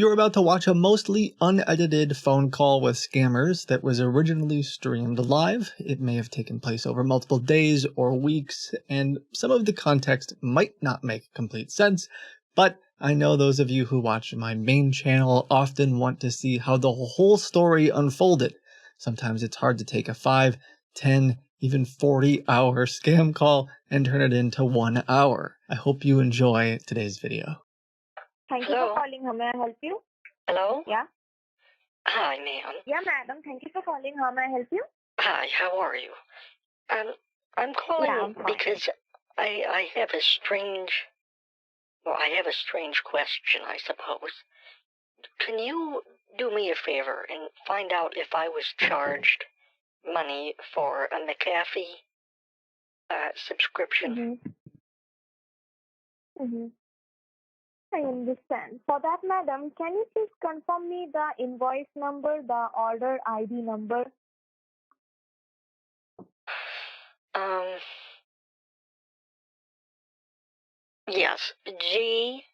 You're about to watch a mostly unedited phone call with scammers that was originally streamed live. It may have taken place over multiple days or weeks, and some of the context might not make complete sense, but I know those of you who watch my main channel often want to see how the whole story unfolded. Sometimes it's hard to take a 5, 10, even 40-hour scam call and turn it into 1 hour. I hope you enjoy today's video. Thank you for calling. How may I help you? Hello? Yeah. Hi, ma'am. Yeah, madam. Thank you for calling. How may I help you? Hi, how are you? I'm calling I'm fine. because I have a strange question, I suppose. Can you do me a favor and find out if I was charged money for a McAfee subscription? I understand. For that, madam, can you please confirm me the invoice number, the order ID number? Yes. GT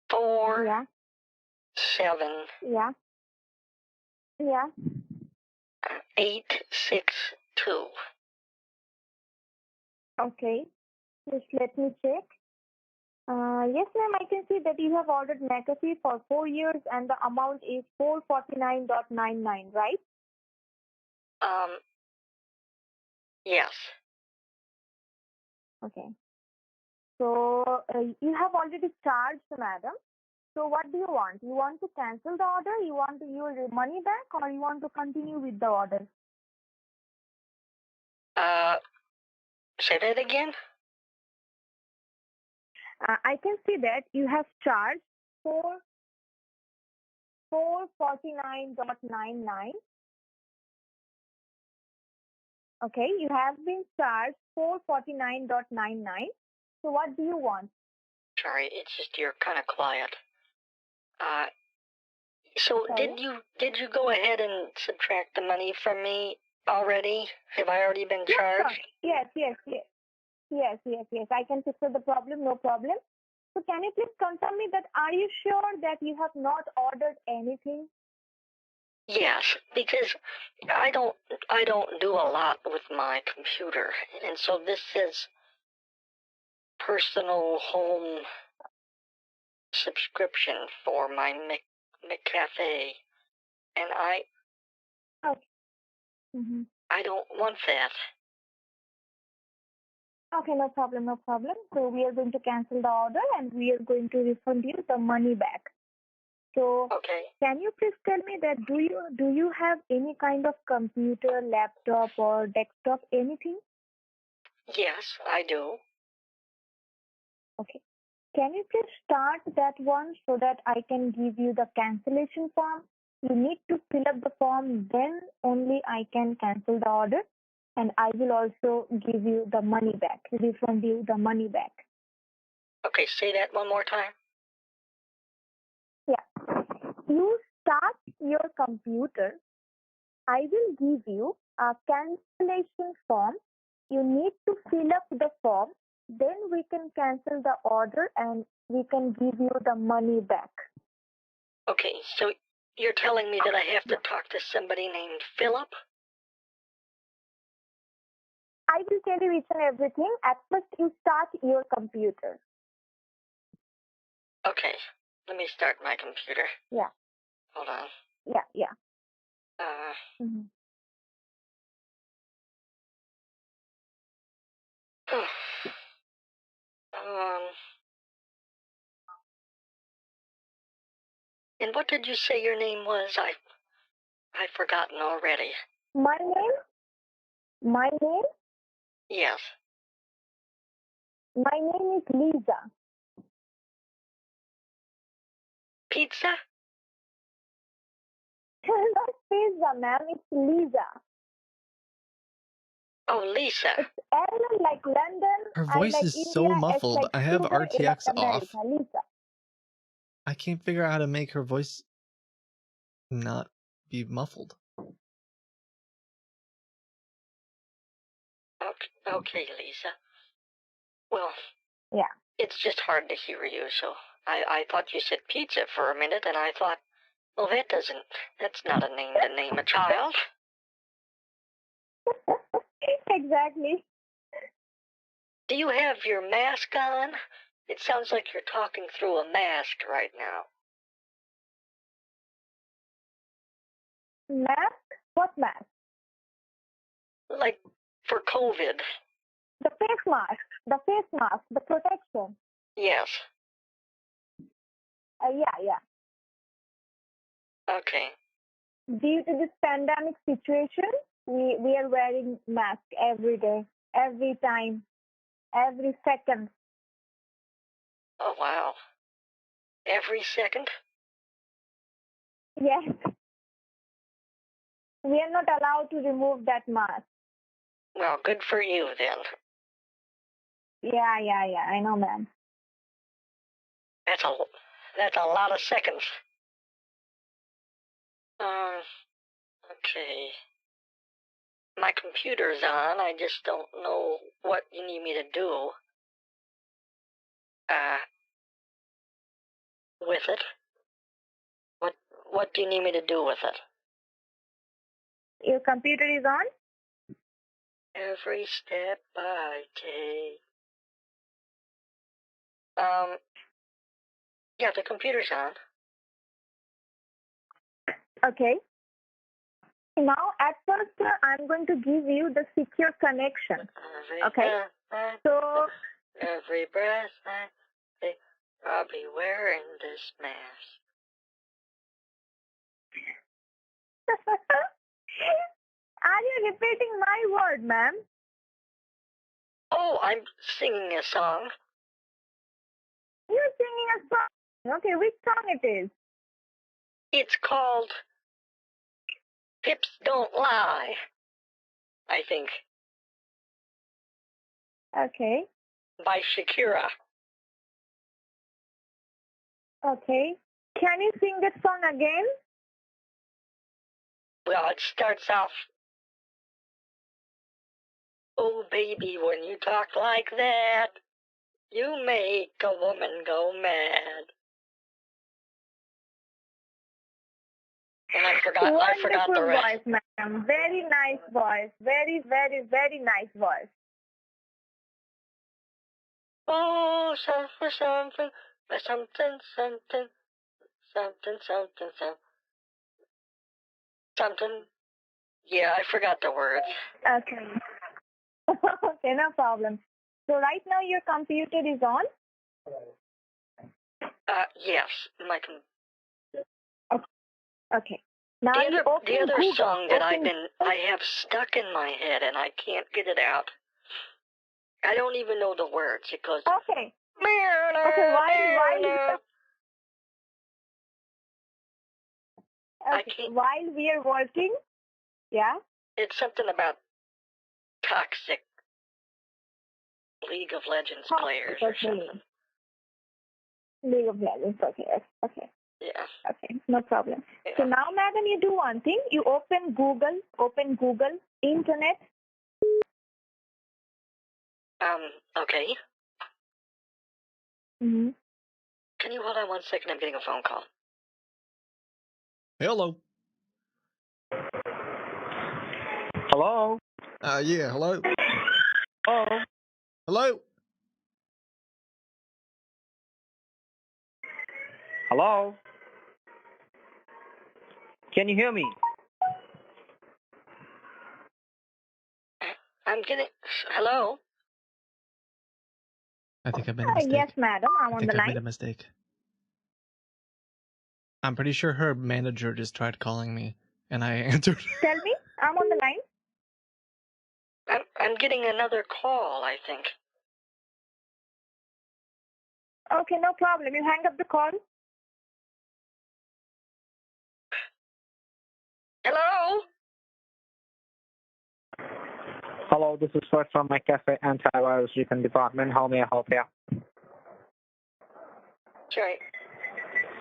4 Yeah. 7 Yeah. Yeah. 862. Okay. Just let me check. Yes, ma'am, I can see that you have ordered McAfee for 4 years and the amount is 449.99, right? Yes. Okay. So you have already charged, madam. So what do you want? You want to cancel the order? You want your money back, or you want to continue with the order? Say that again? I can see that you have charged for 449.99. Okay, you have been charged 449.99. So what do you want? Sorry, it's just you're kind of quiet. So Sorry? did you go ahead and subtract the money from me already? Have I already been charged? Yes. I can fix the problem, no problem. So can you please confirm me that are you sure that you have not ordered anything? Yes, because I don't do a lot with my computer, and so this says personal home subscription for my McCafe, and I don't want that. Okay, no problem. So we are going to cancel the order and we are going to refund you the money back. So Okay. Can you please tell me that do you have any kind of computer, laptop or desktop, anything? Yes, I do. Okay. Can you please start that one so that I can give you the cancellation form? You need to fill up the form, then only I can cancel the order, and I will also give you the money back, refund you the money back. Okay, say that one more time. Yeah. You start your computer. I will give you a cancellation form. You need to fill up the form. Then we can cancel the order and we can give you the money back. Okay, so you're telling me that I have to talk to somebody named Philip? I will tell you each and everything. At first, you start your computer. Okay, let me start my computer. Yeah. Hold on. Yeah. And what did you say your name was? I've forgotten already. My name? Yes. My name is Lisa. Pizza? Not Pizza, ma'am. It's Lisa. Oh, Lisa. It's L like London. Her voice like is India, so S muffled. like I have sugar, RTX like America. off. Lisa. I can't figure out how to make her voice not be muffled. Okay, Lisa. Well, Yeah. It's just hard to hear you, so I thought you said pizza for a minute, and I thought, well, that's not a name to name a child. Exactly. Do you have your mask on? It sounds like you're talking through a mask right now. Mask? What mask? Like for COVID. The face mask. The face mask. The protection. Yes. Yeah. Okay. Due to this pandemic situation, we are wearing masks every day, every time, every second. Oh, wow. Every second? Yes. We are not allowed to remove that mask. Well, good for you then. Yeah. I know, ma'am. That's a lot of seconds. Okay. My computer's on. I just don't know what you need me to do. With it. What do you need me to do with it? Your computer is on? Every step I take. Yeah, the computer's on. Okay. Now, at first, I'm going to give you the secure connection. Okay? So, every breath I take, I'll be wearing this mask. are you repeating my word, ma'am? Oh, I'm singing a song. You're singing a song. Okay, which song it is? It's called Hips Don't Lie, I think. Okay. By Shakira. Okay. Can you sing that song again? Well, it starts off, oh, baby, when you talk like that, you make a woman go mad. And I forgot the rest. Wonderful voice, ma'am. Very nice voice. Very, very, very nice voice. Oh, something. Yeah, I forgot the words. Okay. Okay, no problem. So right now your computer is on? Yes, Okay. Now the other Google. song that I have stuck in my head and I can't get it out. I don't even know the words. It goes. Okay. Okay. While we are working, yeah. It's something about toxic League of Legends players or something. League of Legends. Okay. Yeah. Okay, no problem. Yeah. So now, madam, you do one thing. You open Google, internet. Okay. Mm-hmm. Can you hold on 1 second? I'm getting a phone call. Hello. Hello? Yeah, hello. Hello? Hello. Hello? Can you hear me? I'm getting... Hello? I think I made a mistake. Yes, madam. I'm on the line. I made a mistake. I'm pretty sure her manager just tried calling me, and I answered. Tell me. I'm on the line. I'm getting another call, I think. Okay, no problem. You hang up the call. Hello? Hello, this is Fred from my cafe antivirus recon department. How may I help you? Sorry.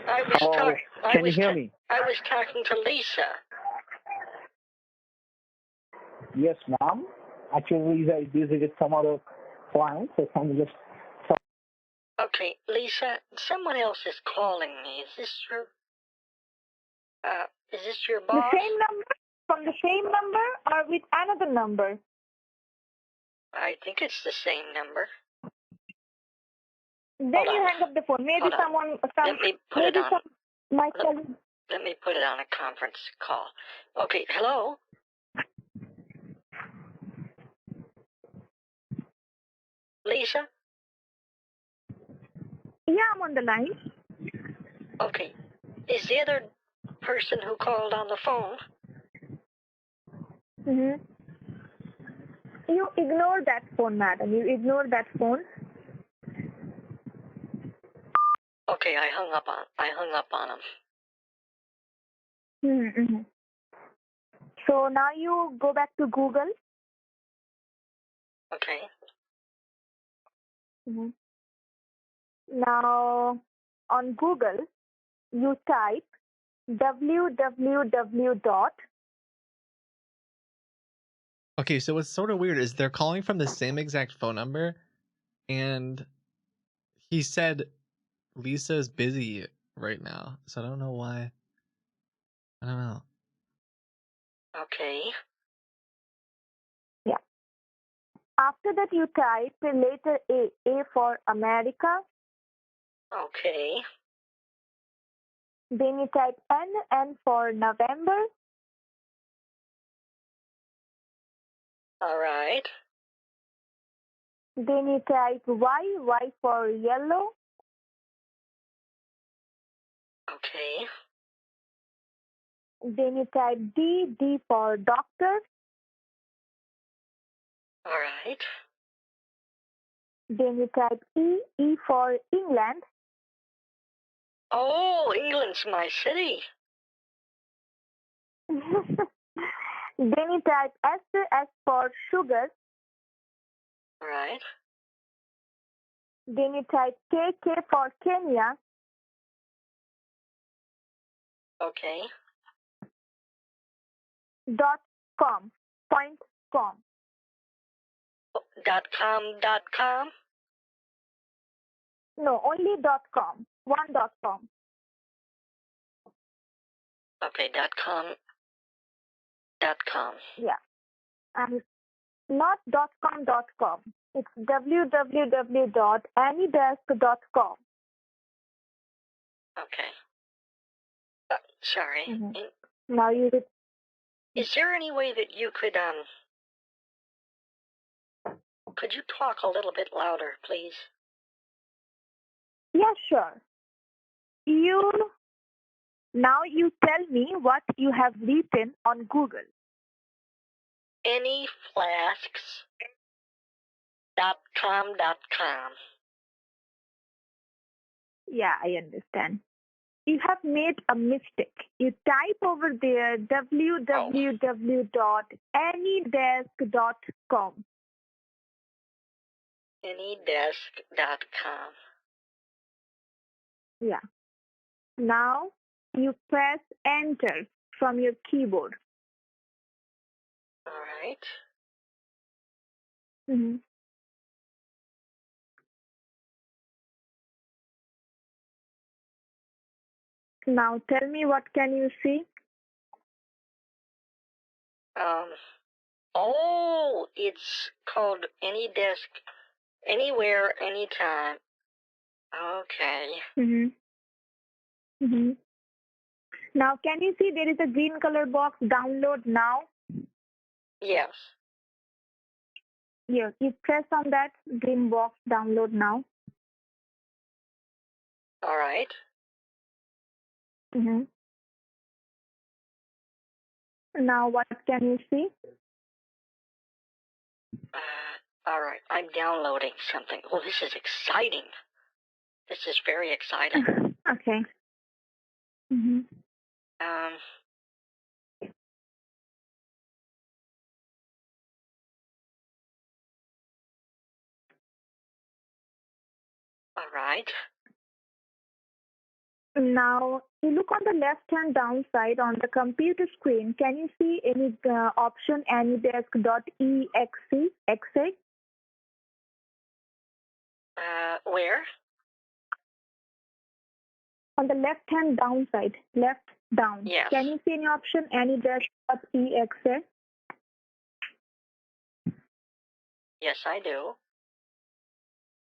Hello? Can you hear me? I was talking to Lisa. Yes, ma'am. Actually, Lisa is busy with some other clients, so can you just Okay, Lisa, someone else is calling me. Is this your The boss? same number? From the same number or with another number? I think it's the same number. Then Hold you on. hang up the phone. Maybe Hold on. someone, Let me put it on. my colleague. Let me put it on a conference call. Okay, hello? Lisa? Yeah, I'm on the line. Okay. Is the other person who called on the phone? Mm-hmm. You ignore that phone, madam. You ignore that phone. Okay, I hung up on him. Mm-hmm. So now you go back to Google. Okay. Mm-hmm. Now on Google, you type www. Okay, so what's sort of weird is they're calling from the same exact phone number, and he said Lisa's busy right now, so I don't know why. I don't know. Okay. Yeah. After that, you type the letter A for America. Okay. Then you type N for November. All right. Then you type Y for yellow. Okay. Then you type D for doctor. All right. Then you type E for England. Oh, England's my city. Then you type S for sugar. All right. Then you type K for Kenya. Okay. .com. .com. .com. No, only .com. One .com. Okay, .com. Yeah. And not .com. It's www.anydesk.com. Okay. Sorry. Mm-hmm. Now you would. Is there any way that you could you talk a little bit louder, please? Yeah, sure. Now you tell me what you have written on Google. Any flasks. .com. Yeah, I understand. You have made a mistake. You type over there www.anydesk.com. Anydesk.com. Yeah. Now you press enter from your keyboard. All right. Mm-hmm. Now tell me, what can you see? Oh, it's called Any Desk, Anywhere, Anytime. Okay. Mm-hmm. Mm-hmm. Now can you see there is a green color box, download now? Yes. Here, you press on that green box, download now. All right. Mm-hmm. Now what can you see? All right. I'm downloading something. Oh, this is exciting. This is very exciting. Okay. Mm-hmm. All right. Now, you look on the left-hand downside on the computer screen. Can you see any option anydesk.exe? Where? On the left hand down side, left down. Yes. Can you see any option? AnyDesk.exe? Yes, I do.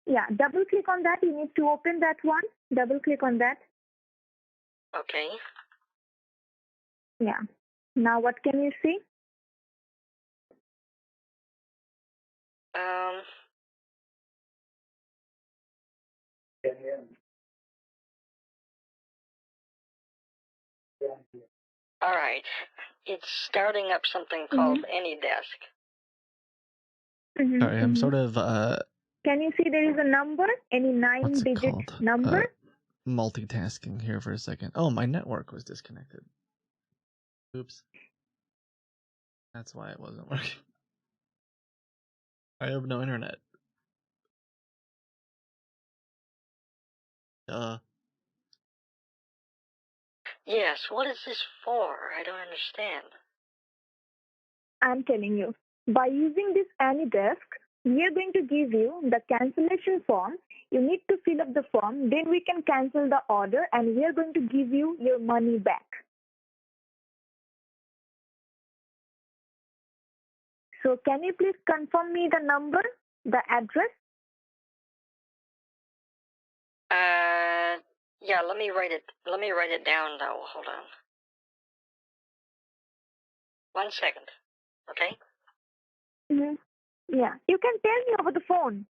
Yeah, double click on that. You need to open that one. Double click on that. Okay. Yeah. Now what can you see? All right. It's starting up something called AnyDesk. Sorry, I'm sort of Can you see there is a number? Any what's it 9-digit called? number? Multitasking here for a second. Oh, my network was disconnected. Oops. That's why it wasn't working. I have no internet. Yes, what is this for? I don't understand. I'm telling you. By using this AnyDesk, we are going to give you the cancellation form. You need to fill up the form. Then we can cancel the order and we are going to give you your money back. So can you please confirm me the number, the address? Yeah, let me write it down though. Hold on. 1 second. Okay? Yeah. You can tell me over the phone.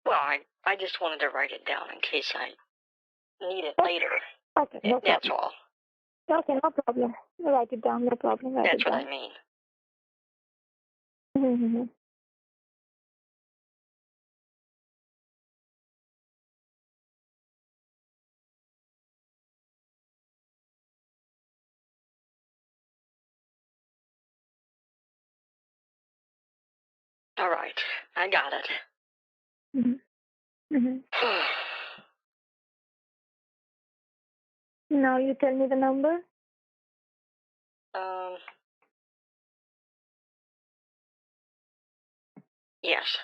Well, I just wanted to write it down in case I need it later. Okay, no problem. That's all. Okay, no problem. Write it down, no problem. Write That's it what down. I mean. All right, I got it. Now you tell me the number. Yes.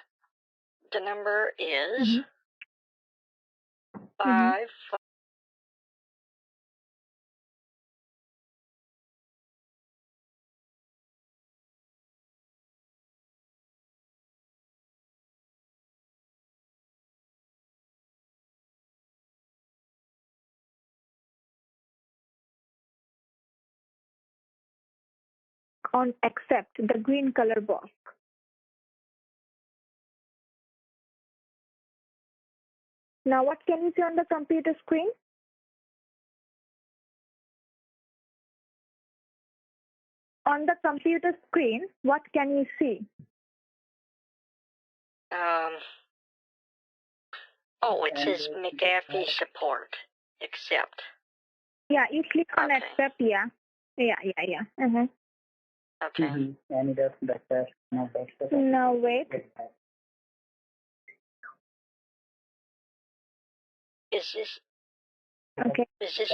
The number is 5. On accept, the green color box. Now what can you see on the computer screen? On the computer screen, what can you see? Oh, it says McAfee support. Accept. Yeah, you click on Okay. accept, yeah. Yeah. Okay. Now wait. Is this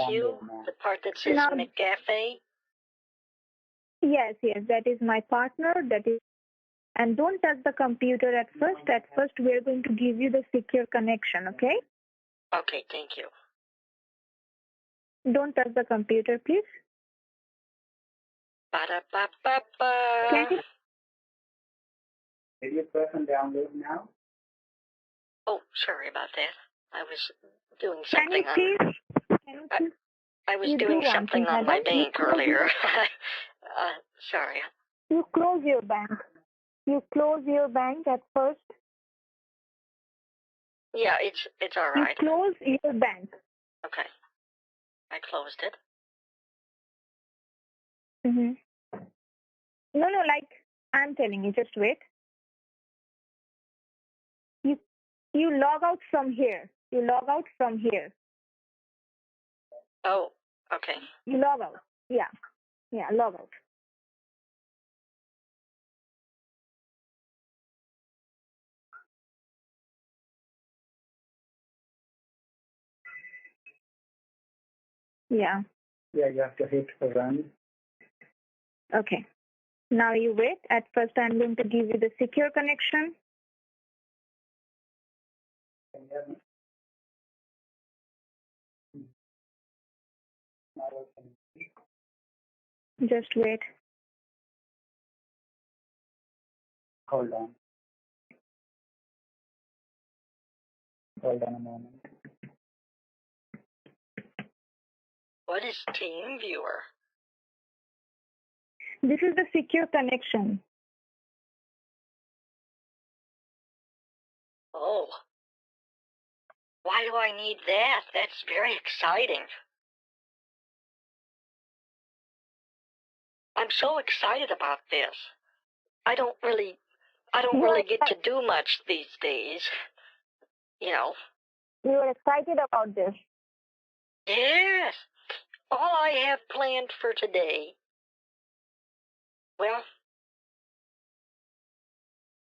you? The part that says Now, McAfee? yes, that is my partner. That is, and don't touch the computer at first. At first, we are going to give you the secure connection, okay? Okay, thank you. Don't touch the computer, please. Ba-da-ba-ba-ba. Did you press on download now? Oh, sorry about that. I was doing Can you something please? I was You doing do one something thing, on my madam. You bank earlier. Sorry. You close your bank. You close your bank at first. Yeah, it's all right. You close your bank. Okay. I closed it. No, like I'm telling you, just wait. You log out from here. You log out from here. Oh, okay. You log out. Yeah, log out. Yeah. Yeah, you have to hit run. Okay. Now you wait. At first, I'm going to give you the secure connection. Just wait. Hold on. Hold on a moment. What is TeamViewer? This is the secure connection. Oh. Why do I need that? That's very exciting. I'm so excited about this. I don't really get to do much these days. You know. You are excited about this. Yes. All I have planned for today. Well,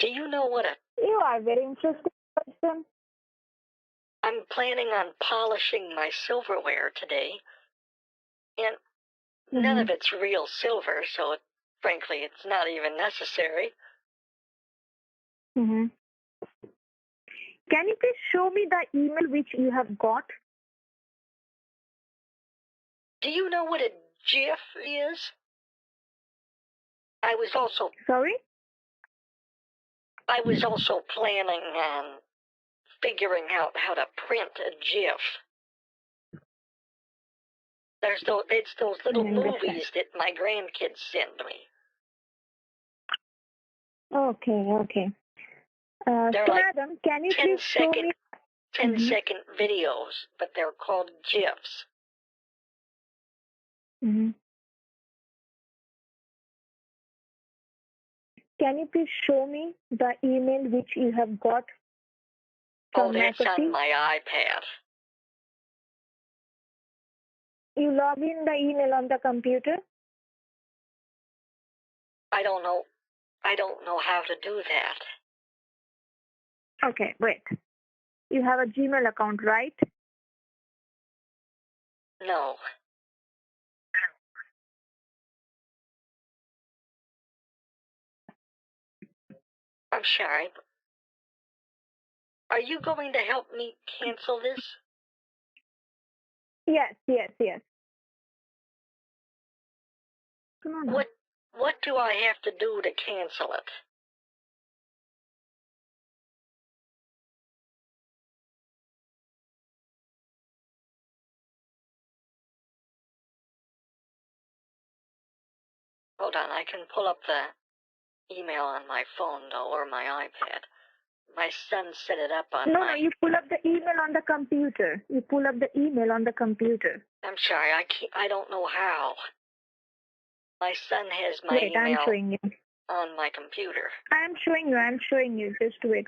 do you know what You are a very interesting person. I'm planning on polishing my silverware today. And none of it's real silver, so frankly, it's not even necessary. Mm-hmm. Can you please show me the email which you have got? Do you know what a GIF is? I was also Sorry? planning on figuring out how to print a GIF. It's those little movies that my grandkids send me. Okay. They're so like madam, can you please show me 10-second videos, but they're called GIFs. Mm-hmm. Can you please show me the email which you have got from that's McAfee? on my iPad. You log in the email on the computer? I don't know how to do that. Okay, wait. You have a Gmail account, right? No. I'm sorry. Are you going to help me cancel this? Yes. Come on. What do I have to do to cancel it? Hold on, I can pull up the email on my phone, though, or my iPad. My son set it up on No, you pull up the email on the computer. I'm sorry, I don't know how. My son has my Wait, email I'm showing you. on my computer. I'm showing you. Just wait.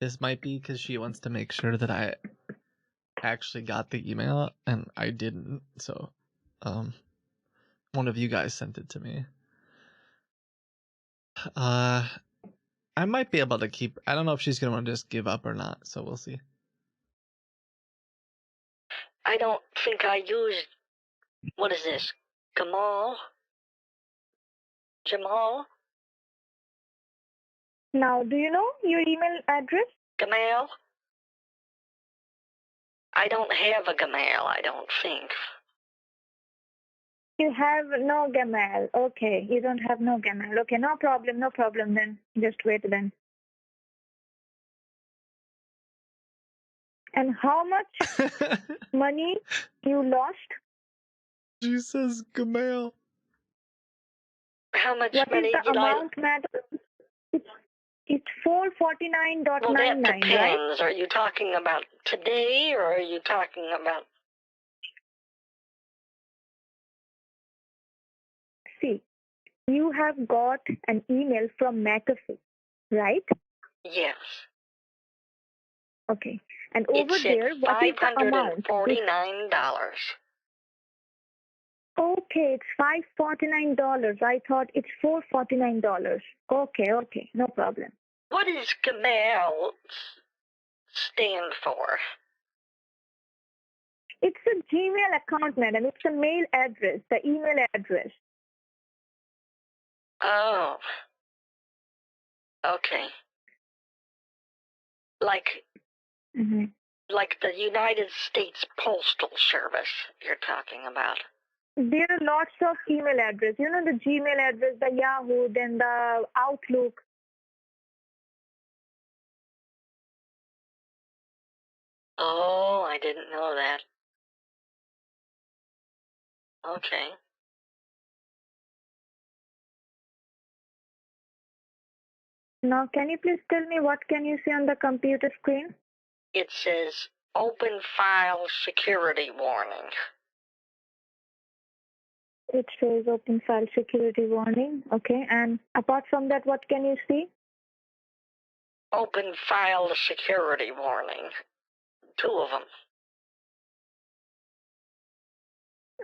This might be because she wants to make sure that I actually got the email and I didn't. So, one of you guys sent it to me. I might be able to keep. I don't know if she's gonna want to just give up or not. So we'll see. I don't think I used. What is this? Jamal? Now, do you know your email address? Gamal? I don't have a Gamal, I don't think. You have no Gamal. Okay, you don't have no Gamal. Okay, no problem then. Just wait then. And how much money you lost? She says Gamal. How much What money is the did amount, madam? It's $449.99, Well, that depends. right? Are you talking about today, or are you talking about... See, you have got an email from McAfee, right? Yes. Okay. And over there, what is the amount? $549. Okay, it's $549. I thought it's $449. Okay, no problem. What does Gamal stand for? It's a Gmail account, madam. It's a mail address, the email address. Oh. Okay. Like the United States Postal Service you're talking about. There are lots of email address. You know, the Gmail address, the Yahoo, then the Outlook. Oh, I didn't know that. Okay. Now, can you please tell me what can you see on the computer screen? It says open file security warning. It shows open file security warning. Okay, and apart from that, what can you see? Open file security warning. 2 of them.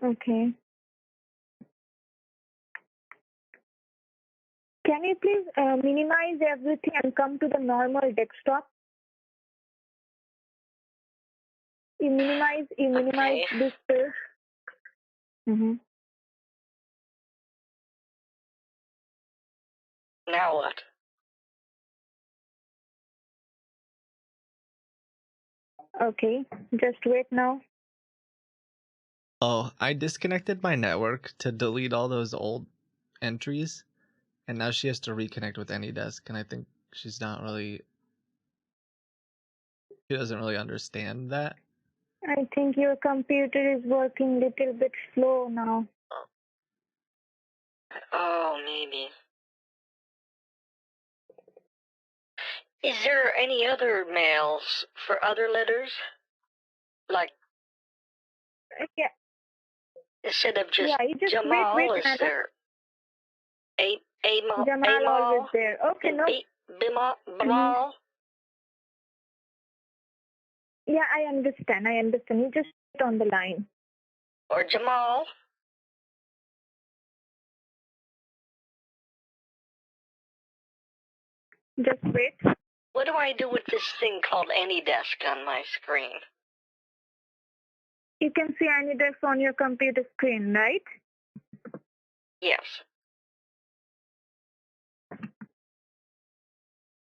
Okay. Can you please minimize everything and come to the normal desktop? You minimize Okay. this space. Now what? Okay, just wait now. Oh, I disconnected my network to delete all those old entries, and now she has to reconnect with AnyDesk, and I think she doesn't really understand that. I think your computer is working little bit slow now. Oh, maybe. Is there any other mails for other letters? Like, Yeah. instead of just Yeah, you just Jamal, wait, is Anna. there Jamal always there. Okay, no. Bimal? Yeah, I understand. You just sit on the line. Or Jamal? Just wait. What do I do with this thing called AnyDesk on my screen? You can see AnyDesk on your computer screen, right? Yes.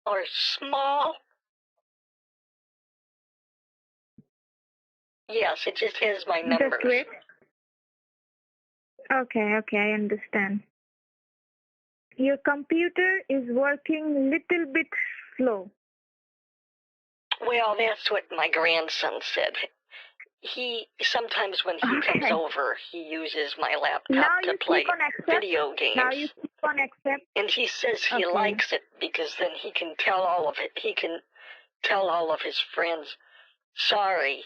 Or small? Yes, it just has my numbers. Just wait. Okay, I understand. Your computer is working little bit slow. Well, that's what my grandson said. Sometimes when he comes over, he uses my laptop to play video games. Now you click on accept. And he says he likes it because then he can tell all of it. He can tell all of his friends, sorry,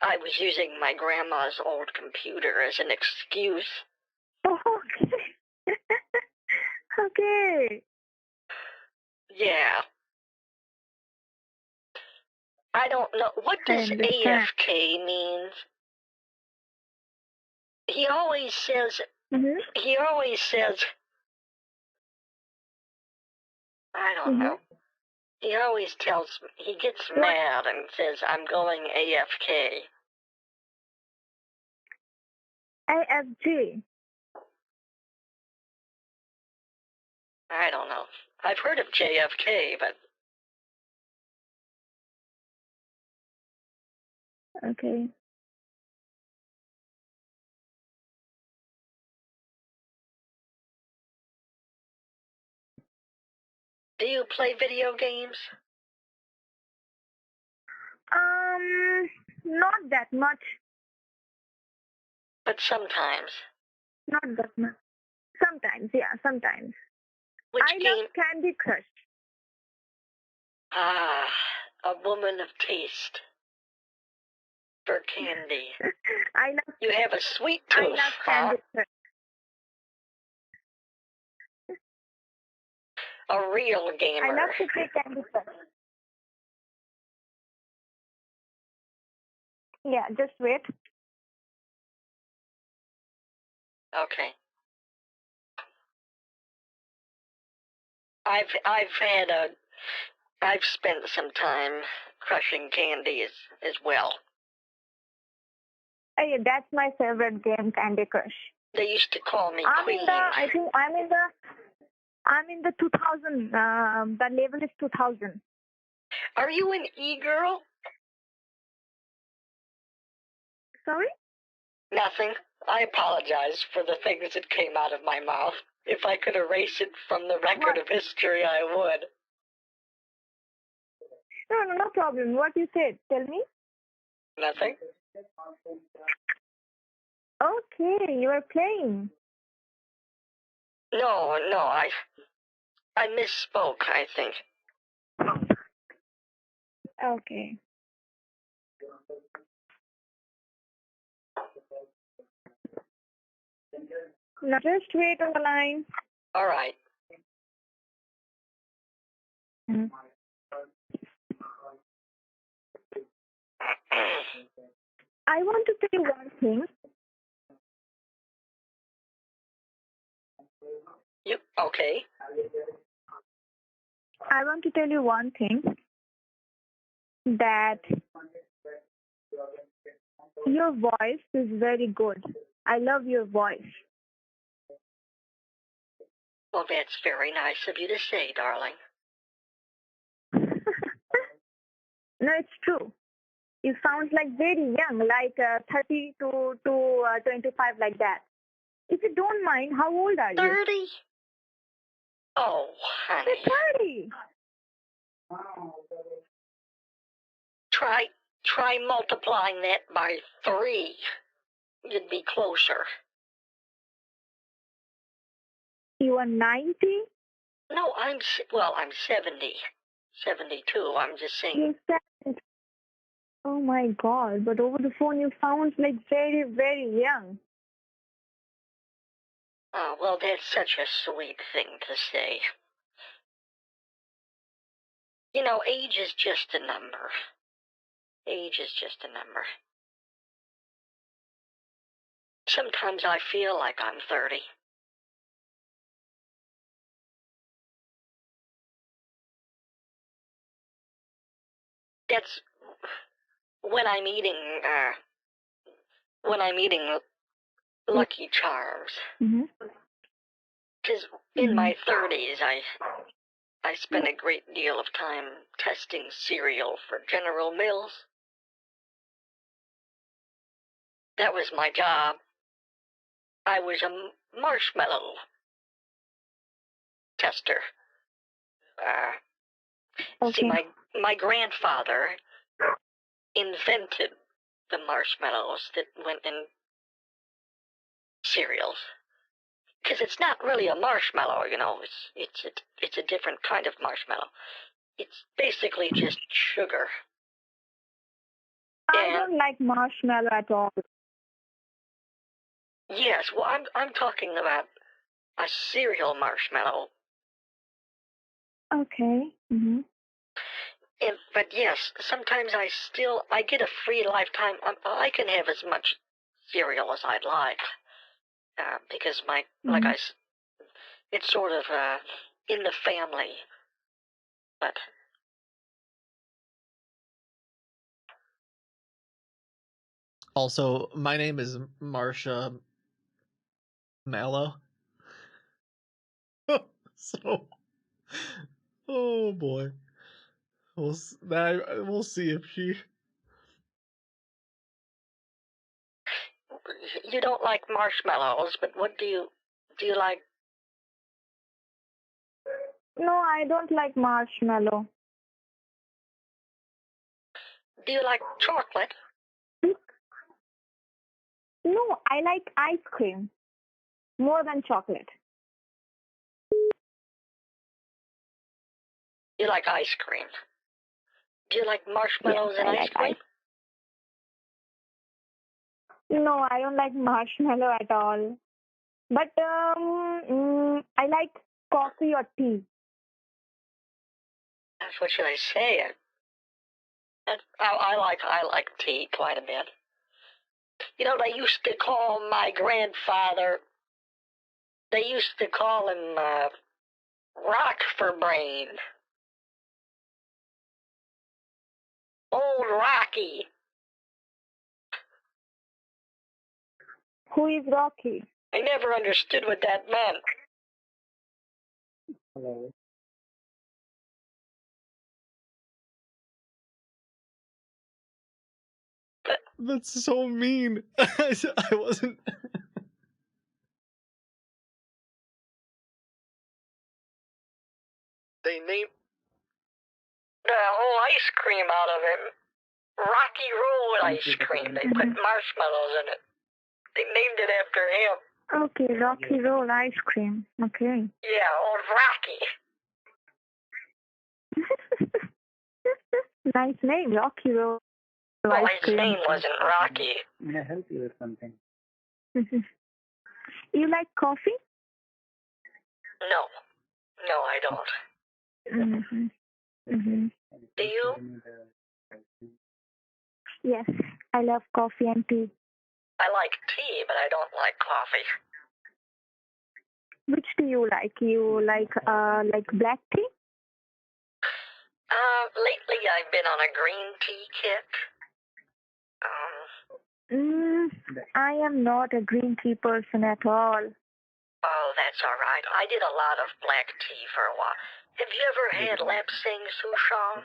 I was using my grandma's old computer as an excuse. Okay. Okay. Yeah. I don't know. What does AFK mean? He always says, I don't know. He always tells me, he gets mad and says, I'm going AFK. AFG. I don't know. I've heard of JFK, but... Okay. Do you play video games? Not that much. But sometimes. Not that much. Sometimes, yeah, sometimes. I love Candy Crush. Ah, a woman of taste for candy. You have a sweet tooth, I love Candy Crush. A real gamer. I love to play Candy Crush. Yeah, just wait. Okay. I've spent some time crushing candy as well. Hey, that's my favorite game, Candy Crush. They used to call me Queen. I'm in the 2000. The level is 2000. Are you an e-girl? Sorry? Nothing. I apologize for the things that came out of my mouth. If I could erase it from the record of history, I would. No problem. What you said? Tell me. Nothing. Okay, you are playing. No, I misspoke, I think. Okay. Now just wait on the line. All right. I want to tell you one thing. Okay. I want to tell you one thing. That your voice is very good. I love your voice. Well, that's very nice of you to say, darling. No, it's true. You sound like very young, like 30 to 25, like that. If you don't mind, how old are you? 30? Oh, honey. You're 30. Try multiplying that by 3. You'd be closer. You are 90? No, I'm 70. 72, I'm just saying. You're 70. Oh my God, but over the phone you sound like very, very young. Oh, well, that's such a sweet thing to say. You know, age is just a number. Age is just a number. Sometimes I feel like I'm 30. That's when I'm eating Lucky Charms. Because in my 30s, I spent a great deal of time testing cereal for General Mills. That was my job. I was a marshmallow tester. Okay. See, my grandfather invented the marshmallows that went in cereals. Because it's not really a marshmallow, you know. It's a different kind of marshmallow. It's basically just sugar. I don't like marshmallow at all. Yes, well, I'm talking about a cereal marshmallow. Okay. But yes, sometimes I get a free lifetime. I can have as much cereal as I'd like. Because it's sort of in the family. But also, my name is Marsha Mallow. So, oh boy, we'll see if she. You don't like marshmallows, but what do you like? No, I don't like marshmallow. Do you like chocolate? No, I like ice cream more than chocolate. You like ice cream. Do you like marshmallows and ice cream? No, I don't like marshmallow at all. But I like coffee or tea. What should I say? I like tea quite a bit. You know, they used to call my grandfather. They used to call him Rock for Brain. Old Rocky. Who is Rocky? I never understood what that meant. Hello. That's so mean. I wasn't. They named The whole ice cream out of it. Rocky Road ice cream. They put marshmallows in it. They named it after him. Okay, Rocky Roll ice cream. Okay. Yeah, old Rocky. Nice name, Rocky Roll Well, ice his cream. name wasn't Rocky. May I help you with something? You like coffee? No. No, I don't. Do you? Yes, I love coffee and tea. I like tea, but I don't like coffee. Which tea you like? You like black tea? Lately I've been on a green tea kick. I am not a green tea person at all. Oh, that's all right. I did a lot of black tea for a while. Have you ever had lapsang souchong?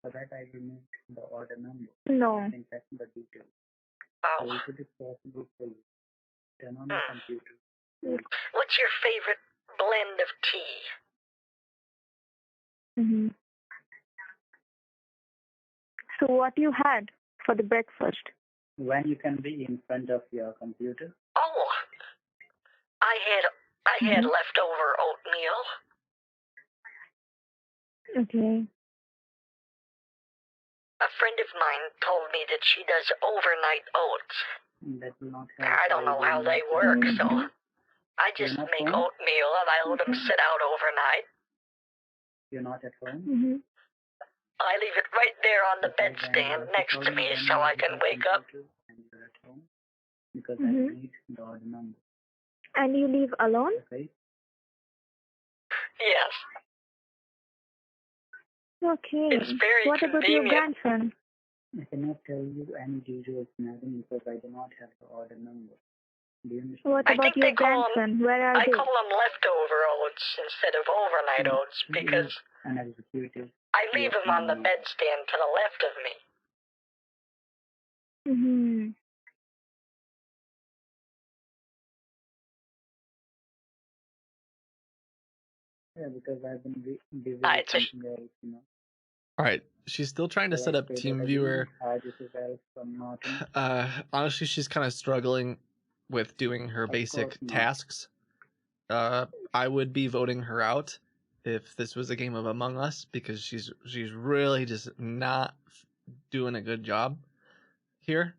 For that, I will need the order number. No. In fact, the details. Oh. So if it is possible for you, turn on the computer. What's your favorite blend of tea? So what you had for the breakfast? When you can be in front of your computer. Oh, I had leftover oatmeal. Okay. A friend of mine told me that she does overnight oats. That will not I don't know how they work, so I just make oatmeal and I let them sit out overnight. You're not at home? I leave it right there on the bedstand next to me so I can wake up. And you're at home because I need the order number. And you live alone? Okay. Yes. Okay. It's very what convenient. about your grandson? I cannot tell you any details, madam, because I do not have the order number. Do you understand? What about your grandson? Where are they? I call them leftover oats instead of overnight oats because an executive. I leave them on the bedstand to the left of me. Yeah, because I've been busy with something else, you know. All right, she's still trying to set up TeamViewer. Hi, this is Alex from Norton. Honestly, she's kind of struggling with doing her basic tasks. I would be voting her out if this was a game of Among Us because she's really just not doing a good job here,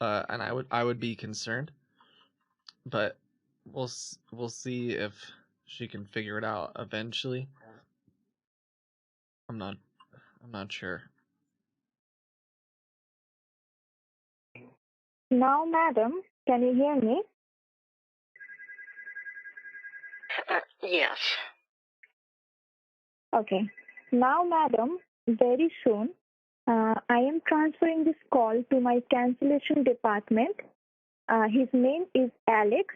and I would be concerned. But we'll see if she can figure it out eventually. I'm not sure. Now, madam, can you hear me? Yes. Okay. Now, madam, very soon, I am transferring this call to my cancellation department. His name is Alex.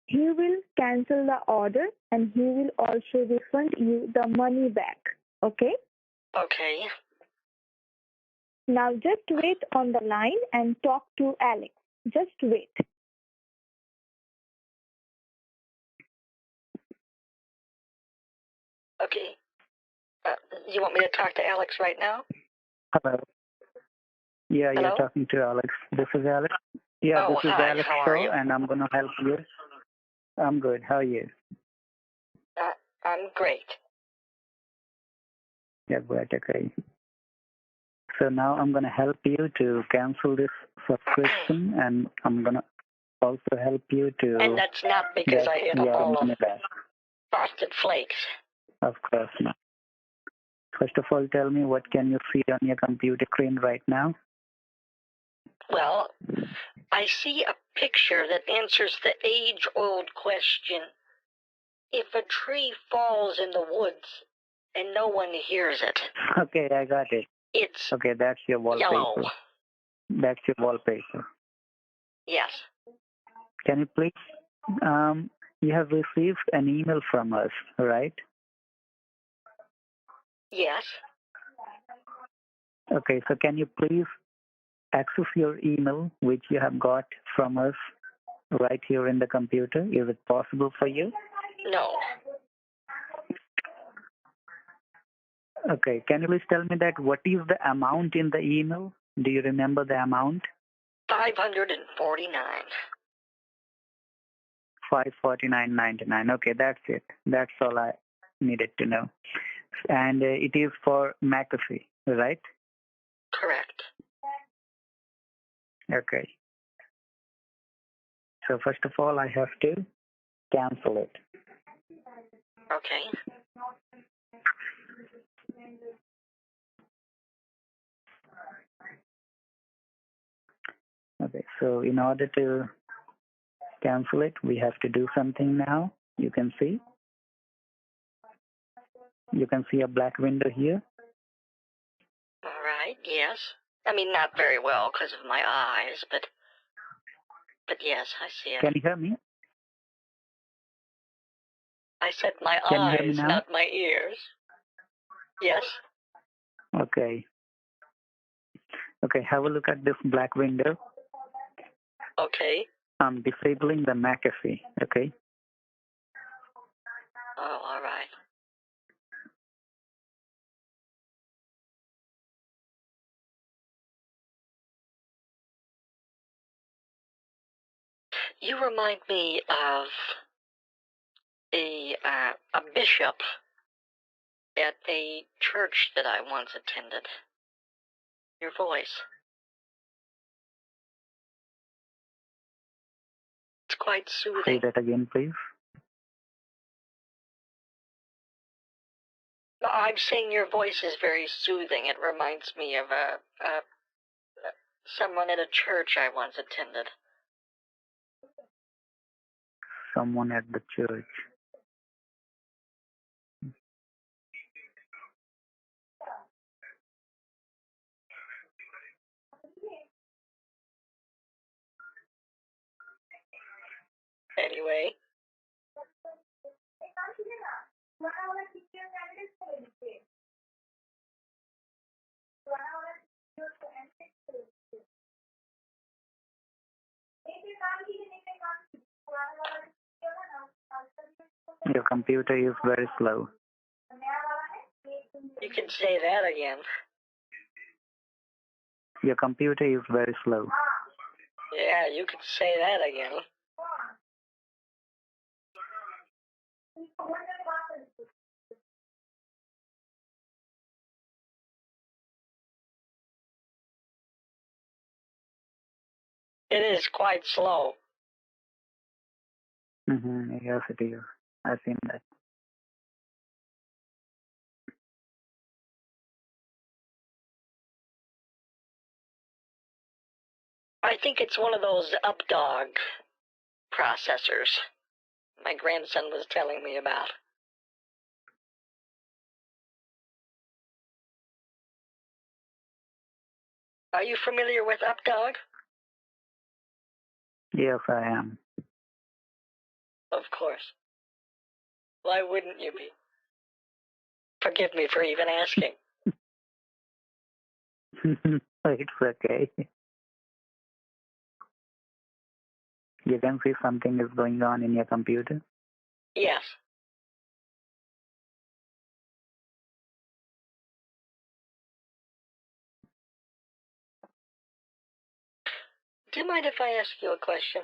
He will cancel the order and he will also refund you the money back. Okay? Okay. Now just wait on the line and talk to Alex. Just wait. Okay. You want me to talk to Alex right now? Hello. Yeah, Hello? You're talking to Alex. This is Alex. Yeah, Oh, this is hi. Alex How are Show, you? and I'm going to help you. I'm good. How are you? I'm great. Yeah, great. Okay. So now I'm going to help you to cancel this subscription, and I'm going to also help you to And that's not because get I had a your bowl money of back. Frosted Flakes. Of course not. First of all, tell me what can you see on your computer screen right now? Well, I see a picture that answers the age-old question. If a tree falls in the woods and no one hears it, Okay, I got it. it's Okay, that's your wallpaper. yellow. That's your wallpaper. Yes. can you please, you have received an email from us, right? Yes. Okay, so can you please access your email which you have got from us right here in the computer? Is it possible for you? No. Okay, can you please tell me that what is the amount in the email? Do you remember the amount? 549. $549.99. Okay, that's it. That's all I needed to know. And it is for McAfee, right? Correct. Okay. So first of all, I have to cancel it. Okay. Okay, so in order to cancel it, we have to do something now. You can see a black window here. All right. Yes. I mean, not very well because of my eyes, but yes, I see it. Can you hear me? I said my Can you hear me eyes, now? not my ears. Yes. Okay. Okay, have a look at this black window. Okay. I'm disabling the McAfee, okay? Oh, all right. You remind me of a bishop at a church that I once attended. Your voice. It's quite Say soothing. that again, please. I'm saying your voice is very soothing. It reminds me of someone at a church I once attended. Someone at the church. Anyway. Your computer is very slow. You can say that again. Your computer is very slow. Yeah, you can say that again. It is quite slow. Yes, it is. I've seen that. I think it's one of those updog processors my grandson was telling me about. Are you familiar with updog? Yes, I am. Of course. Why wouldn't you be? Forgive me for even asking. It's okay. You can see something is going on in your computer. Yes. Do you mind if I ask you a question?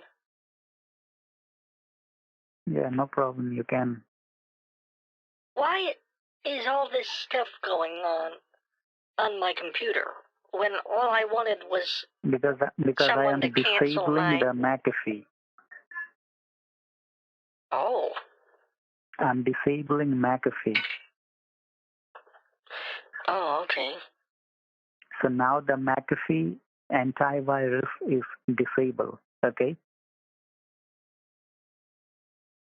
Yeah, no problem. You can. Why is all this stuff going on my computer when all I wanted was Because I someone am to cancel disabling my... the McAfee. Oh. I'm disabling McAfee. Oh, okay. So now the McAfee antivirus is disabled. Okay?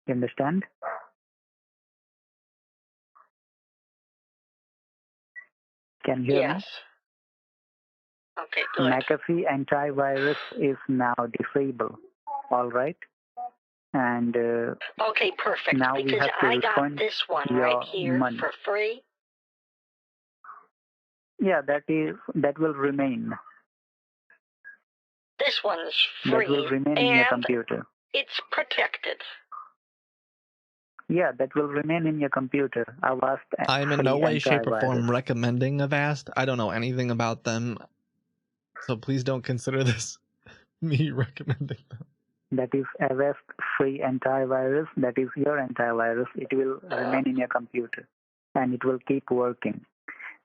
You understand? Can you hear me? Yes. Okay, good. McAfee antivirus is now disabled. All right? And Okay, perfect. now we Because have to I got refund this one your right here money. for free. Yeah, that will remain. This one's That will free, remain in your and computer. it's protected. Yeah, that will remain in your computer. Avast I'm in free no way, shape, or antivirus. form recommending Avast. I don't know anything about them, so please don't consider this me recommending them. That is Avast free antivirus. That is your antivirus. It will remain in your computer, and it will keep working.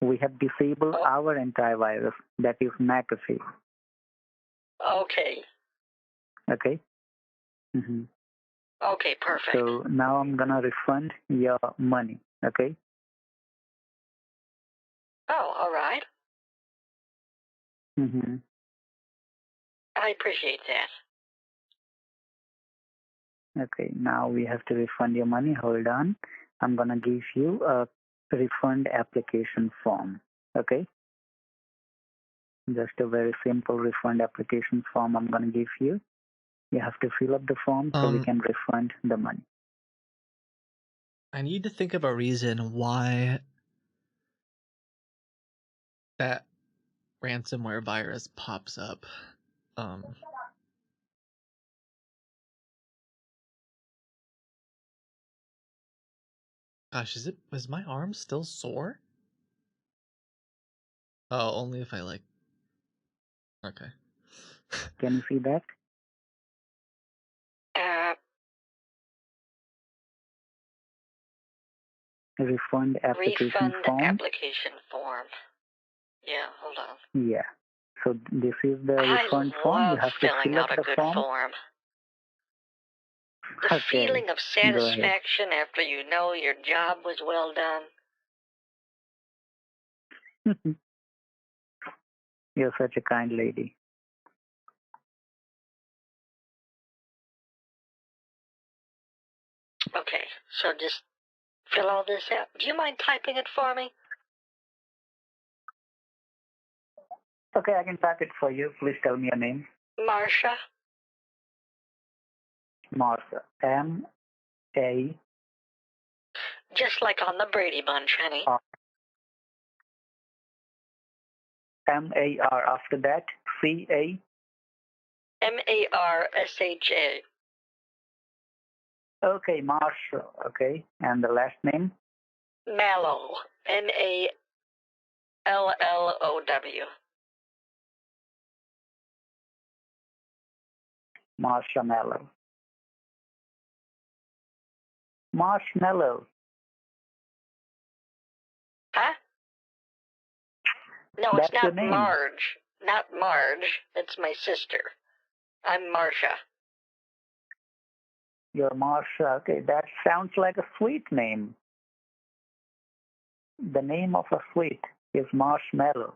We have disabled our antivirus. That is McAfee. Okay. Okay. Mm-hmm. Okay, perfect. So now I'm gonna refund your money. Okay. Oh, all right. Mm-hmm. I appreciate that. Okay. Now we have to refund your money. Hold on. I'm gonna give you a refund application form. Okay. Just a very simple refund application form I'm gonna give you. You have to fill up the form so we can refund the money. I need to think of a reason why that ransomware virus pops up. Gosh, is my arm still sore? Oh, only if I okay. Can you see that? Refund application form. Application form. Yeah, hold on. Yeah. So this is the refund form. You have to fill up the form. The feeling of satisfaction after you know your job was well done. You're such a kind lady. Okay, so just fill all this out. Do you mind typing it for me? Okay, I can type it for you. Please tell me your name. Marsha. Marsha. M-A. Just like on the Brady Bunch, honey. M-A-R. After that, C-A. M-A-R-S-H-A. Okay, Marsha. Okay. And the last name? Mallow. M-A-L-L-O-W. Marshmallow. Marshmallow. Huh? No, That's it's not your name. Marge. Not Marge. It's my sister. I'm Marsha. You're Marsha. Okay, that sounds like a sweet name. The name of a sweet is Marshmallow.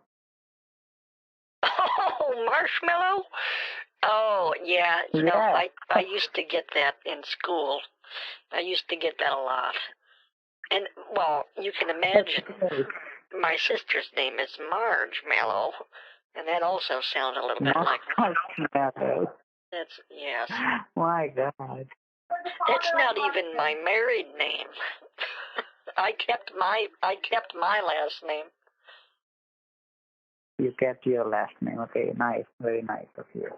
Oh, marshmallow? Oh, yeah. You know, I used to get that in school. I used to get that a lot. And, well, you can imagine my sister's name is Marge Mallow. And that also sounds a little bit like Marshmallow. That's, yes. My God. That's not even my married name. I kept my last name. You kept your last name. Okay, nice. Very nice of you.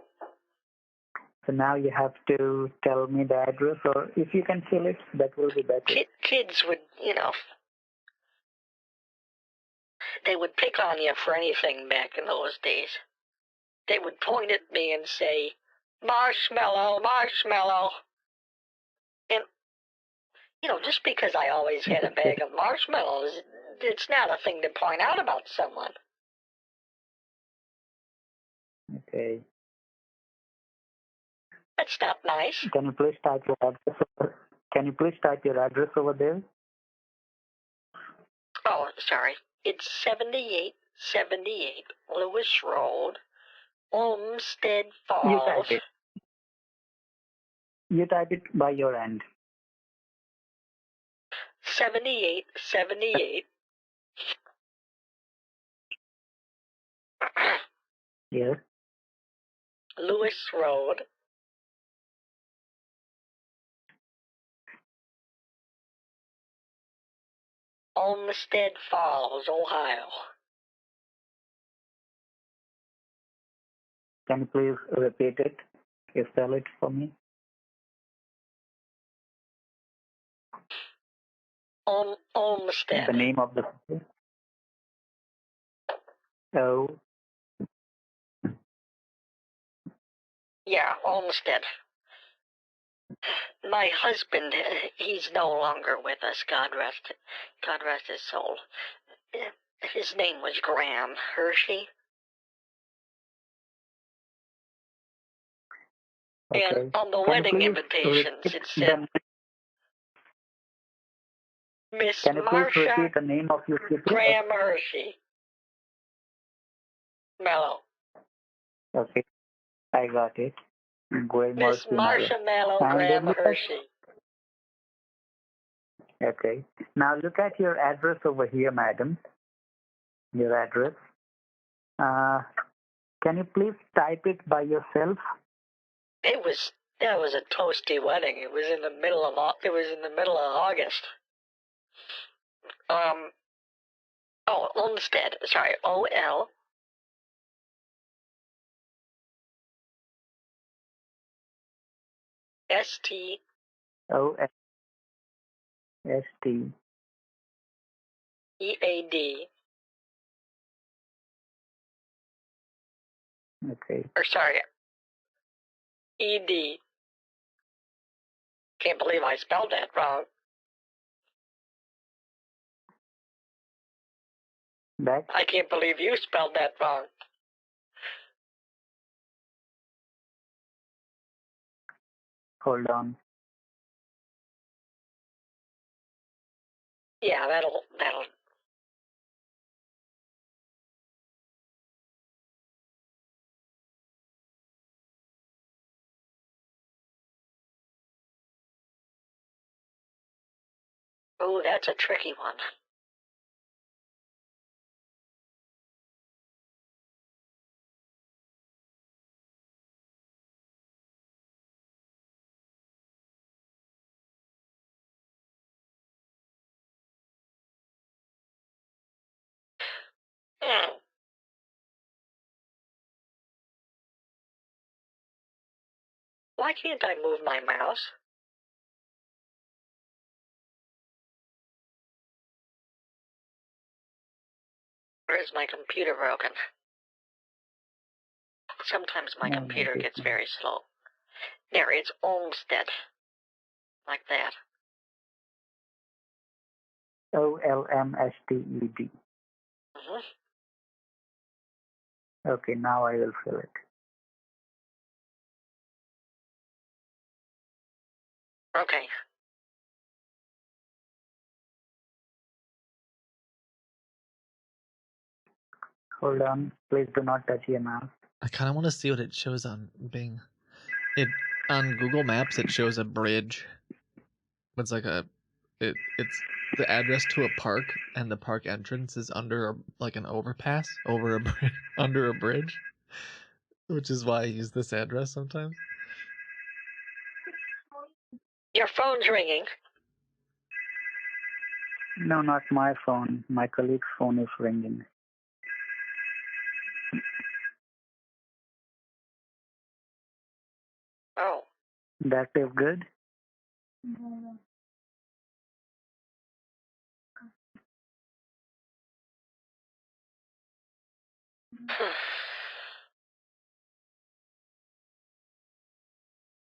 So now you have to tell me the address, or if you can fill it, that will be better. Kids would, you know, they would pick on you for anything back in those days. They would point at me and say, marshmallow, marshmallow. And, you know, just because I always had a bag of marshmallows, it's not a thing to point out about someone. Okay. That's not nice. Can you please type your address? Can you please type your address over there? Oh, sorry. It's 7878 Lewis Road, Olmsted Falls. You type it by your end. 7878. Yes. Lewis Road, Olmsted Falls, Ohio. Can you please repeat it? Can you spell it for me? Olmsted. The name of the city? Oh, Yeah, Olmsted. My husband, he's no longer with us, God rest his soul. His name was Graham Hershey. okay. And on the Can wedding you please invitations, repeat it said, Miss Can you please Marcia repeat the name of your city? Graham Hershey. Mello. Okay, I got it. Graham Miss Hershey, Marcia Mello And Graham look Hershey. Okay. Now look at your address over here, madam. Your address. Can you please type it by yourself? That was a toasty wedding. It was in the middle of August. Olmsted. Sorry, O-L. S-T. O-S-T. E-A-D. Okay. Or sorry, E-D. Can't believe I spelled that wrong. That? I can't believe you spelled that wrong. Hold on. Yeah, that'll. Oh, that's a tricky one. Why can't I move my mouse? Or is my computer broken? Sometimes my No, computer no, gets very slow. There, it's Olmsted. Like that. O-L-M-S-T-E-D. Mm-hmm. Okay, now I will fill it. Okay. Hold on. Please do not touch your mouse. I kind of want to see what it shows on Bing. On Google Maps it shows a bridge. It's like it's the address to a park, and the park entrance is under an overpass over a under a bridge, which is why I use this address sometimes. Your phone's ringing. No, not my phone. My colleague's phone is ringing. Oh. That is good.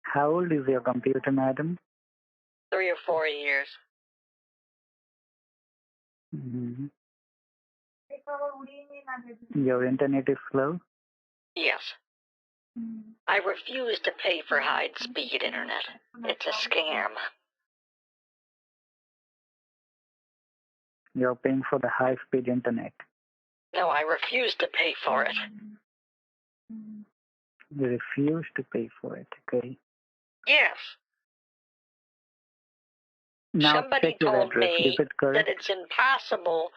How old is your computer, madam? 3 or 4 years. Mm-hmm. Your internet is slow? Yes. I refuse to pay for high-speed internet. It's a scam. You're paying for the high-speed internet. No, I refuse to pay for it. You refuse to pay for it, okay? Yes. Now Somebody check your told address. me Is it correct? that it's impossible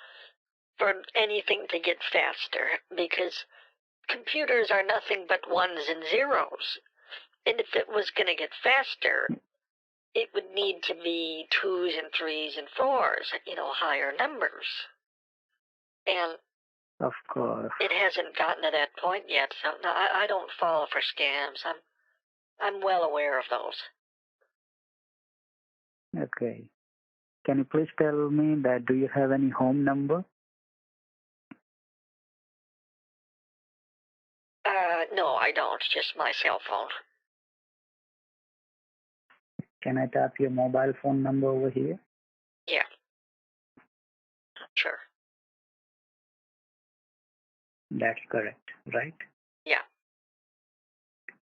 for anything to get faster because computers are nothing but ones and zeros. And if it was going to get faster, it would need to be 2s and 3s and 4s, higher numbers. And Of course. it hasn't gotten to that point yet, so no, I don't fall for scams. I'm well aware of those. Okay. Can you please tell me that do you have any home number? No, I don't. Just my cell phone. Can I tap your mobile phone number over here? Yeah. Sure. That's correct, right? Yeah.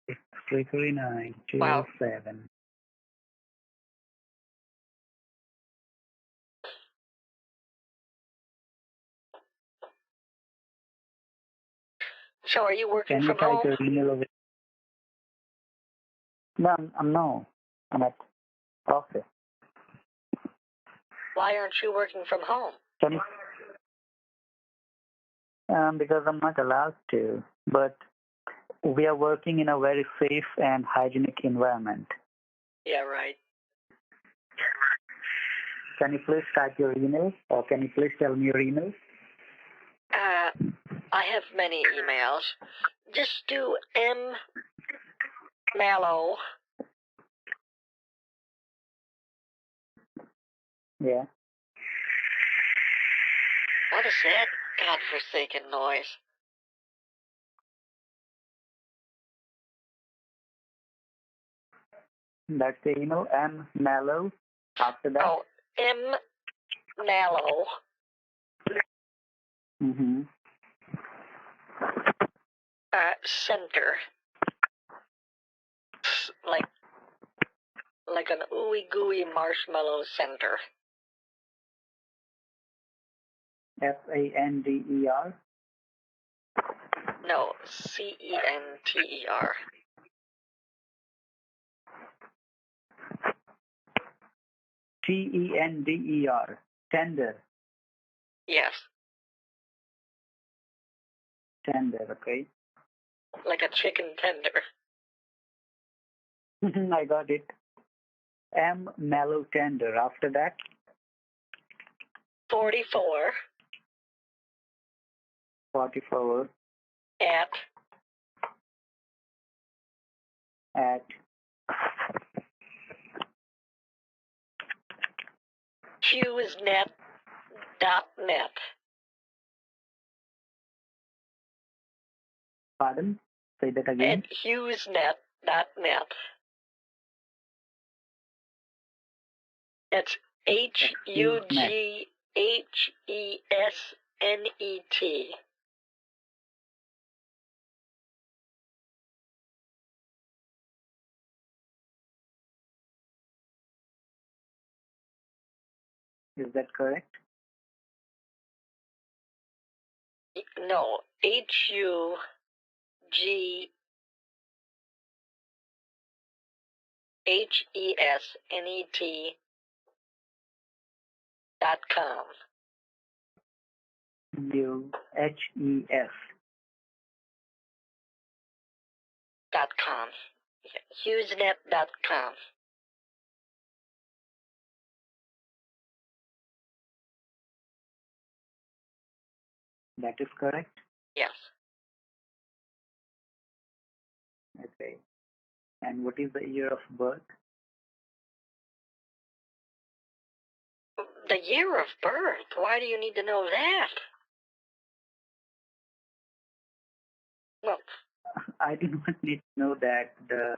It's 33927. Wow. So are you working Can you from type home? your email over? No, I'm at office. Why aren't you working from home? Can you? Because I'm not allowed to, but we are working in a very safe and hygienic environment. Yeah, right. Can you please type your email, or can you please tell me your email? I have many emails. Just do M Mallow. Yeah. What is that godforsaken noise? That's the email. M Mallow. After that. Oh, M Mallow. Mm-hmm. Center. Like an ooey gooey marshmallow center. Sander. No, Center. Tender. Tender. Yes, Tender. Okay. like a chicken tender. I got it. M Mallow Tender. After that. 44 44 at HughesNet.net. Pardon? Say that again. At HughesNet.net. It's HughesNet. Is that correct? No, HughesNet.com. UHES. .com. HughesNet.com. That is correct? Yes. Okay. And what is the year of birth? The year of birth? Why do you need to know that? Well, I do not need to know that. The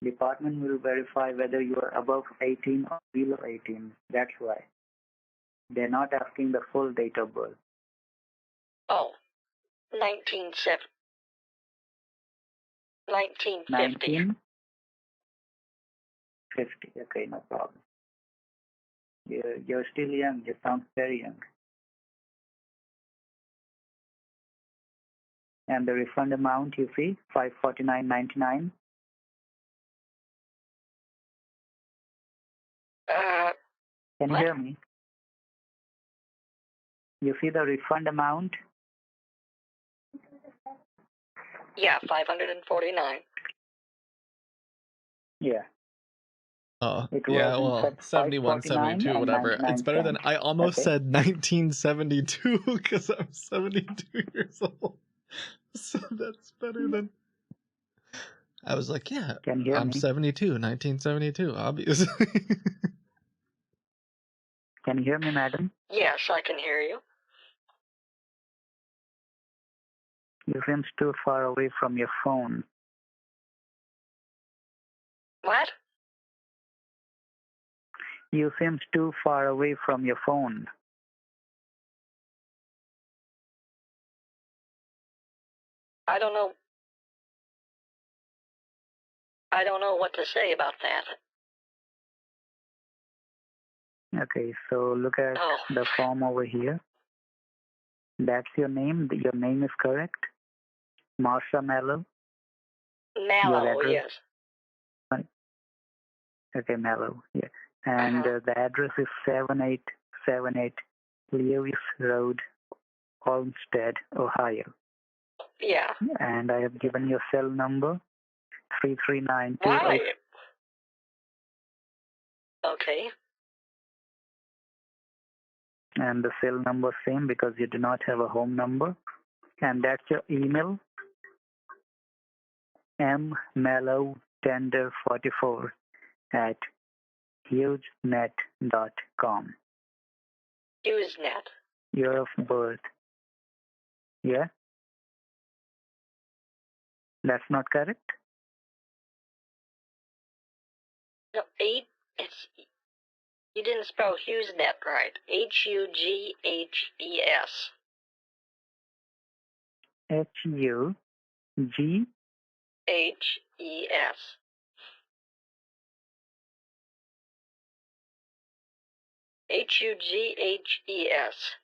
department will verify whether you are above 18 or below 18. That's why. They're not asking the full date of birth. 1950. 1950. Okay, no problem. You're still young. You sound very young. And the refund amount you see, $549.99. Can you what? hear me? You see the refund amount? Yeah, $549. Yeah. Oh, It was yeah, in well, fact 71, 549 72, and whatever. 99 It's better than, cents. I almost Okay. said 1972 because I'm 72 years old. So that's better than, I was like, yeah, Can you hear I'm me? 72, 1972, obviously. Can you hear me, madam? Yes, I can hear you. You seem too far away from your phone. What? You seem too far away from your phone. I don't know. I don't know what to say about that. Okay, so look at Oh. the form over here. That's your name. Your name is correct. Marsha Mello. Mallow, yes. Okay, Mello. Yeah. And the address is 7878 Lewis Road, Olmsted, Ohio. Yeah. And I have given your cell number, 33928. Why? Okay. And the cell number same because you do not have a home number. And that's your email, mmellowtender44 at hugenet.com. HughesNet. Year of birth. Yeah? That's not correct? No, it's, you didn't spell HughesNet right. HUGHES. HUG. HES. HUGHES.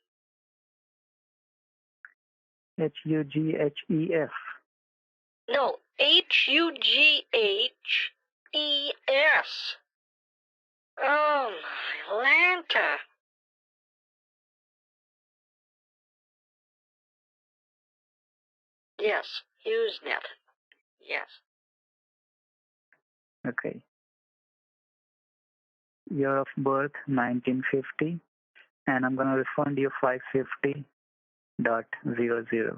HUGHEF. No, HUGHES. Oh, my Lanta. Yes, HughesNet. Yes. Okay. Year of birth, 1950. And I'm going to refund you 550.00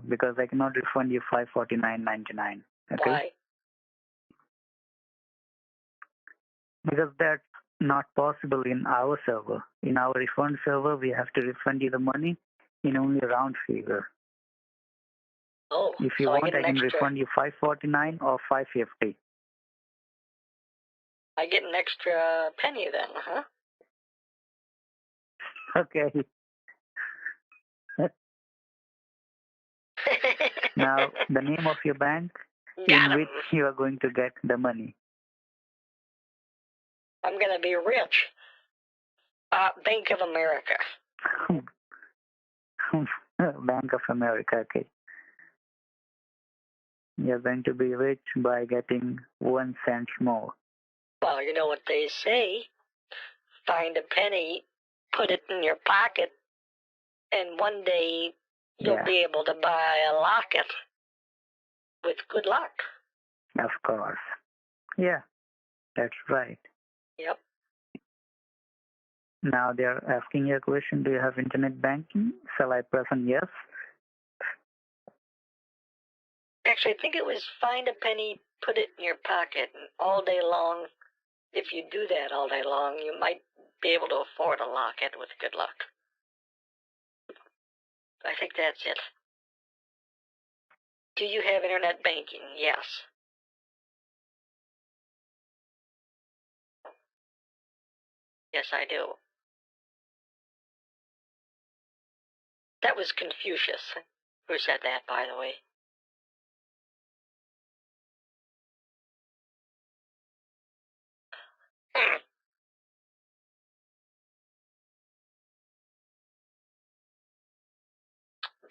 because I cannot refund you 549.99. Okay? Why? Because that's not possible in our server. In our refund server, we have to refund you the money in only round figure. Oh, If you so want, I get I an can extra. refund you 549 or 550. I get an extra penny then, huh? Okay. Now, the name of your bank Got in 'em. which you are going to get the money. I'm gonna be rich. Bank of America. Bank of America, okay. You're going to be rich by getting 1 cent more. Well, you know what they say. Find a penny, put it in your pocket, and one day you'll be able to buy a locket with good luck. Of course. Yeah, that's right. Yep. Now they're asking you a question. Do you have internet banking? Shall I press on yes? Actually, I think it was find a penny, put it in your pocket, and all day long, if you do that all day long, you might be able to afford a locket with good luck. I think that's it. Do you have internet banking? Yes. Yes, I do. That was Confucius who said that, by the way.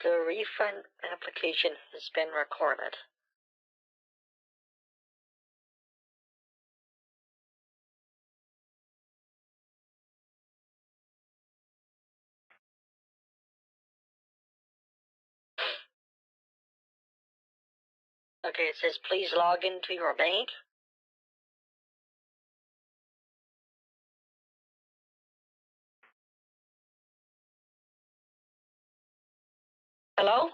The refund application has been recorded. Okay, it says please log into your bank. Hello?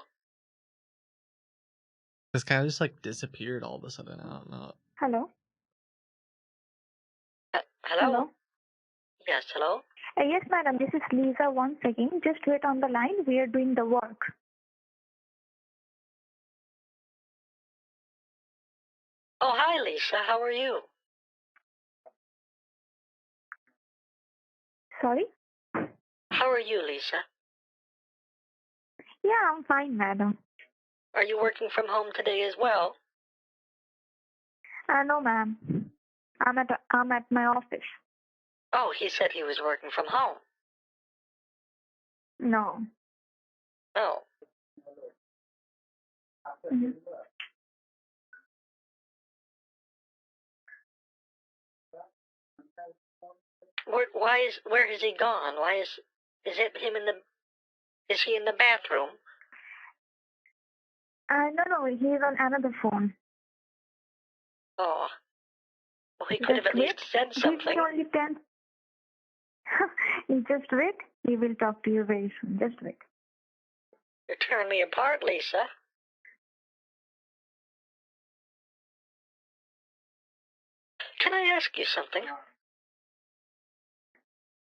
This guy just like disappeared all of a sudden. I don't know. Hello? Hello? Hello? Yes, hello? Yes, madam. This is Lisa. One second. Just wait on the line. We are doing the work. Oh, hi, Lisa. How are you? Sorry? How are you, Lisa? Yeah, I'm fine, madam. Are you working from home today as well? No, ma'am. I'm at my office. Oh, he said he was working from home. No. Oh. Mhm. Where has he gone? Is it him is he in the bathroom? No, he's on another phone. Oh. Well, he could have at least said Give me something. only 10. You just wait. He will talk to you very soon. Just wait. You're tearing me apart, Lisa. Can I ask you something?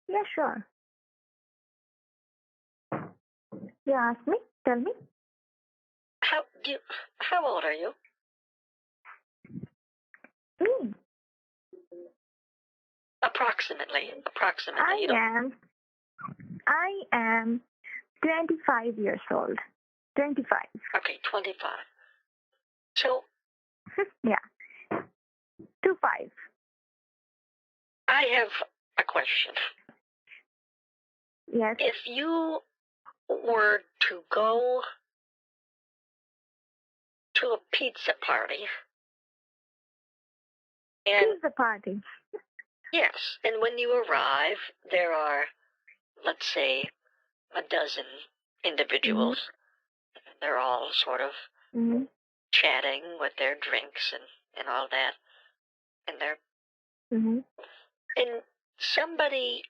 Yeah, sure. Yeah, ask me. Tell me. How old are you? Me. Approximately. I am 25 years old. 25. Okay, 25. So, Yeah. 25. I have a question. Yes. If you were to go to a pizza party, and Pizza party. yes, and when you arrive, there are, let's say, a dozen individuals. They're all sort of Mm-hmm. chatting with their drinks and all that, and Mm-hmm. and somebody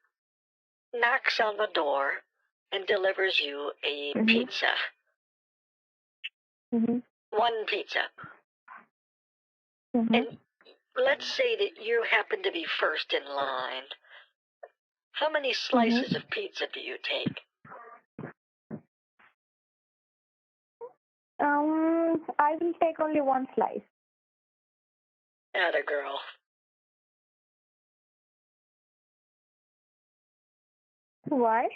knocks on the door and delivers you a Mm-hmm. pizza. Mm-hmm. One pizza. Mm-hmm. And let's say that you happen to be first in line. How many slices of pizza do you take? I will take only one slice. Atta girl. Why?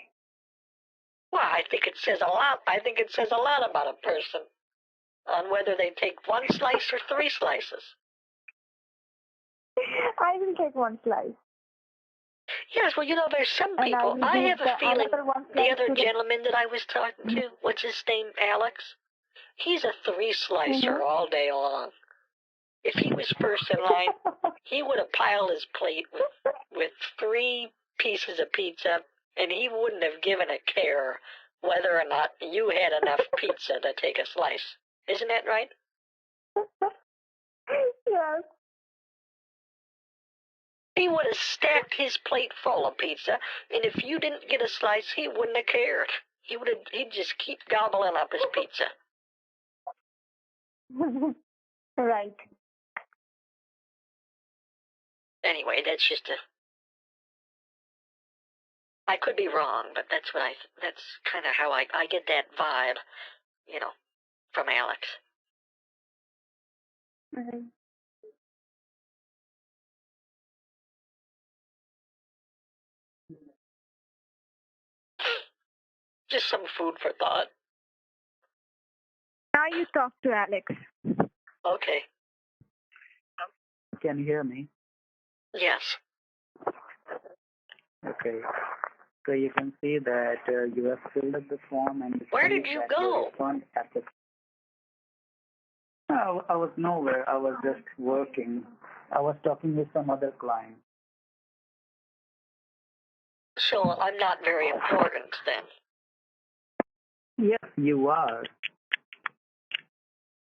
Well, I think it says a lot. I think it says a lot about a person on whether they take one slice or three slices. I will take one slice. Yes, well, there's some And people. I have a feeling the other gentleman that I was talking to, what's his name, Alex? He's a three-slicer all day long. If he was first in line, he would have piled his plate with 3 pieces of pizza, and he wouldn't have given a care whether or not you had enough pizza to take a slice. Isn't that right? Yes. He would have stacked his plate full of pizza, and if you didn't get a slice, he wouldn't have cared. He'd just keep gobbling up his pizza. Right. Anyway, I could be wrong, but that's kind of how I get that vibe, from Alex. Mm-hmm. Just some food for thought. Now you talk to Alex. Okay. Can you hear me? Yes. Okay. So you can see that you have filled up the form and Where did you go? I was nowhere. I was just working. I was talking with some other client. So I'm not very important then. Yes, you are.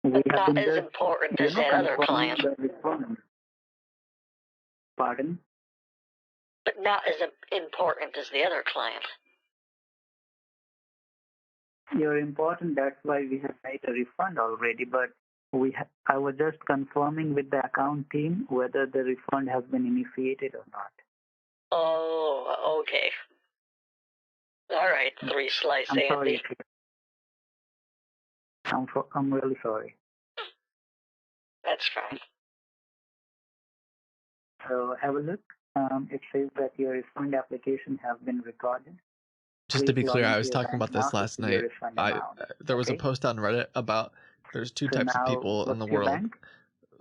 We But have not been as just, important as that other confirming client. the requirement. Pardon? But not as important as the other client. You're important. That's why we have made a refund already. But I was just confirming with the account team whether the refund has been initiated or not. Oh, okay. All right, 3 slice I'm Andy. sorry. I'm really sorry. That's fine. So have a look. It says that your refund application has been recorded. Just to Please be log clear, I into was your talking bank about now this to last see your night. refund amount. There was a Okay? post on Reddit about there's two So types of now, people in the what's your world. bank?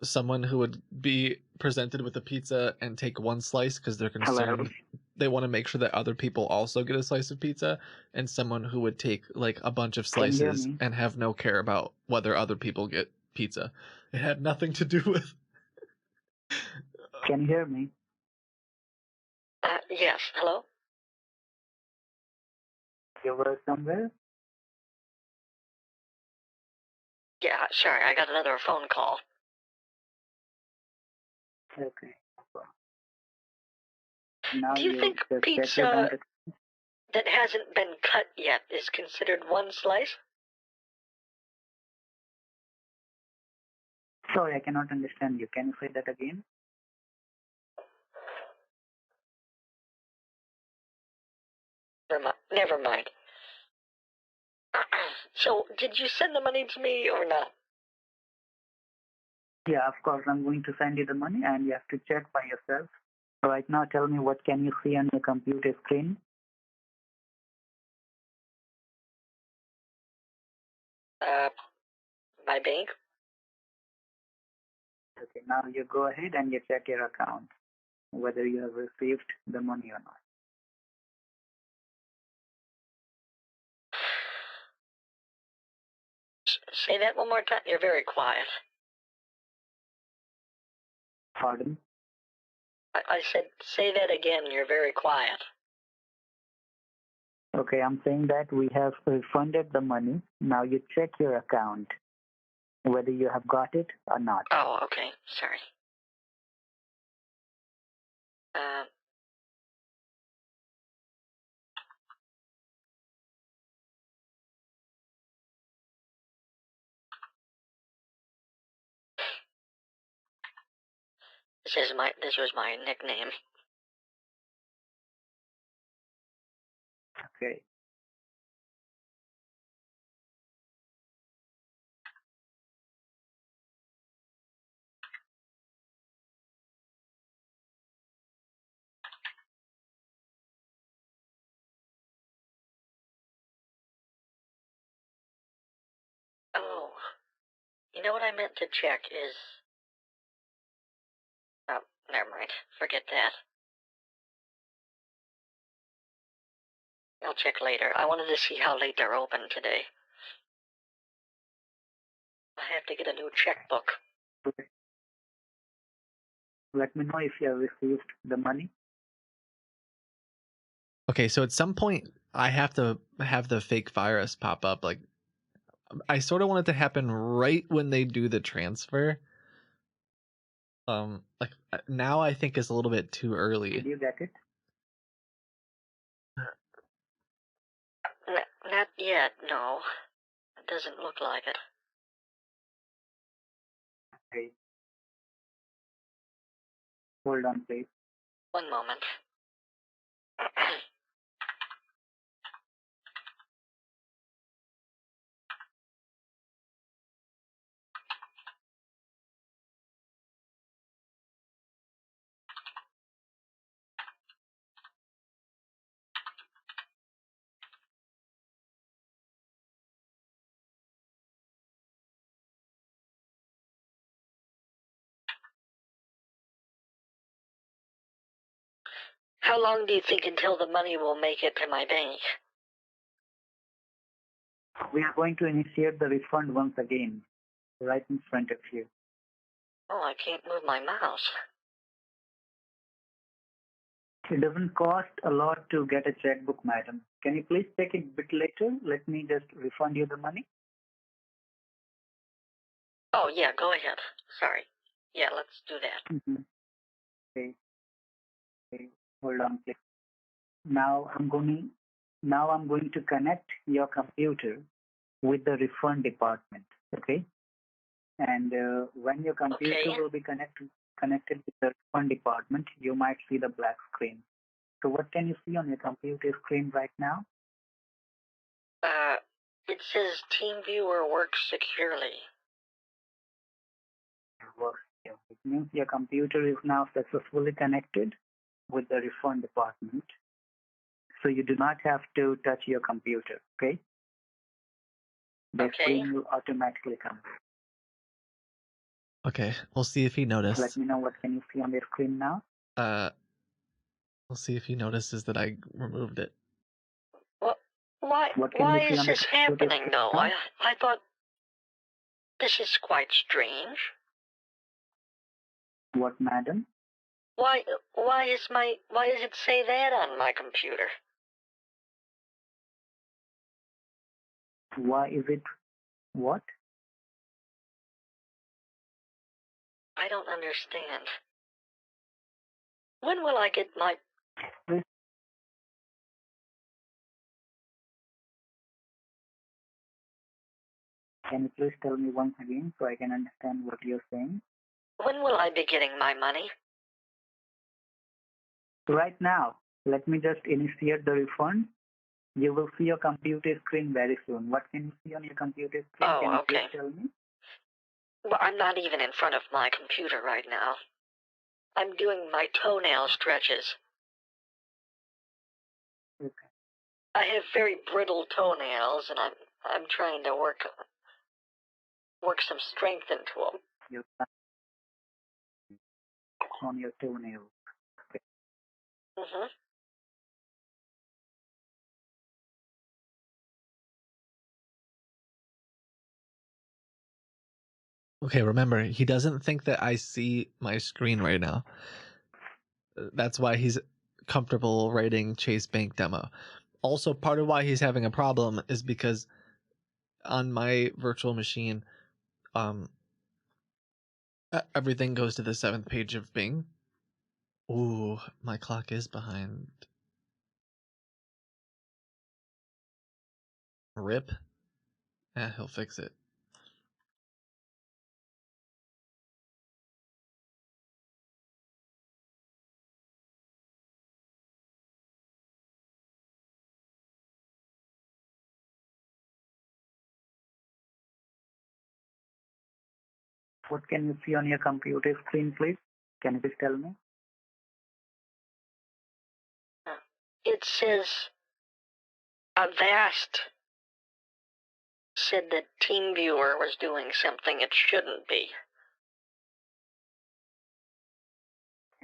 Someone who would be presented with a pizza and take one slice because they're Hello. concerned. They want to make sure that other people also get a slice of pizza, and someone who would take like a bunch of Can you hear slices me? and have no care about whether other people get pizza. It had nothing to do with. Can you hear me? Yes, hello? You were somewhere? Yeah, sorry, I got another phone call. Okay. Now Do you think just check your pizza bank account. that hasn't been cut yet is considered one slice? Sorry, I cannot understand you. Can you say that again? Never mind. So, did you send the money to me or not? Yeah, of course. I'm going to send you the money, and you have to check by yourself. Right now, tell me what can you see on your computer screen? My bank? Okay, now you go ahead and you check your account, whether you have received the money or not. Say that one more time. You're very quiet. Pardon? I said, say that again. You're very quiet. Okay, I'm saying that we have refunded the money. Now you check your account, whether you have got it or not. Oh, okay. Sorry. This was my nickname. Okay. Oh, you know what I meant to check is... Oh, never mind. Forget that. I'll check later. I wanted to see how late they're open today. I have to get a new checkbook. Let me know if you have received the money. Okay, so at some point I have to have the fake virus pop up. Like, I sort of want it to happen right when they do the transfer. Like now I think is a little bit too early. Did you get it? Not yet, no. It doesn't look like it. Okay. Hold on, please. One moment. How long do you think until the money will make it to my bank? We are going to initiate the refund once again, right in front of you. Oh, I can't move my mouse. It doesn't cost a lot to get a checkbook, madam. Can you please check it a bit later? Let me just refund you the money. Oh, yeah, go ahead. Sorry. Yeah, let's do that. Mm-hmm. Okay. Hold on, please. Now I'm going to connect your computer with the refund department. Okay. And when your computer Okay. will be connected with the refund department, you might see the black screen. So what can you see on your computer screen right now? It says TeamViewer works securely. It means your computer is now successfully connected with the refund department. So you do not have to touch your computer, okay? The screen will automatically come. Okay, we'll see if he noticed. Let me know what can you see on the screen now. We'll see if he notices that I removed it. Well, why is this happening, though? I thought this is quite strange. What, madam? Why does it say that on my computer? Why is it what? I don't understand. When will I get my... Can you please tell me once again so I can understand what you're saying? When will I be getting my money? Right now, let me just initiate the refund. You will see your computer screen very soon. What can you see on your computer screen? Oh, can you okay. please tell me? Well, I'm not even in front of my computer right now. I'm doing my toenail stretches. Okay. I have very brittle toenails, and I'm trying to work some strength into them. Your on your toenails. Okay. Mhm. Okay, remember, he doesn't think that I see my screen right now. That's why he's comfortable writing Chase Bank demo. Also, part of why he's having a problem is because on my virtual machine, everything goes to the 7th page of Bing. Ooh, my clock is behind. Rip. He'll fix it. What can you see on your computer screen, please? Can you please tell me? It says Avast said that TeamViewer was doing something it shouldn't be.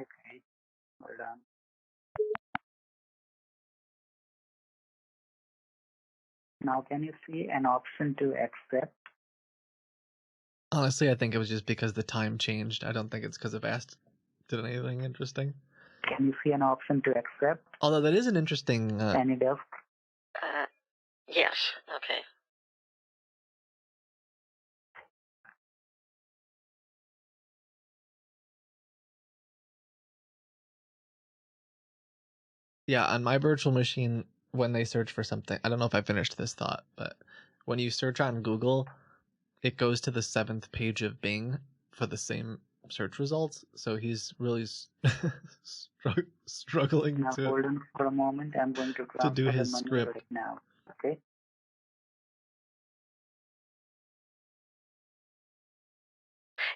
Okay, hold on. Now, can you see an option to accept? Honestly, I think it was just because the time changed. I don't think it's because Avast did anything interesting. Can you see an option to accept? Although that is an interesting... Any desk? Yes, okay. Yeah, on my virtual machine, when they search for something, I don't know if I finished this thought, but when you search on Google, it goes to the 7th page of Bing for the same search results. So he's really struggling Now, hold on for a moment. I'm going to transfer do his the money script. right now. Okay?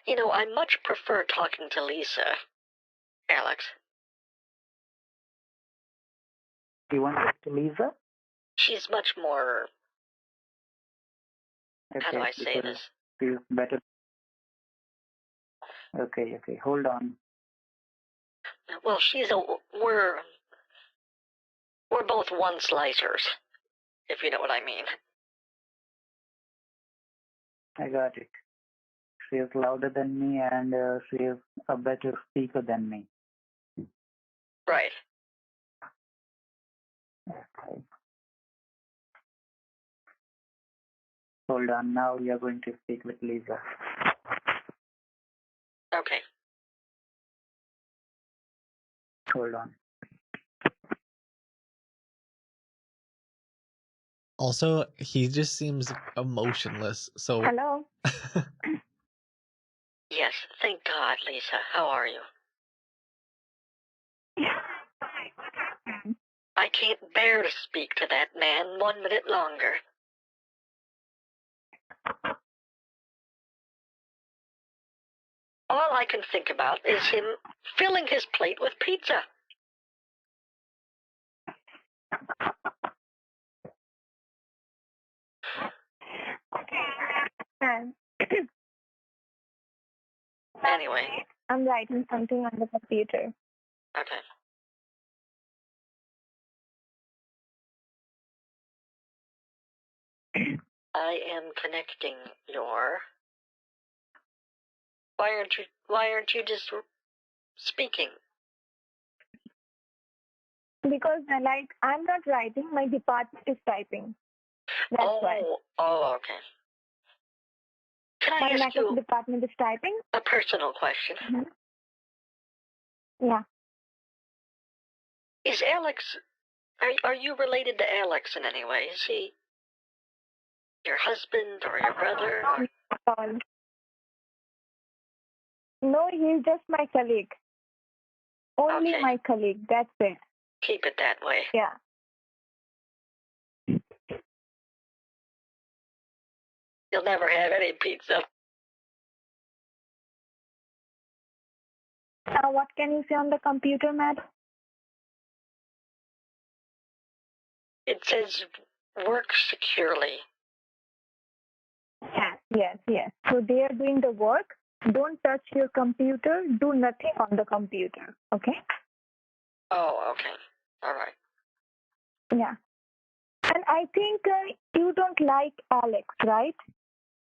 You know, I much prefer talking to Lisa, Alex. You want to talk to Lisa? She's much more... Okay, how do I say this? She's better. Okay. Hold on. Well, we're both one slicers, if you know what I mean. I got it. She is louder than me and she is a better speaker than me. Right. Okay. Hold on. Now we are going to speak with Lisa. Okay. Hold on. Also, he just seems emotionless. So Hello? Yes, thank God, Lisa. How are you? I can't bear to speak to that man 1 minute longer. All I can think about is him filling his plate with pizza. Anyway. I'm writing something on the computer. Okay. I am connecting your... Why aren't you just speaking? Because I'm not writing, my department is typing. That's why. Oh, okay. Can I My ask you department is typing. a personal question? Yeah. Is Alex... Are you related to Alex in any way? Is he your husband or your brother? Or... No, he's just my colleague. Only my colleague. That's it. Keep it that way. Yeah. You'll never have any pizza. Now, what can you see on the computer, madam? It says work securely. Yes. So they are doing the work. Don't touch your computer. Do nothing on the computer. Okay? Oh, okay. All right. Yeah. And I think you don't like Alex, right?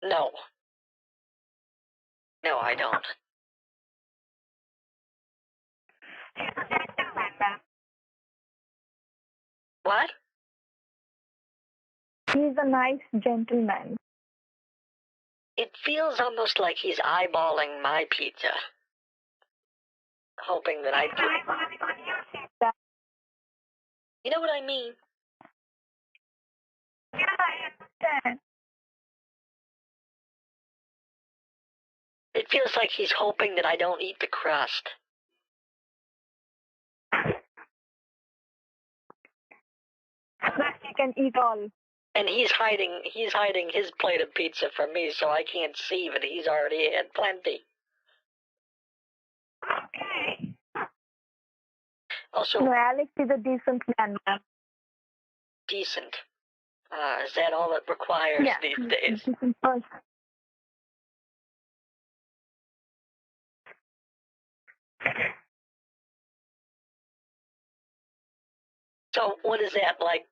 No. No, I don't. What? He's a nice gentleman. It feels almost like he's eyeballing my pizza, hoping that I'd get... You know what I mean? Yeah, I understand. It feels like he's hoping that I don't eat the crust. But he can eat all. And he's hiding his plate of pizza from me, so I can't see that he's already had plenty. Okay. Also, no, Alex is a decent man, ma'am. Decent. Is that all it requires these days? Decent person. So what is that, like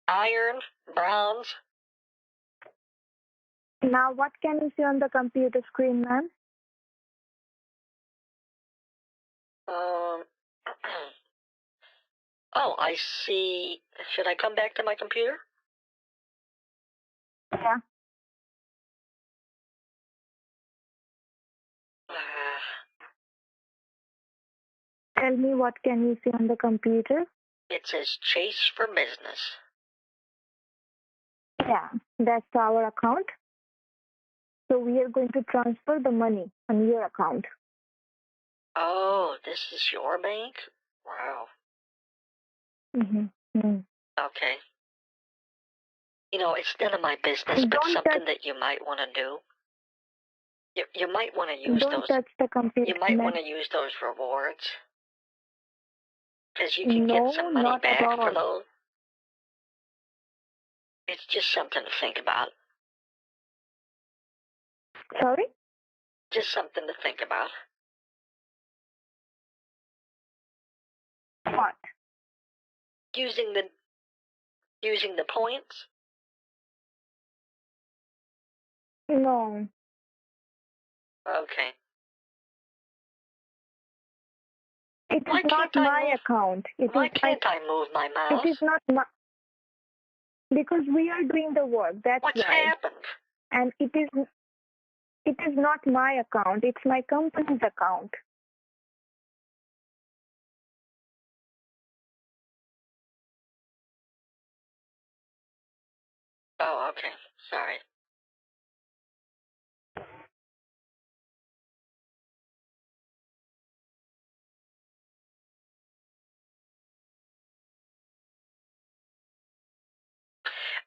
iron, bronze? Now, what can you see on the computer screen, ma'am? Oh, I see. Should I come back to my computer? Yeah. Tell me, what can you see on the computer? It says Chase for Business. Yeah, that's our account. So we are going to transfer the money on your account. Oh, this is your bank? Wow. Okay. You know, it's none of my business, but something that you might want to do. You might want to use Don't those. touch the computer. You might want to use those rewards. Because you can get some money back for those. It's just something to think about. Sorry? Just something to think about. What? Using the points? No. Okay. It is not my account. Why can't I move my mouse? It is not my... Because we are doing the work. That's why. What's happened? And it is not my account. It's my company's account. Oh, okay. Sorry.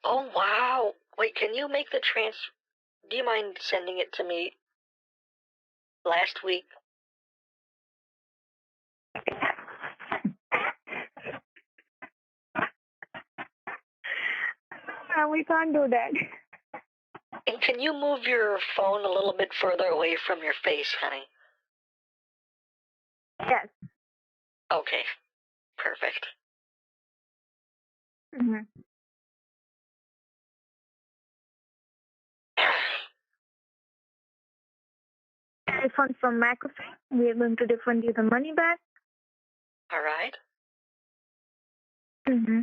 Oh, wow. Wait, can you make the do you mind sending it to me last week? We can't do that. And can you move your phone a little bit further away from your face, honey? Yes. Okay. Perfect. Mm-hmm. Refund from McAfee. We are going to refund you the money back. All right. Mm-hmm.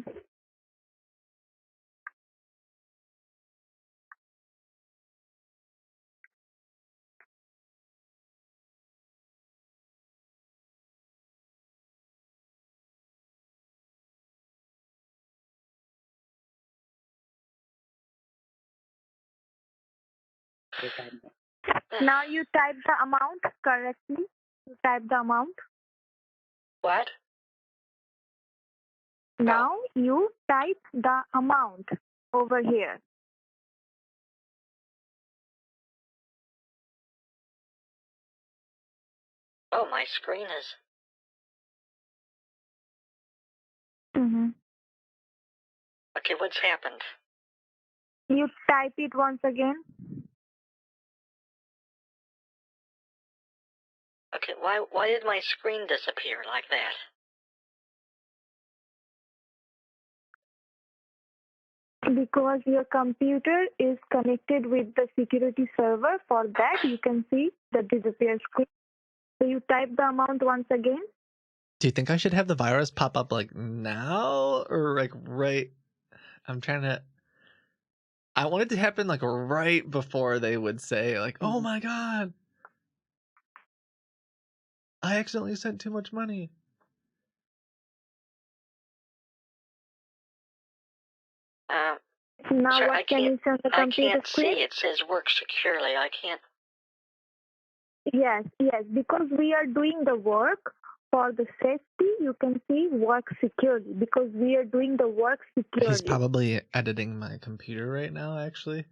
Now you type the amount correctly. You type the amount. What? Now you type the amount over here. Oh, my screen is... Mm-hmm. Okay, what's happened? You type it once again. Okay, why did my screen disappear like that? Because your computer is connected with the security server. For that, you can see the disappear screen. So you type the amount once again. Do you think I should have the virus pop up like now or like right? I'm trying to. I want it to happen like right before they would say like, "Oh my god, I accidentally sent too much money." Now Sir, what can you see on the I computer can't screen? see. It says work securely. I can't. Yes, because we are doing the work for the safety. You can see work securely because we are doing the work securely. He's probably editing my computer right now, actually.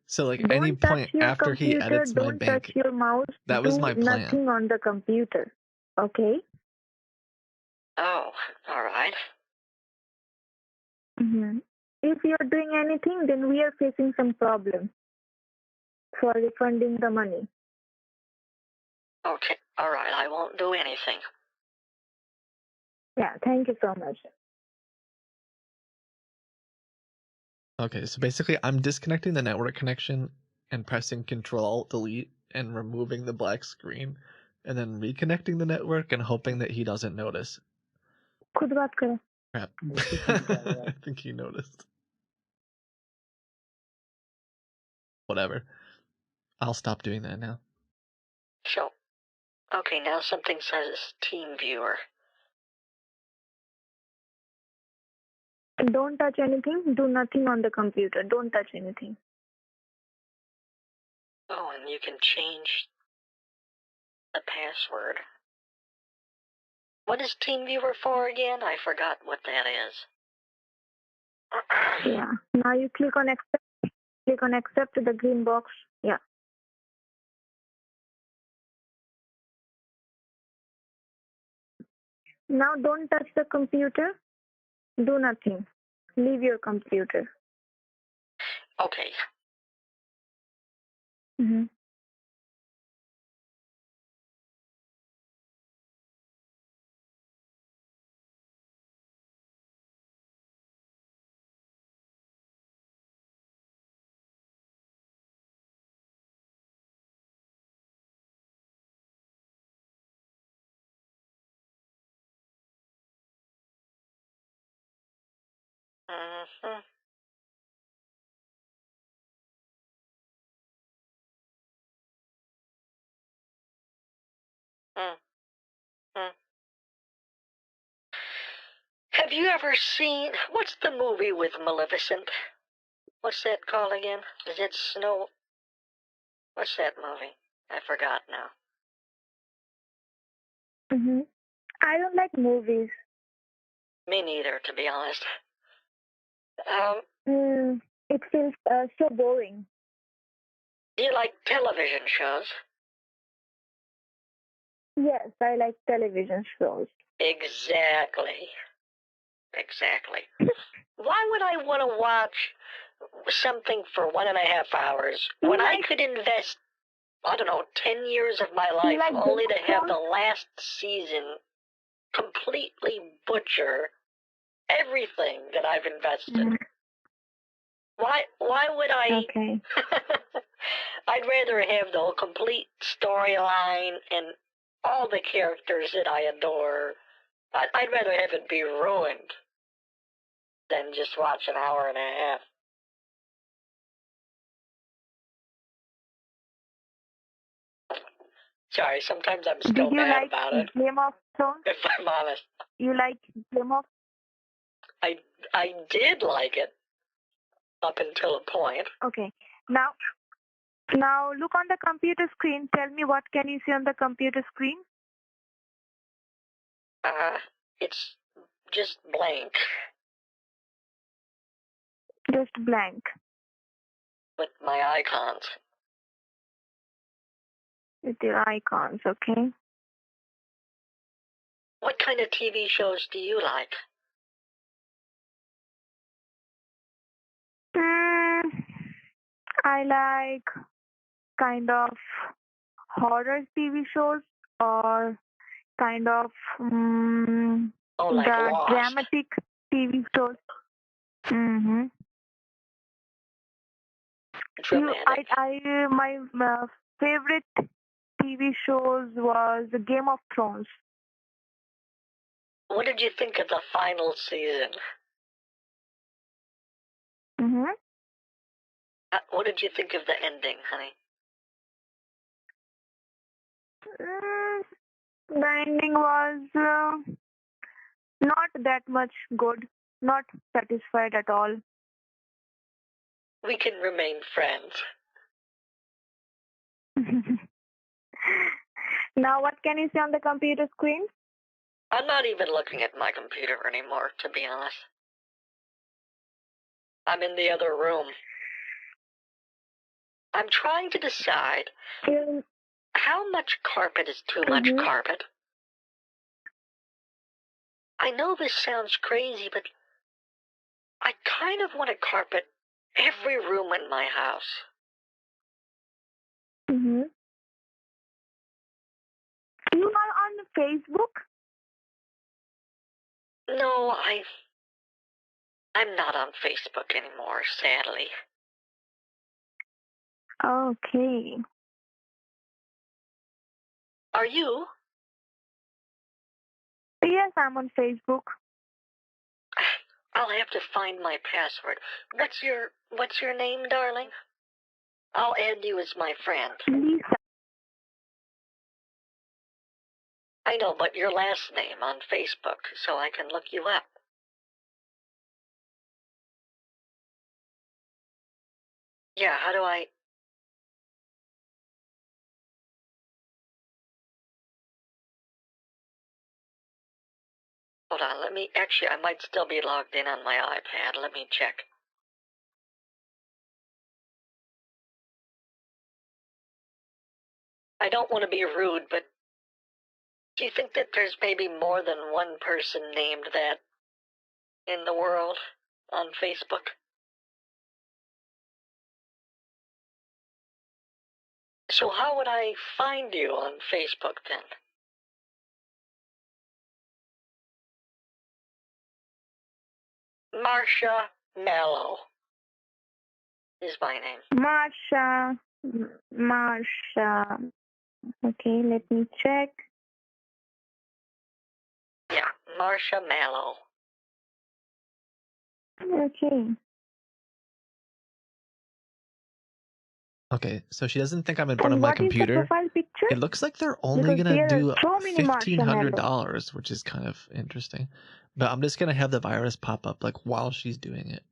So like Don't any touch point your after he computer, edits my don't bank, touch your mouse. that was do my plan. nothing on the computer. Okay? Oh, all right. Mm-hmm. If you're doing anything, then we are facing some problem for refunding the money. Okay, all right. I won't do anything. Yeah, thank you so much. Okay, so basically I'm disconnecting the network connection and pressing Control-Delete and removing the black screen, and then reconnecting the network and hoping that he doesn't notice. खुद बात करो. Crap. I think he noticed. Whatever. I'll stop doing that now. So, okay, now something says Team Viewer. Don't touch anything. Do nothing on the computer. Don't touch anything. Oh, and you can change the password. What is Team Viewer for again? I forgot what that is. Yeah. Now you click on accept. Click on accept the green box. Yeah. Now don't touch the computer. Do nothing. Leave your computer. Okay. Mm-hmm. Mm-hmm. Mm-hmm. Have you ever seen, what's the movie with Maleficent? What's that called again? Is it Snow? What's that movie? I forgot now. I don't like movies. Me neither, to be honest. It feels so boring. Do you like television shows? Yes, I like television shows. Exactly. Why would I want to watch something for 1.5 hours when I could invest, 10 years of my life only to have the last season completely butcher everything that I've invested? Why would I? Okay. I'd rather have the complete storyline and all the characters that I adore. I'd rather have it be ruined than just watch an hour and a half. Sorry, sometimes I'm still mad about it. Did you like Game of Thrones? If I'm honest. You like Game of? I did like it up until a point. Okay. Now look on the computer screen. Tell me, what can you see on the computer screen? It's just blank. Just blank. With my icons. With your icons, okay. What kind of TV shows do you like? I like kind of horror TV shows or kind of like the Lost. dramatic TV shows. Dramatic. My favorite TV shows was Game of Thrones. What did you think of the final season? What did you think of the ending, honey? The ending was not that much good. Not satisfied at all. We can remain friends. Now, what can you see on the computer screen? I'm not even looking at my computer anymore, to be honest. I'm in the other room. I'm trying to decide how much carpet is too much carpet. I know this sounds crazy, but I kind of want to carpet every room in my house. You are on Facebook? No, I'm not on Facebook anymore, sadly. Okay. Are you? Yes, I'm on Facebook. I'll have to find my password. What's your name, darling? I'll add you as my friend. Lisa. I know, but your last name on Facebook, so I can look you up. Yeah, how do I... Hold on, actually, I might still be logged in on my iPad. Let me check. I don't want to be rude, but do you think that there's maybe more than one person named that in the world on Facebook? So how would I find you on Facebook then? Marsha Mallow is my name. Marsha. Okay, let me check. Yeah, Marsha Mallow. Okay. Okay, so she doesn't think I'm in front of my What is the computer. profile picture? It looks like they're only Because gonna there do are so many $1,500, which is kind of interesting. But I'm just gonna have the virus pop up like while she's doing it.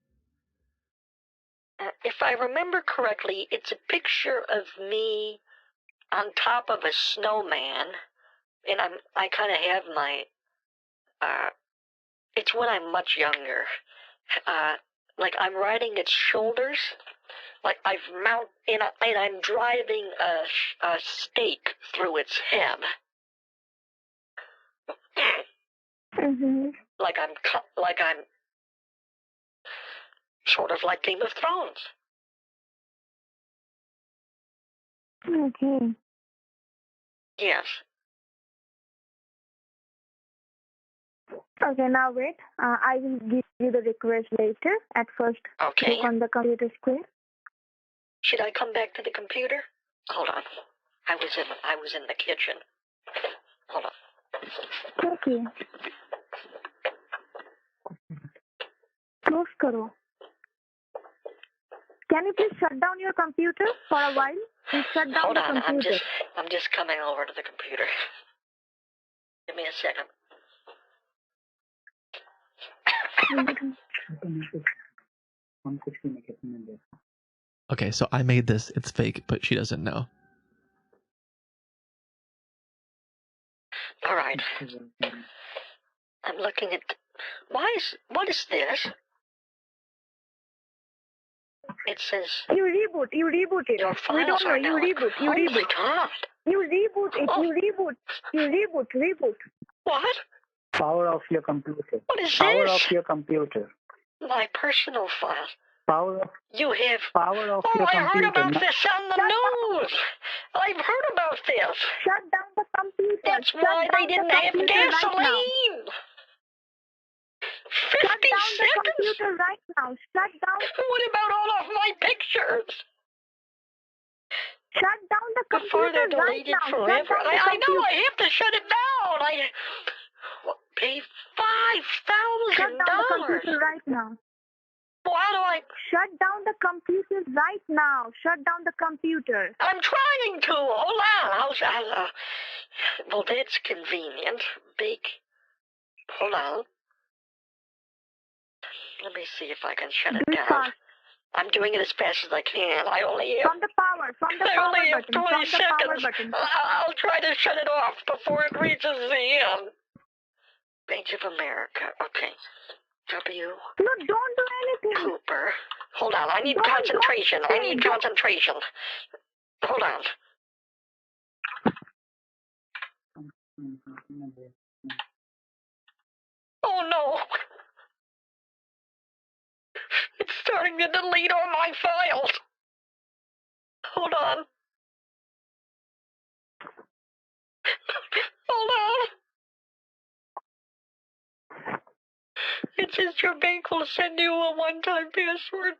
if I remember correctly, it's a picture of me on top of a snowman, and I kind of have my, it's when I'm much younger. Like I'm riding its shoulders, like and I'm driving a stake through its head. Mm-hmm. Like I'm sort of like Game of Thrones. Okay. Yes. Okay, now wait. I will give you the request later. At first, Okay. click on the computer screen. Should I come back to the computer? Hold on. I was in the kitchen. Hold on. Okay. Close karo. Can you please shut down your computer for a while? Please shut down Hold the on. computer. I'm just coming over to the computer. Give me a second. Okay, so I made this. It's fake, but she doesn't know. All right. I'm looking at. What is this? It says. You reboot it. Your We files don't know. are You now. reboot. Oh my God. You reboot it. Oh. You reboot. What? Power off your computer. What is Power this? off your computer. My personal files. Power off You have. Power off Oh, your I heard computer. about this on the news. I've heard about this. Shut down the computer. That's Shut why down they didn't the have computer right now. gasoline. Shut 50 down the seconds? computer right now. Shut down. What about all of my pictures? Shut down the Before computer they're right deleted now. forever. Shut down the I know, computer. I have to shut it down. I pay Shut down the $5,000. computer right now. Well, how do I? Shut down the computer right now. Shut down the computer. I'm trying to. Hold on. Well, that's convenient. Hold on. Let me see if I can shut it Do it down. fast. I'm doing it as fast as I can. I only have From the power I only have button. 20 From the power seconds. button. I'll try to shut it off before it reaches the end. Bank of America. Okay. W. No, don't do anything. Cooper. Hold on. I need Don't concentration. I need don't- concentration. Hold on. Oh no. It's starting to delete all my files. Hold on. Hold on. It says your bank will send you a one-time password.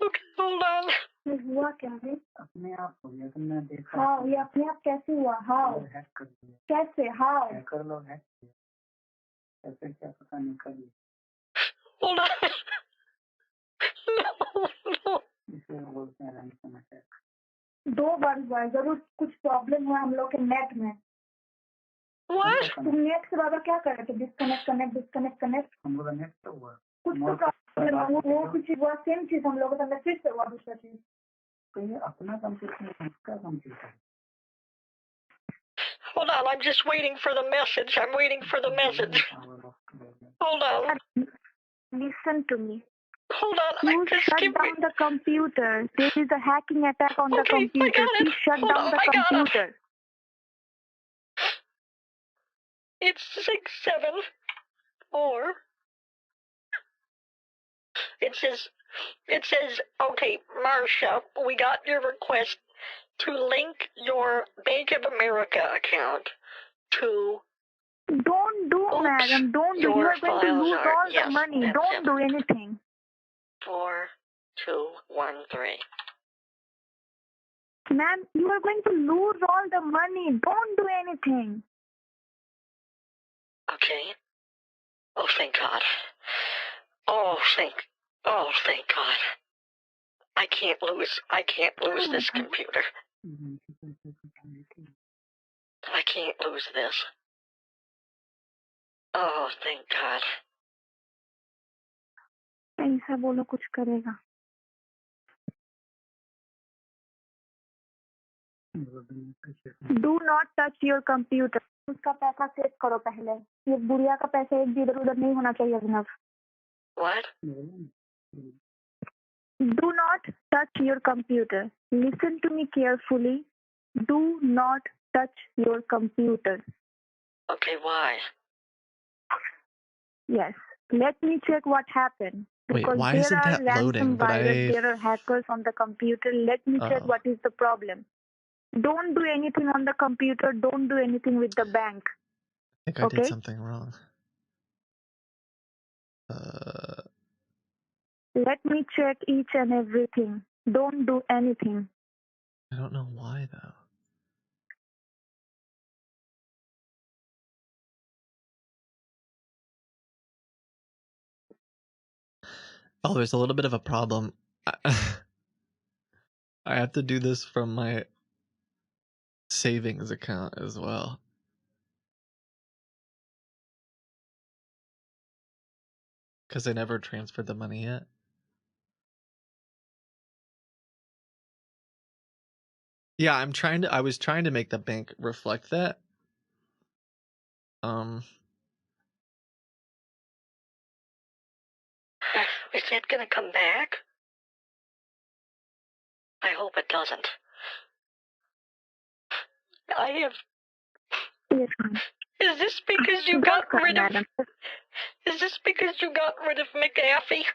Okay, hold on. ये हुआ क्या है? अपने आप हो गया, तुमने देखा? हाँ, ये अपने आप कैसे हुआ? How? हैक कर दिया। कैसे? How? हैकर लोग हैक किया। ऐसे क्या पता नहीं कर दिया। Hold on. No. इसे बोलते हैं रैंसम अटैक। 2 बार हुआ है, जरूर कुछ प्रॉब्लम हुआ हम लोग के नेट में। What? तुम नेट से बाबा क्या कर रहे थे? डिस्कनेक्ट। हम लोग का नेट तो हुआ। कुछ तो प्रॉब्लम हुआ, वो कुछ हुआ, सेम चीज हम लोगों के अंदर फिर से हुआ दूसरा चीज। तो ये अपना कंप्यूटर है, इसका computer. Hold on, I'm just waiting for the message. I'm waiting for the message. Hold on. Listen to me. Hold on. You shut down the computer. There is a hacking attack on the computer. I got it. Please shut Hold down on, the I got it. computer. It's 6-7 or it says, okay, Marcia, we got your request to link your Bank of America account to. Don't do, madam. Don't do. You Your are going to files lose are- all yes, the money. yes, Don't yes. do anything. 4, 2, 1, 3. Ma'am, you are going to lose all the money. Don't do anything. Okay. Oh, thank God. Oh, thank God. I can't lose this computer. I can't lose this. Oh, thank God. ऐसा बोलो कुछ करेगा. Do not touch your computer. उसका पैसा save करो पहले. ये बुढ़िया का पैसा एक भी इधर उधर नहीं होना चाहिए अभिनव. What? Do not touch your computer. Listen to me carefully. Do not touch your computer. Okay, why? Yes. Let me check what happened. Wait, Because why there isn't are that ransom loading? But virus, there are hackers on the computer. Let me check what is the problem. Don't do anything on the computer. Don't do anything with the bank. I think I did something wrong. Let me check each and everything. Don't do anything. I don't know why though. Oh, there's a little bit of a problem. I have to do this from my savings account as well. Because I never transferred the money yet. Yeah, I was trying to make the bank reflect that. Is that gonna come back? I hope it doesn't. I have... Yes, ma'am. Is this because you got rid of... Is this because you got rid of McAfee?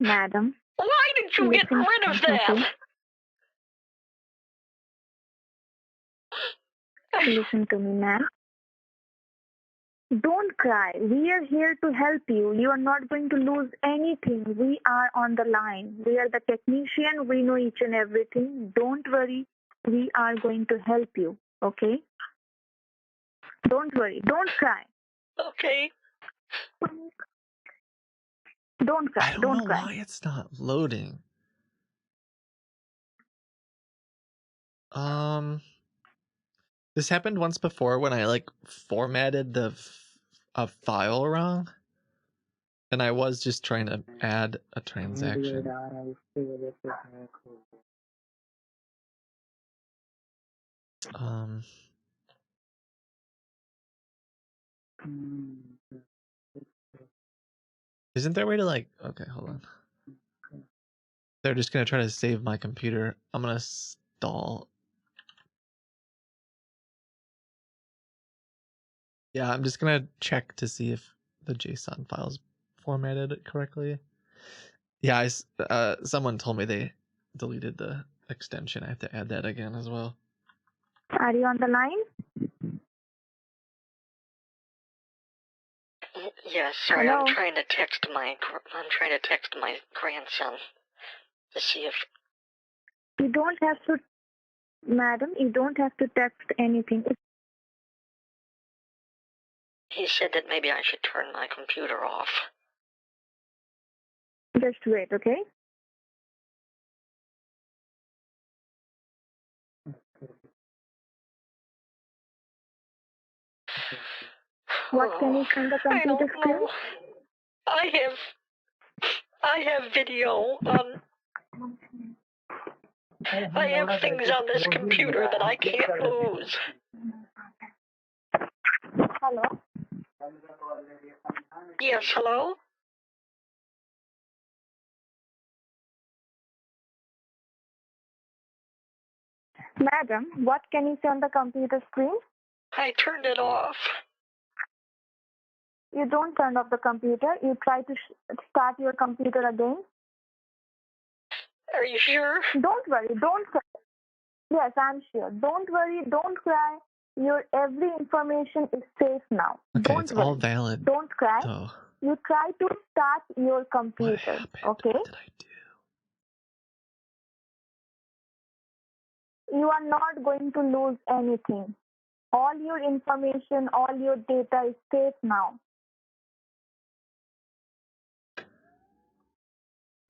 Madam. Why did you get rid of that? Listen to me, ma'am. Don't cry. We are here to help you. You are not going to lose anything. We are on the line. We are the technician. We know each and everything. Don't worry. We are going to help you. Okay? Don't worry. Don't cry. Okay. Don't cry. I don't know why it's not loading. This happened once before when I like formatted a file wrong, and I was just trying to add a transaction. Isn't there a way to like? Okay, hold on. They're just gonna try to save my computer. I'm gonna stall. Yeah, I'm just gonna check to see if the JSON file's formatted correctly. Yeah, someone told me they deleted the extension. I have to add that again as well. Are you on the line? Yes, sorry. Hello? I'm trying to text my grandson to see if... You don't have to, madam, you don't have to text anything. He said that maybe I should turn my computer off. Just wait, okay? What can you send the computer screen? I have video. I have things on this computer that I can't lose. Hello? Yes, hello? Madam, what can you see on the computer screen? I turned it off. You don't turn off the computer. You try to start your computer again. Are you sure? Don't worry. Don't cry. Yes, I'm sure. Don't worry. Don't cry. Your every information is safe now. Okay, don't it's worry. all valid. Don't cry. Though. You try to start your computer. Okay? What did I do? You are not going to lose anything. All your information, all your data is safe now.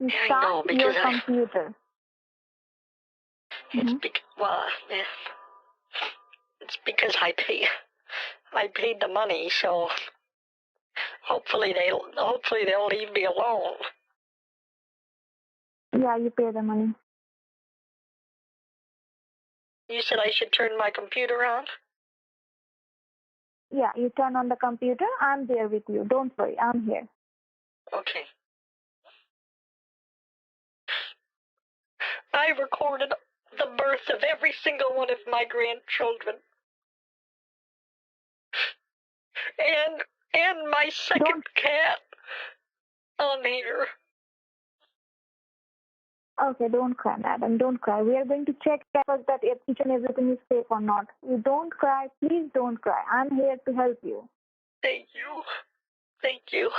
You start your computer. It's because I paid the money, so Hopefully they'll leave me alone. Yeah, you pay the money. You said I should turn my computer on? Yeah, you turn on the computer. I'm there with you. Don't worry, I'm here. Okay. I recorded the birth of every single one of my grandchildren. And my second cat on here. Okay, don't cry, madam. Don't cry. We are going to check first that each and everything is safe or not. You don't cry. Please don't cry. I'm here to help you. Thank you. Thank you.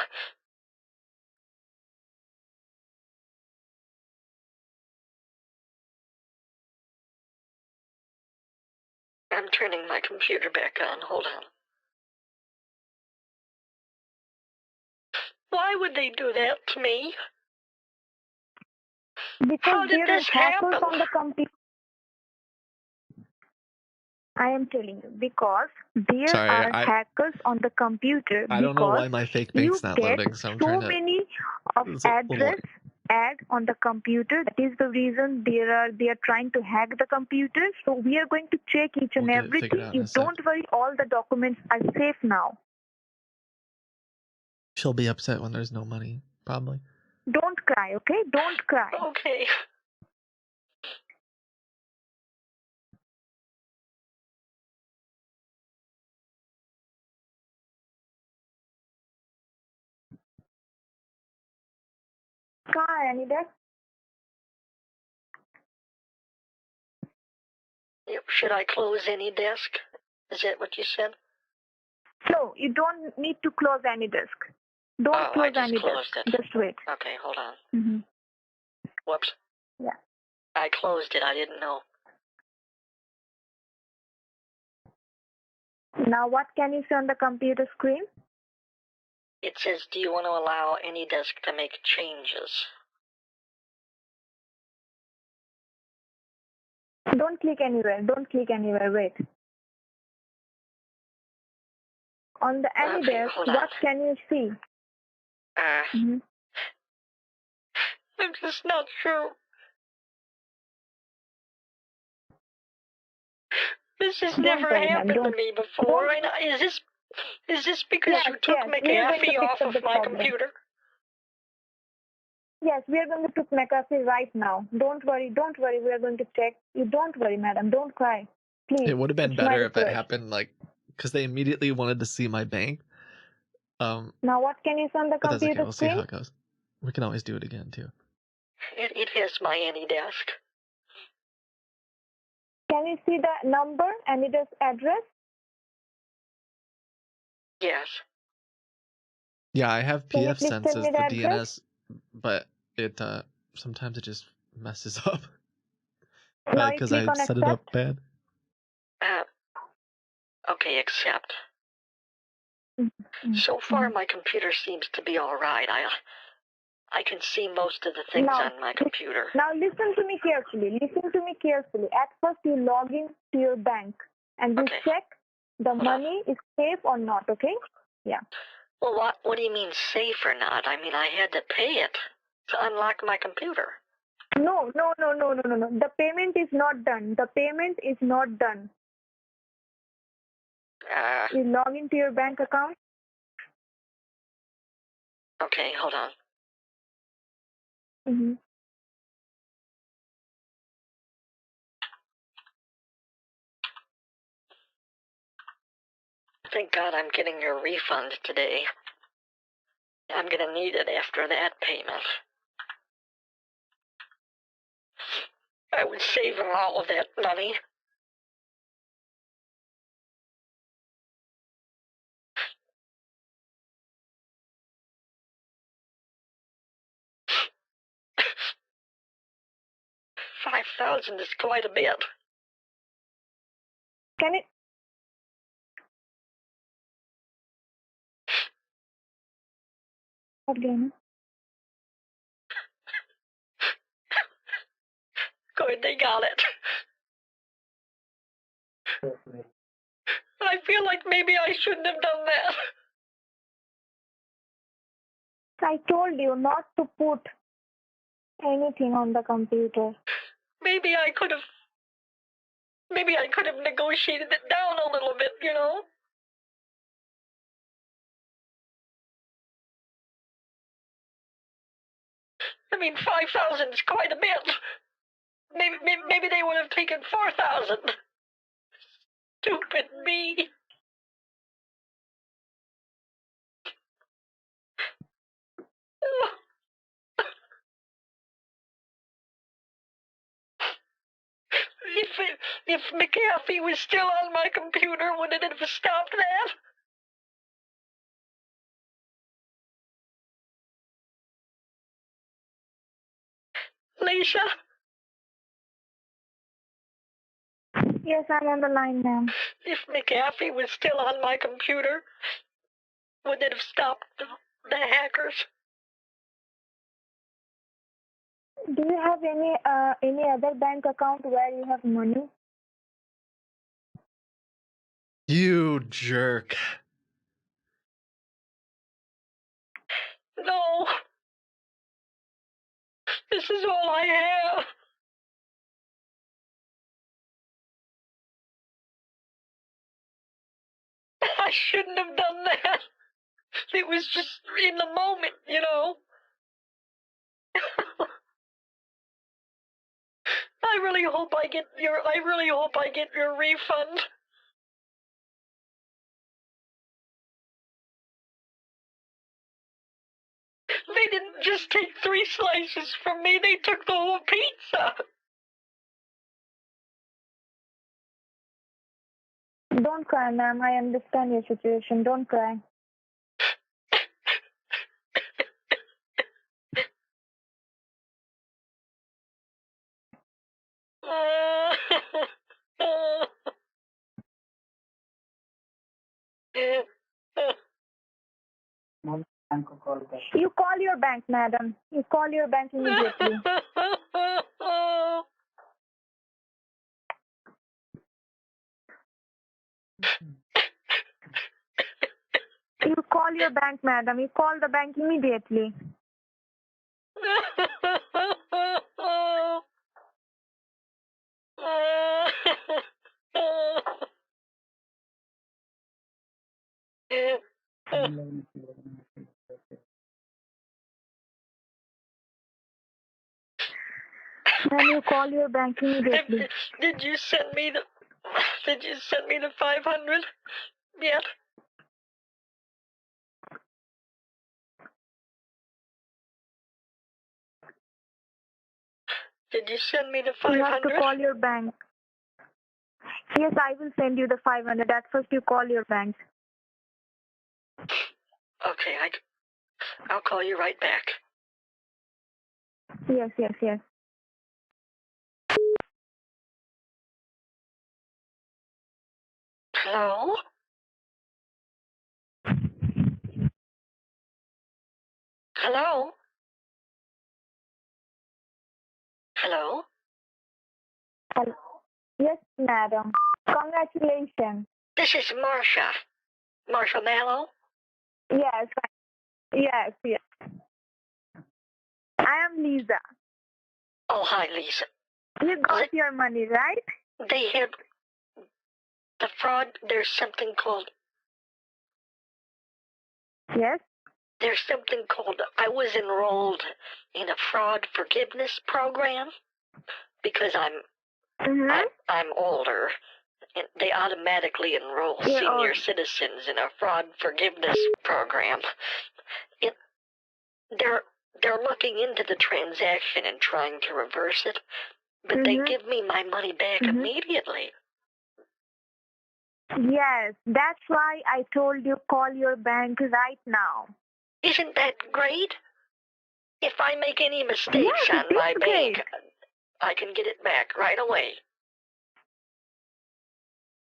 I'm turning my computer back on. Hold on. Why would they do that to me? Because How did there are this hackers happen? on the computer. I am telling you, because there Sorry, are hackers on the computer. I don't know because why my fake you bank's not get loading, so I'm so trying to. many of It's a little- address add on the computer. That is the reason they are trying to hack the computer. So we are going to check each and We'll get it figured everything. out in You a sec. don't worry, all the documents are safe now. She'll be upset when there's no money, probably. Don't cry, okay? Don't cry. Okay. Cry, Anida. Should I close any desk? Is that what you said? No, you don't need to close any desk. Don't close I just any closed desk. it. Just wait. Okay, hold on. Mm-hmm. Whoops. Yeah. I closed it. I didn't know. Now what can you see on the computer screen? It says, do you want to allow any desk to make changes? Don't click anywhere. Don't click anywhere. Wait. On the any Okay, desk, hold on. what can you see? Mm-hmm. I'm just not sure. This has Don't never worry, ma'am. happened to Don't. me before. Don't. Is this because Yes, you took yes. We are going to McAfee fix off up of the my problem. computer? Yes, we are going to put McAfee right now. Don't worry. Don't worry. We are going to check. You don't worry, madam. Don't cry. Please. It would have been It's my better if it request. happened, like, because they immediately wanted to see my bank. Now what can you see on the But that's okay. computer We'll see screen? how it goes. We can always do it again, too. It has my AnyDesk. Can you see the number and its address? Yes. Yeah, I have Can you PF please Sense tell as me the the address? DNS, but it sometimes it just messes up Now you because click I on set it up accept. bad. Okay, accept. Mm-hmm. So far, my computer seems to be all right. I can see most of the things Now, on my computer. Now listen to me carefully. Listen to me carefully. At first you log in to your bank and you check the money is safe or not, okay? Yeah. Well, what do you mean safe or not? I mean, I had to pay it to unlock my computer. No. The payment is not done. The payment is not done. You log into your bank account. Okay, hold on. Mm-hmm. Thank God I'm getting your refund today. I'm going to need it after that payment. I was saving all of that money. $5,000 is quite a bit. Can it? Again. Good, they got it. I feel like maybe I shouldn't have done that. I told you not to put anything on the computer. Maybe I could have negotiated it down a little bit, you know? I mean, 5,000 is quite a bit. Maybe they would have taken 4,000. Stupid me. If McAfee was still on my computer, would it have stopped that? Lisa? Yes, I'm on the line, ma'am. If McAfee was still on my computer, would it have stopped the hackers? Do you have any other bank account where you have money? You jerk. No. This is all I have. I shouldn't have done that. It was just in the moment, you know. I really hope I get your refund. They didn't just take 3 slices from me, they took the whole pizza. Don't cry, ma'am. I understand your situation. Don't cry. You call your bank, madam. You call your bank immediately. You call your bank, madam. You call the bank immediately. Ma'am, you call your bank immediately. Did you send me the 500 yet? Did you send me the 500? You have to call your bank. Yes, I will send you the 500. At first, you call your bank. Okay, I'll call you right back. Yes, yes, yes. Hello? Hello? Hello? Hello. Yes, madam. Congratulations. This is Marsha. Marsha Mallow? Yes, yes, yes. I am Lisa. Oh, hi, Lisa. You got your money, right? They had the fraud. There's something called, Yes. I was enrolled in a fraud forgiveness program because I'm older. And they automatically enroll senior citizens in a fraud forgiveness program. They're looking into the transaction and trying to reverse it, but they give me my money back immediately. Yes, that's why I told you call your bank right now. Isn't that great? If I make any mistakes on my bank, I can get it back right away.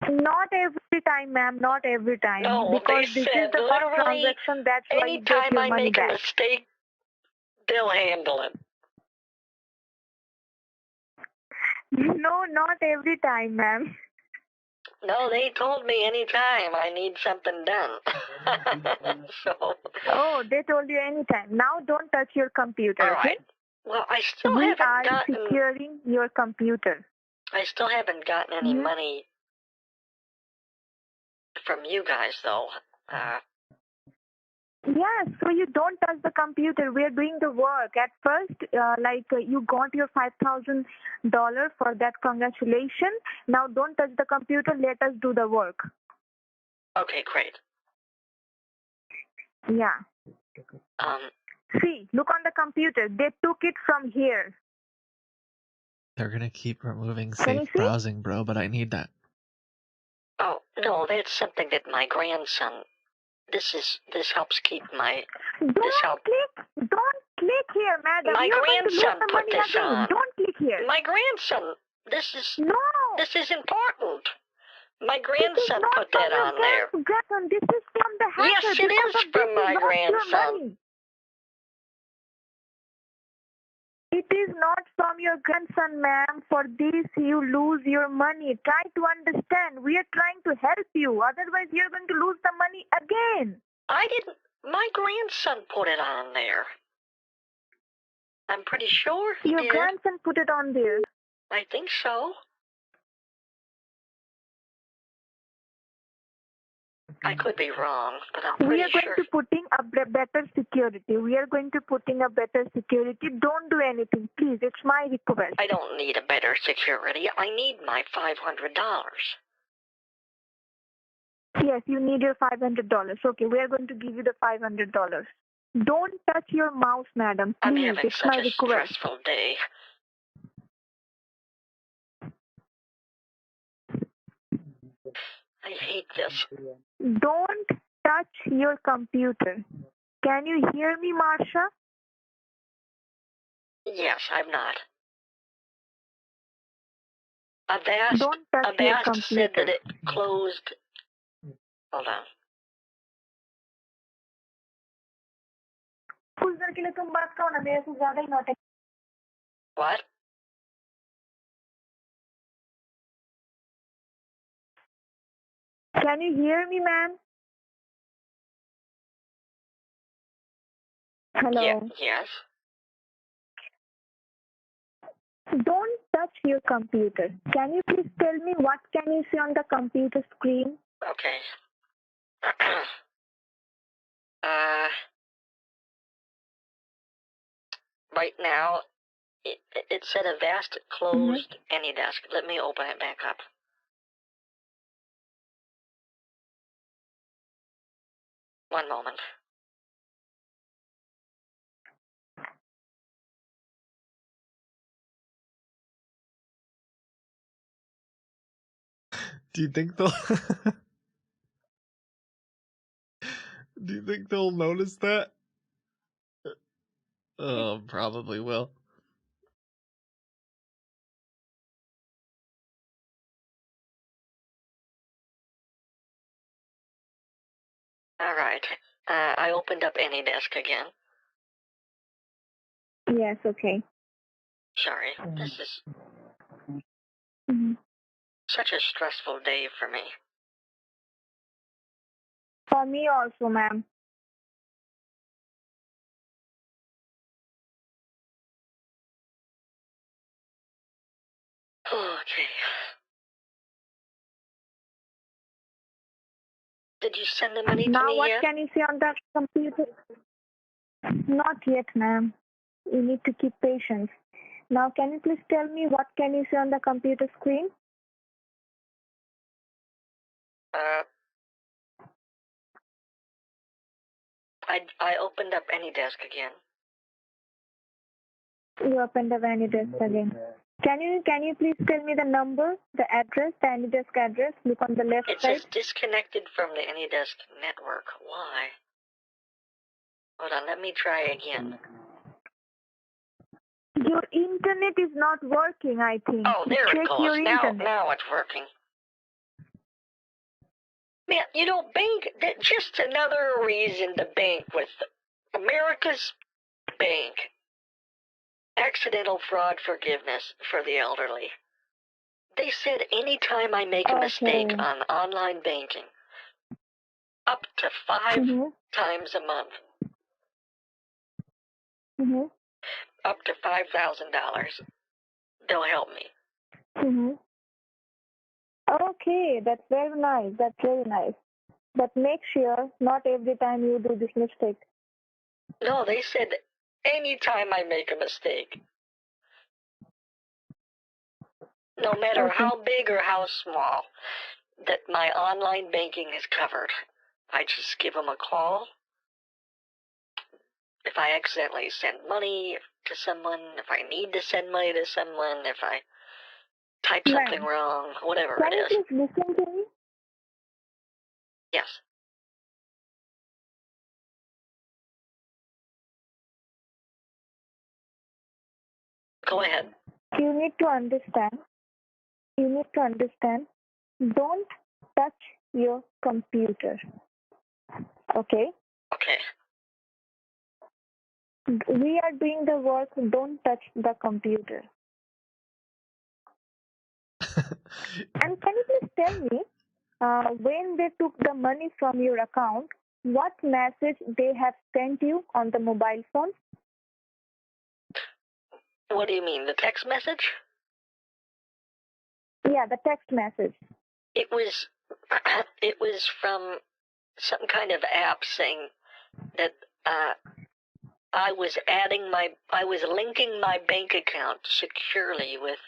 Not every time, ma'am. Not every time. No, because they this said is the first transaction. That's why you get anytime your I money make back. a mistake, they'll handle it. No, not every time, ma'am. No, they told me anytime I need something done. So. Oh, they told you anytime. Now don't touch your computer, All okay? right. Well, I still We haven't are gotten. securing your computer. I still haven't gotten any Mhm. money from you guys, though. Yes, so you don't touch the computer. We are doing the work. At first, you got your $5,000 for that. Congratulations. Now don't touch the computer. Let us do the work. Okay, great. Yeah. See, look on the computer. They took it from here. They're gonna keep removing Can you safe see? browsing, bro, but I need that. Oh, no, that's something that my grandson. This helps keep my. Don't click here, madam. My You're going to lose grandson the put money this again. on. Don't click here. My grandson. This is important. My This is grandson not put from that your on there. grandson. This is from the hacker. Yes, it Because is of from this, my you lost your grandson. money. It is not from your grandson, ma'am. For this, you lose your money. Try to understand. We are trying to help you. Otherwise, you're going to lose the money again. I didn't. My grandson put it on there. I'm pretty sure he Your did. grandson put it on there. I think so. I could be wrong, but I'm We pretty are going sure. to putting a better security. We are going to putting a better security. Don't do anything, please. It's my request. I don't need a better security. I need my $500. Yes, you need your $500. Okay, we are going to give you the $500. Don't touch your mouse, madam. I'm Please, having it's such my a request. stressful day. I hate this. Don't touch your computer. Can you hear me, Marsha? Yes, I'm not. Avast, Don't touch your Avast said that computer. it closed. Hold on. कुछ देर के लिए तुम बात करो ना, मेरे से ज्यादा ही नौटंकी. What? Can you hear me, ma'am? Hello. Yeah, yes. Don't touch your computer. Can you please tell me what can you see on the computer screen? Okay. Right now, it said Avast closed AnyDesk. Let me open it back up. One moment. Do you think they'll Do you think they'll notice that? Probably will. All right. I opened up AnyDesk again. Yes, okay. Sorry. This is Mhm. such a stressful day for me. For me also, ma'am. Okay. Did you send the money to Now me what yet? can you see on the computer? Not yet, ma'am. You need to keep patience. Now can you please tell me what can you see on the computer screen? I opened up AnyDesk again. You open the AnyDesk again. Can you please tell me the number, the address, the AnyDesk address? Look on the left It side. says disconnected from the AnyDesk network. Why? Hold on, let me try again. Your internet is not working, I think. Oh, there it Check goes. your internet. Now it's working. Man, you know, just another reason to bank with America's Bank. Accidental fraud forgiveness for the elderly. They said anytime I make a mistake on online banking, up to 5 times a month, up to $5,000, they'll help me. Okay, that's very nice. That's very nice. But make sure not every time you do this mistake. No, they said anytime I make a mistake, no matter how big or how small, that my online banking is covered. I just give them a call. If I accidentally send money to someone, if I need to send money to someone, if I type something wrong, whatever it is. Can you please listen to me? Yes. Go ahead. You need to understand. Don't touch your computer. Okay? Okay. We are doing the work. Don't touch the computer. And can you please tell me, when they took the money from your account, what message they have sent you on the mobile phone? What do you mean, the text message? Yeah, the text message. It was from some kind of app saying that I was linking my bank account securely with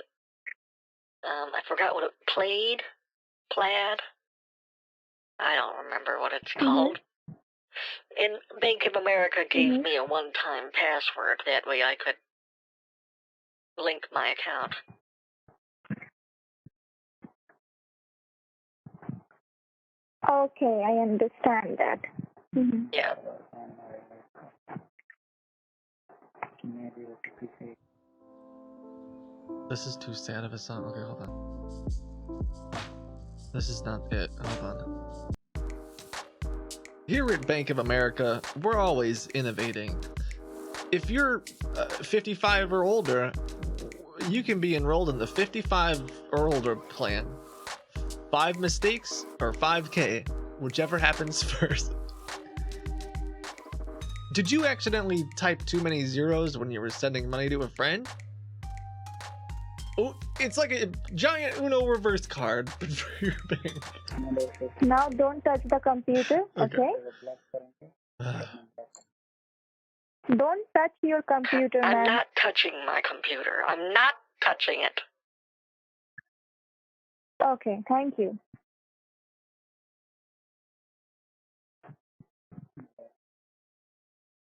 I forgot what plaid. I don't remember what it's called. And Bank of America gave me a one-time password. That way I could link my account. Okay, I understand that. Yeah. This is too sad of a song. Okay, hold on. This is not it. Hold on. Here at Bank of America, we're always innovating. If you're 55 or older, you can be enrolled in the 55 or older plan. 5 mistakes or 5K, whichever happens first. Did you accidentally type too many zeros when you were sending money to a friend? Oh, it's like a giant Uno reverse card for your bank. Now don't touch the computer, okay? Don't touch your computer, man. I'm not touching my computer. I'm not touching it. Okay, thank you.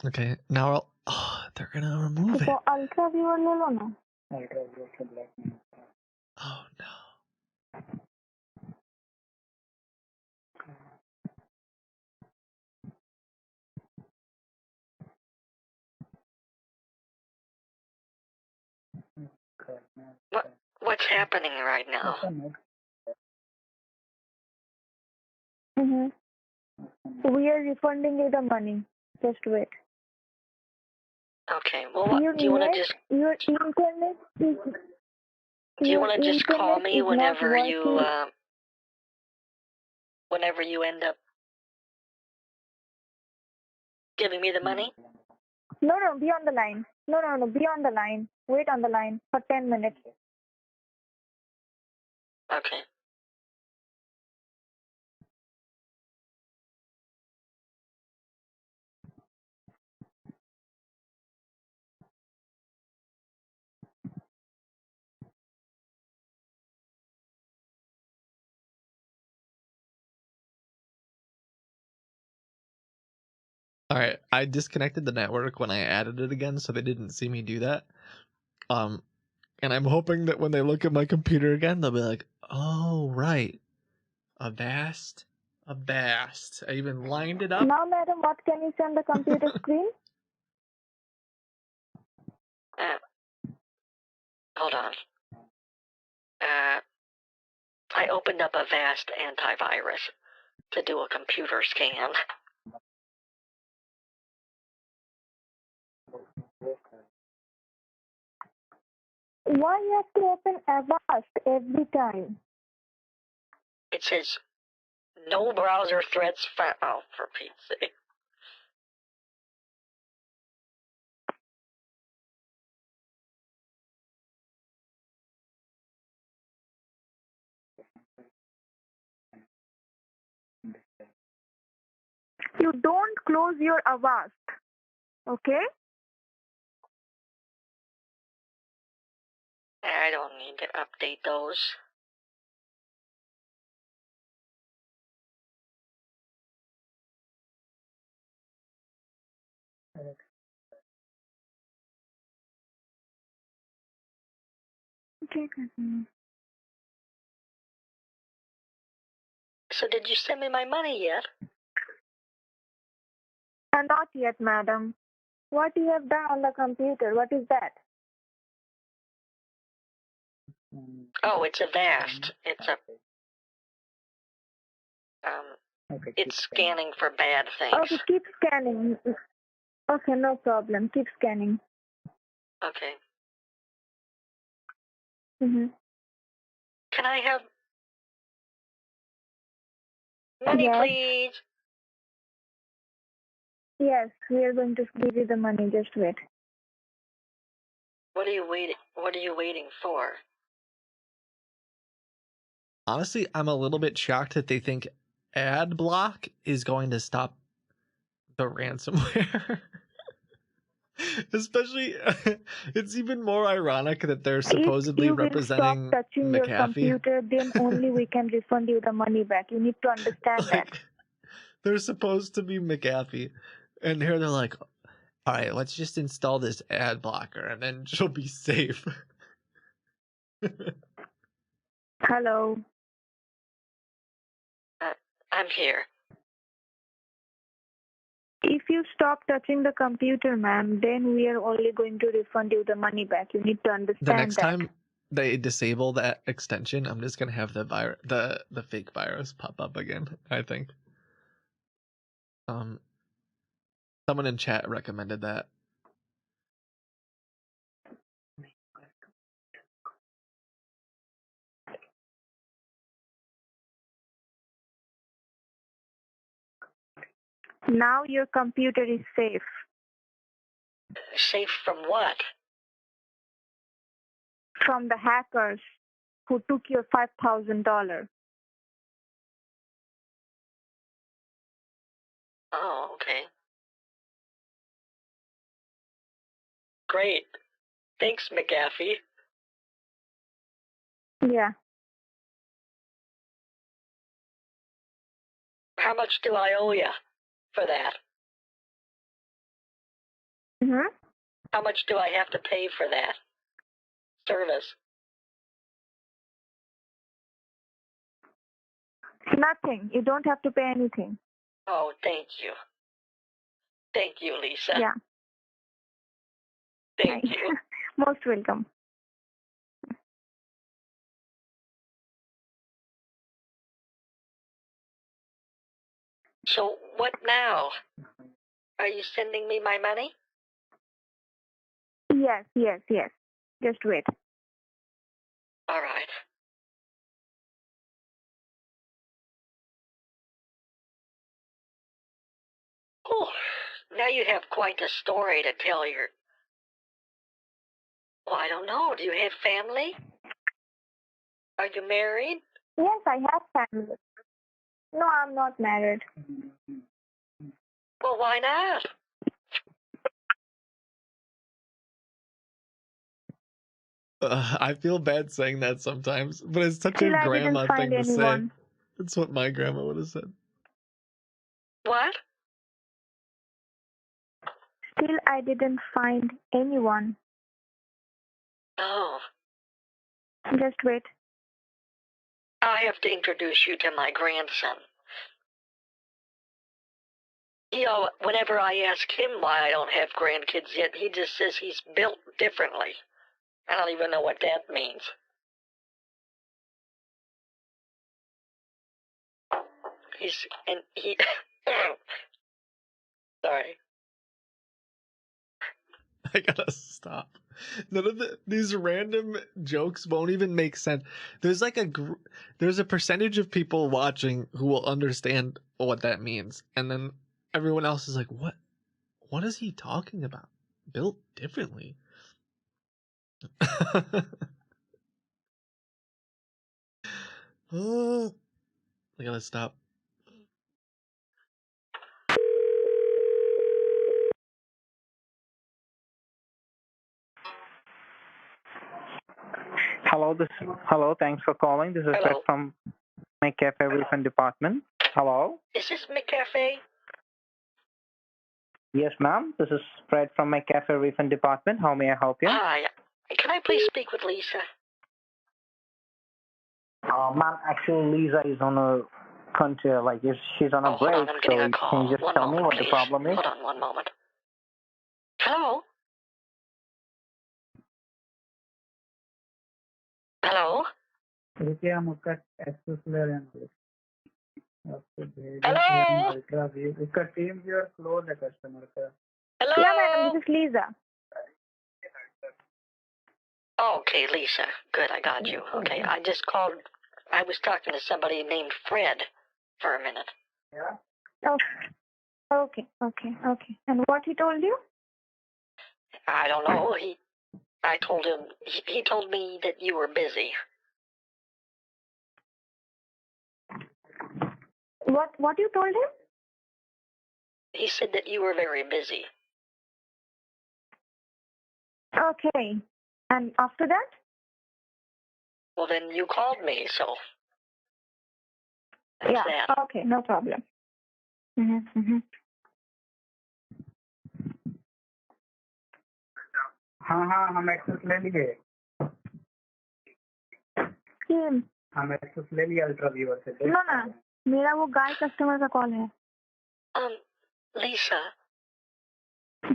Okay, now they're gonna remove it. Ultra viewer ले लो ना. Oh no. What's happening right now? We are refunding you the money. Just wait. Okay. Well, do you want to just? Your internet is. Do you want to just call me whenever you end up giving me the money? No, be on the line. No, be on the line. Wait on the line for 10 minutes. Okay. All right, I disconnected the network when I added it again, so they didn't see me do that. And I'm hoping that when they look at my computer again, they'll be like, "Oh, right, Avast." I even lined it up. Now, madam, what can you see on the computer screen? Hold on. I opened up Avast antivirus to do a computer scan. Why you have to open Avast every time? It says, no browser threats found. Oh, for Pete's sake. You don't close your Avast, okay? I don't need to update those. Okay, continue. So did you send me my money yet? Not yet, madam. What you have done on the computer? What is that? Oh, it's a Vast. It's scanning for bad things. Okay, keep scanning. Okay, no problem. Keep scanning. Okay. Mm-hmm. Can I have money, Yes. please? Yes, we are going to give you the money. Just wait. What are you waiting for? Honestly, I'm a little bit shocked that they think ad block is going to stop the ransomware. Especially, it's even more ironic that they're supposedly if you representing will stop touching your McAfee. computer, then only we can refund you the money back. You need to understand that. They're supposed to be McAfee, and here they're like, all right, let's just install this ad blocker and then she'll be safe. Hello. I'm here. If you stop touching the computer, ma'am, then we are only going to refund you the money back. You need to understand The next that. time they disable that extension, I'm just gonna have the fake virus pop up again, I think. Someone in chat recommended that. Now your computer is safe. Safe from what? From the hackers who took your $5,000. Oh, okay. Great. Thanks, McAfee. Yeah. How much do I owe you for that? Mm-hmm. How much do I have to pay for that service? Nothing. You don't have to pay anything. Oh, thank you. Thank you, Lisa. Yeah. Thank you. Most welcome. So what now? Are you sending me my money? Yes. Just wait. All right. Oh, now you have quite a story to tell your... Well, I don't know. Do you have family? Are you married? Yes, I have family. No, I'm not married. Well, why not? I feel bad saying that sometimes, but it's such Still, a I didn't grandma find thing to say. anyone. That's what my grandma would have said. What? Still, I didn't find anyone. Oh, Just wait. I have to introduce you to my grandson. Whenever I ask him why I don't have grandkids yet, he just says he's built differently. I don't even know what that means. Sorry. I gotta stop. None of these random jokes won't even make sense. There's like there's a percentage of people watching who will understand what that means, and then everyone else is like, what is he talking about? Built differently. Oh, I gotta stop. Hello, thanks for calling. This is Fred Hello. from McCafe Refund Department. Hello? Is this McCafe? Yes, ma'am. This is Fred from McCafe Refund Department. How may I help you? Hi. Can I please speak with Lisa? Ma'am, actually, Lisa is on a country, she's on a Hold break, on, I'm getting so a call. can you just One tell me moment, what the please. problem is? Hold on one moment. Hello? Hello? रुकिए हम उसका access ले रहे हैं आपको भेजा Hello? Ultra view उसका team view और क्लोज है कस्टमर का Hello? Yeah, madam, this is Lisa. Okay, Lisa. Good, I got you. Okay, I just called. I was talking to somebody named Fred for a minute. Yeah? Oh, okay. And what he told you? I don't know. I told him. He told me that you were busy. What you told him? He said that you were very busy. Okay. And after that? Well, then you called me, so that's Yeah. that. Okay, no problem. हाँ हम access ले लिए हम access ले लिए ultra viewer से No, मेरा वो गाय कस्टमर का कॉल है. Lisa,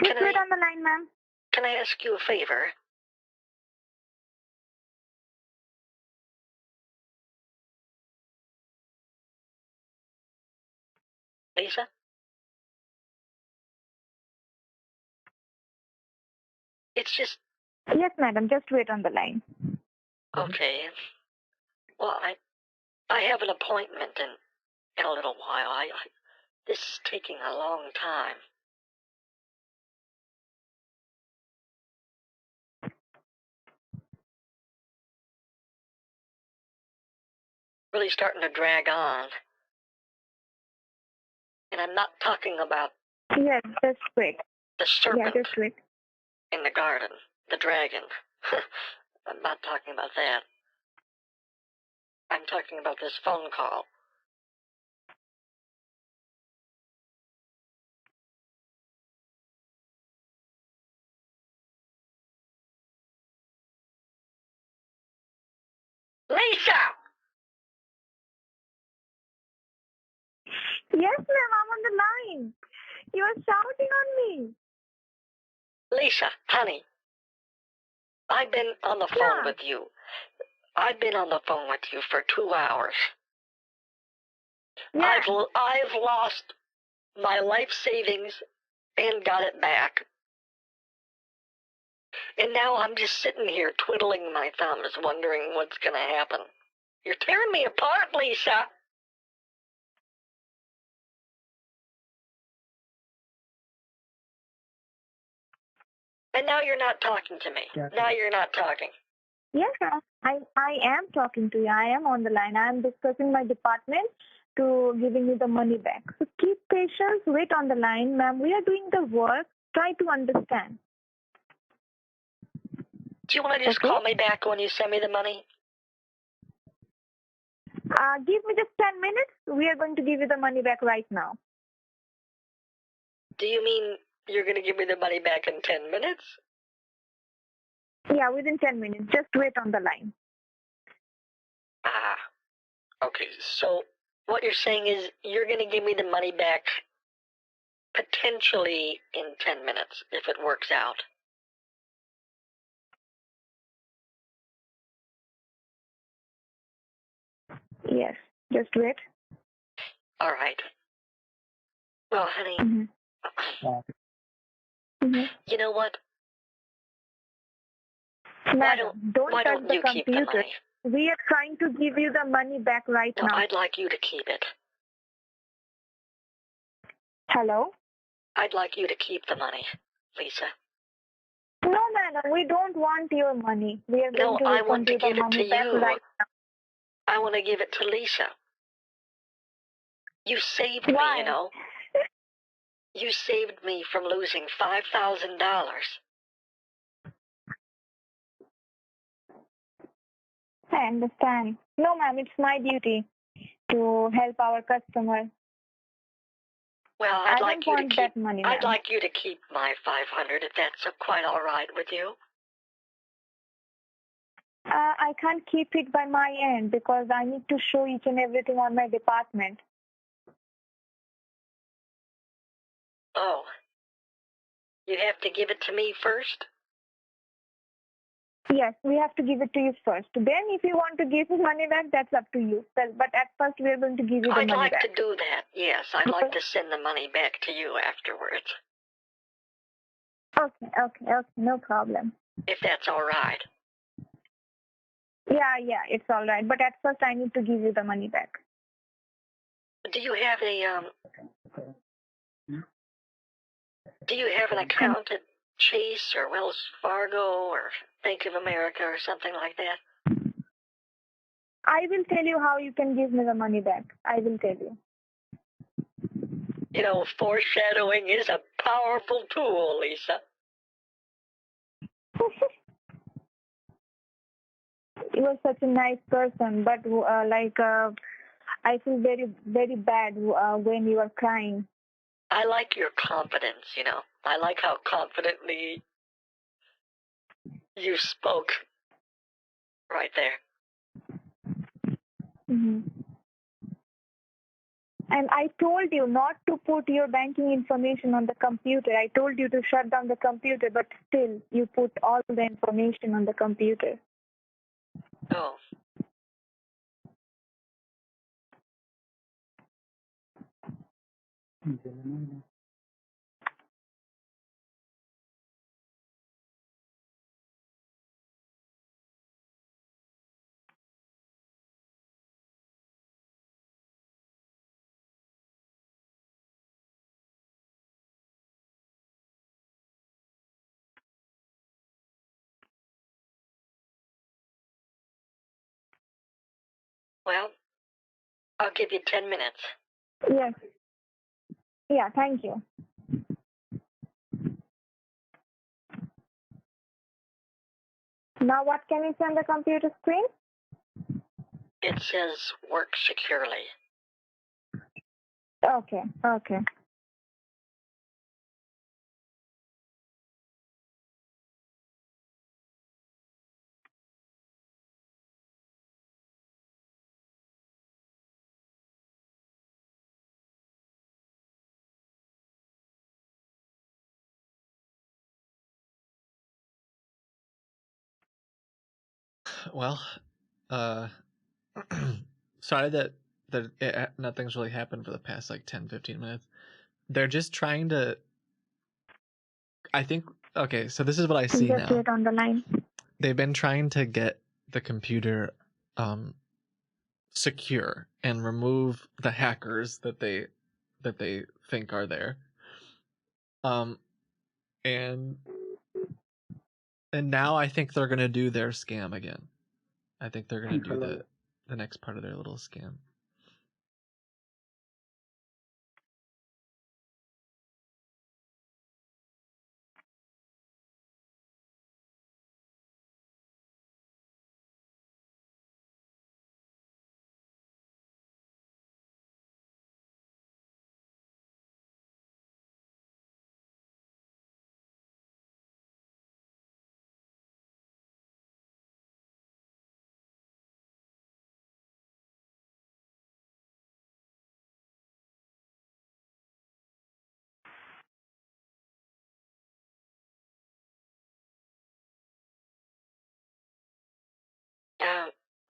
Just wait on the line, ma'am. can I ask you a favor? Lisa? It's just... Yes, madam. Just wait on the line. Okay. Well, I have an appointment in a little while. This is taking a long time. Really starting to drag on. And I'm not talking about Yes, just wait. the serpent Yeah, just wait. in the garden, the dragon. I'm not talking about that. I'm talking about this phone call. Lisa! Yes, ma'am. I'm on the line. You are shouting on me. Lisa, honey, I've been on the phone with you. I've been on the phone with you for 2 hours. Yeah. I've lost my life savings and got it back. And now I'm just sitting here twiddling my thumbs, wondering what's going to happen. You're tearing me apart, Lisa. And now you're not talking to me. Now you're not talking. Yes, ma'am. I am talking to you. I am on the line. I am discussing my department to giving you the money back. So keep patience. Wait on the line, ma'am. We are doing the work. Try to understand. Do you want to just call me back when you send me the money? Give me just 10 minutes. We are going to give you the money back right now. Do you mean you're going to give me the money back in 10 minutes? Yeah, within 10 minutes. Just wait on the line. Okay. So what you're saying is you're going to give me the money back potentially in 10 minutes if it works out. Yes, just wait. All right. Well, honey, You know what? Madam, don't why touch don't the you keep the computer. money? We are trying to give you the money back right No, now. I'd like you to keep it. Hello? I'd like you to keep the money, Lisa. No, madam, we don't want your money. We are going No, to I refund want to you the give it money to back you. right now. I want to give it to Lisa. You saved Why? me, you know. You saved me from losing $5,000. I understand. No, ma'am, it's my duty to help our customer. Well, I I'd don't like you to want keep. that money, I'd ma'am. like you to keep my 500 if that's quite all right with you. I can't keep it by my end because I need to show each and everything on my department. Oh. You have to give it to me first? Yes, we have to give it to you first. Then if you want to give the money back, that's up to you. But at first, we are going to give you the I'd money like back. to do that, yes. I'd like to send the money back to you afterwards. Okay, no problem. If that's all right. Yeah, it's all right. But at first, I need to give you the money back. Do you have an account at Chase or Wells Fargo or Bank of America or something like that? I will tell you how you can give me the money back. I will tell you. You know, foreshadowing is a powerful tool, Lisa. You are such a nice person, but I feel very, very bad when you are crying. I like your confidence, you know. I like how confidently you spoke right there. Mm-hmm. And I told you not to put your banking information on the computer. I told you to shut down the computer, but still you put all the information on the computer. Oh. Well, I'll give you 10 minutes. Yes. Yeah, thank you. Now what can you see on the computer screen? It says work securely. Okay. Well, sorry that nothing's really happened for the past like 10-15 minutes. They're just trying to, I think, okay, so this is what I see Just now. wait on the line. They've been trying to get the computer secure and remove the hackers that they think are there. And now I think they're gonna do their scam again. I think they're gonna do the next part of their little scam.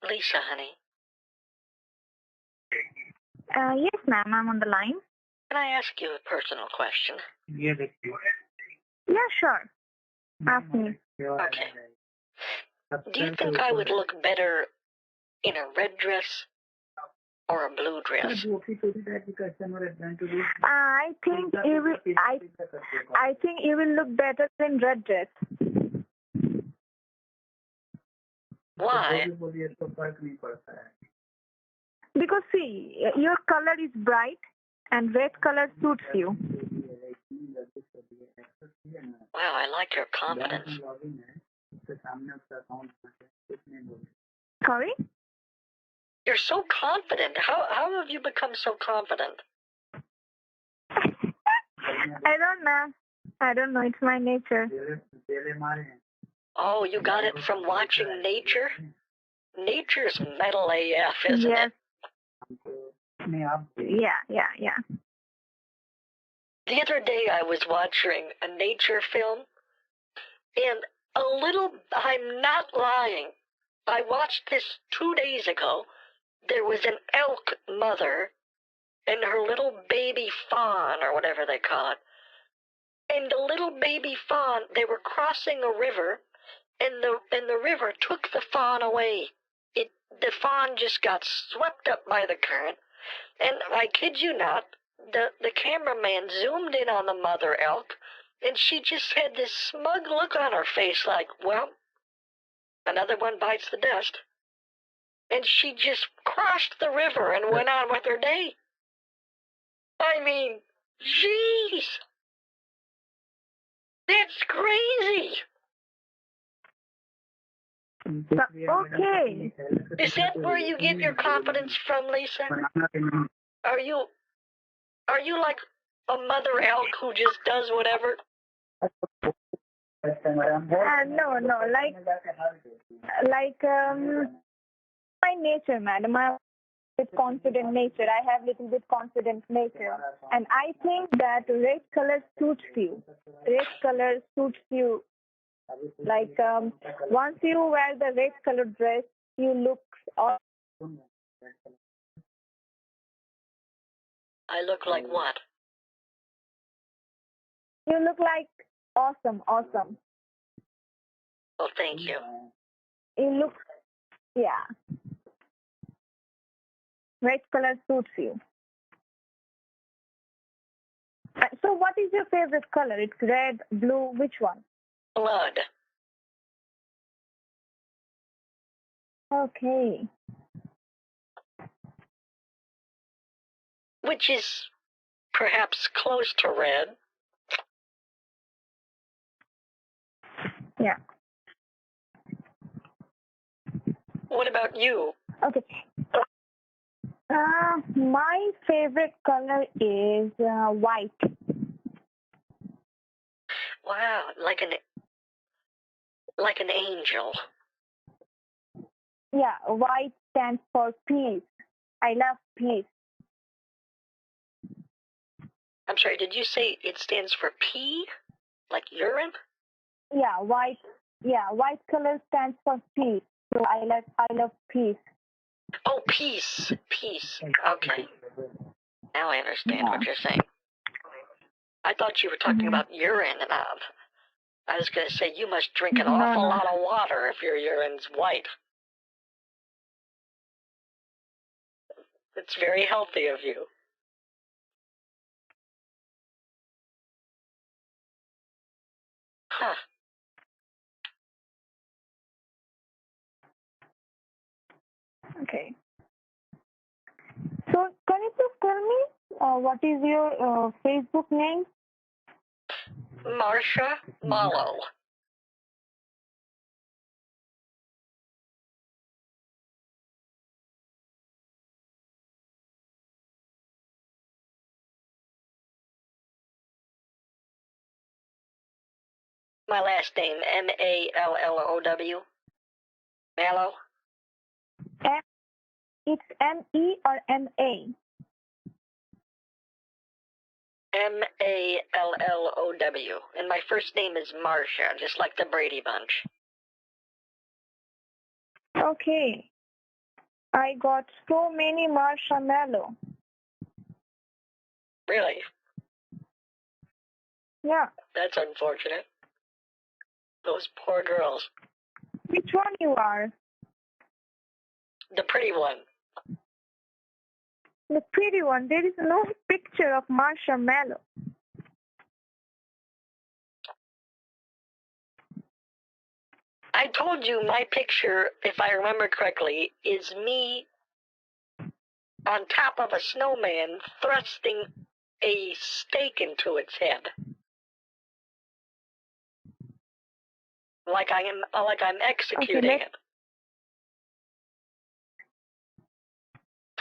Lisa, honey. Yes, ma'am, I'm on the line. Can I ask you a personal question? Yeah, sure. Ask me. Okay. Do you think I would look better in a red dress or a blue dress? I think you will. I think you will look better in red dress. Why? Because see, your color is bright, and red color suits you. Wow, I like your confidence. Sorry? You're so confident. How have you become so confident? I don't know. I don't know. It's my nature. Oh, you got it from watching nature? Nature's metal AF, isn't Yes. it? Yeah. The other day I was watching a nature film, and I'm not lying, I watched this 2 days ago. There was an elk mother and her little baby fawn, or whatever they call it. And the little baby fawn, they were crossing a river, and the river took the fawn away. The fawn just got swept up by the current, and I kid you not, the cameraman zoomed in on the mother elk, and she just had this smug look on her face like, well, another one bites the dust. And she just crossed the river and went on with her day. I mean, jeez. That's crazy. Okay. Is that where you get your confidence from, Lisa? Are you like a mother elk who just does whatever? No. Like my nature, madam. I'm with confident nature. I have little bit confident nature, and I think that red color suits you. Red color suits you. Like once you wear the red color dress, you look. I look like what? You look like awesome. Oh, thank you. You look, yeah. Red color suits you. So what is your favorite color? It's red, blue, which one? Blood. Okay. Which is perhaps close to red. Yeah. What about you? Okay. My favorite color is white. Wow, like an angel. Yeah, white stands for peace. I love peace. I'm sorry, did you say it stands for pee? Like urine? Yeah, white color stands for peace. So I love peace. Oh, peace. Okay. Now I understand what you're saying. I thought you were talking about urine, and I was going to say you must drink an awful lot of water if your urine's white. It's very healthy of you. Huh. Okay. So can you please tell me what is your Facebook name? Marsha Mallow. My last name, Mallow. Mallow? It's M-E or M-A? Mallow. And my first name is Marsha, just like the Brady Bunch. Okay. I got so many marshmallow. Really? Yeah. That's unfortunate. Those poor girls. which one you are? The pretty one. The pretty one. There is no picture of marshmallow. I told you my picture, if I remember correctly, is me on top of a snowman thrusting a stake into its head. Like I'm executing it.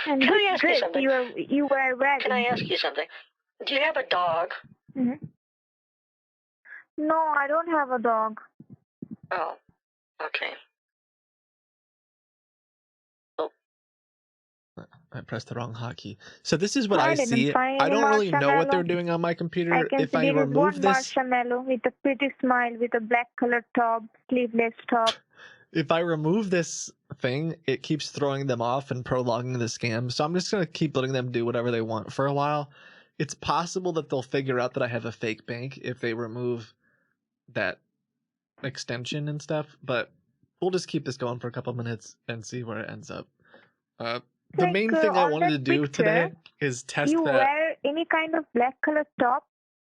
And Can I ask you something? You were wearing? Can I ask you something? Do you have a dog? Mm-hmm. No, I don't have a dog. Oh, okay. I pressed the wrong hotkey. So this is what I see. I don't really know what they're doing on my computer. If I remove this, marshmallow with a pretty smile, with a black colored top, sleeveless top. If I remove this thing, it keeps throwing them off and prolonging the scam. So I'm just gonna keep letting them do whatever they want for a while. It's possible that they'll figure out that I have a fake bank if they remove that extension and stuff. But we'll just keep this going for a couple minutes and see where it ends up. The main thing I wanted to do today is test you that wear any kind of black color top,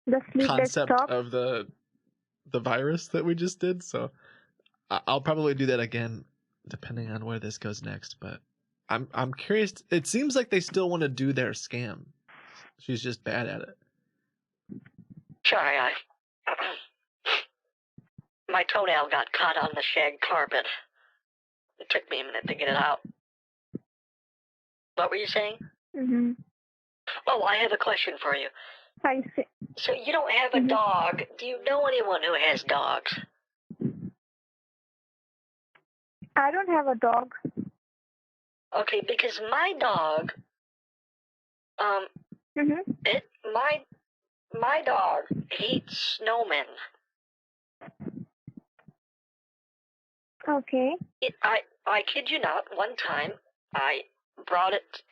the sleeveless concept top of the virus that we just did. So I'll probably do that again, depending on where this goes next. But I'm curious. It seems like they still want to do their scam. She's just bad at it. Sorry, my toenail got caught on the shag carpet. It took me a minute to get it out. What were you saying? Mm-hmm. Oh, I have a question for you. I see. So you don't have a dog. Do you know anyone who has dogs? I don't have a dog. Okay, because my dog, my dog hates snowmen. Okay. I kid you not, one time I brought it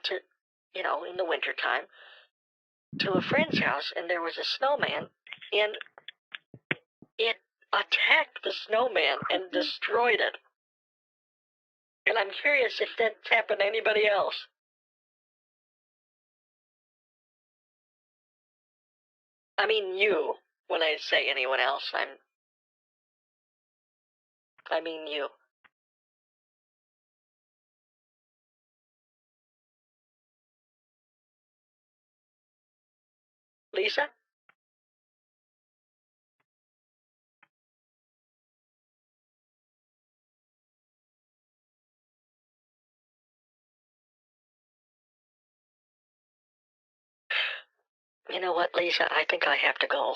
to in the wintertime to a friend's house, and there was a snowman, and it attacked the snowman and destroyed it. And I'm curious if that's happened to anybody else. I mean you. When I say anyone else, I mean you. Lisa? You know what, Lisa? I think I have to go.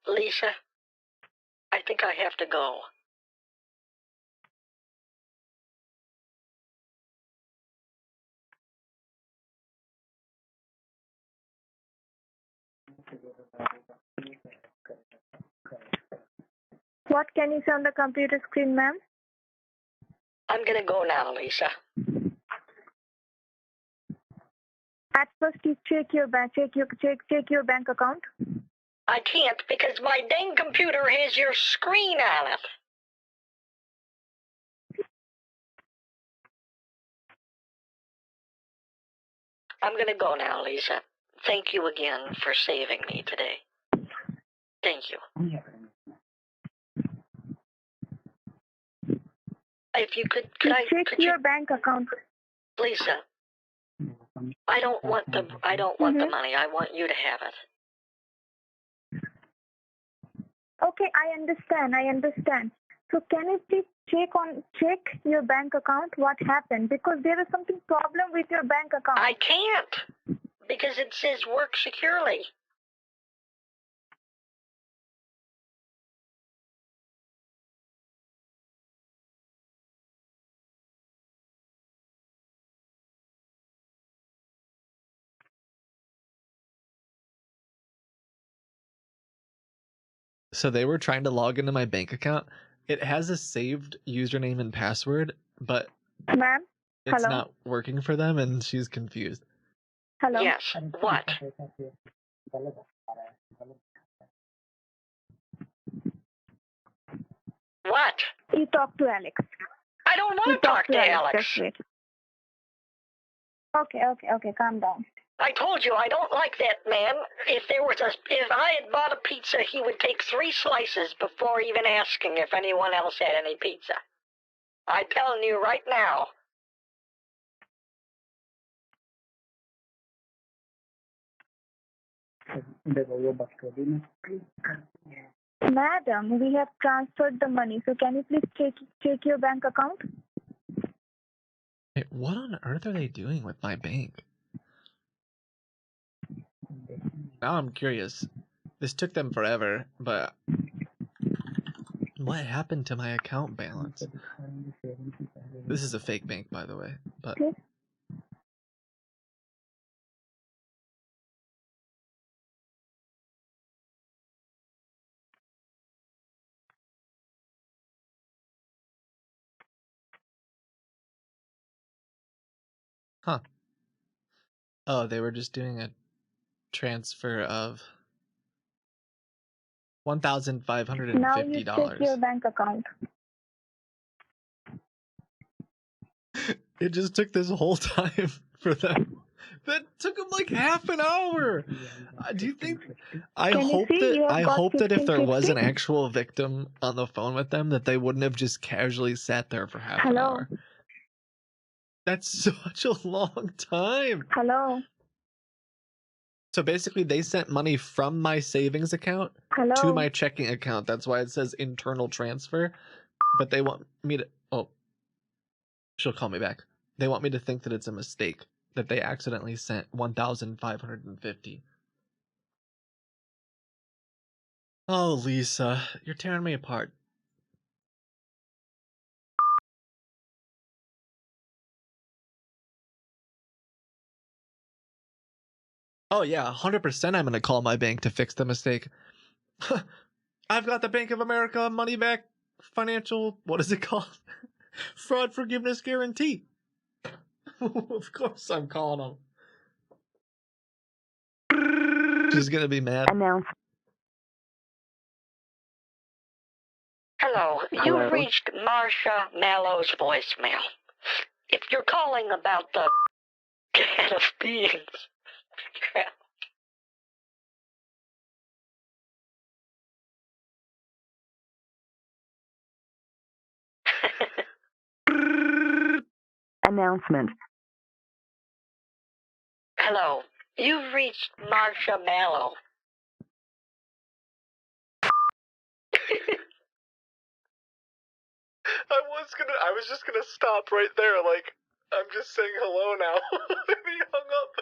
Lisa, I think I have to go. What can you see on the computer screen, ma'am? I'm gonna go now, Lisa. At first, you check your bank account. I can't because my dang computer has your screen on it. I'm gonna go now, Lisa. Thank you again for saving me today. Thank you. If you could check your bank account, Lisa? I don't want the money. I want you to have it. Okay, I understand. So can you please check your bank account what happened? Because there is something problem with your bank account. I can't because it says work securely. So they were trying to log into my bank account. It has a saved username and password, but Ma'am? it's Hello? not working for them, and she's confused. Hello? Yes. What? What? You talk to Alex. I don't You want to talk to Alex. Just wait. Okay, calm down. I told you I don't like that man. If I had bought a pizza, he would take 3 slices before even asking if anyone else had any pizza. I'm telling you right now. Madam, we have transferred the money, so can you please check your bank account? Hey, what on earth are they doing with my bank? Now I'm curious. This took them forever, but what happened to my account balance? This is a fake bank, by the way, but... Okay. Huh. Oh, they were just doing a transfer of $1,550. Now you check your bank account. It just took this whole time for them. That took them like half an hour. Do you think? I Can you hope see you have got that if there was an 1550? actual victim on the phone with them, that they wouldn't have just casually sat there for half an Hello? hour. That's such a long time. Hello? So basically, they sent money from my savings account Hello? to my checking account. That's why it says internal transfer. But they want me to... Oh, she'll call me back. They want me to think that it's a mistake, that they accidentally sent 1,550. Oh, Lisa, you're tearing me apart. Oh yeah, 100% I'm gonna call my bank to fix the mistake. I've got the Bank of America money back financial, what is it called? Fraud forgiveness guarantee. Of course I'm calling them. She's gonna be mad. Hello. You've reached Marcia Mallow's voicemail. If you're calling about the can of beans, Announcement. Hello. You've reached Marcia Mallow. I was just gonna stop right there, like, I'm just saying hello now. And he hung up.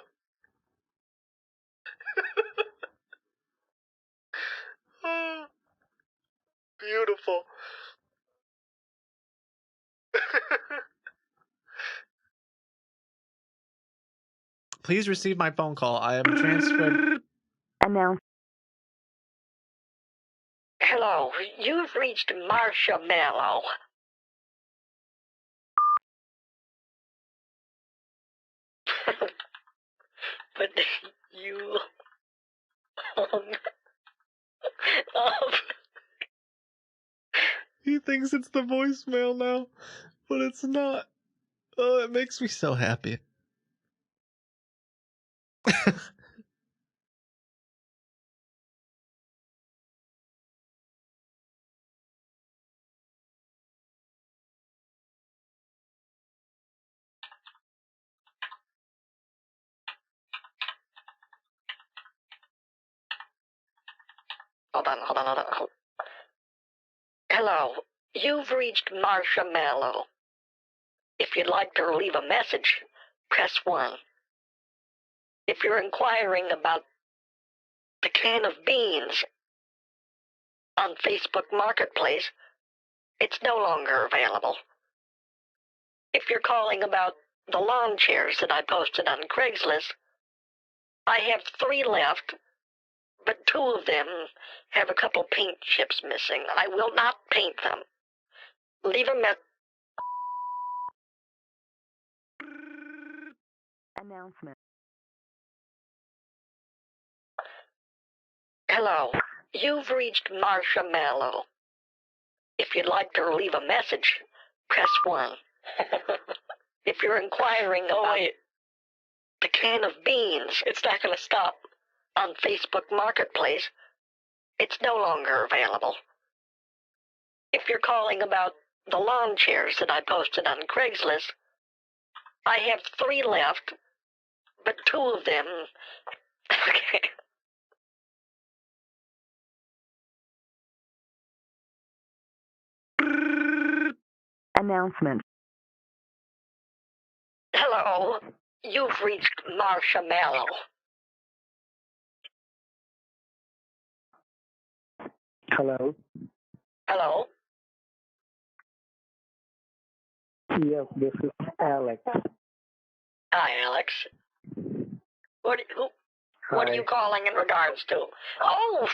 Oh, beautiful. Please receive my phone call. I am transferred. Announce. Hello. You've reached Marcia Mallow. But you hung up. He thinks it's the voicemail now, but it's not. Oh, it makes me so happy. Hold on. Hello. You've reached Marcia Mallow. If you'd like to leave a message, press 1. If you're inquiring about the can of beans on Facebook Marketplace, it's no longer available. If you're calling about the lawn chairs that I posted on Craigslist, I have 3 left, but 2 of them have a couple paint chips missing. I will not paint them. Leave a message. Announcement. Hello, you've reached Marsha Mallow. If you'd like to leave a message, press 1. If you're inquiring about the can of beans, it's not going to stop on Facebook Marketplace. It's no longer available. If you're calling about the lawn chairs that I posted on Craigslist, I have 3 left, but 2 of them... Okay. Announcement. Hello, you've reached Marsha Mallow. Hello. Hello? Yes, this is Alex. Hi, Alex. What are you calling in regards to? Oh,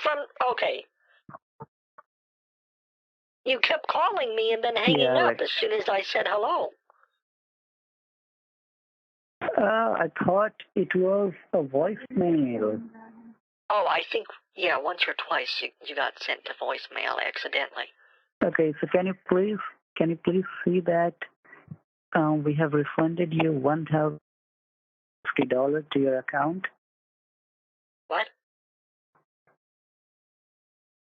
okay. You kept calling me and then hanging up as soon as I said hello. I thought it was a voicemail. Oh, I think, once or twice you got sent to voicemail accidentally. Okay, so can you please see that we have refunded you $1,050 to your account? What?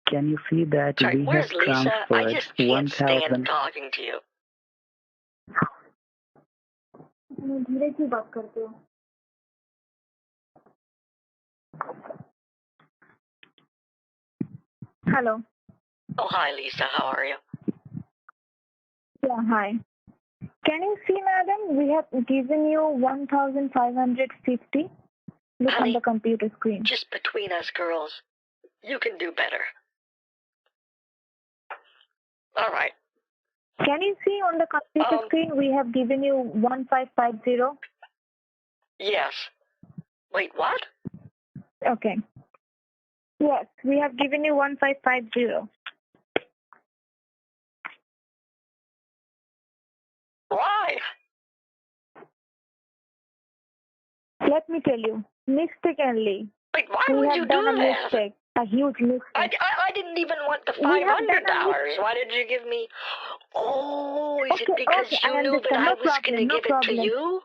Can you see that Sorry, we have where's Lisa? I transferred just can't stand 1,000? talking to you. Hello. Oh, hi, Lisa. How are you? Yeah, hi. Can you see, madam, we have given you 1,550. Look on Honey, the computer screen. Just between us girls, you can do better. All right. Can you see on the computer screen we have given you 1,550? Yes. Wait, what? Okay. Yes, we have given you 1,550. Why? Let me tell you, mistakenly. Wait, why we would have you done do a that? mistake, a huge mistake. I didn't even want the $500. Why did you give me? Oh, is it because you knew that I was going to give it to you?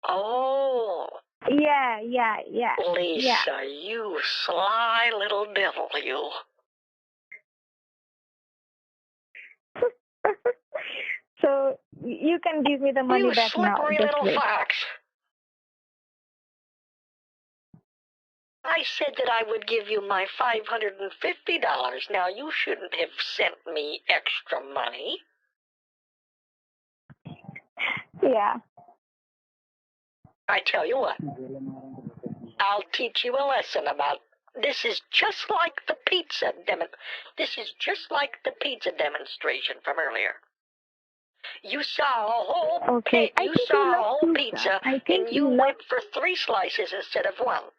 Oh. Yeah. Lisa, you sly little devil, you. So you can give me the money back now. You slippery little fox. I said that I would give you my $550. Now, you shouldn't have sent me extra money. Yeah. I tell you what, I'll teach you a lesson about. This is just like the pizza demonstration from earlier. You saw a whole cake. You saw a whole pizza, and you went for 3 slices instead of 1.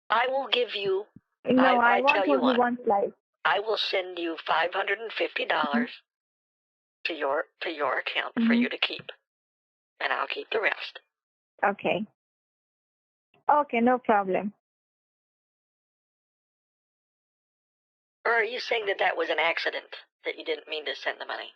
I will give you. No, I tell you what, 1 slice. I will send you $550 to your account for you to keep, and I'll keep the rest. Okay. Okay, no problem. Or are you saying that was an accident, that you didn't mean to send the money?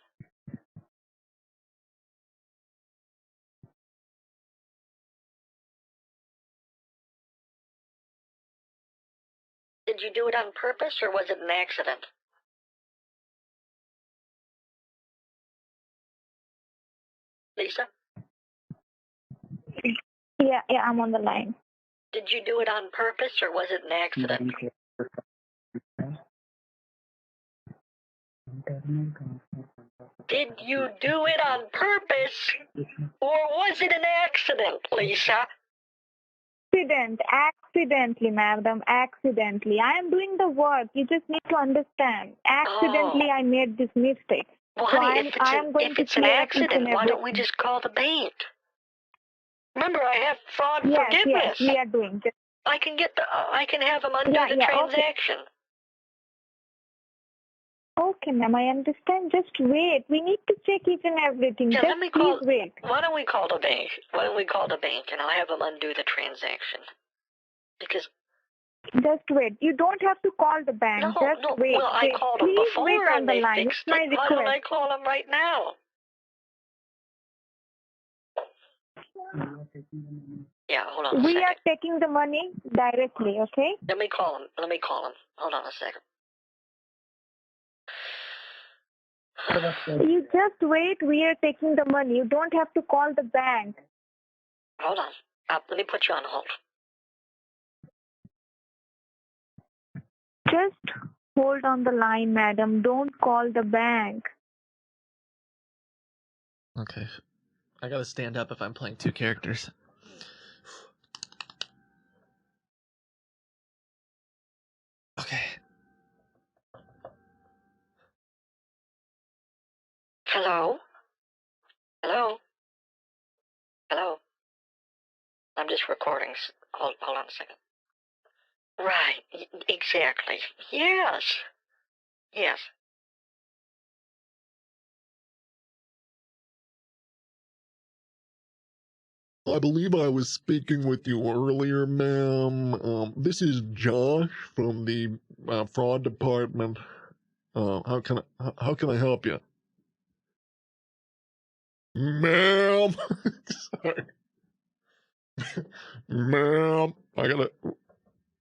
Did you do it on purpose, or was it an accident? Lisa? Yeah, I'm on the line. Did you do it on purpose, or was it an accident? Did you do it on purpose, or was it an accident, Lisa? Accidentally, madam, accidentally. I am doing the work. You just need to understand. Accidentally, I made this mistake. Well, honey, if it's an accident, why don't we just call the bank? Remember, I have fraud forgiveness. Yes, we are doing. I can get I can have him undo the Okay. transaction. Okay, ma'am, I understand. Just wait. We need to check each and everything. Yeah, Just please wait. Why don't we call the bank? Why don't we call the bank and I'll have them undo the transaction? Because Just wait. You don't have to call the bank. no, Just wait. well, I called them Please before wait on and the they line. fixed It's my it. Why don't I request. call them right now? Yeah, hold on a We second. are taking the money directly, okay? Let me call him. Hold on a second. You just wait. We are taking the money. You don't have to call the bank. Hold on. Let me put you on hold. Just hold on the line, madam. Don't call the bank. Okay. I gotta stand up if I'm playing two characters. Okay. Hello? Hello? Hello? I'm just recording. Hold on a second. Right. Exactly. Yes. Yes. I believe I was speaking with you earlier, ma'am. This is Josh from the fraud department. How can I help you, ma'am? Sorry, ma'am. I gotta,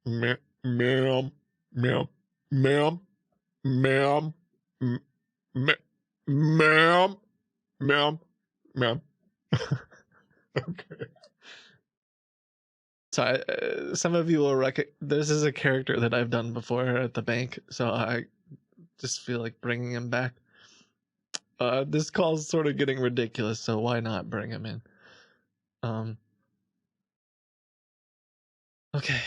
ma'am, ma'am, ma'am, ma'am, ma'am, ma'am, ma'am, ma'am. Okay. So some of you will this is a character that I've done before at the bank, so I just feel like bringing him back. This call's sort of getting ridiculous, so why not bring him in? Okay.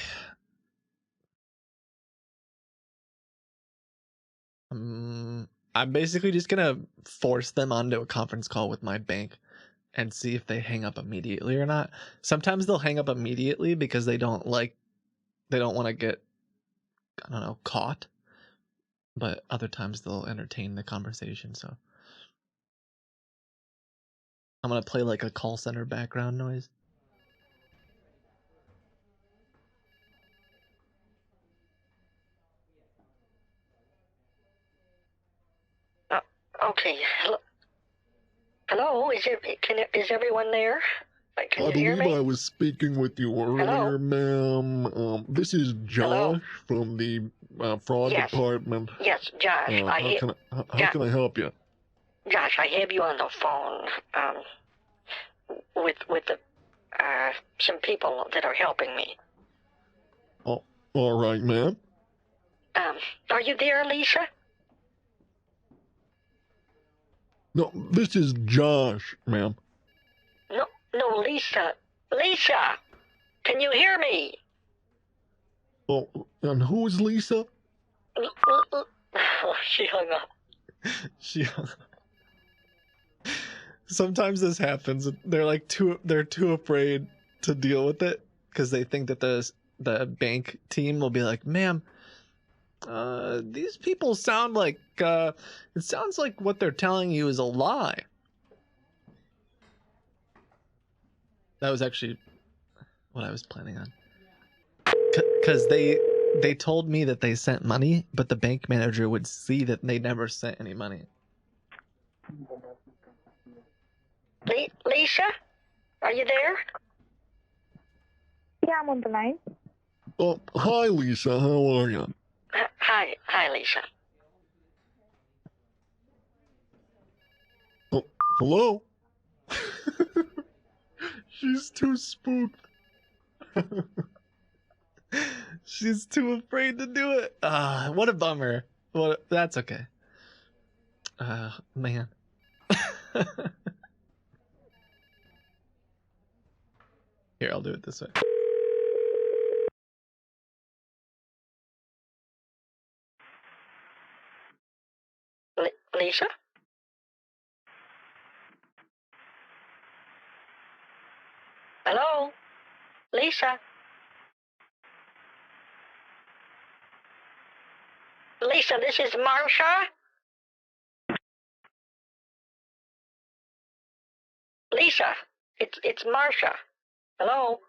I'm basically just gonna force them onto a conference call with my bank and see if they hang up immediately or not. Sometimes they'll hang up immediately because they don't want to get, I don't know, caught. But other times they'll entertain the conversation, so I'm gonna play like a call center background noise. Okay. Hello? Is everyone there? Can I you hear believe me? I was speaking with you earlier, ma'am. This is Josh from the fraud department. Yes, Josh. How can I help you? Josh, I have you on the phone with some people that are helping me. Oh, all right, ma'am. Are you there, Lisa? No, this is Josh, ma'am. No, Lisa. Lisa, can you hear me? Oh, and who is Lisa? Oh, she hung up. Sometimes this happens. They're too afraid to deal with it because they think that the bank team will be like, "Ma'am, these people sound like it sounds like what they're telling you is a lie." That was actually what I was planning on. Because they told me that they sent money, but the bank manager would see that they never sent any money. Lisa, are you there? Yeah, I'm on the line. Oh, hi, Lisa. How are you? Hi, Lisa. Oh, hello? She's too spooked. She's too afraid to do it. What a bummer. That's okay. Man. Here, I'll do it this way. Lisa? Hello? Lisa? Lisa, this is Marsha. Lisa, it's Marsha. Hello.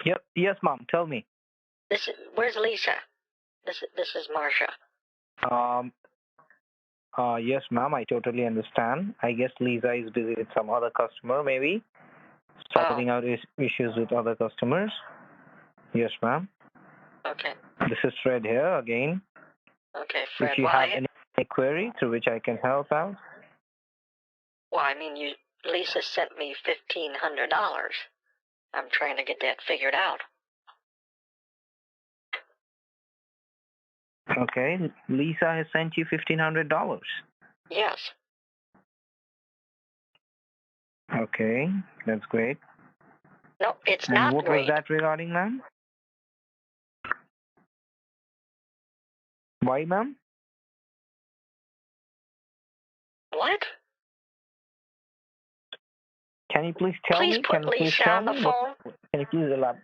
Yep. Yes, Mom. Tell me. Where's Lisa? This is Marsha. Yes, ma'am. I totally understand. I guess Lisa is busy with some other customer, maybe sorting out issues with other customers. Yes, ma'am. Okay. This is Fred here again. Okay, Fred. If you have any query through which I can help out. Well, I mean, Lisa sent me $1,500. I'm trying to get that figured out. Okay, Lisa has sent you $1,500. Yes. Okay, that's great. No, it's and not what great. was that regarding, ma'am? Why, ma'am? What? Can you please tell me? Put Lisa on the phone. Can you please elaborate?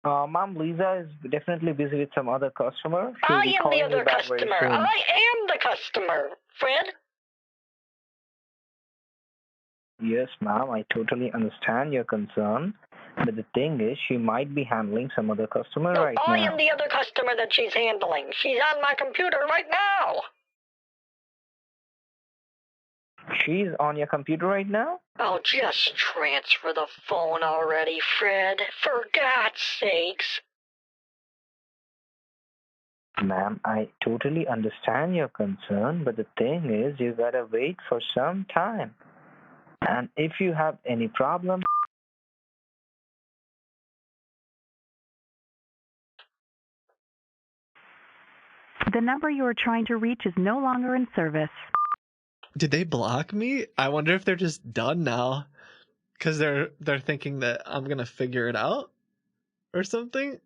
Ma'am, Lisa is definitely busy with some other customer. I am the other customer. I am the customer, Fred. Yes, ma'am, I totally understand your concern. But the thing is, she might be handling some other customer right now. I am the other customer that she's handling. She's on my computer right now. She's on your computer right now? Oh, just transfer the phone already, Fred. For God's sakes. Ma'am, I totally understand your concern, but the thing is, you gotta wait for some time. And if you have any problem... The number you are trying to reach is no longer in service. Did they block me? I wonder if they're just done now. Because they're thinking that I'm going to figure it out or something.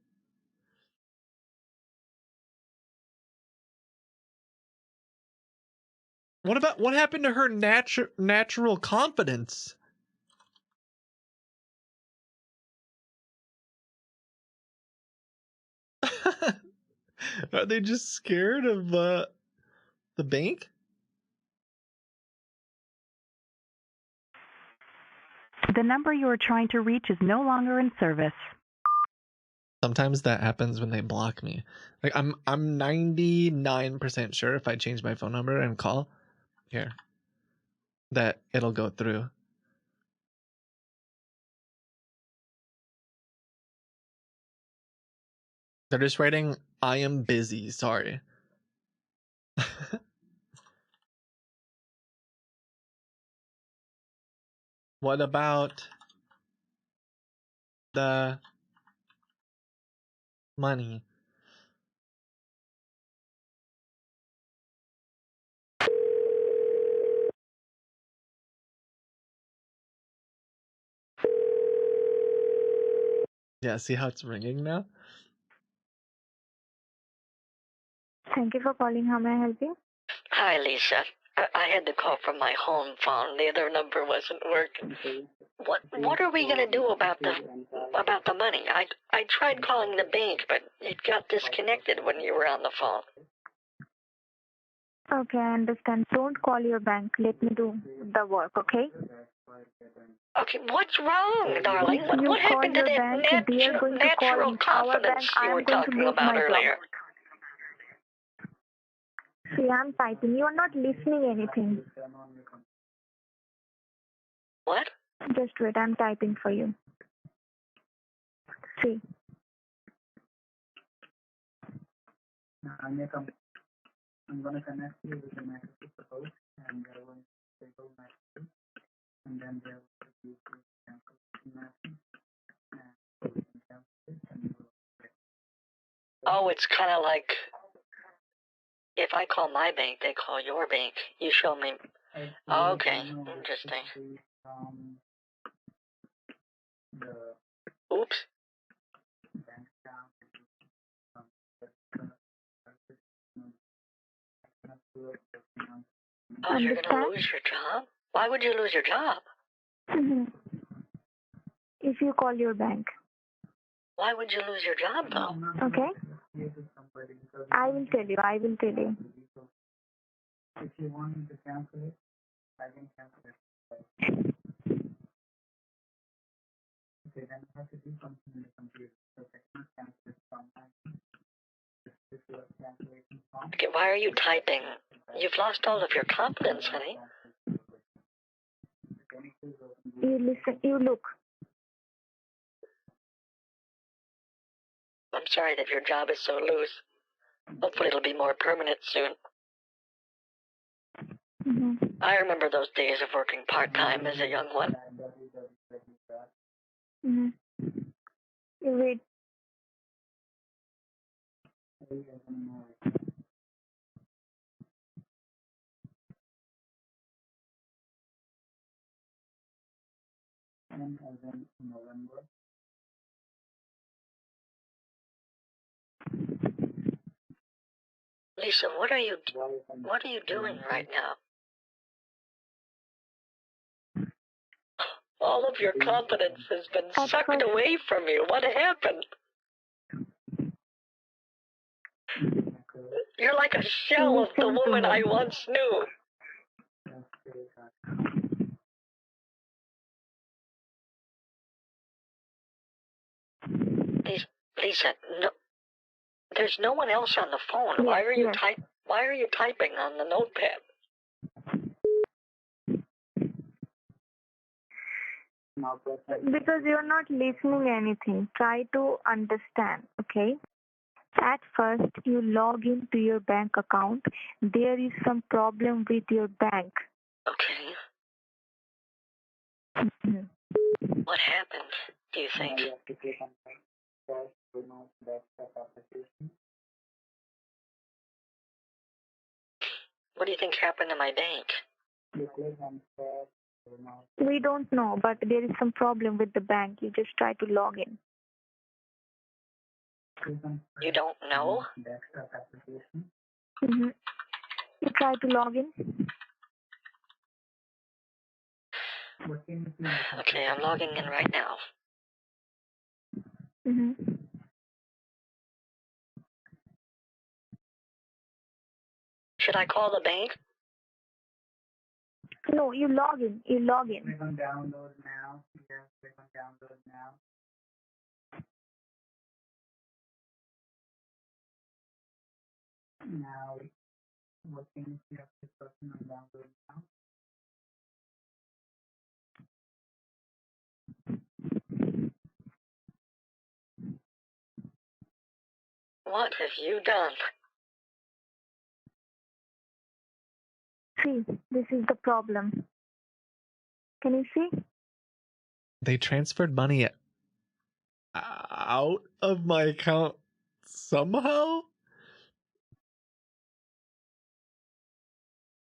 What happened to her natural confidence? Are they just scared of the bank? The number you are trying to reach is no longer in service. Sometimes that happens when they block me. Like I'm 99% sure if I change my phone number and call here that it'll go through. They're just writing, I am busy, sorry. What about the money? Yeah, see how it's ringing now? Thank you for calling. How may I help you? Hi, Lisa. I had to call from my home phone. The other number wasn't working. What are we gonna do about the money? I tried calling the bank, but it got disconnected when you were on the phone. Okay, I understand. Don't call your bank. Let me do the work, okay? Okay, what's wrong, darling? What happened to that natural confidence you were talking about earlier? See, I'm typing. You are not listening anything. What? Just wait. I'm typing for you. See. I'm going to connect you with the Microsoft support, and they're going to take over Microsoft, and then they'll use Oh, it's kind of like if I call my bank, they call your bank. You show me. Oh, okay, interesting. Oops. Oh, you're going to lose your job? Why would you lose your job? If you call your bank. Why would you lose your job, though? Okay. I will tell you. I will tell you. If you want me to cancel it, I can cancel it. Okay, then I have to do something in the computer. So I cannot cancel it from my cancellation form. Okay, why are you typing? You've lost all of your confidence, honey. You listen. You look. I'm sorry that your job is so loose. Hopefully it'll be more permanent soon. Mm-hmm. I remember those days of working part-time as a young one. Mm-hmm. You wait. And then November. Lisa, what are you doing right now? All of your confidence has been sucked away from you. What happened? You're like a shell of the woman I once knew. Lisa, no, there's no one else on the phone. Yes, Why are you yes. Why are you typing on the notepad? Because you're not listening anything. Try to understand, okay? At first, you log into your bank account. There is some problem with your bank. Okay. Mhm. What happened, do you think? What do you think happened to my bank? We don't know, but there is some problem with the bank. You just try to log in. You don't know? Mm-hmm. You try to log in. Okay, I'm logging in right now. Mm-hmm. Should I call the bank? No, you log in. You log in. Click on download now. Yes, click on download now. Now, what can you see of this person on download now? What have you done? See, this is the problem. Can you see? They transferred money out of my account somehow?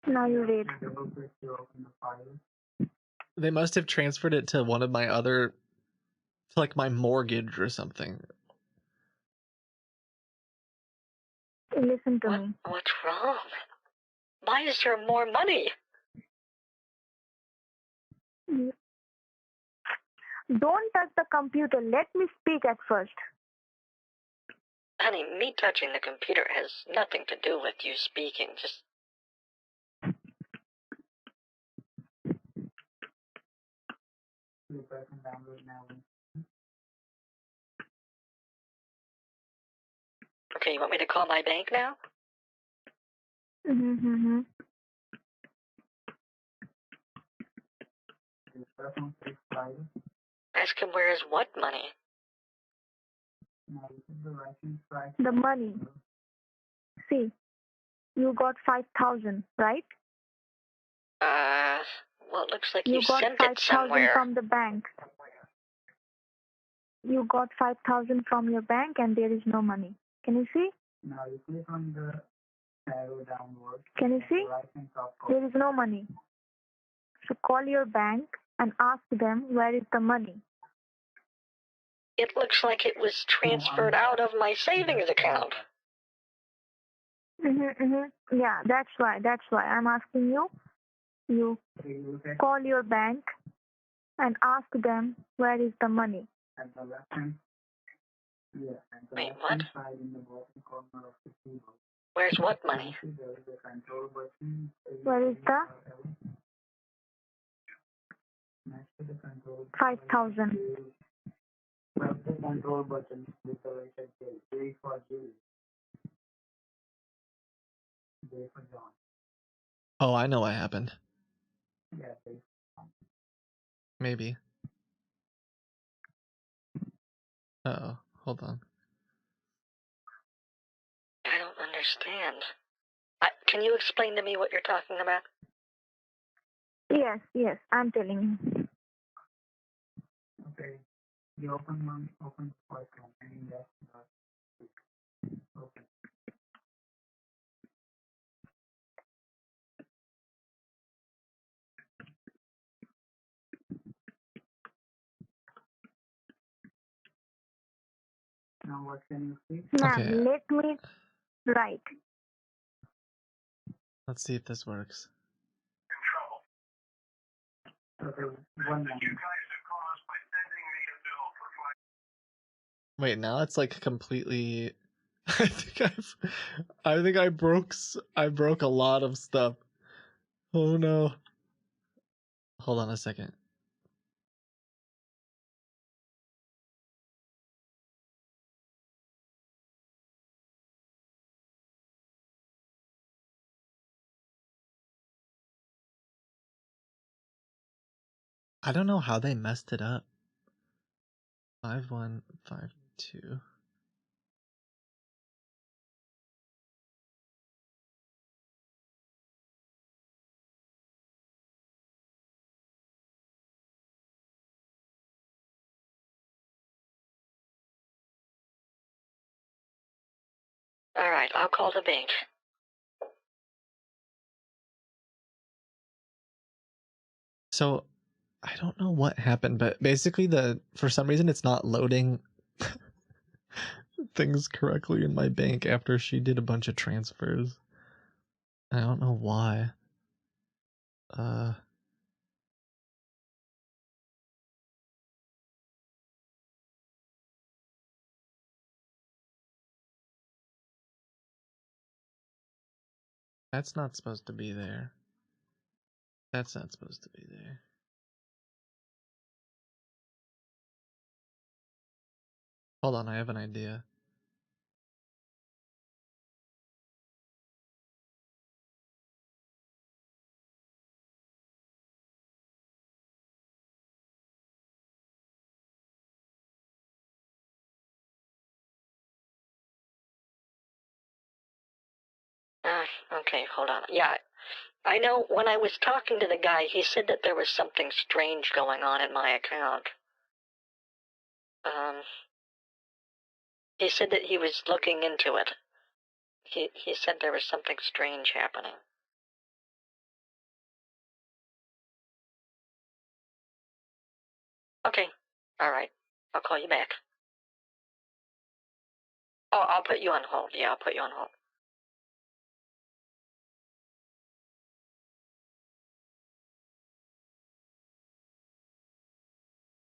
Now you read. Double click to open the file. They must have transferred it to one of my other, to like my mortgage or something. Listen to me. What's wrong? Why is there more money? Don't touch the computer. Let me speak at first. Honey, me touching the computer has nothing to do with you speaking. Just Download now. okay. You want me to call my bank now? Mm-hmm. Ask him where is what money? The money. See, you got 5,000, right? Well, it looks like You you got sent it 5,000 somewhere. from the bank. You got 5,000 from your bank and there is no money. Can you see? Now you click on the arrow downward. Can you see? Right-hand top There is no money. So call your bank and ask them where is the money. It looks like it was transferred out of my savings account. Yeah, that's why I'm asking you. You call your bank and ask them where is the money. At the left-hand Wait, what? Where's what money? Where is the 5,000? Oh, I know what happened. Maybe. Uh-oh, hold on. I don't understand. Can you explain to me what you're talking about? Yes, I'm telling you. Okay. Ma'am, let me write. Let's see if this works. Wait, now it's like completely. I think I broke a lot of stuff. Oh no. Hold on a second. I don't know how they messed it up. 5152. All right, I'll call the bank. So I don't know what happened, but basically for some reason it's not loading things correctly in my bank after she did a bunch of transfers. I don't know why. That's not supposed to be there. That's not supposed to be there. Hold on, I have an idea. Okay, hold on. Yeah, I know when I was talking to the guy, he said that there was something strange going on in my account. He said that he was looking into it. He said there was something strange happening. Okay, all right. I'll call you back. Oh, I'll put you on hold. Yeah, I'll put you on hold.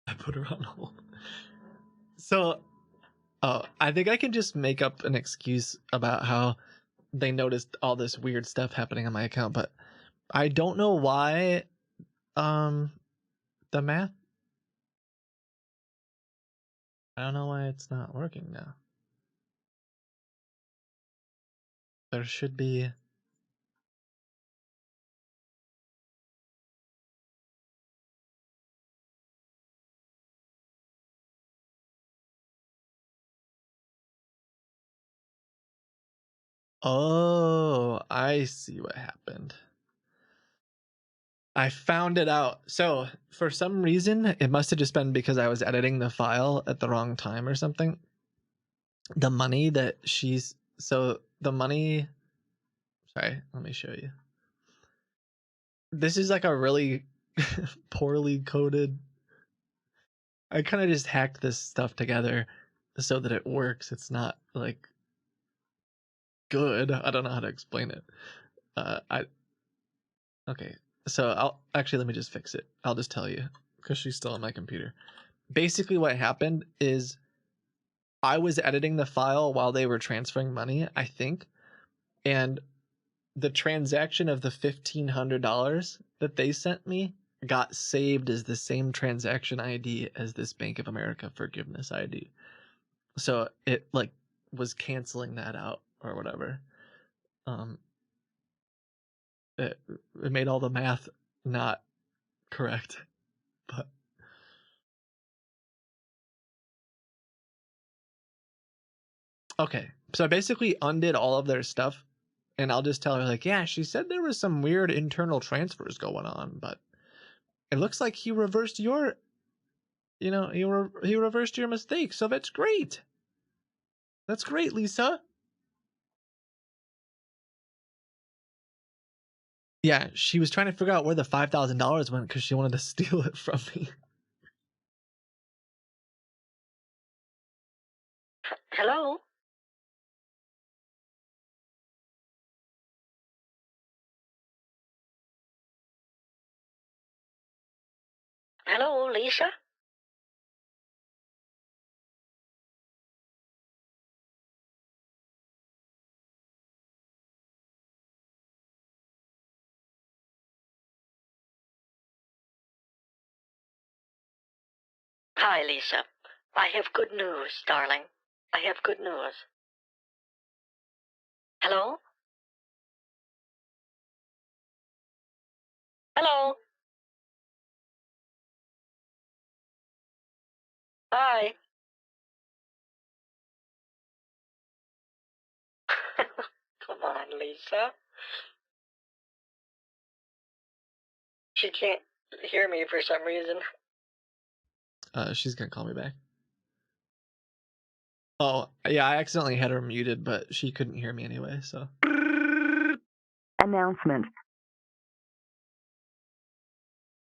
I put her on hold. So, I think I can just make up an excuse about how they noticed all this weird stuff happening on my account, but I don't know why the math, I don't know why it's not working now. There should be. Oh, I see what happened. I found it out. So, for some reason, it must have just been because I was editing the file at the wrong time or something. The money that the money, sorry, let me show you. This is like a really poorly coded. I kind of just hacked this stuff together so that it works. It's not like good. I don't know how to explain it. Okay. So let me just fix it. I'll just tell you because she's still on my computer. Basically what happened is I was editing the file while they were transferring money, I think, and the transaction of the $1,500 that they sent me got saved as the same transaction ID as this Bank of America forgiveness ID. So it like was canceling that out or whatever. It made all the math not correct, but okay. So I basically undid all of their stuff, and I'll just tell her like, yeah, she said there was some weird internal transfers going on, but it looks like he reversed your, he reversed your mistake. So that's great. That's great, Lisa. Yeah, she was trying to figure out where the $5,000 went because she wanted to steal it from me. Hello? Hello, Lisa? Hi, Lisa. I have good news, darling. I have good news. Hello? Hello? Hi. Come on, Lisa. She can't hear me for some reason. She's gonna call me back. Oh, yeah, I accidentally had her muted, but she couldn't hear me anyway, so. Announcement.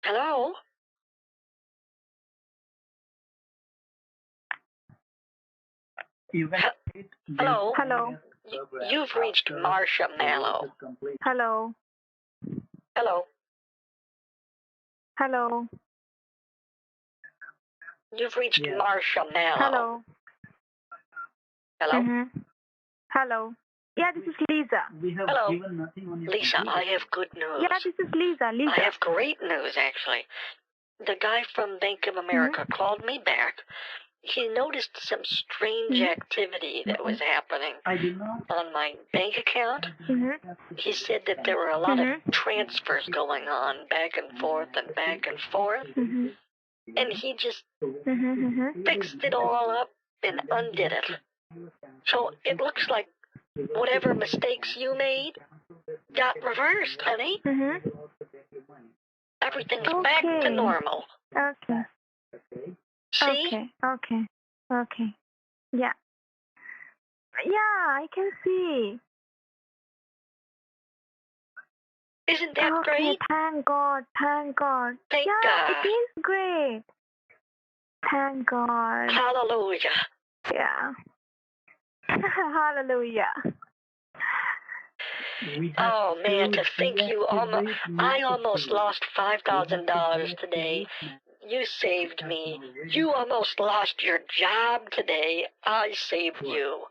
Hello? Hello? Hello. You've reached Marcia Mallow. Hello. Hello? Hello. You've reached Marcia Mallow. Hello. Hello? Mm-hmm. Hello. Yeah, this is Lisa. Hello? Lisa, I have good news. Yeah, this is Lisa. I have great news, actually. The guy from Bank of America called me back. He noticed some strange activity that was happening on my bank account. Mm-hmm. He said that there were a lot of transfers going on back and forth and back and forth. Mm-hmm. And he just Mm-hmm. fixed it all up and undid it. So it looks like whatever mistakes you made got reversed, honey. Mm-hmm. Everything's back to normal. Okay. See? Okay. Yeah. Yeah, I can see. Isn't that Okay, great? thank God. Thank Yeah, God. it is great. Thank God. Hallelujah. Yeah. Hallelujah. Oh man, to think I almost lost $5,000 today. You saved me. You almost lost your job today. I saved you.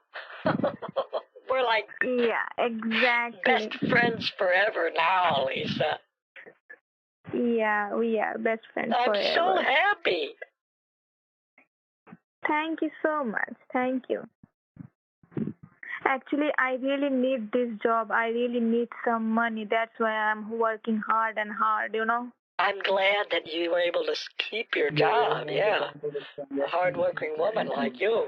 We're like Yeah, exactly. best friends forever now, Lisa. Yeah, we are best friends I'm forever. so happy. Thank you so much. Thank you. Actually, I really need this job. I really need some money. That's why I'm working hard, you know. I'm glad that you were able to keep your job, yeah. A hard-working woman like you.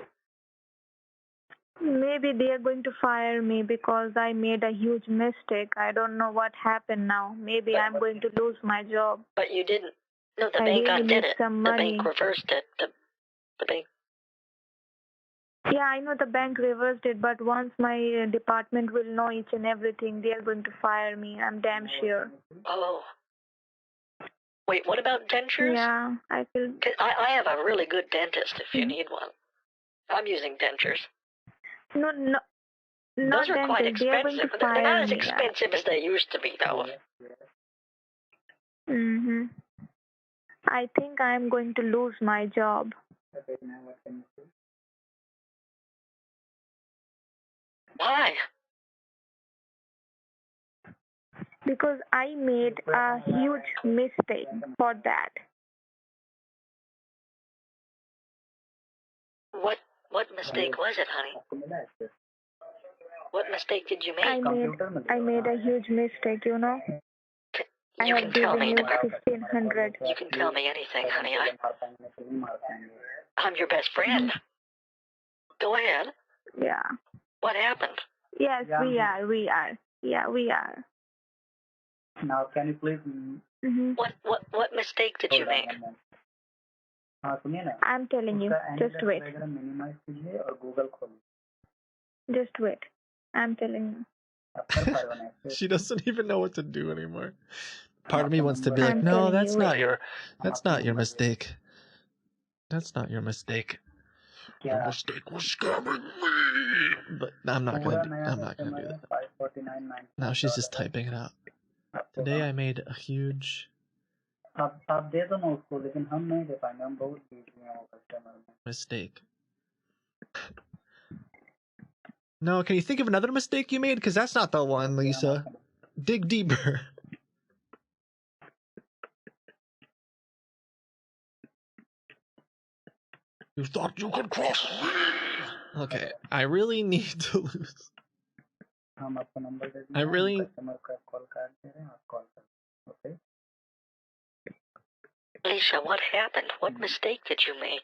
Maybe they are going to fire me because I made a huge mistake. I don't know what happened now. Maybe I'm going to lose my job. But you didn't. No, the I bank really undid need it. some The money. bank reversed it. The bank. Yeah, I know the bank reversed it, but once my department will know each and everything, they are going to fire me. I'm damn sure. Oh. Wait, what about dentures? Yeah, I feel... I have a really good dentist if you need one. I'm using dentures. No. Those are quite They are going expensive. to They're fire not as me. expensive as they used to be, though. Mm-hmm. I think I'm going to lose my job. Why? Because I made a huge mistake for that. What mistake was it, honey? What mistake did you make? I made a huge mistake, you know. I You have can tell given me. you 1,500. You can tell me anything, honey. I'm your best friend. Go ahead. Yeah. What happened? Yes, we are. Yeah, we are. Now, can you please? What mistake did you make? I'm telling you. Just wait. Just wait. I'm telling you. She doesn't even know what to do anymore. Part of me wants to be like, I'm no, telling that's you, not wait. your mistake. That's not your mistake. Your mistake was scamming me. But I'm not gonna do that. Now she's just typing it out. Today I made a huge mistake. No, can you think of another mistake you made? Because that's not the one, Lisa. Dig deeper. You thought you could cross me. Okay, I really need to lose. I really... Lisa, what happened? What mistake did you make?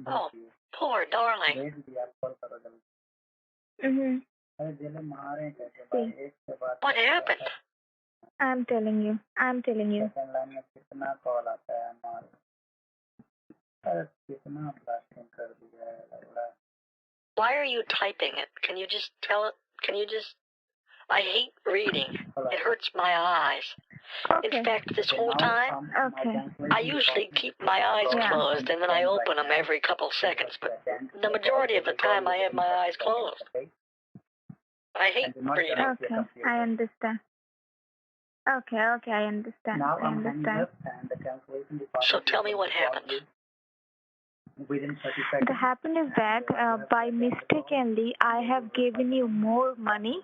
Oh, poor darling. What happened? I'm telling you. I'm telling you. Why are you typing it? Can you just tell it? Can you just... I hate reading. It hurts my eyes. Okay. In fact, this whole time, I usually keep my eyes closed and then I open them every couple seconds, but the majority of the time I have my eyes closed. I hate reading. Okay, I understand. Okay, I understand. I understand. So tell me what happened. The happened is that by mistakenly I have given you more money,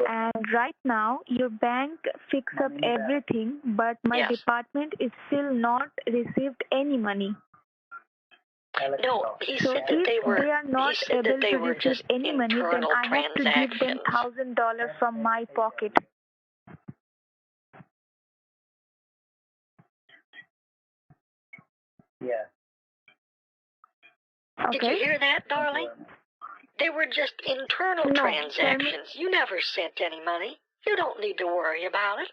and right now your bank fixed up everything, but my department is still not received any money. No, he So said that if they are not he said able that they to were receive just any money, then internal I have to give them transactions. $1,000 from my pocket. Yeah. Did you hear that, darling? They were just internal transactions. You never sent any money. You don't need to worry about it.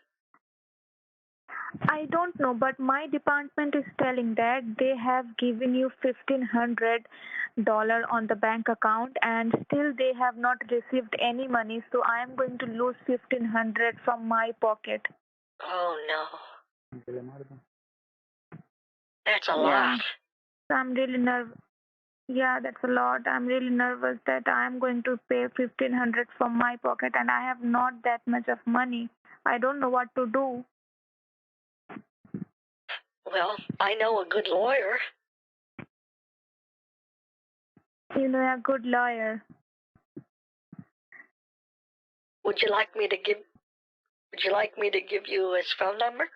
I don't know, but my department is telling that they have given you $1,500 on the bank account, and still they have not received any money. So I am going to lose $1,500 from my pocket. Oh no, that's a lot. So I'm really nervous. Yeah, that's a lot. I'm really nervous that I am going to pay $1,500 from my pocket, and I have not that much of money. I don't know what to do. Well, I know a good lawyer. You know, a good lawyer. Would you like me to give you his phone number?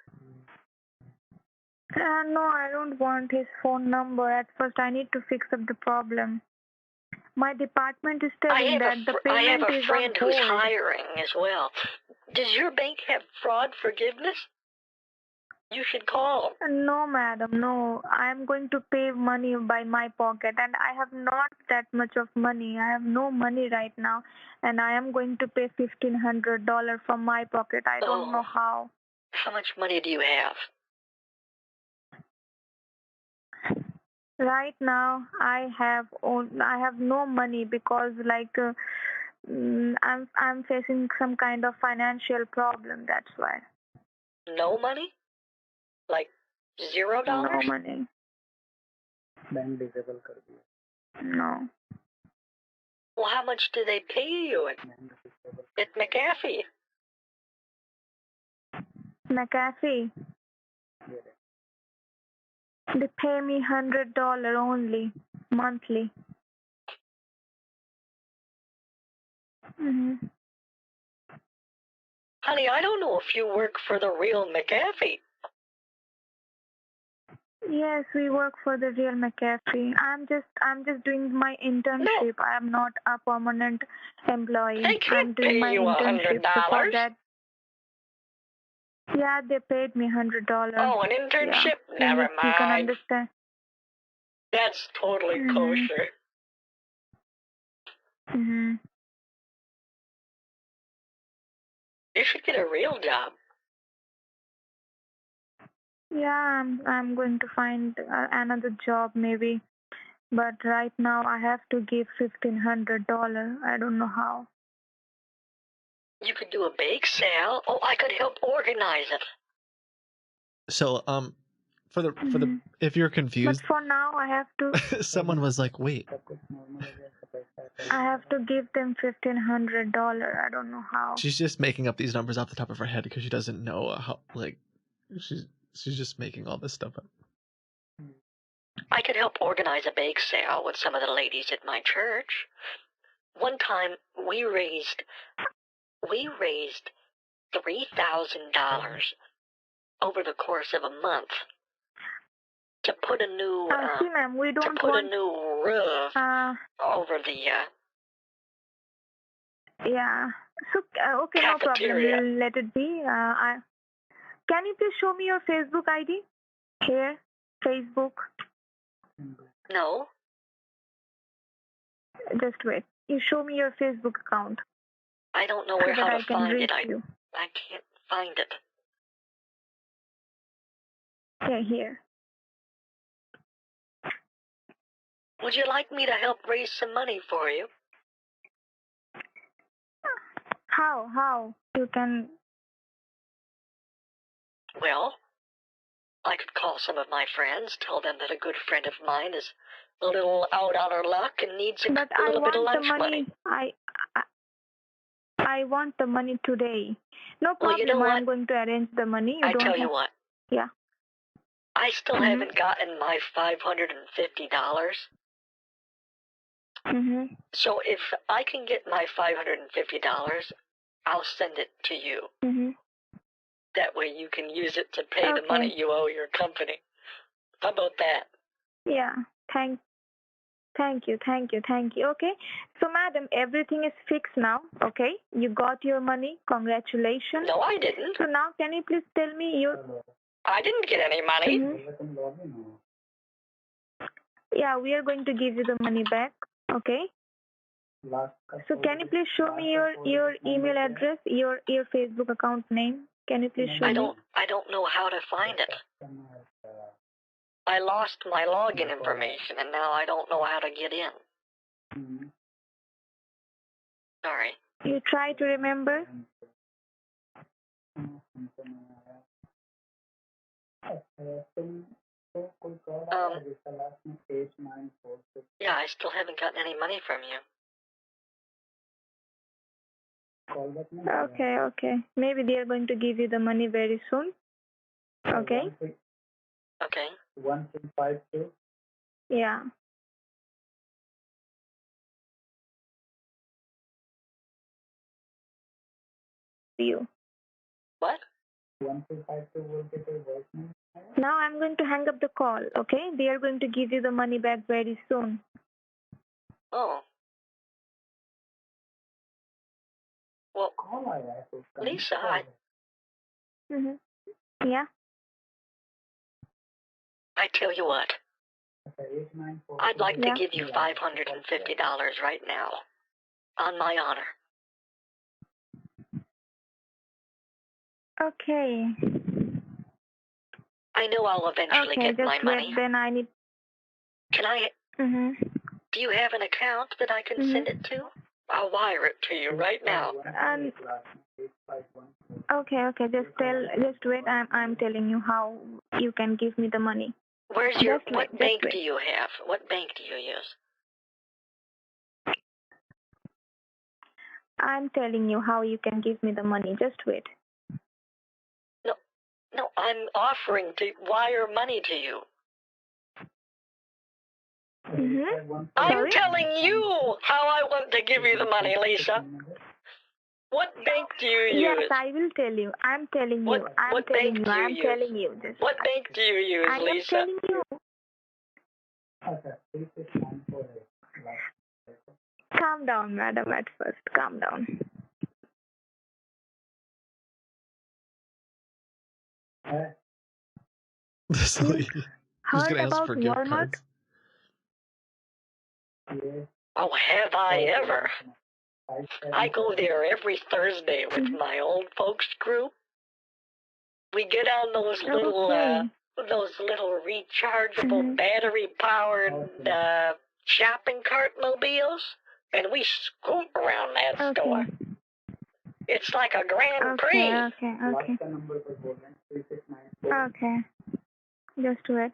No, I don't want his phone number. At first, I need to fix up the problem. My department is telling that the I payment have a is friend on hold. who's hiring as well. Does your bank have fraud forgiveness? You should call them. No, madam, no. I am going to pay money by my pocket, and I have not that much of money. I have no money right now, and I am going to pay $1,500 from my pocket. I don't know how. How much money do you have? Right now, I have no money because I'm facing some kind of financial problem. That's why. No money? Like $0? No money. No. Well, how much do they pay you at McAfee? McAfee. They pay me $100 only monthly. Mm-hmm. Honey, I don't know if you work for the real McAfee. Yes, we work for the real McAfee. I'm just doing my internship. I am not a permanent employee. They I'm can't doing pay my you internship. So for $100. that, yeah, they paid me $100. Oh, an internship? Yeah. Never You can mind. understand. That's totally kosher. Mm-hmm. You should get a real job. Yeah, I'm going to find another job maybe, but right now I have to give $1,500. I don't know how. You could do a bake sale. Oh, I could help organize it. So, for the if you're confused, But for now I have to. someone was like, "Wait." I have to give them $1,500. I don't know how. She's just making up these numbers off the top of her head because she doesn't know how. Like, she's just making all this stuff up. I could help organize a bake sale with some of the ladies at my church. One time we raised $3,000 over the course of a month to put a new see, ma'am, we don't want a new roof over the yeah. So okay, no cafeteria. problem. Let it be. Can you please show me your Facebook ID? Here, Facebook. No, Just wait. You show me your Facebook account. I don't know so how that to I can find reach it. you. I can't find it. Yeah, here. Would you like me to help raise some money for you? How? You can. Well, I could call some of my friends, tell them that a good friend of mine is a little out on her luck and needs a little bit of lunch money. I want the money today. No problem. Well, you know what? I'm going to arrange the money. I tell you what. Yeah. I still haven't gotten my $550. Mm-hmm. So if I can get my $550, I'll send it to you. Mm-hmm. That way you can use it to pay the money you owe your company. How about that? Yeah. Thank you. Okay. So, madam, everything is fixed now. Okay. You got your money. Congratulations. No, I didn't. So now, can you please tell me your? I didn't get any money. Mm-hmm. Yeah, we are going to give you the money back. Okay. So can you please show me your email address, your Facebook account name? Can you please show me? I don't know how to find it. I lost my login information, and now I don't know how to get in. Sorry. You try to remember? Yeah, I still haven't gotten any money from you. Okay. Maybe they are going to give you the money very soon. Okay? Okay. 1352. Yeah. You. What? 1252 will get a voicemail. Now I'm going to hang up the call, okay? They are going to give you the money back very soon. Oh. Well, Lisa, Yeah? I tell you what. I'd like to give you $550 right now. On my honor. Okay. I know I'll eventually get my money. Then I need... Can I... Do you have an account that I can send it to? I'll wire it to you right now. Okay. Just wait. I'm telling you how you can give me the money. What bank do you have? What bank do you use? I'm telling you how you can give me the money. Just wait. No, I'm offering to wire money to you. I'm telling you how I want to give you the money, Lisa. What bank do you Yes, use? I will tell you. I'm telling you. What I'm telling bank you. do you I'm use? telling you. Just, What bank do you use, I am Lisa? telling you. Calm down, madam, at first. Calm down. This You lady. She's heard gonna ask about for gift Walmart? cards. Oh, have I ever? I go there every Thursday with my old folks crew. We get on those little rechargeable battery-powered shopping cart mobiles, and we scoot around that store. It's like a Grand Prix. Okay. Just wait.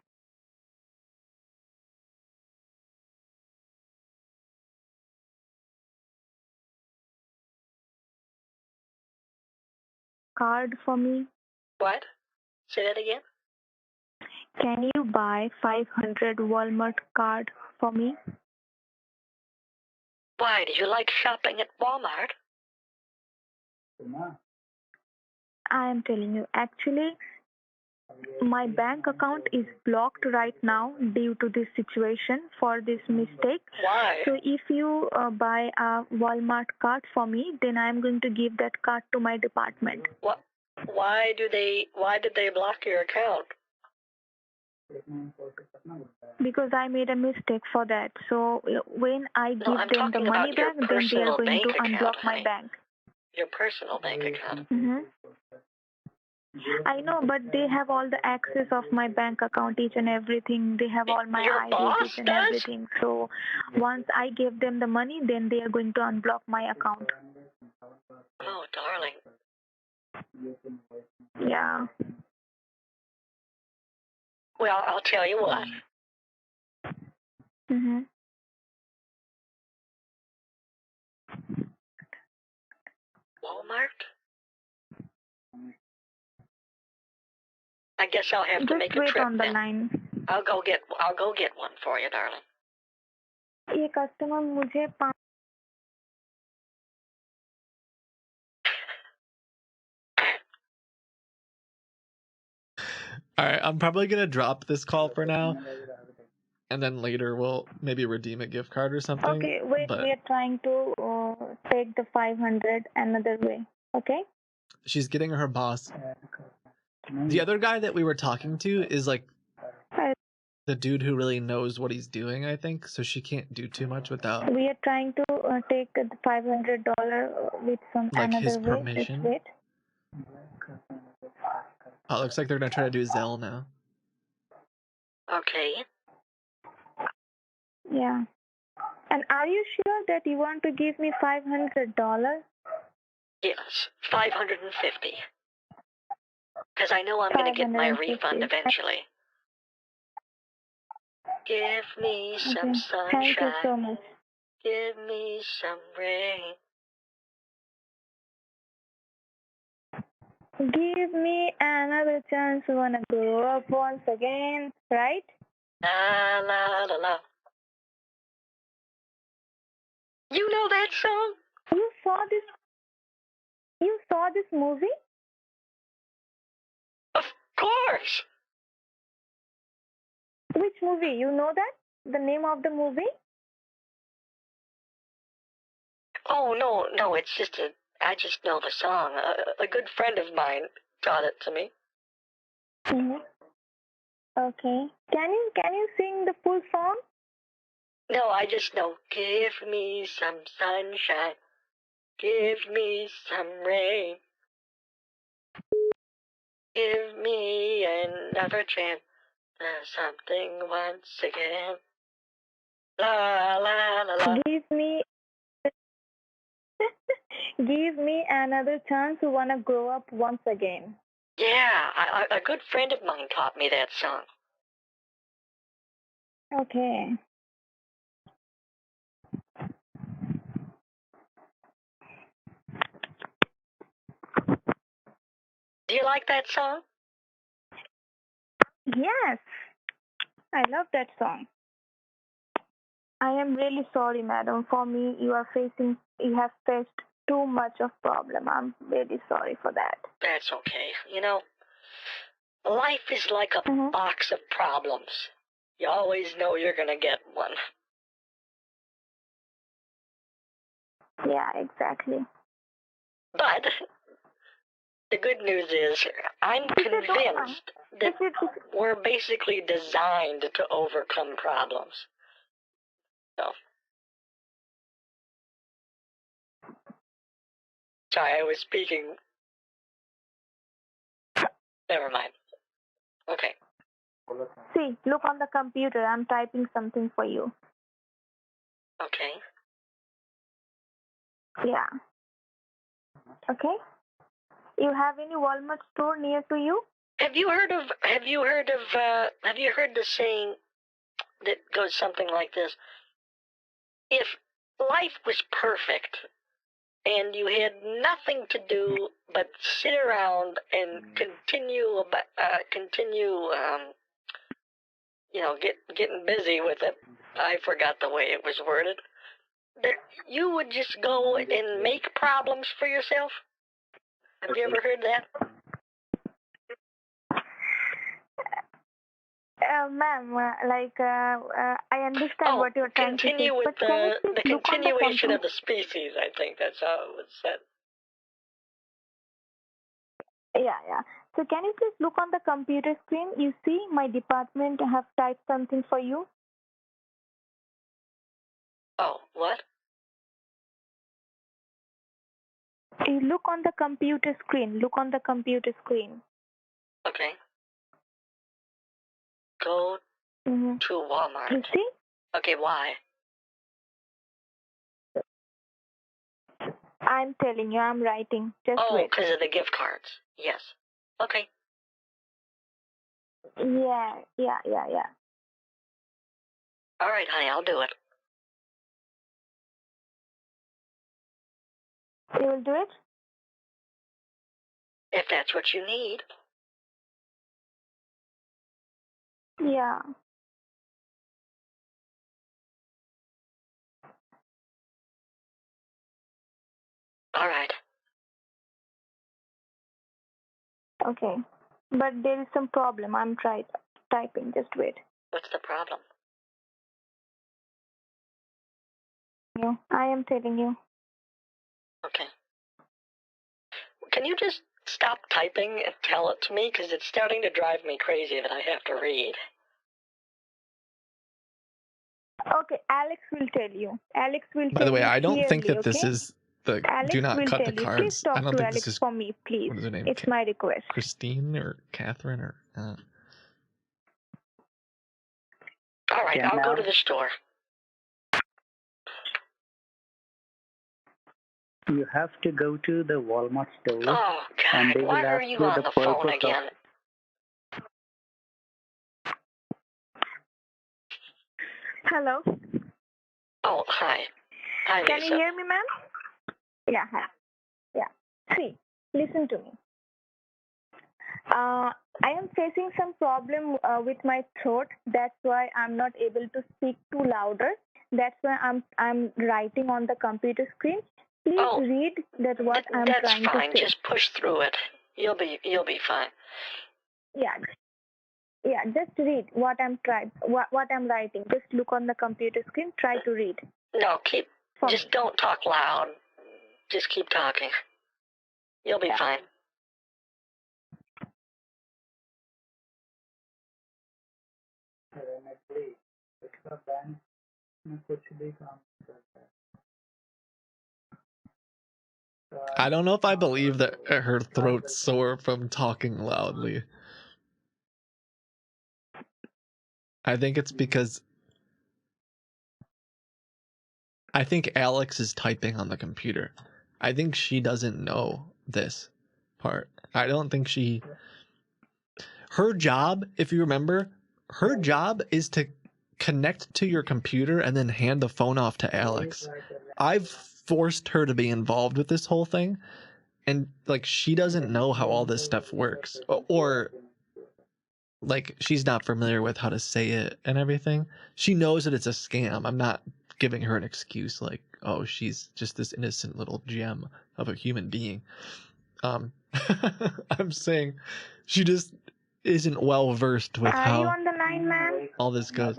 Card for me. What? Say that again? Can you buy 500 Walmart card for me? Why, do you like shopping at Walmart? I am telling you, actually, my bank account is blocked right now due to this situation for this mistake. Why? So if you buy a Walmart card for me, then I am going to give that card to my department. What? Why did they block your account? Because I made a mistake for that. So when I give them the money back, then they are going to unblock my bank. Your personal bank account. I know, but they have all the access of my bank account, each and everything. They have all my Your boss IDs, each and does? everything. So once I give them the money, then they are going to unblock my account. Oh, darling. Yeah. Well, I'll tell you what. Walmart? I guess I'll have to make a trip. Just wait on the then. line. I'll go get one for you, darling. ये customer मुझे All right, I'm probably gonna drop this call for now, and then later we'll maybe redeem a gift card or something. Okay, wait. But We are trying to take the 500 another way. Okay. she's getting her boss. The other guy that we were talking to is like the dude who really knows what he's doing, I think. So she can't do too much without. We are trying to take the $500 with some Like another his way. permission. Just wait. Oh, it looks like they're gonna try to do Zelle now. Okay. Yeah. And are you sure that you want to give me $500? Yes, 550. Because I know I'm going to get my refund eventually. Give me some sunshine. Thank you so much. Give me some rain. Give me another chance. Wanna grow up once again, right? La la la la. You know that song? You saw this movie? Of course. Which movie? You know that? The name of the movie? Oh, no, it's just I just know the song. A good friend of mine taught it to me. Okay. Can you sing the full song? No, I just know. Give me some sunshine. Give me some rain. Give me another chance. There's something once again. La la la la. Give me another chance. Wanna grow up once again. Yeah, a good friend of mine taught me that song. Okay. Do you like that song? Yes. I love that song. I am really sorry, madam. For me, you have faced too much of problem. I'm very sorry for that. That's okay. You know, life is like a box of problems. You always know you're going to get one. Yeah, exactly. But the good news is I'm convinced that we're basically designed to overcome problems. So, sorry, I was speaking. Never mind. Okay. See, look on the computer. I'm typing something for you. Okay. Yeah. Okay. You have any Walmart store near to you? Have you heard the saying that goes something like this? If life was perfect and you had nothing to do but sit around and continue, getting busy with it. I forgot the way it was worded. That you would just go and make problems for yourself. Have you ever heard that? Ma'am, I understand what you're trying to say. Continue with but the continuation of the species, I think that's how it was said. Yeah. So can you please look on the computer screen? You see my department have typed something for you. Oh, what? You look on the computer screen. Look on the computer screen. Okay. Go to Walmart. You see? Okay, why? I'm telling you, I'm writing. Just wait. Because of the gift cards. Yes. Okay. Yeah. All right, honey, I'll do it. You will do it? If that's what you need. Yeah. All right. Okay. But there is some problem. I'm typing. Just wait. What's the problem? I am telling you. Okay. Can you just stop typing and tell it to me? Because it's starting to drive me crazy that I have to read. Okay, Alex will tell you. By the way, I don't think that okay? this is the Alex do not will cut tell the you. cards. Please talk I don't to think Alex this is for me, please. what is her name? It's my request. Christine or Catherine or. All right, I'll go to the store. You have to go to the Walmart store. Oh, and God, they will why ask are you on the phone again? Hello? Oh, hi. Hi, Can Lisa. you hear me, ma'am? Yeah, hi. Yeah. See, listen to me. I am facing some problem with my throat. That's why I'm not able to speak too louder. That's why I'm writing on the computer screen. Please read that what I'm trying to say. That's fine. Just push through it. You'll be fine. Yeah, just read what I'm writing. Just look on the computer screen. Try to read. No, just don't talk loud. Just keep talking. You'll be fine. I don't know if I believe that her throat's sore from talking loudly. I think it's because I think Alex is typing on the computer. I think she doesn't know this part. I don't think her job, if you remember, her job is to connect to your computer and then hand the phone off to Alex. I've forced her to be involved with this whole thing, and like she doesn't know how all this stuff works, or like she's not familiar with how to say it and everything. She knows that it's a scam. I'm not giving her an excuse like, oh, she's just this innocent little gem of a human being. I'm saying she just isn't well versed with Are you how on the line, ma'am? all this goes.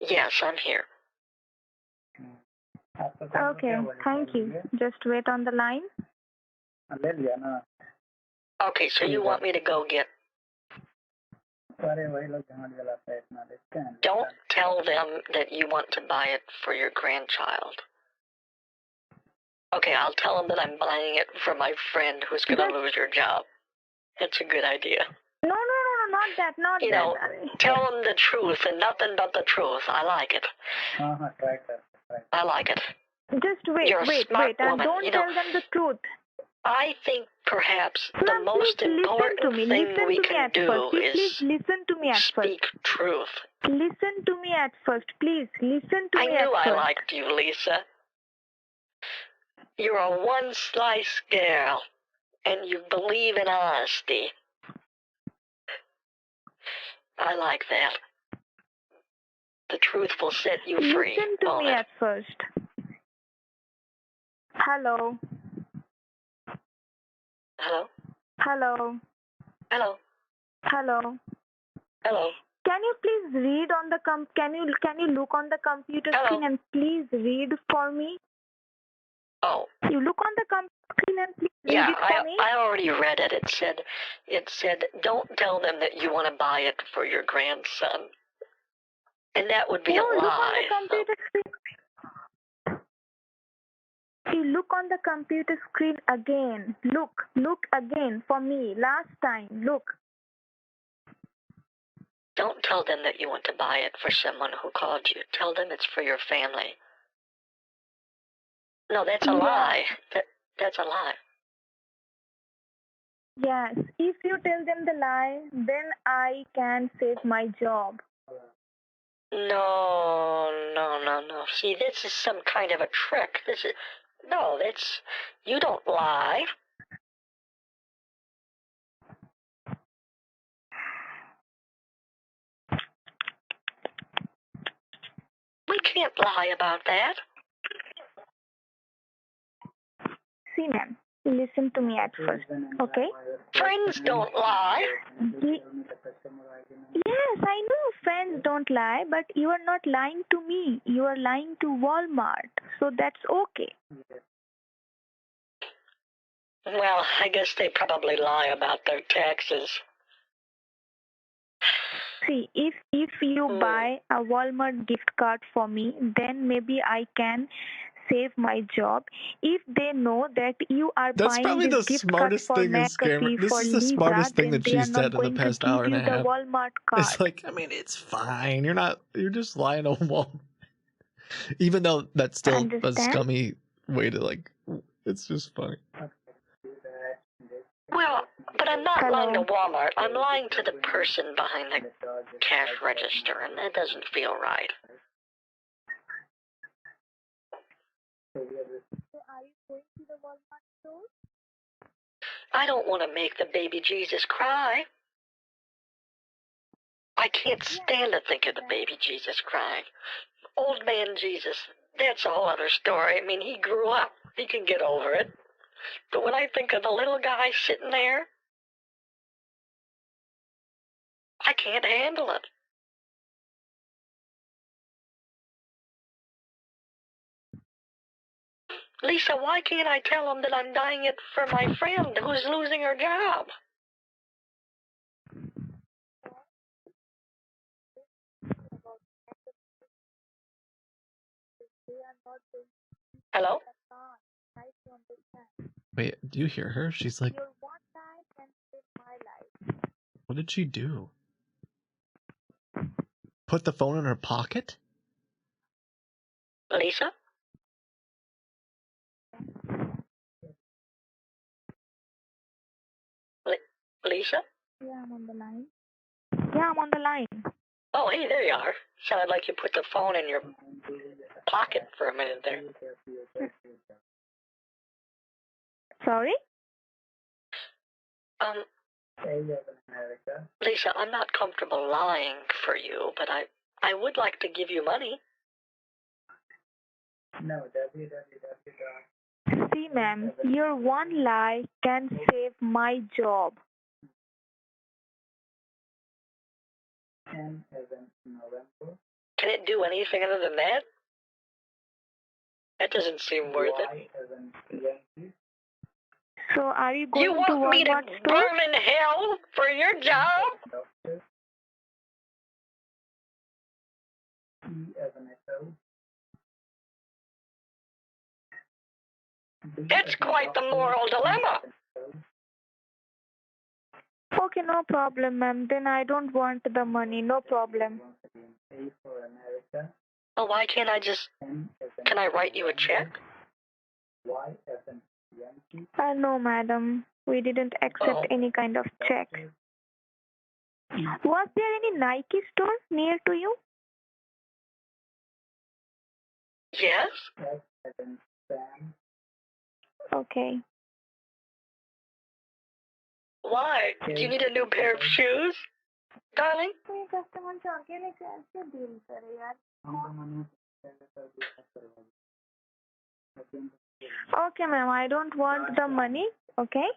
Yes, I'm here. Okay, thank you. Just wait on the line. Okay, so you want me to go get... Don't tell them that you want to buy it for your grandchild. Okay, I'll tell them that I'm buying it for my friend who's going to lose her job. That's a good idea. No, not that, not You that. know, tell them the truth and nothing but the truth. I like it. I like it. Just wait, You're a wait, smart and woman, don't you know. tell them the truth. I think perhaps the Ma'am, most please important listen to me. thing Listen we to me can at do first. Please is listen to me at first. speak truth. Listen to me at first. Please listen to I me at knew I first. liked you, Lisa. You're a one-slice girl, and you believe in honesty. I like that. The truth will set you free. Listen to won't me it? at first. Hello. Hello? Hello. Hello? Hello. Hello? Can you please read on the can you look on the computer Hello? screen and please read for me? Oh, You look on the screen and please read yeah, it for me. I already read it. It said, don't tell them that you want to buy it for your grandson. And that would be a No, look on lie. the computer screen. You look on the computer screen again. Look again for me. Last time, look. Don't tell them that you want to buy it for someone who called you. Tell them it's for your family. No, that's a lie. That's a lie. Yes, if you tell them the lie, then I can save my job. No. See, this is some kind of a trick. You don't lie. We can't lie about that. See, ma'am, listen to me at first, okay? Friends don't lie. Yes, I know friends don't lie, but you are not lying to me. You are lying to Walmart, so that's okay. Well, I guess they probably lie about their taxes. See, if you buy a Walmart gift card for me, then maybe I can save my job. If they know that you are That's buying probably this the gift card smartest for thing a scammer. McAfee This for is the Lisa, smartest thing then that they she are not said in the going to past give hour and you a the half. Walmart card. It's like, I mean, it's fine. You're just lying on wall. Even though that's still a Understand? scummy way to, like, it's just funny. Well, but I'm not Hello? lying to Walmart. I'm lying to the person behind the cash register, and that doesn't feel right. So are you going to the Walmart store? I don't want to make the baby Jesus cry. I can't stand to think of the baby Jesus crying. Old man Jesus, that's a whole other story. I mean, he grew up. He can get over it. But when I think of the little guy sitting there, I can't handle it. Lisa, why can't I tell him that I'm buying it for my friend who's losing her job? Hello? Wait, do you hear her? She's like, Your one time can save my life. what did she do? Put the phone in her pocket? Lisa? Lisa? Yeah, I'm on the line. Yeah, I'm on the line. Oh, hey, there you are. Sounded like you put the phone in your pocket for a minute there. Sorry? Lisa, I'm not comfortable lying for you, but I would like to give you money. See, ma'am, your one lie can save my job. Can it do anything other than that? That doesn't seem worth it. So are you going You to want me to Walmart store? burn in hell for your job? That's quite the moral dilemma. Okay, no problem, ma'am. Then I don't want the money. No problem. Well, why can't I just... Can I write you a check? No, madam. We didn't accept any kind of check. Was there any Nike store near to you? Yes? Okay. Why? Do you need a new pair of shoes, darling? Okay, ma'am. I don't want the money. Okay.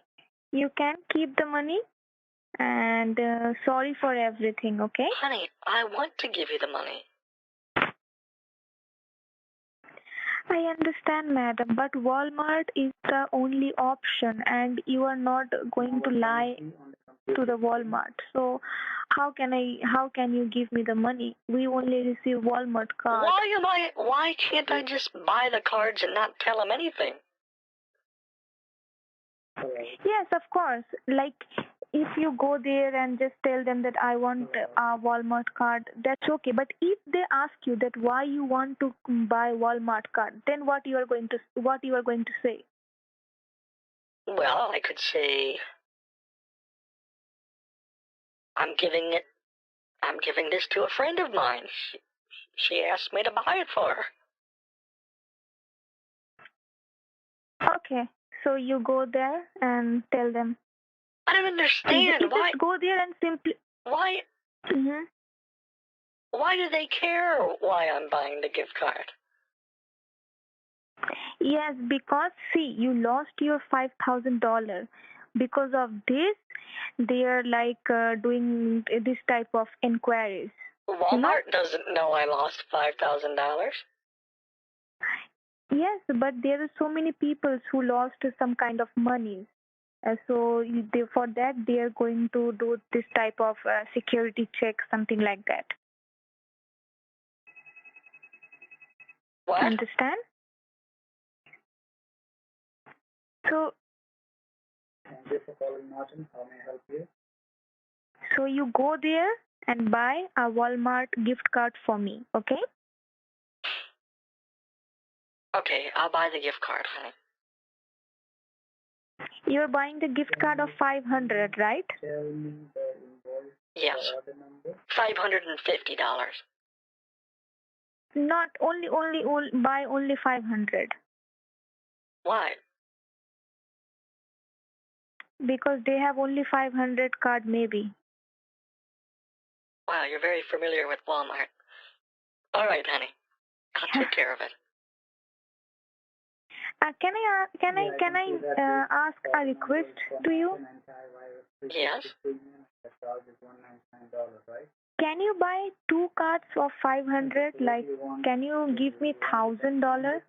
You can keep the money. And sorry for everything. Okay. Honey, I want to give you the money. I understand, madam, but Walmart is the only option, and you are not going to lie to the Walmart. So, how can you give me the money? We only receive Walmart card. Why can't I just buy the cards and not tell them anything? Yes, of course. Like, if you go there and just tell them that I want a Walmart card, that's okay. But if they ask you that why you want to buy Walmart card, then what you are going to say? Well, I could say I'm giving this to a friend of mine. She asked me to buy it for her. Okay, so you go there and tell them. I don't understand. You Why? Just go there and simply. Why? Mm-hmm. Why do they care why I'm buying the gift card? Yes, because see, you lost your $5,000. Because of this, they are like doing this type of inquiries. Walmart doesn't know I lost $5,000. Yes, but there are so many people who lost some kind of money. So for that, they are going to do this type of security check, something like that. What? Understand? So, so you go there and buy a Walmart gift card for me, okay? Okay, I'll buy the gift card, honey. You're buying the gift card of $500, right? Yes. $550. Not only buy only 500. Why? Because they have only 500 card maybe. Wow, you're very familiar with Walmart. All right, honey. I'll take care of it. Can I ask a request to you? Yes. Can you buy 2 cards of 500? Like, can you give me $1,000?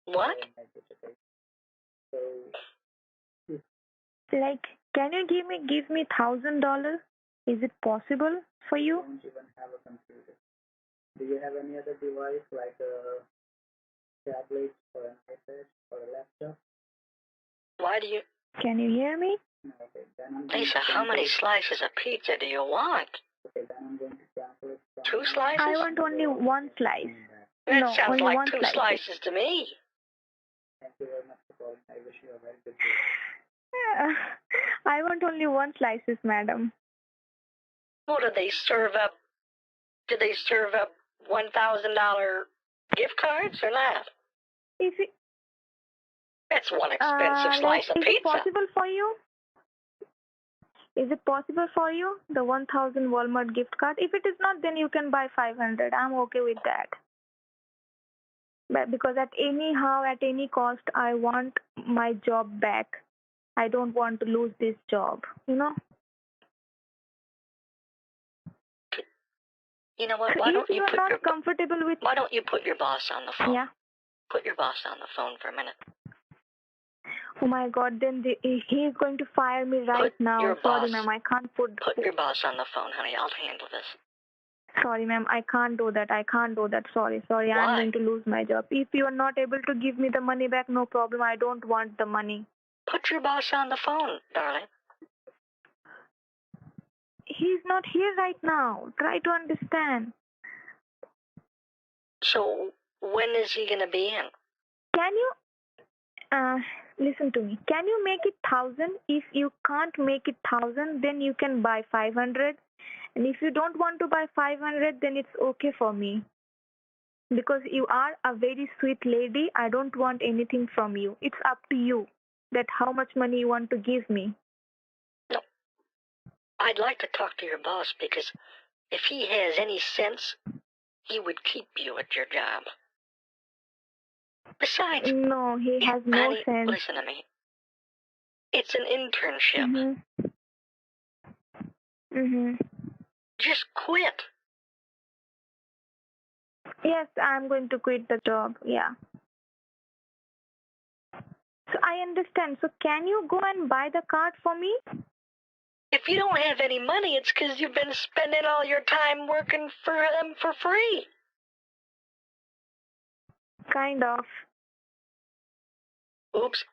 What? Like, can you give me $1,000? Is it possible for you? Do you have any other device like a tablet or an iPad or a laptop? Why do you... Can you hear me? Okay, then Lisa, how many slices of pizza do you want? Okay, then I'm going to cancel it. 2 slices? I want only 1 slice. That No, sounds only like 1 2 slice. slices to me. Thank you very much for calling. I wish you a very good day. I want only 1 slices, madam. What do they serve up? Do they serve up $1,000 gift cards or not? If it, That's one expensive slice of is pizza. it possible for you? Is it possible for you, the 1,000 Walmart gift card? If it is not, then you can buy 500. I'm okay with that. But because at any cost, I want my job back. I don't want to lose this job, you know? You know what? So Why if don't you you're put not your comfortable with... Why don't you put your boss on the phone? Yeah. Put your boss on the phone for a minute. Oh my God, then he's going to fire me right now. Your Sorry, boss. ma'am, I can't put your boss on the phone, honey. I'll handle this. Sorry, ma'am, I can't do that. Sorry. Why? I'm going to lose my job. If you are not able to give me the money back, no problem. I don't want the money. Put your boss on the phone, darling. He's not here right now. Try to understand. So when is he going to be in? Can you listen to me? Can you make it 1,000? If you can't make it 1,000, then you can buy 500. And if you don't want to buy 500, then it's okay for me. Because you are a very sweet lady, I don't want anything from you. It's up to you that how much money you want to give me. No. I'd like to talk to your boss because if he has any sense, he would keep you at your job. Besides... No, he has no honey, sense. listen to me. It's an internship. Just quit. Yes, I'm going to quit the job. Yeah. So I understand. So can you go and buy the card for me? If you don't have any money, it's because you've been spending all your time working for them for free. Kind of. Oops.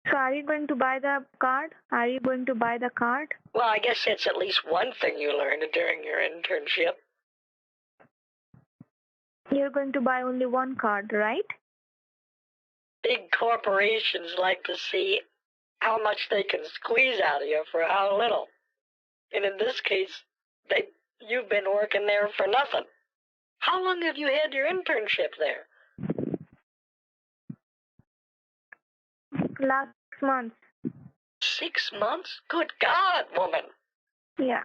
So are you going to buy the card? Well, I guess that's at least one thing you learned during your internship. You're going to buy only one card, right? Big corporations like to see how much they can squeeze out of you for how little. And in this case, you've been working there for nothing. How long have you had your internship there? Last 6 months. 6 months? Good God, woman. Yeah.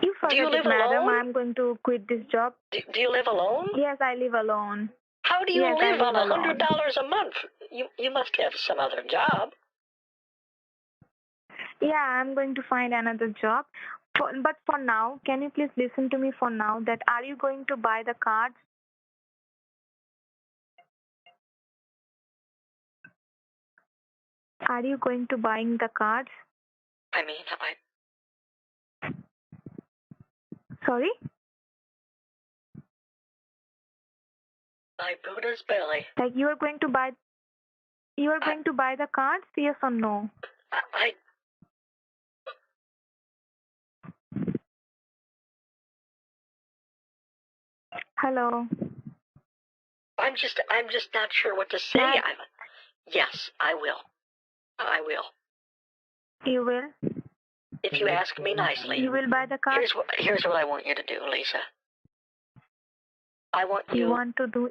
You forget it, madam. I'm going to quit this job. Do you live alone? Yes, I live alone. How do you live on $100 a month? You must have some other job. Yeah, I'm going to find another job. But for now, can you please listen to me for now? That are you going to buy the cards? Are you going to buying the cards? I mean, Sorry? My Buddha's belly. Like you are going to buy the cards, yes or no? Hello. I'm just not sure what to say. Yes, I will. You will? If you ask me nicely. You will buy the cards? Here's what I want you to do, Lisa. I want you want to do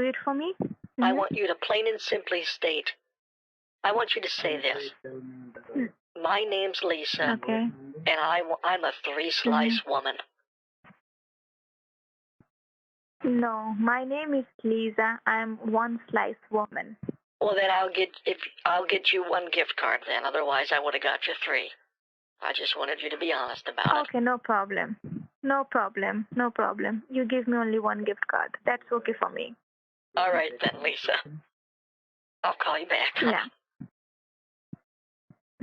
it for me? Mm-hmm. I want you to plain and simply state. I want you to say this. My name's Lisa. Okay. And I'm a 3-slice woman. No, my name is Lisa. I'm 1-slice woman. Well, then I'll get you 1 gift card then. Otherwise, I would have got you 3. I just wanted you to be honest about it. Okay, no problem. You give me only 1 gift card. That's okay for me. All right then, Lisa. I'll call you back. Yeah.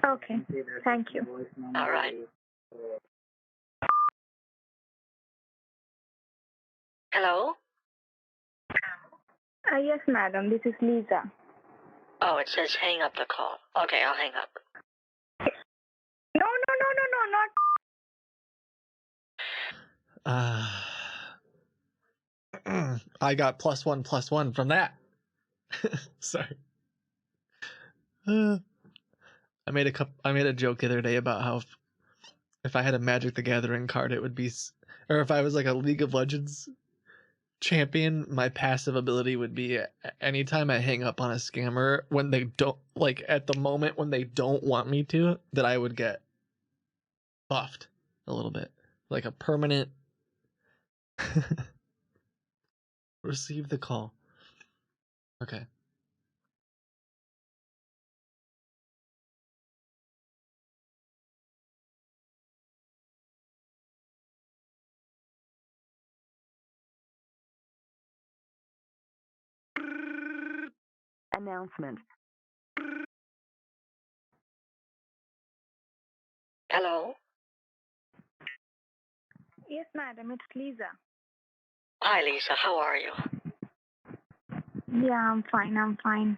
Okay. Thank you. All right. Hello? Yes, madam. This is Lisa. Oh, it says hang up the call. Okay, I'll hang up. No, not... I got +1 from that. Sorry. I made a joke the other day about how if I had a Magic the Gathering card, it would be, or if I was like a League of Legends champion, my passive ability would be anytime I hang up on a scammer when they don't, like at the moment when they don't want me to, that I would get buffed a little bit. Like a permanent receive the call. Okay. Announcement. Hello? Yes, madam, it's Lisa. Hi, Lisa. How are you? Yeah, I'm fine.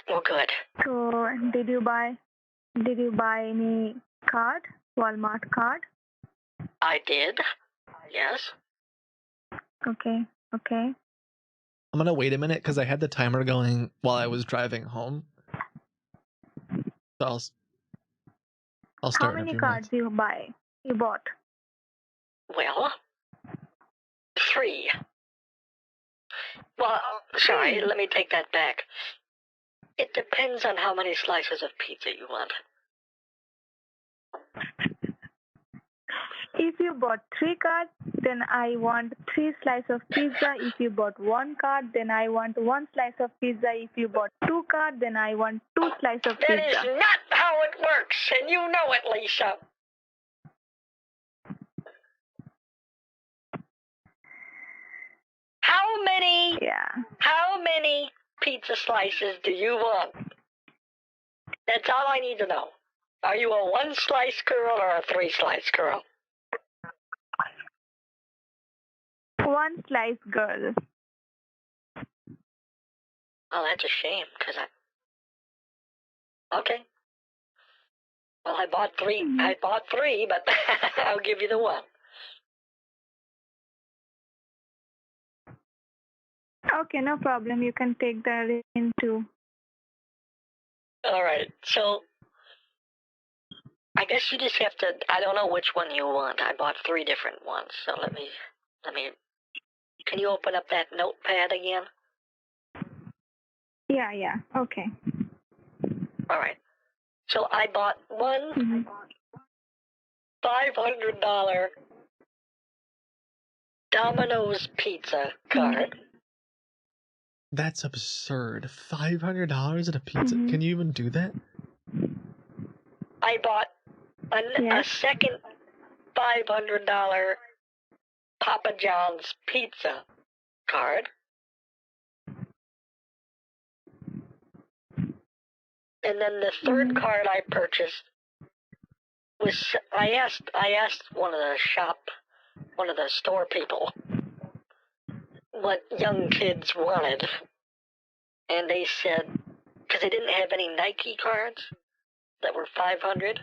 Well, good. So, did you buy any card, Walmart card? I did. Yes. Okay. I'm gonna wait a minute because I had the timer going while I was driving home. So I'll How start in a many few cards minutes. you bought? Well, 3. Well, sorry, let me take that back. It depends on how many slices of pizza you want. If you bought 3 cards, then I want 3 slices of pizza. If you bought 1 card, then I want 1 slice of pizza. If you bought 2 cards, then I want 2 slices of That pizza. is not how it works, and you know it, Lisa. How many pizza slices do you want? That's all I need to know. Are you a 1-slice girl or a 3-slice girl? 1 slice girl. Oh, that's a shame, because Okay. Well, I bought 3. Mm-hmm. I bought 3, but I'll give you the 1. Okay, no problem. You can take that into. All right. So I guess you just have to. I don't know which one you want. I bought 3 different ones. So let me. Can you open up that notepad again? Yeah. Okay. All right. So I bought one $500 Domino's pizza card. That's absurd. $500 at a pizza? Can you even do that? I bought a second $500 Papa John's pizza card. And then the third card I purchased was I asked one of the store people what young kids wanted, and they said, because they didn't have any Nike cards that were 500,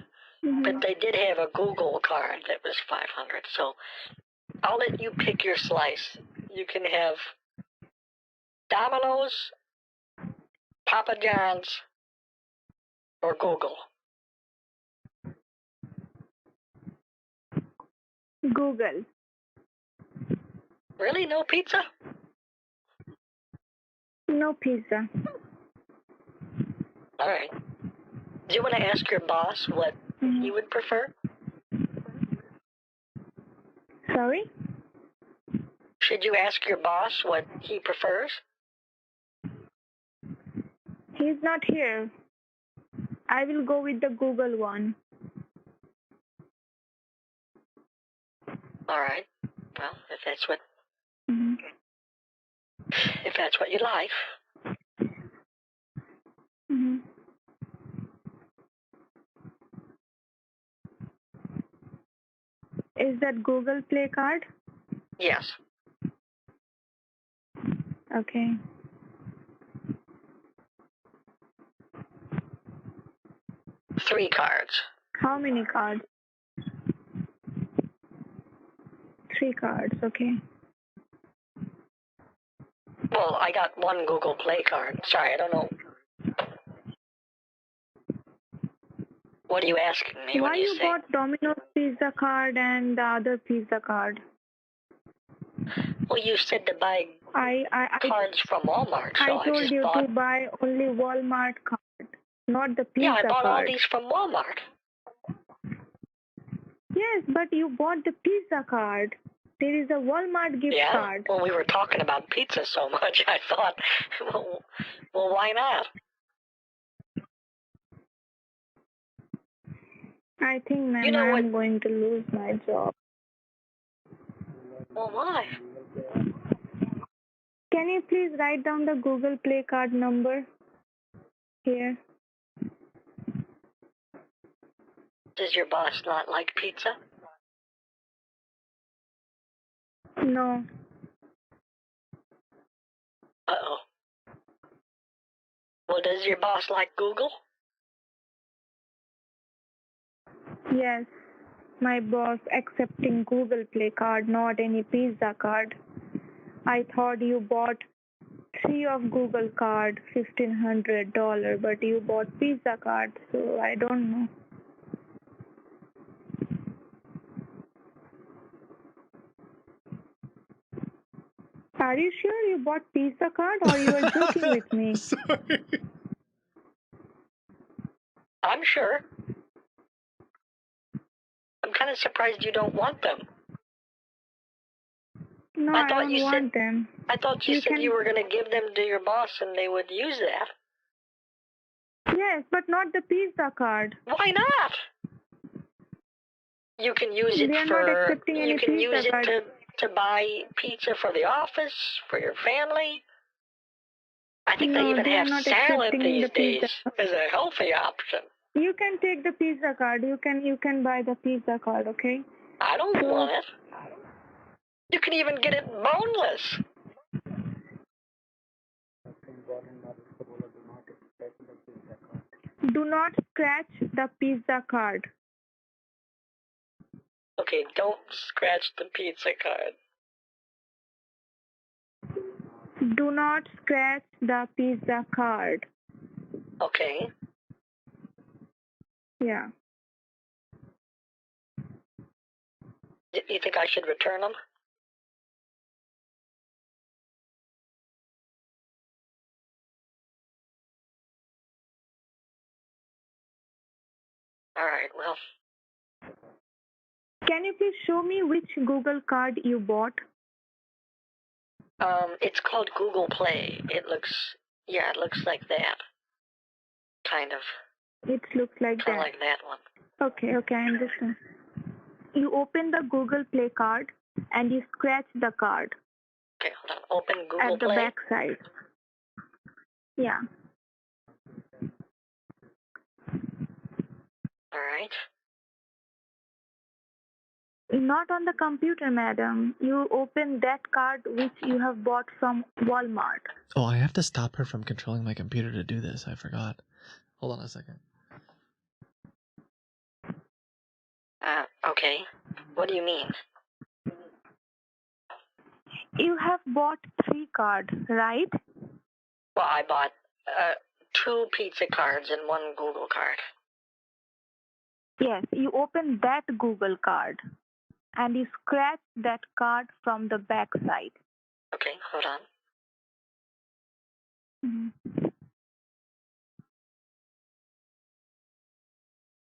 but they did have a Google card that was 500. So I'll let you pick your slice. You can have Domino's, Papa John's, or Google. Google. Really? No pizza? No pizza. All right. Do you want to ask your boss what he would prefer? Sorry? Should you ask your boss what he prefers? He's not here. I will go with the Google one. All right. Well, if that's what you like. Is that Google Play card? Yes. Okay. Three cards. How many cards? 3 cards, okay. Well, I got 1 Google Play card. Sorry, I don't know. What are you asking me Why when you you say? bought Domino's pizza card and the other pizza card? Well, you said to buy I cards from Walmart, so I told just you bought. to buy only Walmart card, not the pizza Yeah, I bought all card. these from Walmart. Yes, but you bought the pizza card. There is a Walmart gift Yeah. card. Well, we were talking about pizza so much, I thought, well, why not? I think, ma'am, You know what? I'm going to lose my job. Well, why? Can you please write down the Google Play card number here? Does your boss not like pizza? No. Uh-oh. Well, does your boss like Google? Yes. My boss accepting Google Play card, not any pizza card. I thought you bought 3 of Google card, $1,500, but you bought pizza card, so I don't know. Are you sure you bought pizza card or you are joking with me? Sorry. I'm sure. I'm kind of surprised you don't want them. No, I I thought don't you said- want them. I thought you said can- you were going to give them to your boss and they would use that. Yes, but not the pizza card. Why not? You can use it They are for. not accepting any You can pizza use it card. to buy pizza for the office, for your family. I think they No, even they are have not salad accepting these the pizza. days as a healthy option. You can take the pizza card. You can buy the pizza card, okay? I don't So- want it. You can even get it boneless. Do not scratch the pizza card. Okay, don't scratch the pizza card. Do not scratch the pizza card. Okay. Yeah. You think I should return them? All right, well, Can you please show me which Google card you bought? it's called Google Play. It looks like that. Kind of It looks like that. like that one. Okay, I understand. You open the Google Play card and you scratch the card Okay, hold on. Open Google at the Play. back side. Yeah. All right. Not on the computer, madam. You open that card which you have bought from Walmart. Oh, I have to stop her from controlling my computer to do this. I forgot. Hold on a second. Okay. What do you mean? You have bought 3 cards, right? Well, I bought 2 pizza cards and 1 Google card. Yes, you open that Google card and you scratch that card from the back side. Okay, hold on.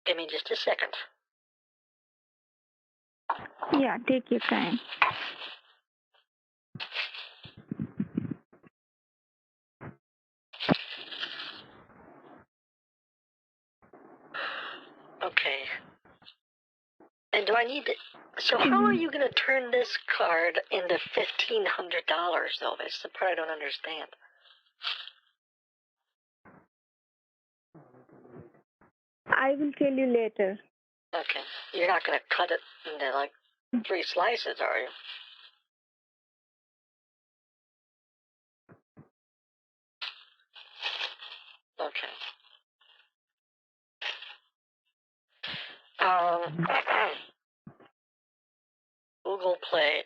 Give me just a second. Yeah, take your time. Okay. And do I need to... So how are you going to turn this card into $1,500, though? That's the part I don't understand. I will tell you later. Okay. You're not going to cut it into, like, 3 slices, are you? Okay. Google Play.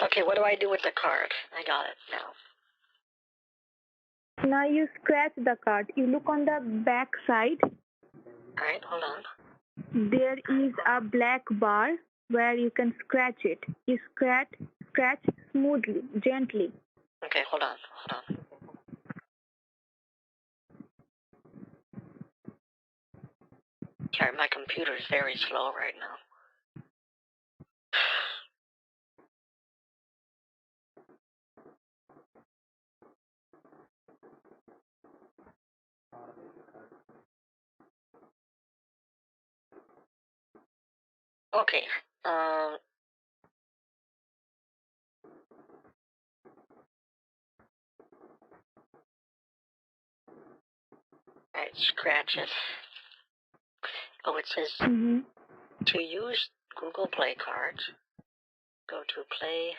Okay, what do I do with the card? I got it now. Now you scratch the card. You look on the back side. Alright, hold on. There is a black bar where you can scratch it. You scratch smoothly, gently. Okay, hold on. Sorry, my computer is very slow right now. Okay, alright, scratch it. Oh, it says to use Google Play cards, go to Play.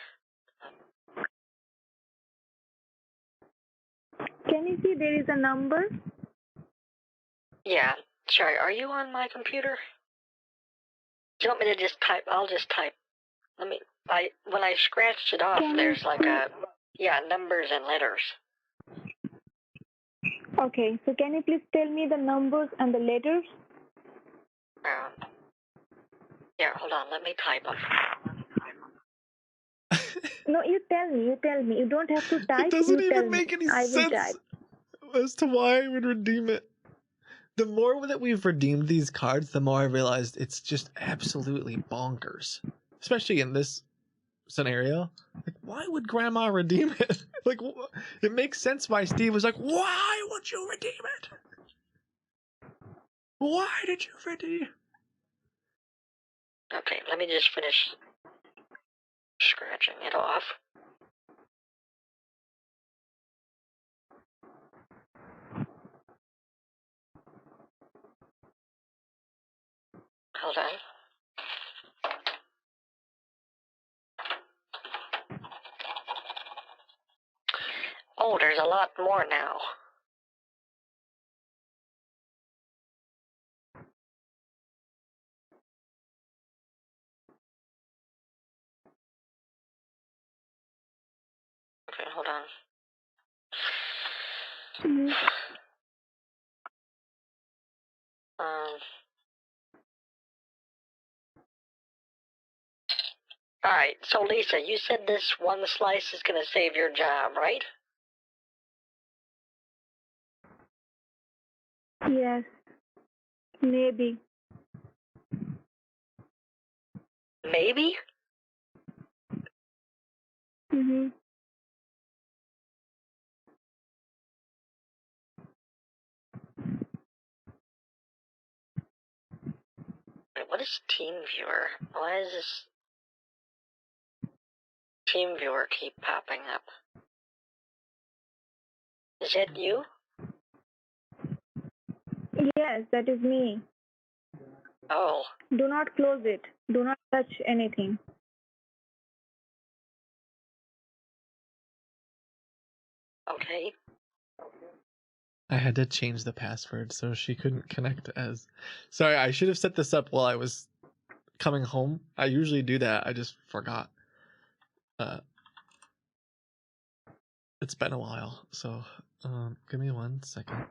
Can you see there is a number? Yeah, sorry, are you on my computer? Do you want me to just type? I'll just type. When I scratched it off, there's like numbers and letters. Okay, so can you please tell me the numbers and the letters? Yeah, hold on, let me type them. No, you tell me. You don't have to type. It doesn't you tell even make me. any I will sense type. as to why I would redeem it. The more that we've redeemed these cards, the more I realized it's just absolutely bonkers. Especially in this scenario. Like, why would Grandma redeem it? Like, it makes sense why Steve was like, why would you redeem it? Why did you redeem? Okay, let me just finish scratching it off. Hold on. Oh, there's a lot more now. Okay, hold on. Alright, so Lisa, you said this one slice is going to save your job, right? Yes, maybe. Maybe? Wait, what is TeamViewer? Why does this TeamViewer keep popping up? Is it you? Yes, that is me. Oh. Do not close it. Do not touch anything. Okay. I had to change the password so she couldn't connect as... Sorry, I should have set this up while I was coming home. I usually do that. I just forgot. It's been a while, so give me 1 second.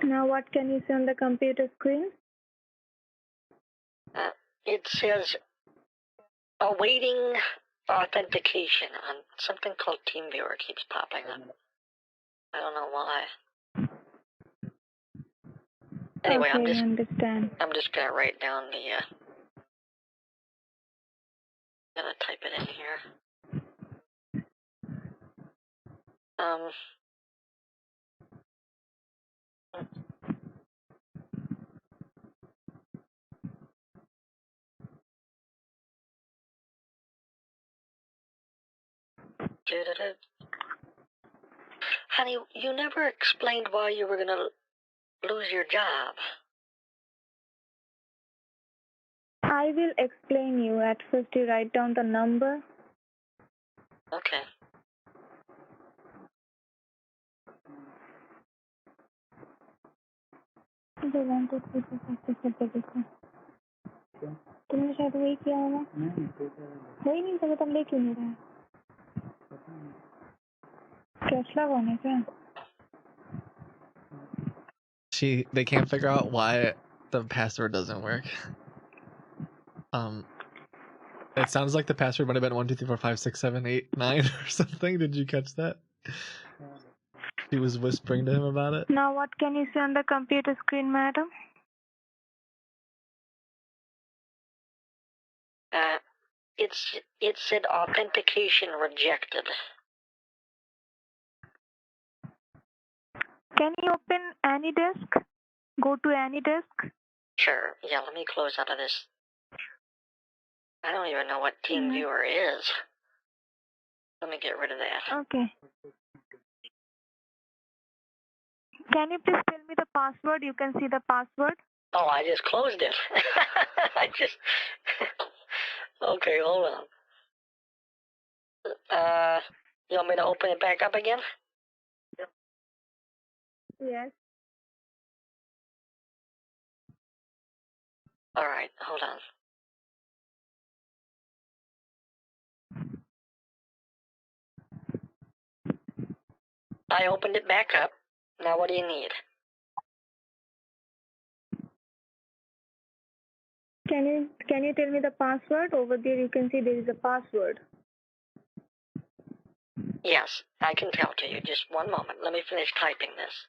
Now what can you see on the computer screen? It says awaiting authentication on something called TeamViewer keeps popping up. I don't know why. Anyway, okay, I understand. I'm just gonna write down the gonna type it in here. Honey, you never explained why you were gonna lose your job. I will explain you. At first you write down the number. Okay. तुमने शायद वही किया होगा। वही नहीं तो तुम ले क्यों नहीं रहे? कैसा कौन है क्या? They can't figure out why the password doesn't work. It sounds like the password might have been 1 2 3 4 5 6 7 8 9 or something. Did you catch that? She was whispering to him about it. Now what can you see on the computer screen, madam? It said authentication rejected. Can you open any desk? Go to any desk. Sure. Yeah, let me close out of this. I don't even know what TeamViewer is. Let me get rid of that. Okay. Can you please tell me the password? You can see the password. Oh, I just closed it. Okay, hold on. You want me to open it back up again? Yes. All right, hold on. I opened it back up. Now what do you need? Can you tell me the password? Over there you can see there is a password. Yes, I can tell to you. Just one moment. Let me finish typing this.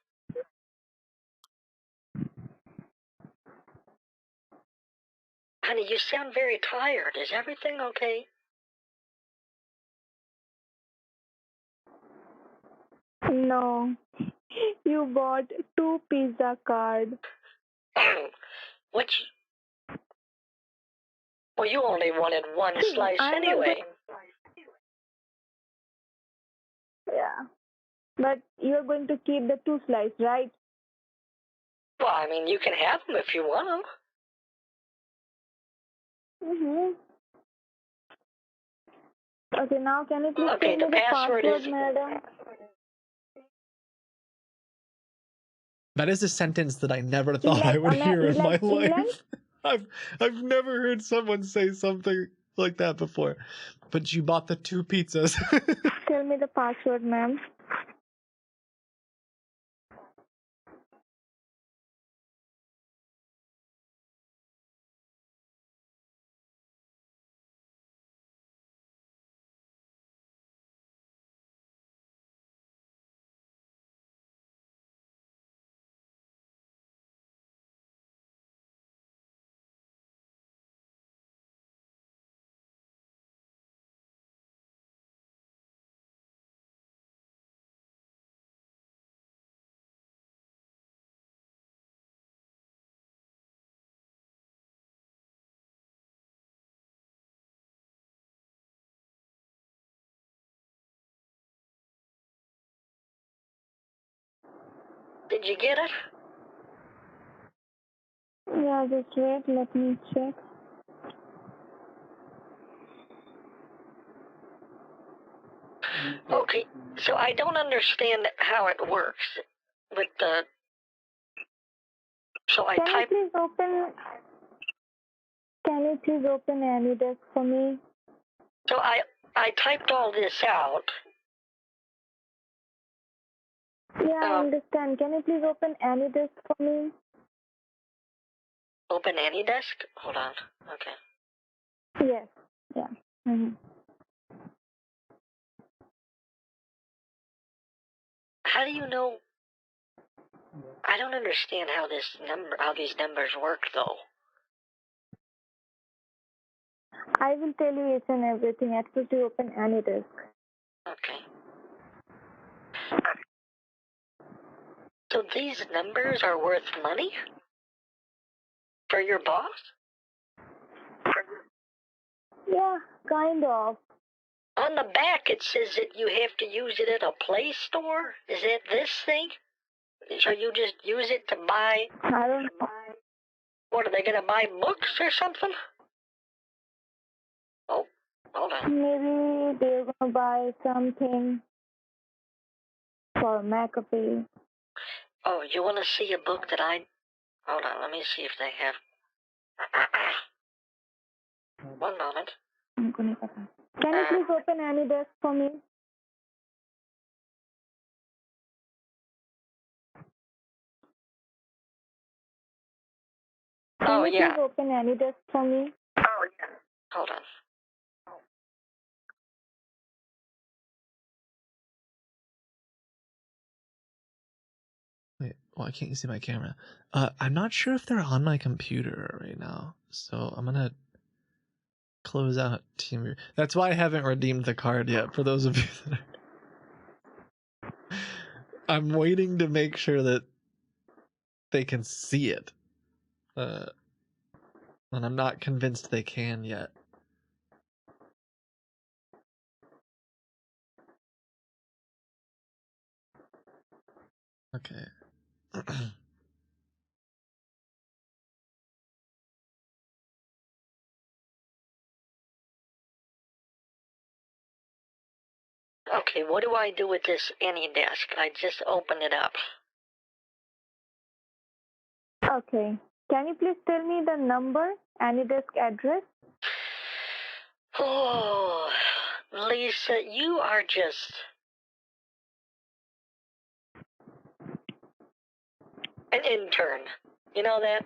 Honey, you sound very tired. Is everything okay? No. You bought 2 pizza cards. Which? Well, you only wanted one slice anyway. Yeah. But you're going to keep the 2 slices, right? Well, I mean, you can have them if you want them. Okay, now can you please Okay, tell me the the password password, is... madam? That is a sentence that I never thought I would hear in my life. I've never heard someone say something like that before. But you bought the 2 pizzas. Tell me the password, ma'am. Did you get it? Yeah, just wait. Let me check. Okay, so I don't understand how it works with the... So I type... Can you please open any desk for me? So I typed all this out. Yeah, I understand. Can you please open any desk for me? Open any desk? Hold on. Okay. Yes. Yeah. How do you know? I don't understand how these numbers work, though. I will tell you each and everything. At first, you open any desk. Okay. So these numbers are worth money? For your boss? Yeah, kind of. On the back, it says that you have to use it at a Play Store. Is it this thing? So you just use it to buy... I don't know. What, are they going to buy books or something? Oh, hold on. Maybe they're going to buy something for McAfee. Oh, you want to see a book that I... Hold on, let me see if they have... One moment. Can you please open AnyDesk for me? Oh, Can you yeah. please open AnyDesk for me? Oh, yeah. Hold on. Wait, why can't you see my camera? I'm not sure if they're on my computer right now, so I'm gonna close out TeamViewer. That's why I haven't redeemed the card yet, for those of you that are... I'm waiting to make sure that they can see it. And I'm not convinced they can yet. Okay. Okay, what do I do with this AnyDesk? I just opened it up. Okay. Can you please tell me the number, AnyDesk address? Oh, Lisa, you are just... an intern. You know that?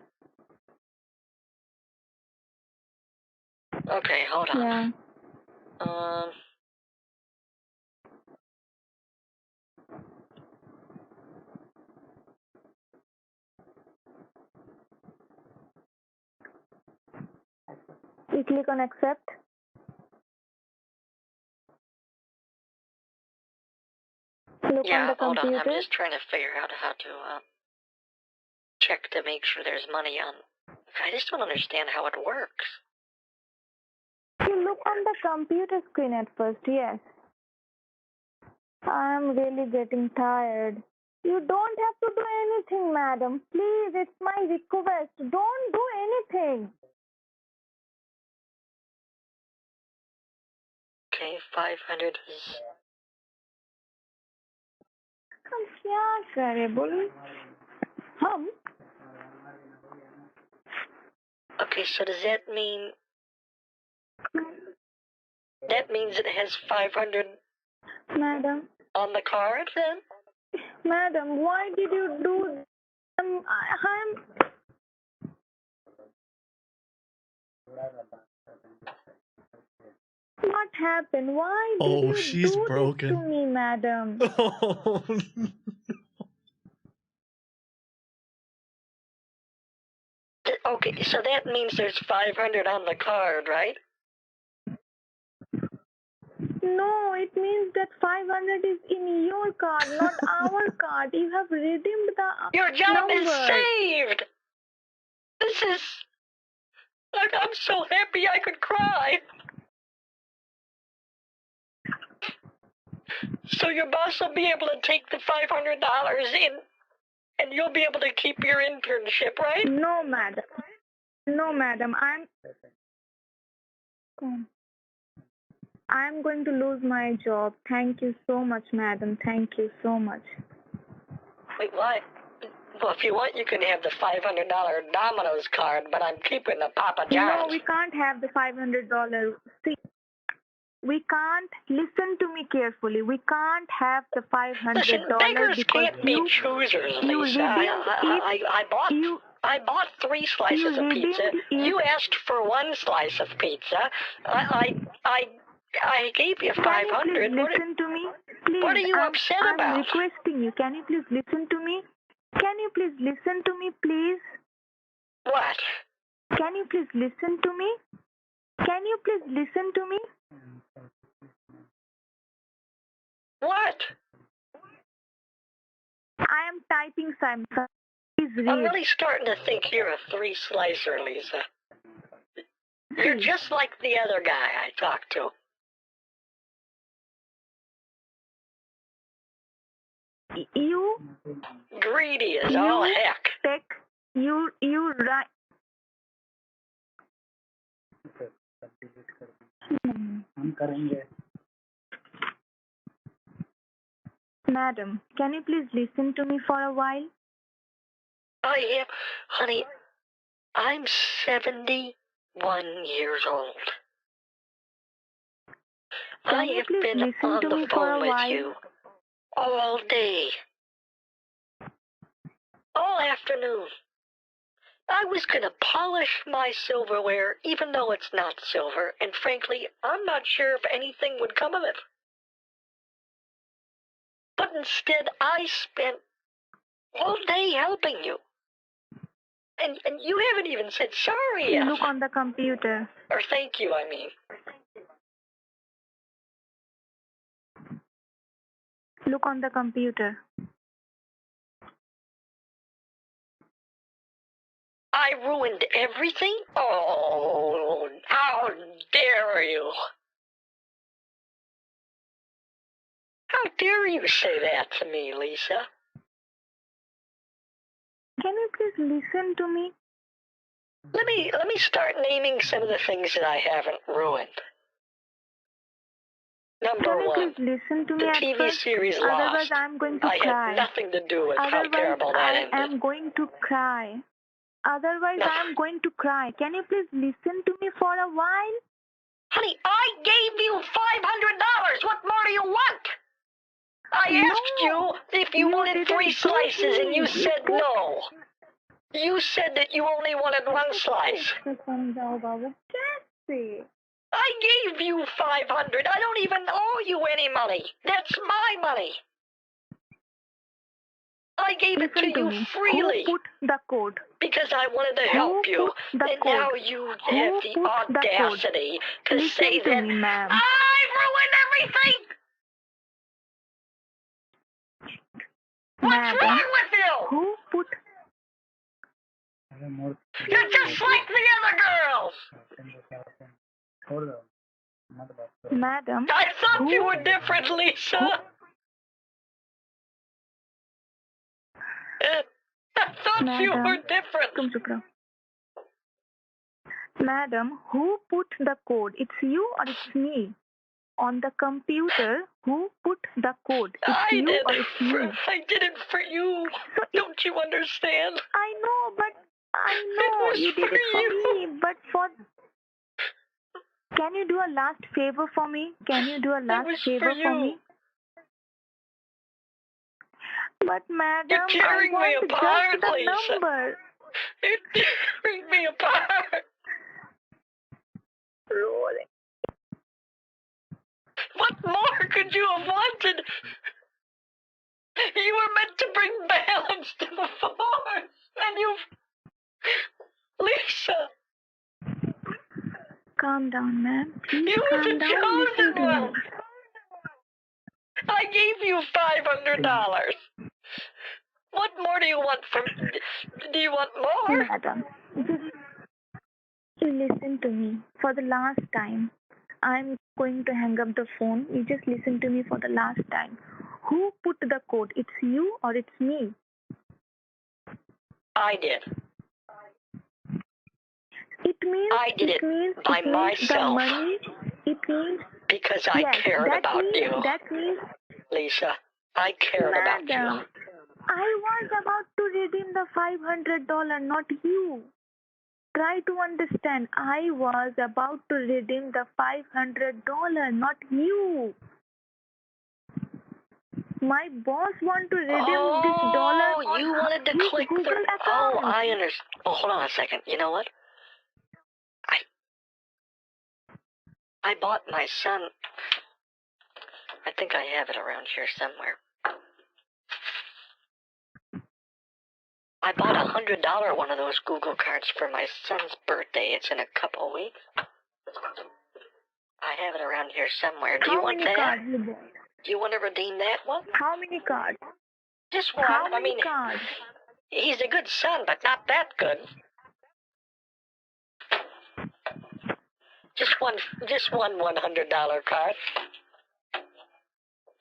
Okay, hold on. Yeah. You click on accept. Look on the hold on. computer. I'm just trying to figure out how to check to make sure there's money on. I just don't understand how it works. You look on the computer screen at first, yes. I'm really getting tired. You don't have to do anything, madam. Please, it's my request. Don't do anything. Okay, 500 is... हम क्या करें बोल हम Okay, so does that mean... That means it has 500 Madam, on the card, then? madam, why did you do? I'm. What happened? Why did you she's do broken. this to me, madam? Oh, Okay, so that means there's 500 on the card, right? No, it means that 500 is in your card, not our card. You have redeemed the Your job number. is saved! This is... I'm so happy I could cry. So your boss will be able to take the $500 in, and you'll be able to keep your internship, right? No, madam. No, madam. I'm going to lose my job. Thank you so much, madam. Thank you so much. Wait, what? Well, if you want, you can have the $500 Domino's card, but I'm keeping the Papa John's. No, we can't have the $500. See, we can't. Listen to me carefully. We can't have the $500 Listen, beggars because can't be choosers, you Lisa. I bought 3 slices of pizza. You asked for 1 slice of pizza. I gave you 500. Can you please listen to me? Please, What are you upset about? I'm requesting you. Can you please listen to me? Can you please listen to me, please? What? Can you please listen to me? Can you please listen to me? What? I am typing something. Please read. I'm really starting to think you're a 3-slicer, Lisa. You're just like the other guy I talked to. You Greedy as all heck. you right. Madam, can you please listen to me for a while? I am, honey, I'm 70 1 year old. Can I you have please been listen on to the me for phone a with while? you all day, all afternoon. I was going to polish my silverware, even though it's not silver, and frankly, I'm not sure if anything would come of it. But instead, I spent all day helping you. And you haven't even said sorry yet. Look on the computer. Or thank you, I mean. Look on the computer. I ruined everything? Oh, how dare you? How dare you say that to me, Lisa? Can you please listen to me? Let me start naming some of the things that I haven't ruined. Number Can you one, please listen to me the at TV first? series Otherwise, Lost. I'm going to I cry. had nothing to do with how Otherwise, terrible that I ended. am going to cry. Otherwise, No. I am going to cry. Can you please listen to me for a while? Honey, I gave you $500. What more do you want? I asked you if you wanted didn't 3 give slices, and you me. said no. You said that you only wanted 1 slice. I gave you $500. I don't even owe you any money. That's my money. I gave it to Listen to you me. freely Who put the code? because I wanted to help Who you. put the And code? now you have Who the put the code? audacity to Listen say to that me, ma'am. I ruined everything. What's Madam, wrong with you? who put... You're just like the other girls. Madam, I thought you who- were different, Lisa. I thought you Madam. were different. तुम चुप रहो. Madam, who put the code? It's you or it's me? On the computer, who put the code? It's I you did. or it's me? I did it for you. So Don't you understand? I know, but I know was you did for it for you. me, but for... Can you do a last favor for me? Can you do a last was favor for for you. me? But madam, You're tearing I me want apart, just the Lisa. number. You're tearing me apart. Rolling. What more could you have wanted? You were meant to bring balance to the force, and you... Lisa, Calm down, ma'am. Please you were calm the down. chosen Listen to one. me. I gave you $500. What more do you want from... Do you want more? Madam, just listen to me for the last time. I'm going to hang up the phone. You just listen to me for the last time. Who put the code? It's you or it's me? I did. It means I did it means by it means myself. the money. It means Because I yes, cared that about means, you. That means, Lisa, I cared about madam, you. I was about to redeem the $500, not you. Try to understand. I was about to redeem the $500, not you. My boss want to redeem this dollar on you wanted to his click Google through. account. Oh, I understand. Oh, hold on a second. You know what? I bought my son. I think I have it around here somewhere. I bought a $100 one of those Google cards for my son's birthday. It's in a couple weeks. I have it around here somewhere. Do you want that? Cards you bought? Do you want to redeem that one? How many cards? Just one. How I many mean, cards? he's a good son, but not that good. Just one $100 card.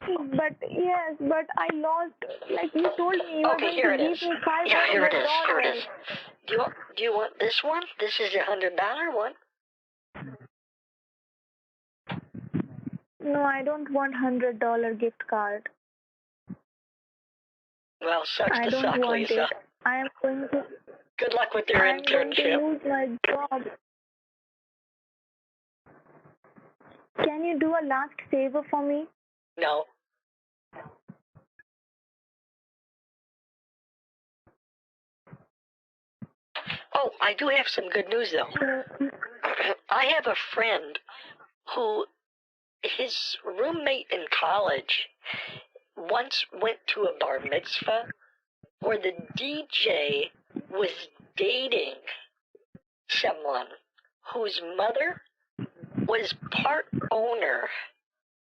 But yes, but I lost. Like you told me, you were Okay, going here to it give is. me $500. Yeah, here it is. Here it is. Do you want this one? This is a $100 one. No, I don't want $100 gift card. Well, sucks I to don't suck, want Lisa. it. I am going to. Good luck with your I'm going to internship. lose my job. Can you do a last favor for me? No. Oh, I do have some good news, though. I have a friend who, his roommate in college once went to a bar mitzvah where the DJ was dating someone whose mother was part owner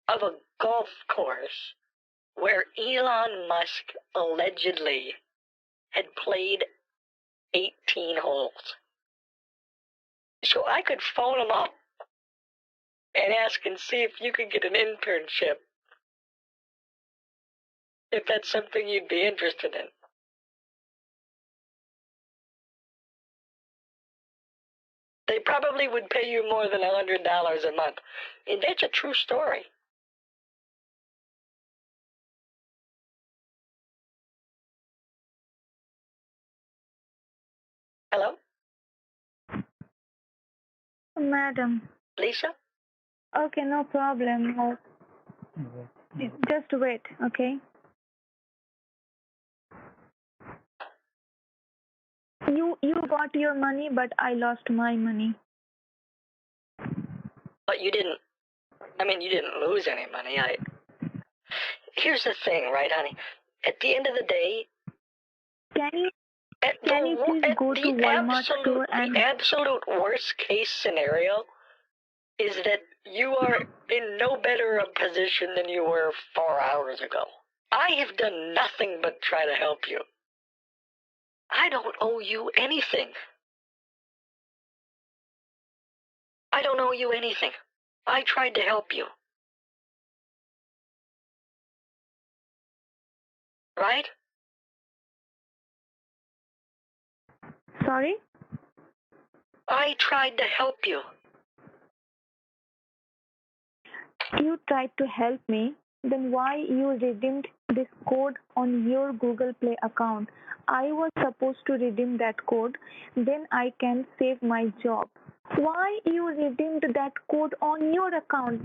of a golf course where Elon Musk allegedly had played 18 holes. So I could phone him up and ask and see if you could get an internship. If that's something you'd be interested in. They probably would pay you more than $100 a month. And that's a true story. Hello? Madam. Lisa? Okay, no problem. Just wait, okay? You got your money, but I lost my money. But you didn't lose any money. Here's the thing, right, honey? At the end of the day... Can you please go to Walmart store and... The absolute worst case scenario is that you are in no better a position than you were 4 hours ago. I have done nothing but try to help you. I don't owe you anything. I don't owe you anything. I tried to help you. Right? Sorry? I tried to help you. You tried to help me, then why you redeemed this code on your Google Play account? I was supposed to redeem that code, then I can save my job. Why you redeemed that code on your account?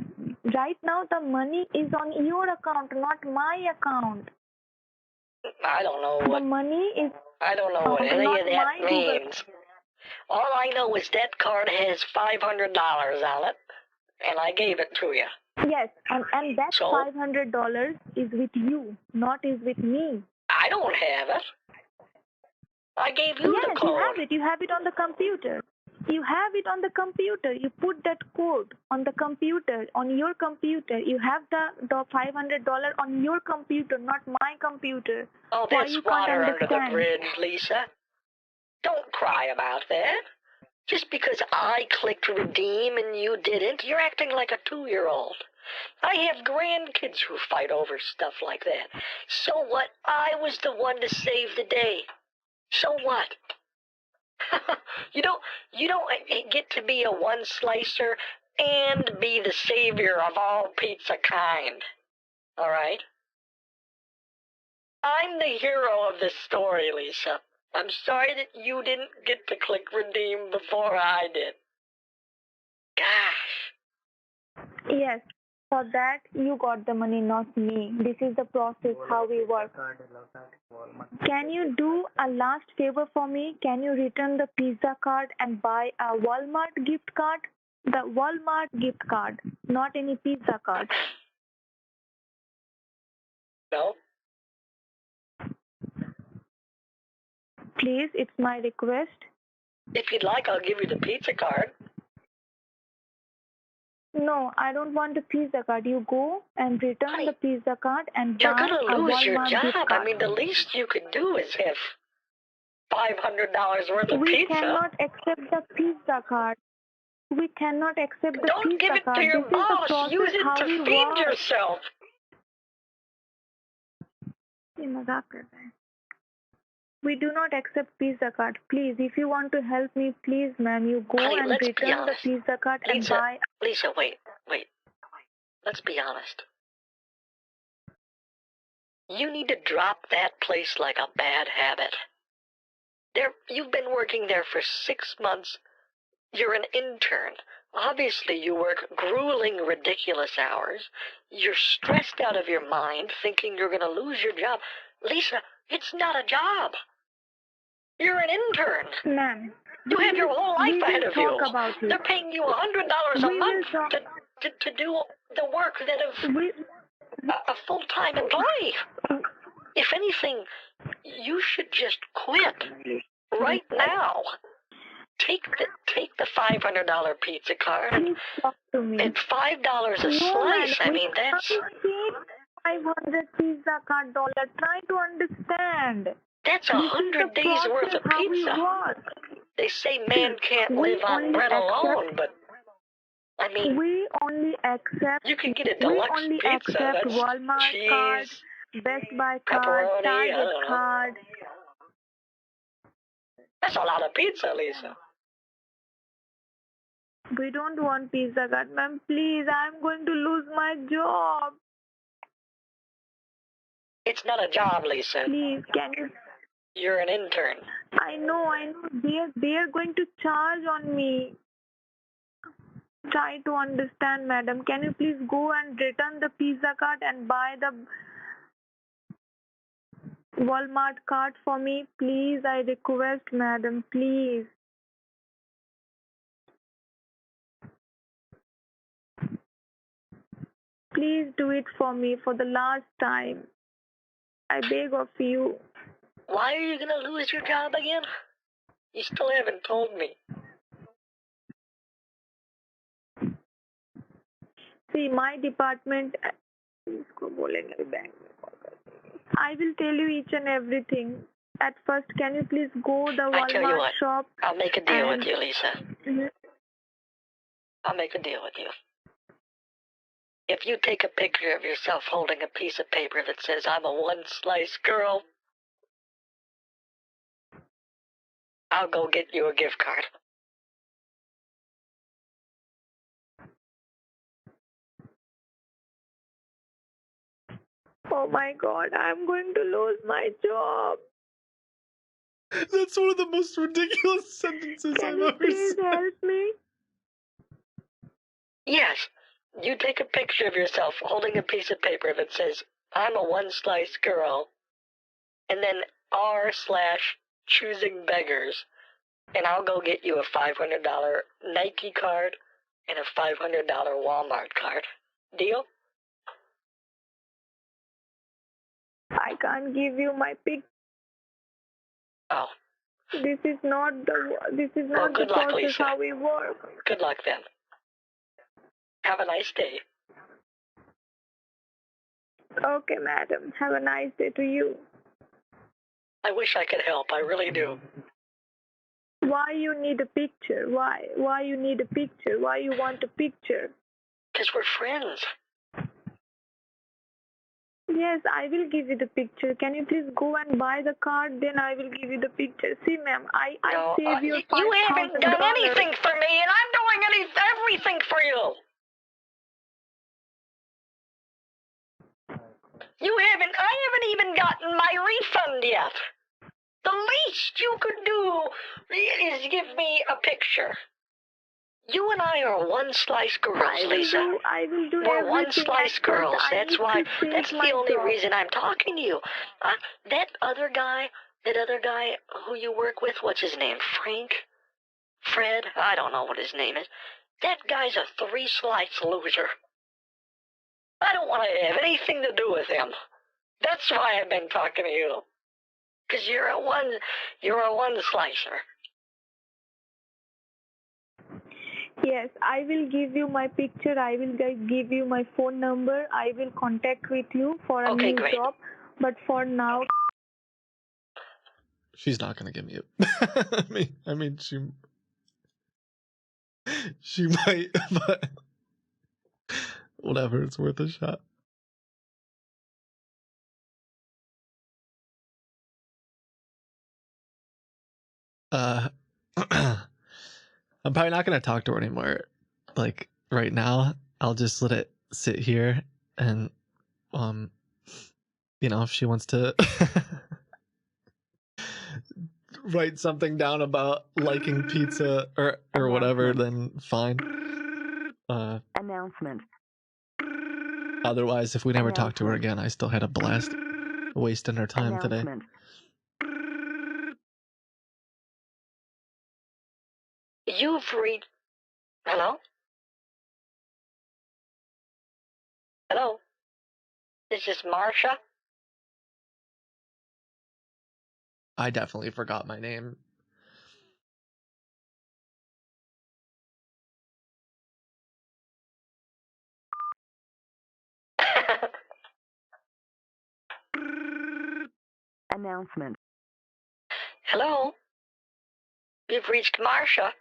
Right now the money is on your account, not my account. I don't know what... The money is... I don't know what any of that means. All I know is that card has $500 on it, and I gave it to you. Yes, and that $500 is with you, not is with me. I don't have it. I gave you the code. Yes, you have it on the computer. You have it on the computer. You put that code on the computer, on your computer. You have the $500 on your computer, not my computer. Oh, that's water under the bridge, Lisa. Don't cry about that. Just because I clicked redeem and you didn't, you're acting like a 2-year-old. I have grandkids who fight over stuff like that. So what? I was the one to save the day. So what? You don't get to be a one-slicer and be the savior of all pizza kind. All right? I'm the hero of this story, Lisa. I'm sorry that you didn't get to click redeem before I did. Gosh. Yes, for that you got the money, not me. This is the process, how we work. Can you do a last favor for me? Can you return the pizza card and buy a Walmart gift card? The Walmart gift card, not any pizza card. No? Please, it's my request. If you'd like, I'll give you the pizza card. No, I don't want the pizza card. You go and return the pizza card and you're buy gonna a lose Walmart your gift job. card. I mean, the least you could do is have $500 worth of We pizza. cannot accept the pizza card. We cannot accept the Don't pizza give it card. to your This boss. is the process Use it how to we feed work. yourself. ये मजाक कर रहे हैं. We do not accept pizza card. Please, if you want to help me, please, ma'am, you go Honey, and let's be return the honest. pizza card and Lisa, buy. Lisa, wait. Let's be honest. You need to drop that place like a bad habit. You've been working there for 6 months. You're an intern. Obviously, you work grueling, ridiculous hours. You're stressed out of your mind, thinking you're going to lose your job. Lisa, it's not a job. You're an intern. Ma'am, You have your whole life we ahead will of you. talk about it. They're paying you $100 a We will month talk. to do the work that of a full-time employee. If anything, you should just quit right now. Take the $500 pizza card Please talk to me. and $5 a No, slice. madam, I mean, that's 500 pizza card dollar. Try to understand. 100 days worth of How we pizza. work. They say man can't We live on only bread accept- alone, but I mean, We only accept. you can get a We deluxe only pizza. accept That's Walmart cheese, card, Best Buy card, pepperoni, I Target don't know. card. That's a lot of pizza, Lisa. We don't want pizza card, ma'am. Please, I'm going to lose my job. It's not a job, Lisa. Please, can you? You're an intern. I know. They are going to charge on me. Try to understand, madam. Can you please go and return the pizza card and buy the Walmart card for me? Please, I request, madam. Please. Please do it for me for the last time. I beg of you. Why are you going to lose your job again? You still haven't told me. See, my department. I will tell you each and everything. At first, can you please go the I tell you Walmart what, shop? I'll make a deal and- with you, Lisa. Mhm. I'll make a deal with you. If you take a picture of yourself holding a piece of paper that says, I'm a one-slice girl, I'll go get you a gift card. Oh my God, I'm going to lose my job. That's one of the most ridiculous sentences Can I've you ever please said. help me? Yes, you take a picture of yourself holding a piece of paper that says, I'm a one-slice girl, and then r/choosing beggars, and I'll go get you a $500 Nike card and a $500 Walmart card. Deal? I can't give you my pic. Oh, This is not the Well, good luck, process Lisa. how we work. good luck then. Have a nice day. Okay, madam. Have a nice day to you. I wish I could help, I really do. Why you need a picture? Why you need a picture? Why you want a picture? Because we're friends. Yes, I will give you the picture. Can you please go and buy the card? Then I will give you the picture. See, ma'am, I No, save you you haven't $5,000. done anything for me, and I'm doing everything for you. I haven't even gotten my refund yet. The least you could do is give me a picture. You and I are one-slice girls, Lisa. I will do We're everything. one-slice At first, girls. I That's need why. to save That's my the only job. reason I'm talking to you. That other guy who you work with, what's his name? Frank? Fred? I don't know what his name is. That guy's a three-slice loser. I don't want to have anything to do with him. That's why I've been talking to you. Because you're a one-slicer. Yes, I will give you my picture. I will give you my phone number. I will contact with you for a Okay, new great. job. But for now, She's not gonna give me it. I mean, she might, but whatever. It's worth a shot. I'm probably not gonna talk to her anymore. Like right now, I'll just let it sit here, and if she wants to write something down about liking pizza or whatever, then fine. Announcement. Otherwise, if we never talk to her again, I still had a blast wasting her time today. Announcement. You've reached... Hello? Hello? This is Marsha? I definitely forgot my name. Announcement. Hello? You've reached Marsha.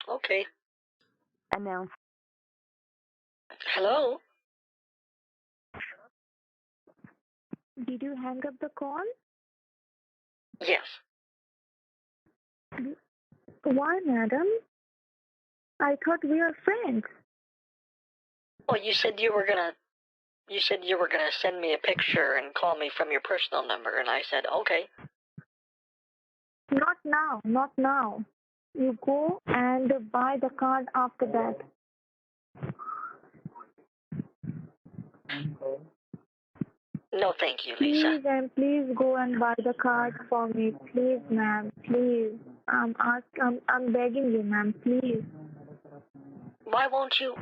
Okay. Announce. Hello? Did you hang up the call? Yes. Why, madam? I thought we were friends. Well, you said you were gonna send me a picture and call me from your personal number, and I said, okay. Not now, not now. You go and buy the card after that. No, thank you, Lisa. Please and please go and buy the card for me. Please, ma'am, please. I'm begging you, ma'am, please. Why won't you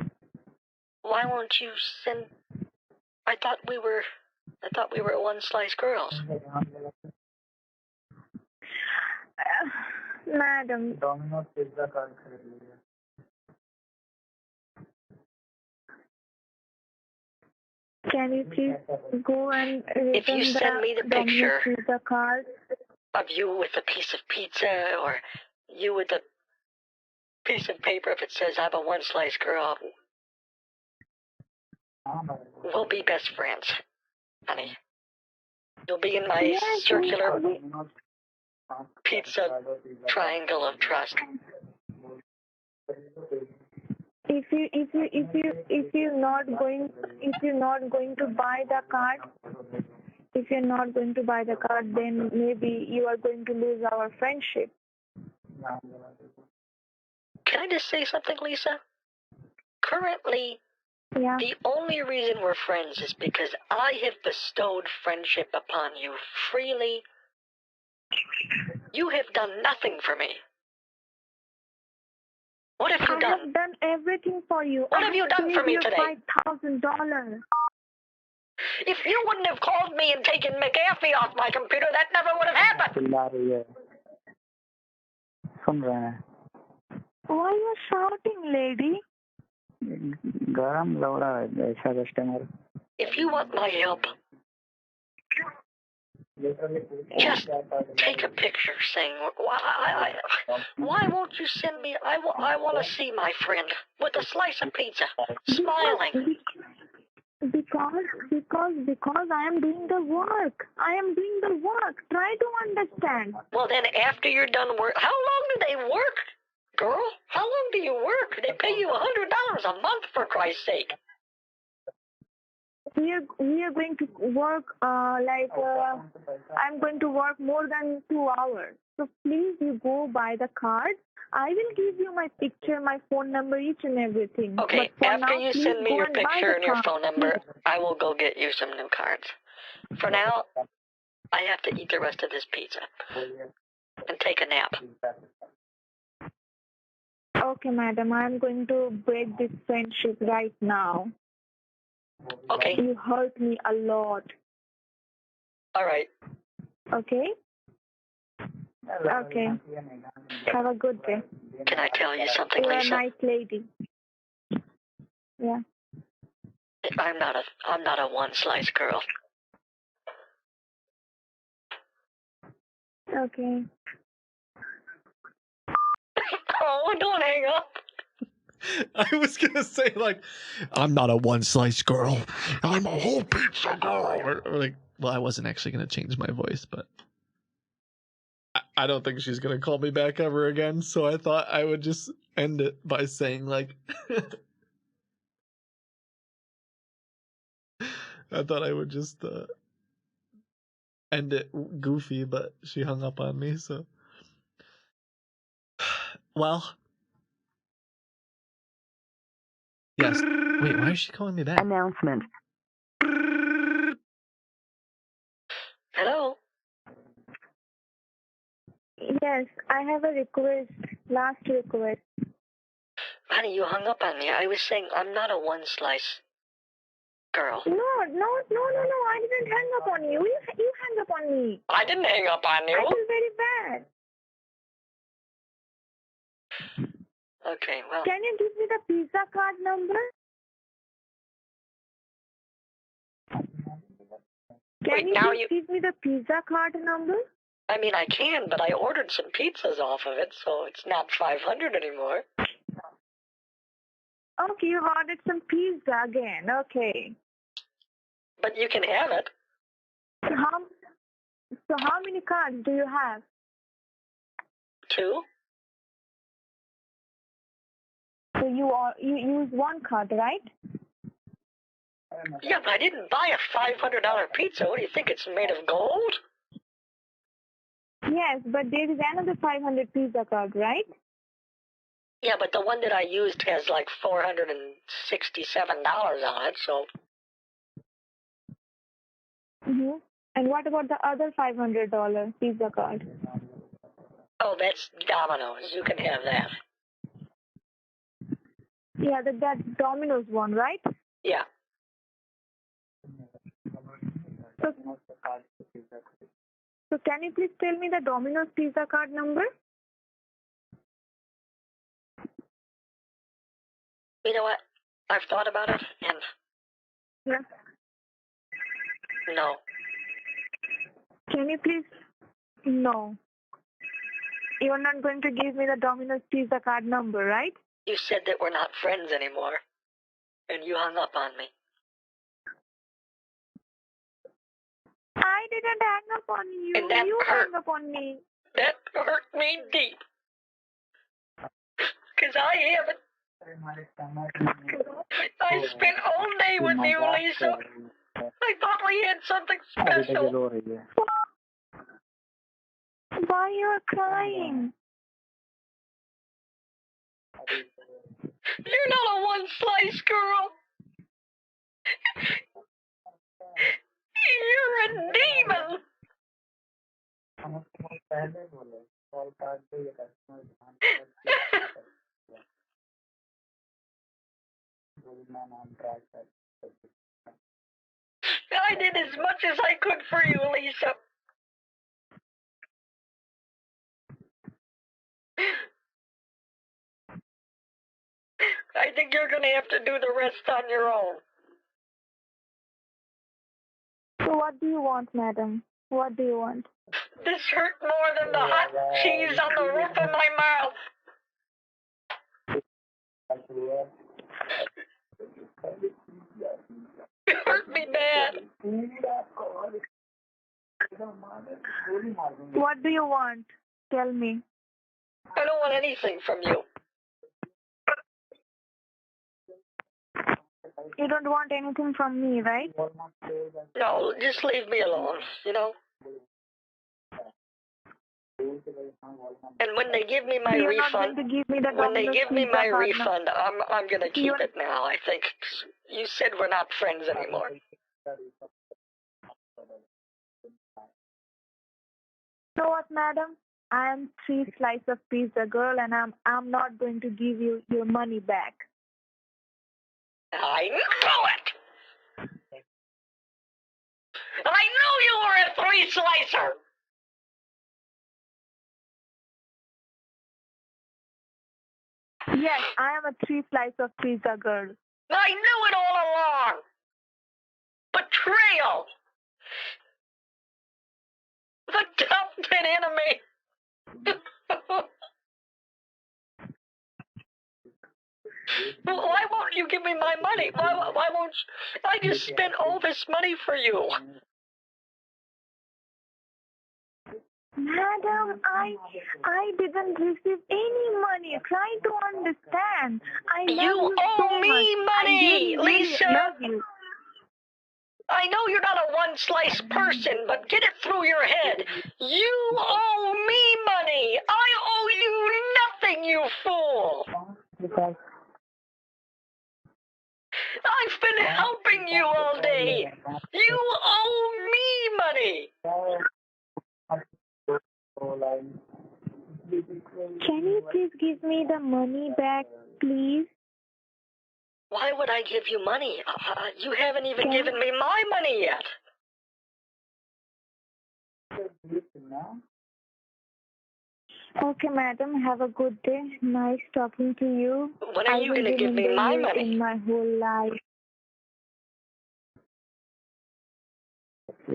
send... I thought we were one slice girls. Madam. Can you please go and If you send me the picture pizza card of you with a piece of pizza, or you with a piece of paper if it says I'm a one slice girl, we'll be best friends, honey. You'll be in my circular pizza triangle of trust. If you're not going to buy the card, then maybe you are going to lose our friendship. Can I just say something, Lisa? Currently, Yeah. the only reason we're friends is because I have bestowed friendship upon you freely. You have done nothing for me. What have you I done? have done everything for you. What have you done for me today? $5,000. If you wouldn't have called me and taken McAfee off my computer, that never would have happened. Why are you shouting, lady? If you want my help, just take a picture saying, why won't you send me, I want to see my friend with a slice of pizza, smiling. Because I am doing the work. Try to understand. Well, then after you're done work, how long do they work, girl? How long do you work? They pay you $100 a month, for Christ's sake. We are going to work I'm going to work more than 2 hours. So please, you go buy the card. I will give you my picture, my phone number, each and everything. Okay, but after now, you please send me go your and buy picture the and your card. phone number, I will go get you some new cards. For now, I have to eat the rest of this pizza and take a nap. Okay, madam, I'm going to break this friendship right now. Okay. You hurt me a lot. All right. Okay? Okay. Have a good day. Can I tell you something, You're Lisa? a nice lady. Yeah. I'm not a one slice girl. Okay. Oh, don't hang up. I was gonna say, like, I'm not a one slice girl. I'm a whole pizza girl. Or like, well, I wasn't actually gonna change my voice, but I don't think she's gonna call me back ever again. So I thought I would just end it by saying, like, I thought I would just end it goofy, but she hung up on me, so. Well. Yes. Wait, why is she calling me back? Announcement. Hello? Yes, I have a request. Last request. Honey, you hung up on me. I was saying I'm not a one-slice girl. No. I didn't hang up on you. You hung up on me. I didn't hang up on you. I feel very bad. Okay, well. Can you give me the pizza card number? Can you give me the pizza card number? I mean, I can, but I ordered some pizzas off of it, so it's not 500 anymore. Okay, you ordered some pizza again. Okay. But you can have it. So how many cards do you have? 2. So you use one card, right? Yeah, but I didn't buy a $500 pizza. What do you think? It's made of gold? Yes, but there is another 500 pizza card, right? Yeah, but the one that I used has like $467 on it, so. Mm-hmm. And what about the other $500 pizza card? Oh, that's Domino's. You can have that. Yeah, that Domino's one, right? Yeah. So can you please tell me the Domino's pizza card number? You know what? I've thought about it, and Yeah. no. Can you please? No. You're not going to give me the Domino's pizza card number, right? You said that we're not friends anymore, and you hung up on me. I didn't hang up on you. And that you hurt. hung up on me. That hurt me deep. Because I haven't. I spent all day with you, Lisa. I thought we had something special. Why you are crying? You're not a one-slice girl. You're a demon. I did as much as I could for you, Lisa. I think you're going to have to do the rest on your own. So what do you want, madam? What do you want? This hurt more than the hot cheese on the roof of my mouth. It hurt me bad. What do you want? Tell me. I don't want anything from you. You don't want anything from me, right? No, just leave me alone, you know? And when they give me my You're refund, not going to give me the when they Domino's give me pizza my card refund, I'm going to keep You're- it now, I think. You said we're not friends anymore. You know what, madam? I am 3 slices of pizza girl, and I'm not going to give you your money back. I knew it! I knew you were a 3-slicer! Yes, I am a 3 slice of pizza girl. I knew it all along! Betrayal! The dominant enemy! Why won't you give me my money? Why won't you? I just spent all this money for you. Madam, I didn't receive any money. Try to understand. I love You you owe so me much. money, I really, Lisa. really love you. I know you're not a one-slice person, but get it through your head. You owe me money. I owe you nothing, you fool. I've been helping you all day. You owe me money. Can you please give me the money back, please? Why would I give you money? You haven't even given me my money yet. Okay, madam. Have a good day. Nice talking to you. When are you going to give me my money? In my whole life.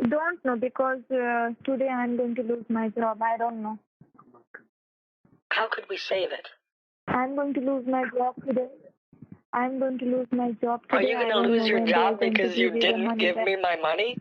Don't know, because today I'm going to lose my job. I don't know. How could we save it? I'm going to lose my job today. I'm going to lose my job today. Are you going to lose your job because you didn't give me my money?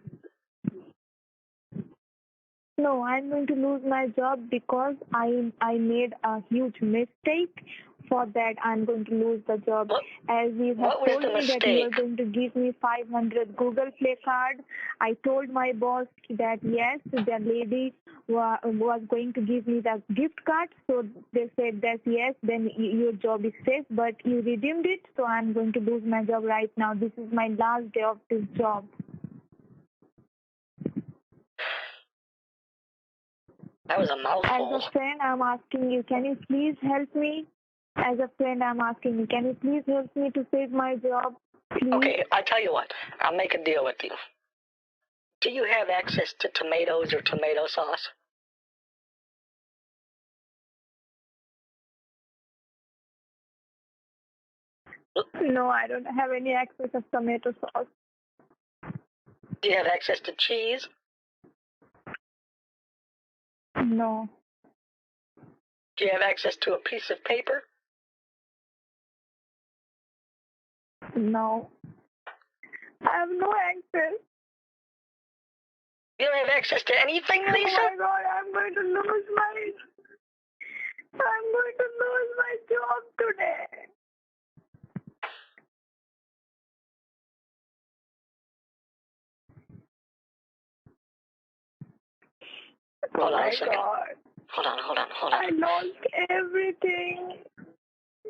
No, I'm going to lose my job because I made a huge mistake. For that, I'm going to lose the job. As you have told me that you are going to give me 500 Google Play card. I told my boss that yes, the lady was going to give me the gift card. So they said that yes, then your job is safe, but you redeemed it. So I'm going to lose my job right now. This is my last day of this job. That was a mouthful. As a friend, I'm asking you, can you please help me? As a friend, I'm asking you, can you please help me to save my job? Please? Okay, I tell you what. I'll make a deal with you. Do you have access to tomatoes or tomato sauce? No, I don't have any access of tomato sauce. Do you have access to cheese? No. Do you have access to a piece of paper? No. I have no access. You don't have access to anything, Lisa? Oh my God, I'm going to lose my job today. Hold on a second. Hold on. I lost everything.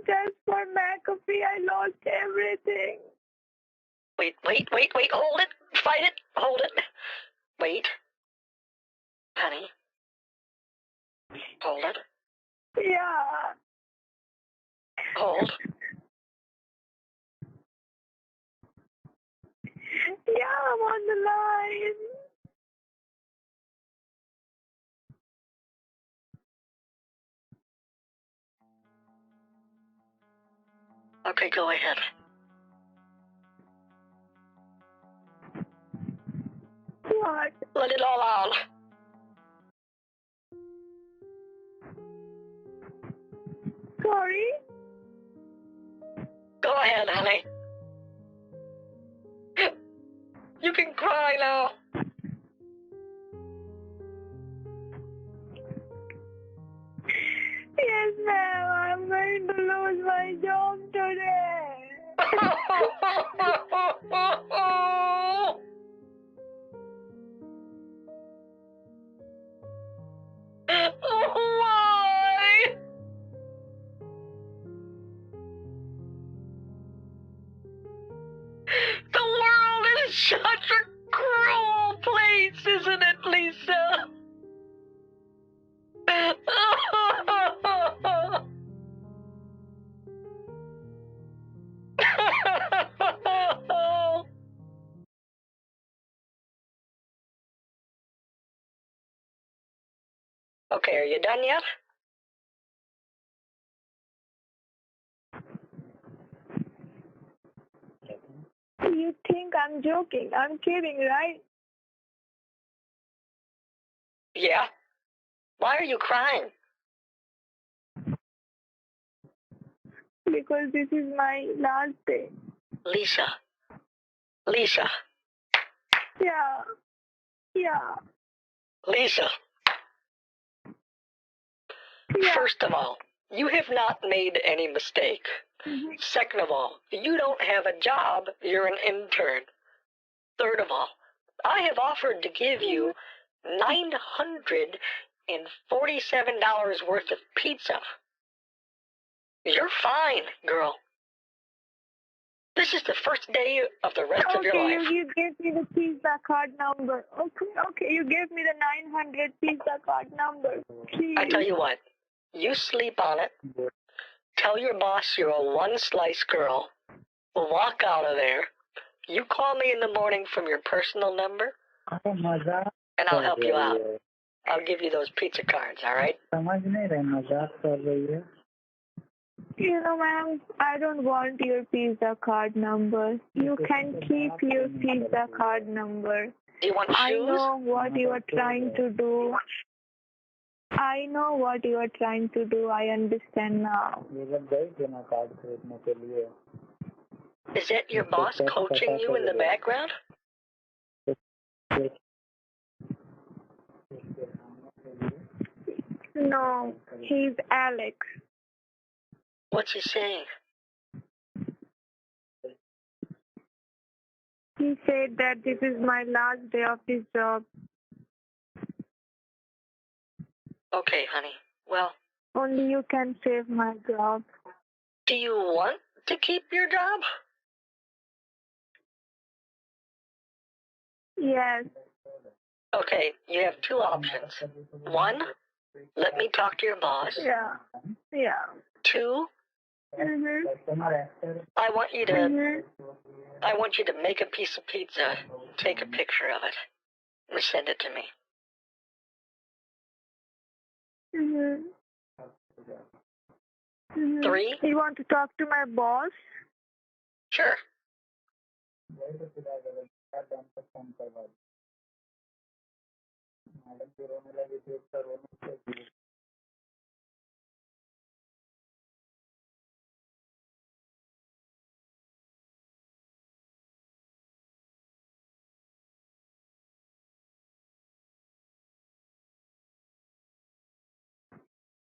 Just for McAfee, I lost everything. Wait. Hold it. Fight it. Hold it. Wait. Honey. Hold it. Yeah. Hold. Yeah, I'm on the line. Okay, go ahead. What? Let it all out. Sorry? Go ahead, honey. You can cry now. Yes, ma'am. I'm going to lose my job today. Why? The world is such a cruel place, isn't it, Lisa? Okay, are you done yet? You think I'm joking? I'm kidding, right? Yeah. Why are you crying? Because this is my last day. Lisa. Yeah. Lisa. Yeah. First of all, you have not made any mistake. Second of all, you don't have a job. You're an intern. Third of all, I have offered to give you $947 worth of pizza. You're fine, girl. This is the first day of the rest of your life. Okay, you gave me the pizza card number. Okay, you gave me the 900 pizza card number. Please. I tell you what, you sleep on it. Tell your boss you're a one-slice girl. Walk out of there. You call me in the morning from your personal number, and I'll help you out. I'll give you those pizza cards, all right? You know, ma'am, I don't want your pizza card number. You can keep your pizza card number. Do you want shoes? I know what you are trying to do. I understand now. Is that your boss coaching you in the background? No, he's Alex. What's he saying? He said that this is my last day of this job. Okay, honey. Well, Only you can save my job. do you want to keep your job? Yes. Okay, you have two options. One, let me talk to your boss. Yeah. Two, Mhm. I want you to Mhm. make a piece of pizza, take a picture of it, and send it to me. Mhm. Mhm. 3, You want to talk to my boss? sure.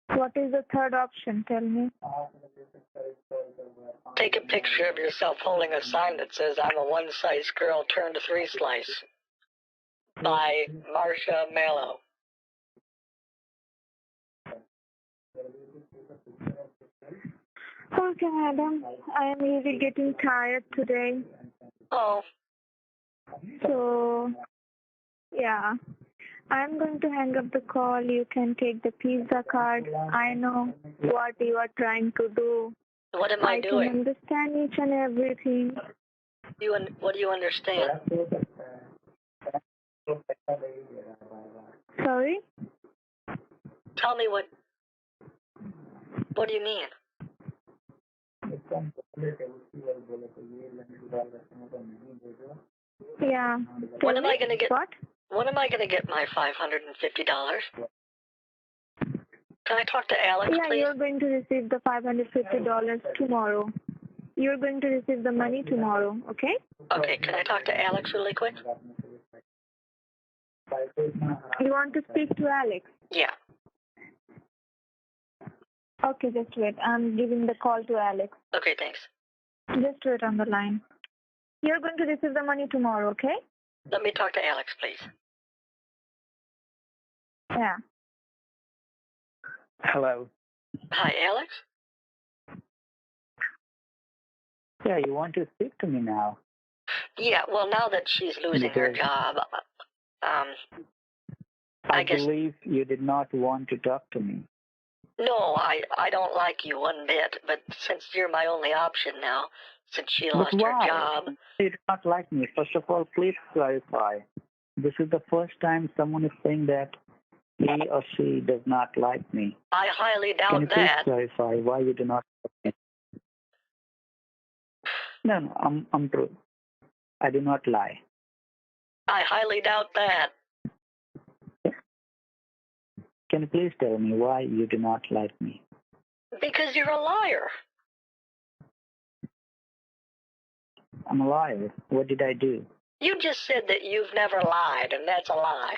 What is the third option? Tell me. Take a picture of yourself holding a sign that says, "I'm a one-slice girl turned to three-slice." By Marcia Mello. Okay, madam. I am really getting tired today. Oh, So, yeah. I'm going to hang up the call. You can take the pizza card. I know what you are trying to do. what am I can doing? understand each and everything. What do you understand? Sorry? Tell me what do you mean? Yeah. When Tell am I me. gonna get- What? When am I going to get my $550? Can I talk to Alex, Yeah, please? you're going to receive the $550 tomorrow. You're going to receive the money tomorrow, okay? Okay, can I talk to Alex really quick? You want to speak to Alex? Yeah. Okay, just wait. I'm giving the call to Alex. Okay, thanks. Just wait on the line. You're going to receive the money tomorrow, okay? Let me talk to Alex, please. Yeah. Hello. Hi, Alex? Yeah, you want to speak to me now? Yeah, well, now that she's losing her job, I guess... believe you did not want to talk to me. No, I don't like you one bit, but since you're my only option now, since she lost her job... You do not like me. First of all, please clarify. This is the first time someone is saying that he or she does not like me. I highly doubt Can you please that. clarify why you do not like me? No, I'm true. I do not lie. I highly doubt that. Can you please tell me why you do not like me? Because you're a liar. I'm a liar. What did I do? You just said that you've never lied, and that's a lie.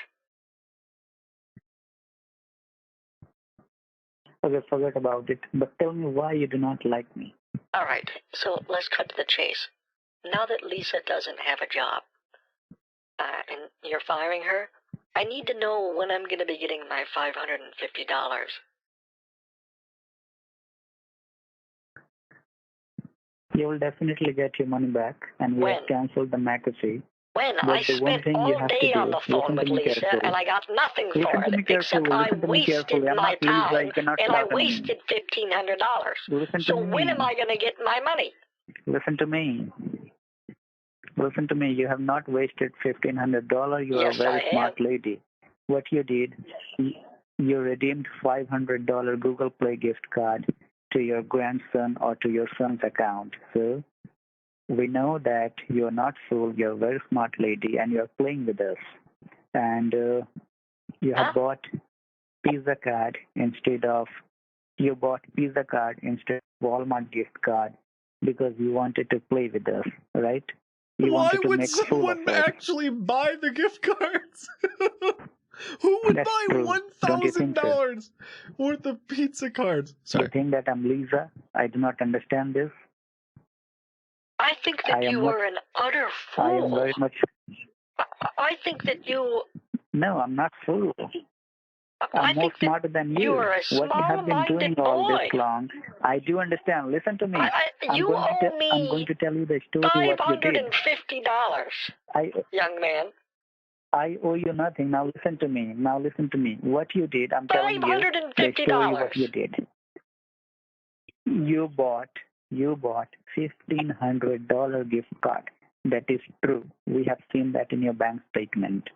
Okay, forget about it. But tell me why you do not like me. All right, so let's cut to the chase. Now that Lisa doesn't have a job, and you're firing her, I need to know when I'm going to be getting my $550. You will definitely get your money back, and we have canceled the McAfee. When? But I the one spent thing you all have day to on do, the phone listen with to me Lisa, carefully. and I got nothing Listen for to it, me carefully. except I Listen to me wasted carefully. I'm my not Lisa. time, You cannot and I talk to me. wasted $1,500. Listen to So me. when am I going to get my money? Listen to me. Listen to me. You have not wasted $1,500. You are Yes, a very I have. smart lady. What you did, you redeemed $500 Google Play gift card to your grandson or to your son's account. So we know that you're not fool. You're a very smart lady, and you're playing with us. And you have bought Pizza card instead of Walmart gift card because you wanted to play with us, right? You Why wanted to would make fool of someone us. actually buy the gift cards? Who would That's buy true. Don't you think so? $1,000 worth of pizza cards? Sorry. You think that I'm Lisa? I do not understand this. I think that you are an utter fool. I am very much. I think that you. No, I'm not fool. I'm more smarter than you. You are a What you have been doing all boy. this long, I do understand. Listen to me. You owe me I'm going to tell you the story what you did. $550, young man. I owe you nothing. Now listen to me. What you did, I'm telling you the story what you did. You bought $1,500 gift card. That is true. We have seen that in your bank statement.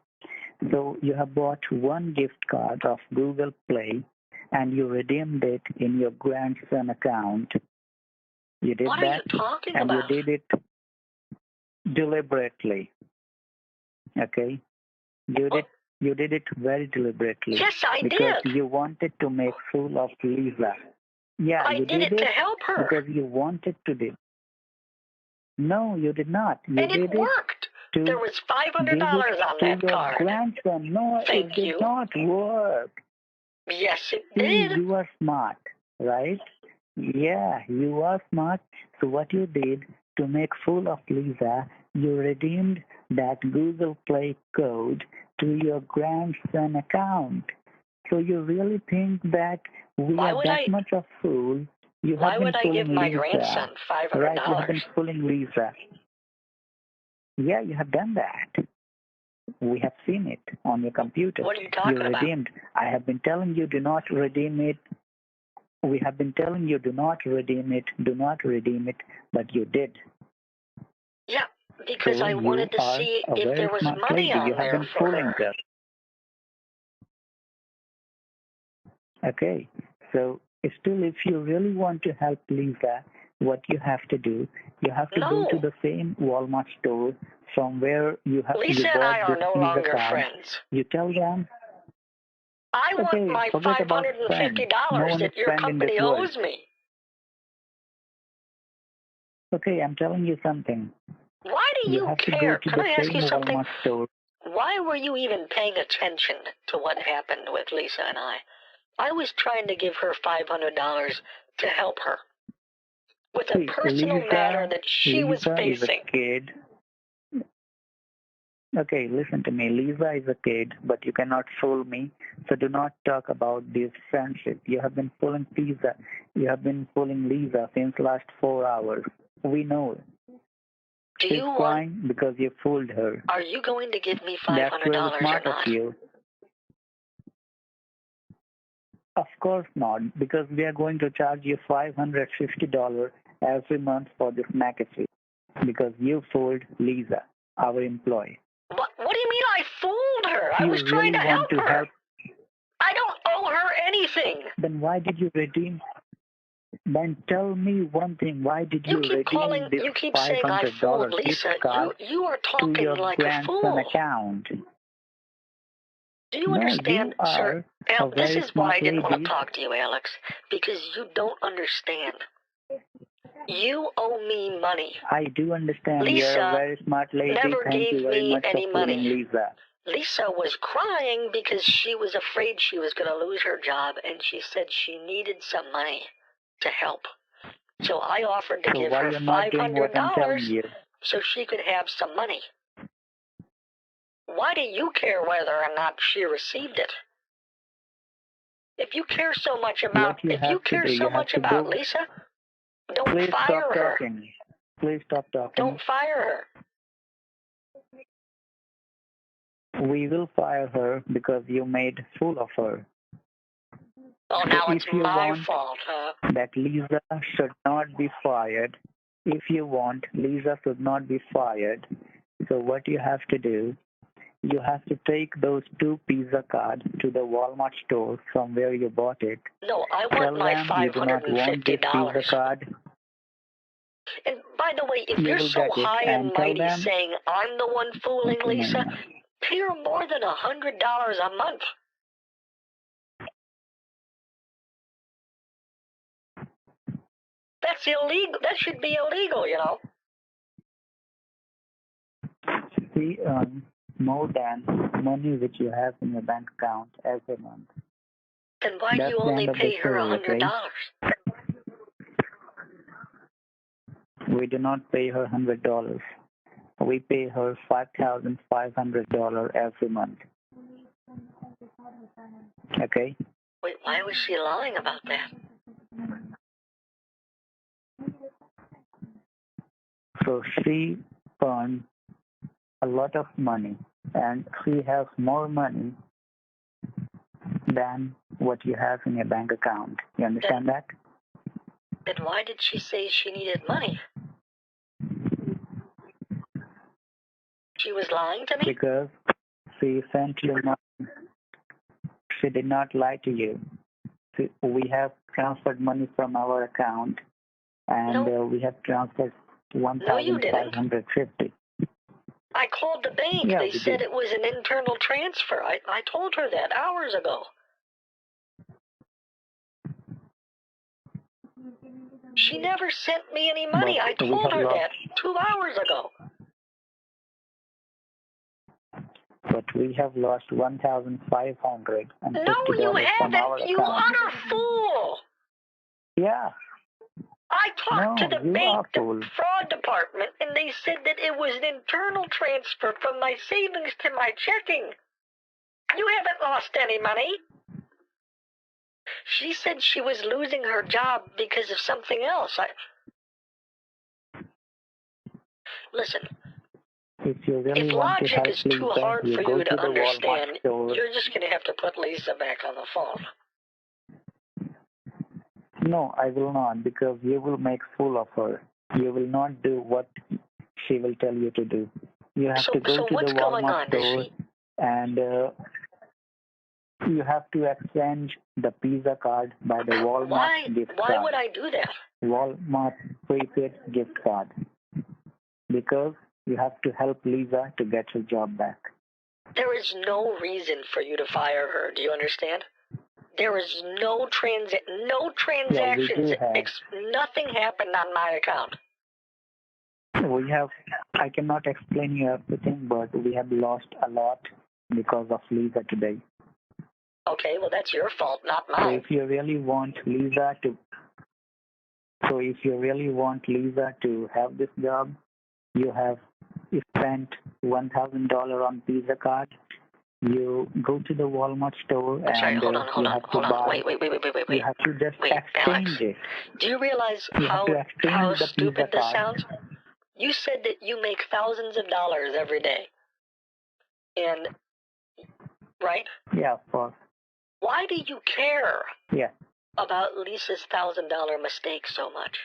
So you have bought one gift card of Google Play and you redeemed it in your grandson account. You did what that, are you talking and about? you did it deliberately. Okay? You did it very deliberately. Yes, I because did. You wanted to make fool of Lisa. Yeah, I did it to help her. Because you wanted to do. No, you did not. You and it worked. There was $500 on that card. Grandson. No, it did not work. Yes, it did. You are smart, right? Yeah, you are smart. So what you did to make fool of Lisa, you redeemed that Google Play code to your grandson account. So you really think that we are that much of fool? Why would I give my grandson $500? Right, you have been fooling Lisa. Yeah, you have done that. We have seen it on your computer. What are you talking about? Redeemed. I have been telling you do not redeem it. We have been telling you do not redeem it, but you did. Yeah, because I wanted to see if there was money on you there have been for fooling her. us. Okay, so still if you really want to help Lisa, what you have to do, you have to go to the same Walmart store from where you have Lisa and I are no longer friends. You tell them. I want my $550 that your company owes me. Okay, I'm telling you something. Why do you care? Can I ask you something? Store. Why were you even paying attention to what happened with Lisa and I? I was trying to give her $500 to help her with a personal matter that she was facing. Is a kid. Okay, listen to me. Lisa is a kid, but you cannot fool me. So do not talk about this friendship. You have been fooling Lisa. You have been fooling Lisa since last 4 hours. We know. She's crying because you fooled her. Are you going to give me $500 That's really smart or not? Of you. Of course not, because we are going to charge you $550 every month for this McAfee, because you fooled Lisa, our employee. What do you mean I fooled her? I was trying to help her. I don't owe her anything. Then why did you redeem? Then tell me one thing. Why did you redeem this You keep saying I fooled Lisa. You are talking to your like a fool. grandson account? Do you understand, sir? This is why I didn't want to talk to you, Alex, because you don't understand. You owe me money. I do understand. Lisa You're a very smart lady. never Thank gave you very me much any for money. Lisa. Lisa was crying because she was afraid she was going to lose her job, and she said she needed some money to help. So I offered to give her $500 so she could have some money. Why do you care whether or not she received it? If you care so much about, Lisa, don't Please fire stop her. talking. Please stop talking. Don't fire her. We will fire her because you made a fool of her. Oh, now it's If you my want fault, huh? that Lisa should not be fired, if you want Lisa should not be fired, so what you have to do, you have to take those 2 Pizza cards to the Walmart store from where you bought it. No, I Tell want my them you do not want this $550. Pizza card. And by the way, if You you're will so get it high and and tell mighty them- saying I'm the one fooling Okay, Lisa, ma'am. pay her more than $100 a month. That's illegal. That should be illegal, you know. She earns more than money which you have in your bank account every month. Then why do That's you the only end of pay the her story, $100? We do not pay her $100. We pay her $5,500 every month. Okay? Wait, why was she lying about that? So she earns a lot of money, and she has more money than what you have in your bank account. You understand that? Then why did she say she needed money? She was lying to me? Because she sent you money. She did not lie to you. We have transferred money from our account, and we have transferred $1,550. I called the bank. Yeah, they we said did. it was an internal transfer. I told her that hours ago. She never sent me any money. But I we told have her lost- that 2 hours ago. But we have lost $1,550 No, you from our haven't, you account. utter fool. Yeah. I talked No, to the you bank, are fool. the fraud department, and they said that it was an internal transfer from my savings to my checking. You haven't lost any money. She said she was losing her job because of something else. Listen, If you really if want to logic help is too Lisa, hard you for go you to to the Walmart understand, store. you're just going to have to put Lisa back on the phone. No, I will not, because you will make fool of her. You will not do what she will tell you to do. You have to go So to what's the going Walmart on? store and you have to exchange the Pizza card by the Walmart gift card. Why would I do that? Walmart prepaid gift card. Because you have to help Lisa to get her job back. There is no reason for you to fire her. Do you understand? There is no transactions. Nothing happened on my account. I cannot explain you everything, but we have lost a lot because of Lisa today. Okay, well that's your fault, not So mine. if you really want Lisa to have this job, you have spent $1,000 on Pizza card. You go to the Walmart store and Hold on. Wait. You have to just exchange Alex, it. do you realize You how have to exchange the stupid Pizza this card. sounds? You said that you make thousands of dollars every day. And, right? Yeah, of course. Why do you care Yeah. about Lisa's $1,000 mistake so much?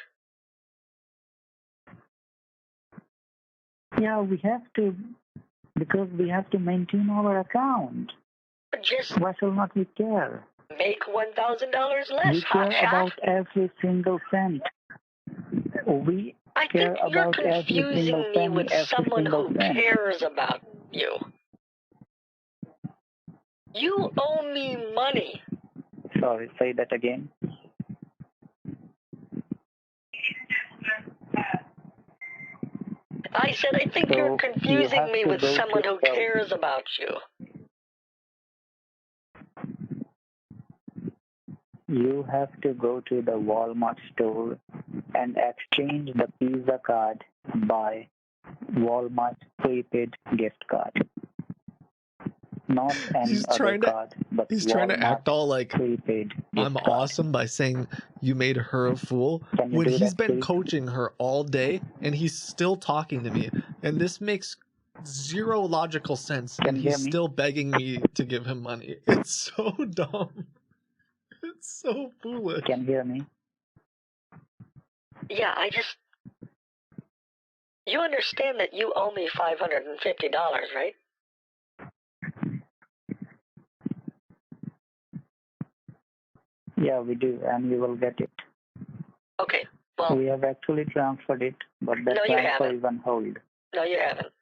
Yeah, we have to, because we have to maintain our account. Just Why shall not we care? make $1,000 less, We care hotshot. about every single cent. We I care think you're about every confusing single me penny, with every someone single who cent. cares about you. You owe me money. Sorry, say that again. I said I think So you're you confusing have me to with go someone to who the- cares about you. You have to go to the Walmart store and exchange the Pizza card by Walmart prepaid gift card. not any He's other trying to card, but he's trying to Walmart act all like prepaid I'm gift card. awesome by saying you made her a fool Can you when do he's that, been please? coaching her all day and he's still talking to me. And this makes zero logical sense. Can And you hear he's me? still begging me to give him money. It's so dumb. It's so foolish. Can you hear me? Yeah, you understand that you owe me $550, right? Yeah, we do, and you will get it. Okay, well, We have actually transferred it, but the No, you transfer haven't. is on hold. no, you haven't.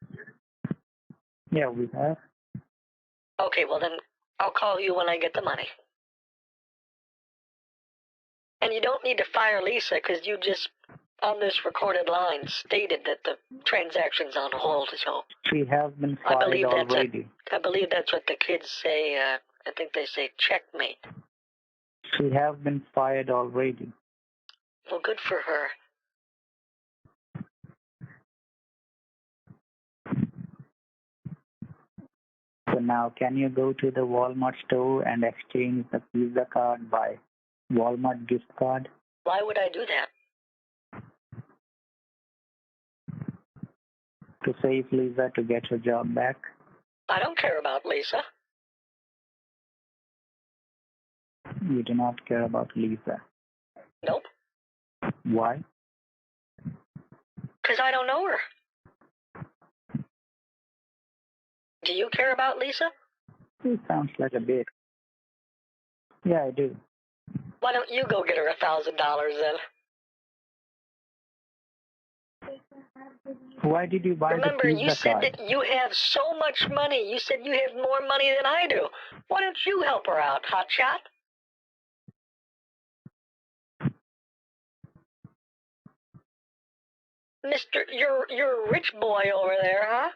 Yeah, we have. Okay, well then, I'll call you when I get the money. And you don't need to fire Lisa because you just, on this recorded line, stated that the transaction's on hold, so She has been I fired believe that's already. I believe that's what the kids say. I think they say checkmate. She has been fired already. Well, good for her. So now, can you go to the Walmart store and exchange the Visa card by Walmart gift card? Why would I do that? To save Lisa to get her job back? I don't care about Lisa. You do not care about Lisa. Nope. Why? Because I don't know her. Do you care about Lisa? It sounds like a bit. Yeah, I do. Why don't you go get her $1,000 then? Why did you buy Remember, the you Visa said card? that you have so much money. You said you have more money than I do. Why don't you help her out, hotshot? Mister, you're a rich boy over there, huh?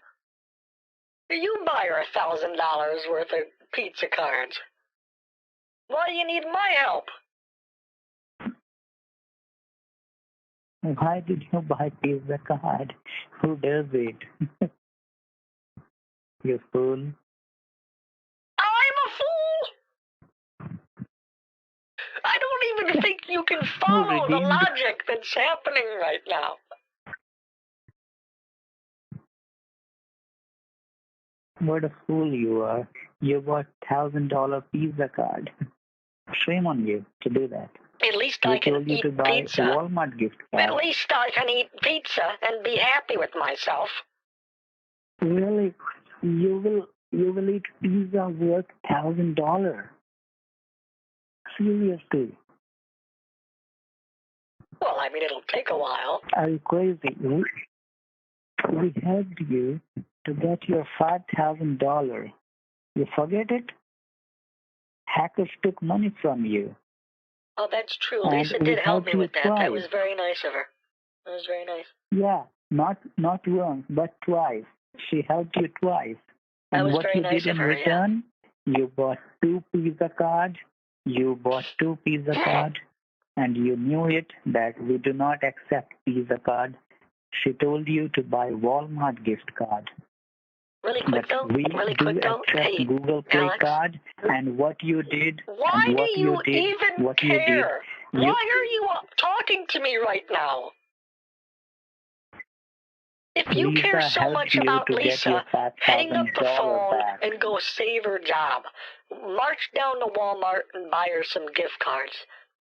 You buy her $1,000 worth of pizza cards. Why do you need my help? Why did you buy Visa card? Who does it? You fool. I'm a fool! I don't even think you can follow the redeemed. logic that's happening right now. What a fool you are. You bought $1,000 Visa card. Shame on you to do that. At least We I can told you eat to buy pizza. Walmart gift At card. least I can eat pizza and be happy with myself. Really? You will eat pizza worth $1,000? Seriously? Well, I mean, it'll take a while. Are you crazy? We helped you to get your $5,000. You forget it? Hackers took money from you. Oh, that's true. And Lisa we did help helped me you with that. That twice. was very nice of her. That was very nice. Yeah, not once, but twice. She helped you twice. That And was what very you nice did of in her, return, you bought two pizza cards. You bought two pizza cards, and you knew it that we do not accept pizza card. She told you to buy Walmart gift card. Really quick But though. we Really do quick though. accept Hey, Google Play Alex. card, and what you did, Why and do what you did, even what you did, care? Why are you talking to me right now? If you Lisa care so helped much you about to get your Lisa, hang up the $5,000 phone back. and go save her job. March down to Walmart and buy her some gift cards.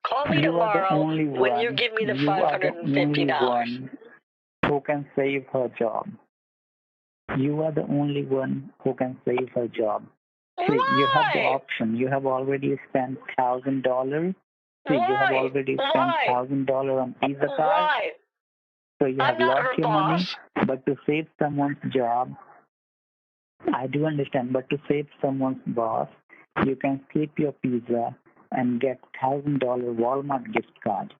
Call me You are the tomorrow only when you one. give me the You are the only $550. one who can save her job. You are the only one who can save her job. See, you have the Why? option. You have already spent $1,000. See, you have Why? already spent Why? $1,000 on pizza card. Why? So you I'm have not lost her your money. boss. But to save someone's job, I do understand. But to save someone's boss, you can skip your pizza and get $1,000 Walmart gift card.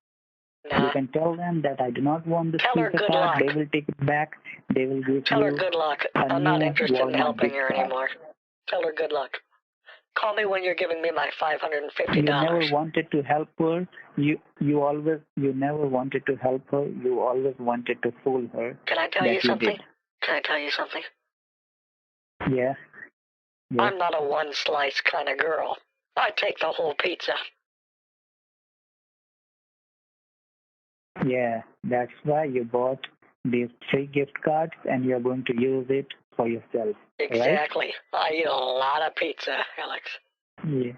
Nah. You can tell them that I do not want this Tell her pizza good card. luck. They will take it back. They will give Tell her you good luck. a I'm not new interested in Walmart helping gift her card. anymore. Tell her good luck. Call me when you're giving me my $550. You never wanted to help her. You never wanted to help her. You always wanted to fool her. Can I tell that you something? did. Can I tell you something? Yeah. Yes. I'm not a one slice kind of girl. I take the whole pizza. Yeah, that's why you bought these 3 gift cards and you're going to use it for yourself. Exactly. I eat a lot of pizza, Alex. Right? Yeah.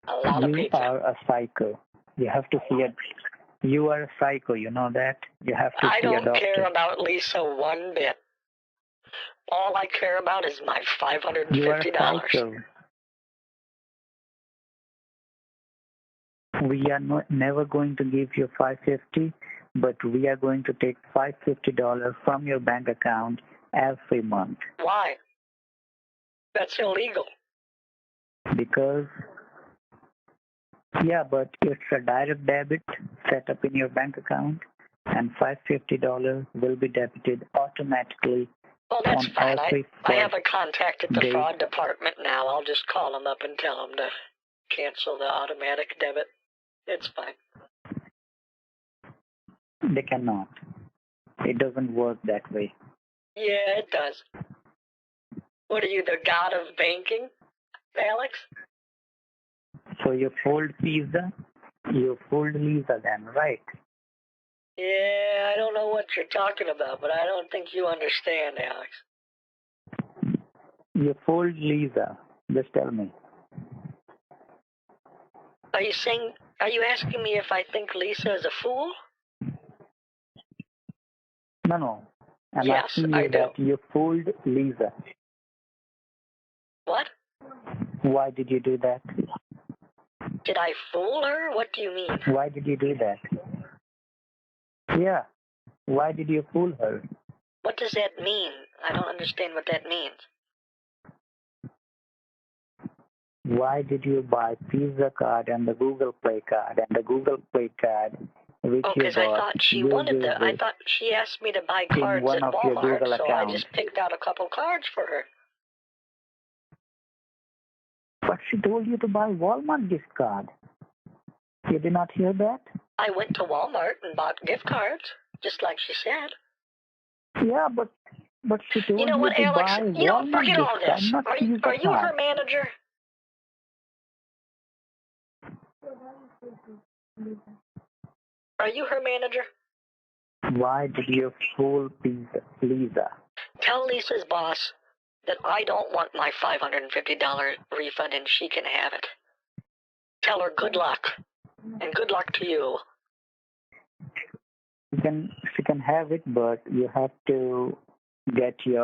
A lot of You pizza. are a psycho. You have to see it. You are a psycho, you know that? You have to I see a don't doctor. care about Lisa one bit. All I care about is my $550. You are a psycho. We are never going to give you $550, but we are going to take $550 from your bank account every month. Why? That's illegal. Because, yeah, but it's a direct debit set up in your bank account, and $550 will be debited automatically. Well, that's on fine. every I have a contact at the day. fraud department now. I'll just call them up and tell them to cancel the automatic debit. It's fine. They cannot. It doesn't work that way. Yeah, it does. What are you, the god of banking, Alex? So you fold Lisa then, right? Yeah, I don't know what you're talking about, but I don't think you understand, Alex. You fold Lisa. Just tell me. Are you asking me if I think Lisa is a fool? No. I'm Yes, asking I you do. that you fooled Lisa. What? Why did you do that? Did I fool her? What do you mean? Why did you do that? Yeah. Why did you fool her? What does that mean? I don't understand what that means. Why did you buy Visa card and the Google Play card and the Google Play card which you because I bought? thought she you wanted used I it thought she asked me to buy in cards one at of your Walmart, Google so I accounts. just picked out a couple cards for her. But she told you to buy Walmart gift card. You did not hear that? I went to Walmart and bought gift cards, just like she said. Yeah, but she told You know what, to Alex? buy You know, Walmart forget gift all card, this. not Visa Are you card. her manager? Are you her manager? Why did you fool Lisa? Tell Lisa's boss that I don't want my $550 refund and she can have it. Tell her good luck, and good luck to you. She can have it, but you have to get you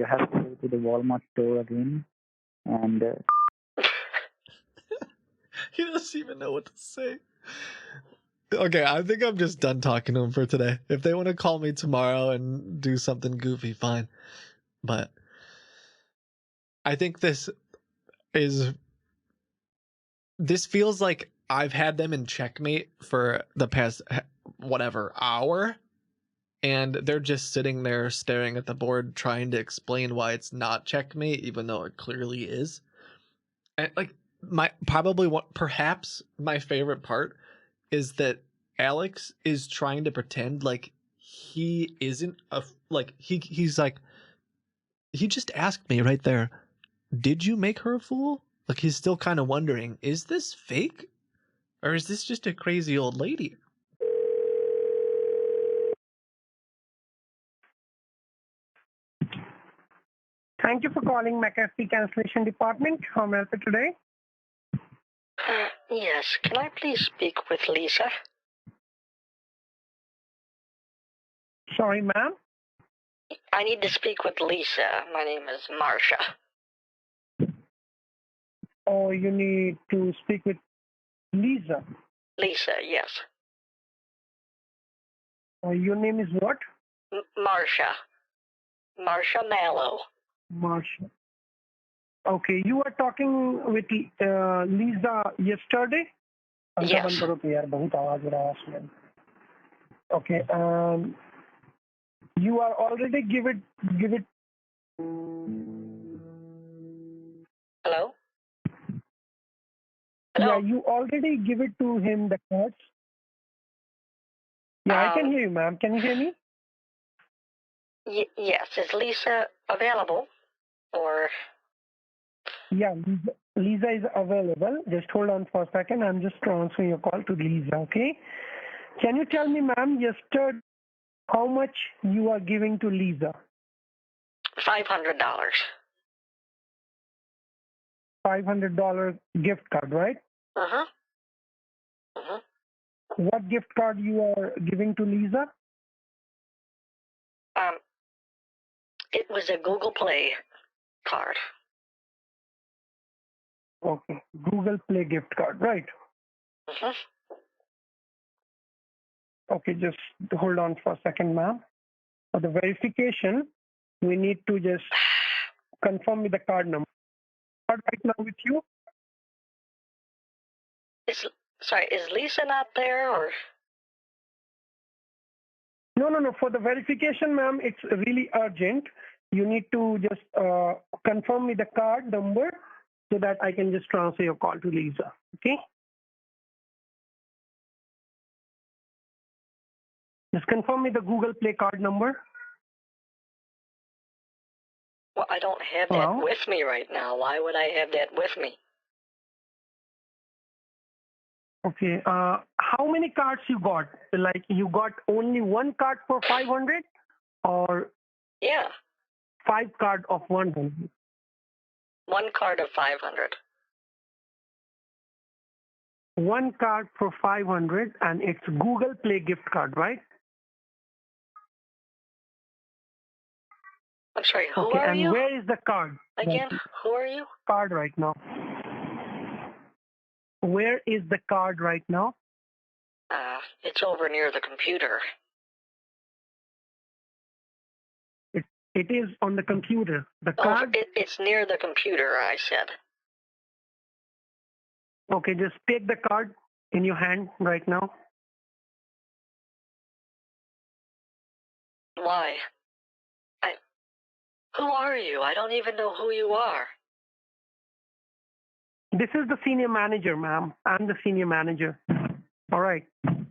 have to go to the Walmart store again and He doesn't even know what to say. Okay, I think I'm just done talking to him for today. If they want to call me tomorrow and do something goofy, fine. But I think this feels like I've had them in checkmate for the past whatever hour, and they're just sitting there staring at the board trying to explain why it's not checkmate, even though it clearly is. And like perhaps my favorite part is that Alex is trying to pretend like he isn't he's like, he just asked me right there, did you make her a fool? Like, he's still kind of wondering, is this fake? Or is this just a crazy old lady? Thank you for calling McAfee Cancellation Department. How may I help you today? Yes, can I please speak with Lisa? Sorry, ma'am. I need to speak with Lisa. My name is Marcia. Oh, you need to speak with Lisa. Lisa, yes. Your name is what? Marcia. Marcia Mallow. Marcia. Okay, you were talking with Lisa yesterday? Yes. Okay, you are already give it. Hello? Yeah, you already give it to him, the cards. Yeah, I can hear you, ma'am. Can you hear me? Yes. Is Lisa available? Or Yeah, Lisa is available. Just hold on for a second. I'm just transferring your call to Lisa, okay? Can you tell me, ma'am, yesterday how much you are giving to Lisa? $500. $500 gift card, right? Uh-huh. Uh-huh. What gift card you are giving to Lisa? It was a Google Play card. Okay, Google Play gift card, right? Uh-huh. Okay, just hold on for a second, ma'am. For the verification, we need to just confirm with the card number. Card right now with you? Is Lisa not there, or? No. For the verification, ma'am, it's really urgent. You need to just confirm me the card number so that I can just transfer your call to Lisa. Okay? Just confirm me the Google Play card number. Well, I don't have that with me right now. Why would I have that with me? Okay. How many cards you got? Like you got only one card for 500, or? Yeah. 5 card of 100. One card of 500. One card for 500, and it's Google Play gift card, right? I'm sorry, who okay, are and you? Where is the card? Again, who are you? Card right now. Where is the card right now? It's over near the computer. It is on the computer. The card? It's near the computer, I said. Okay, just take the card in your hand right now. Why? Who are you? I don't even know who you are. This is the senior manager, ma'am. I'm the senior manager. All right.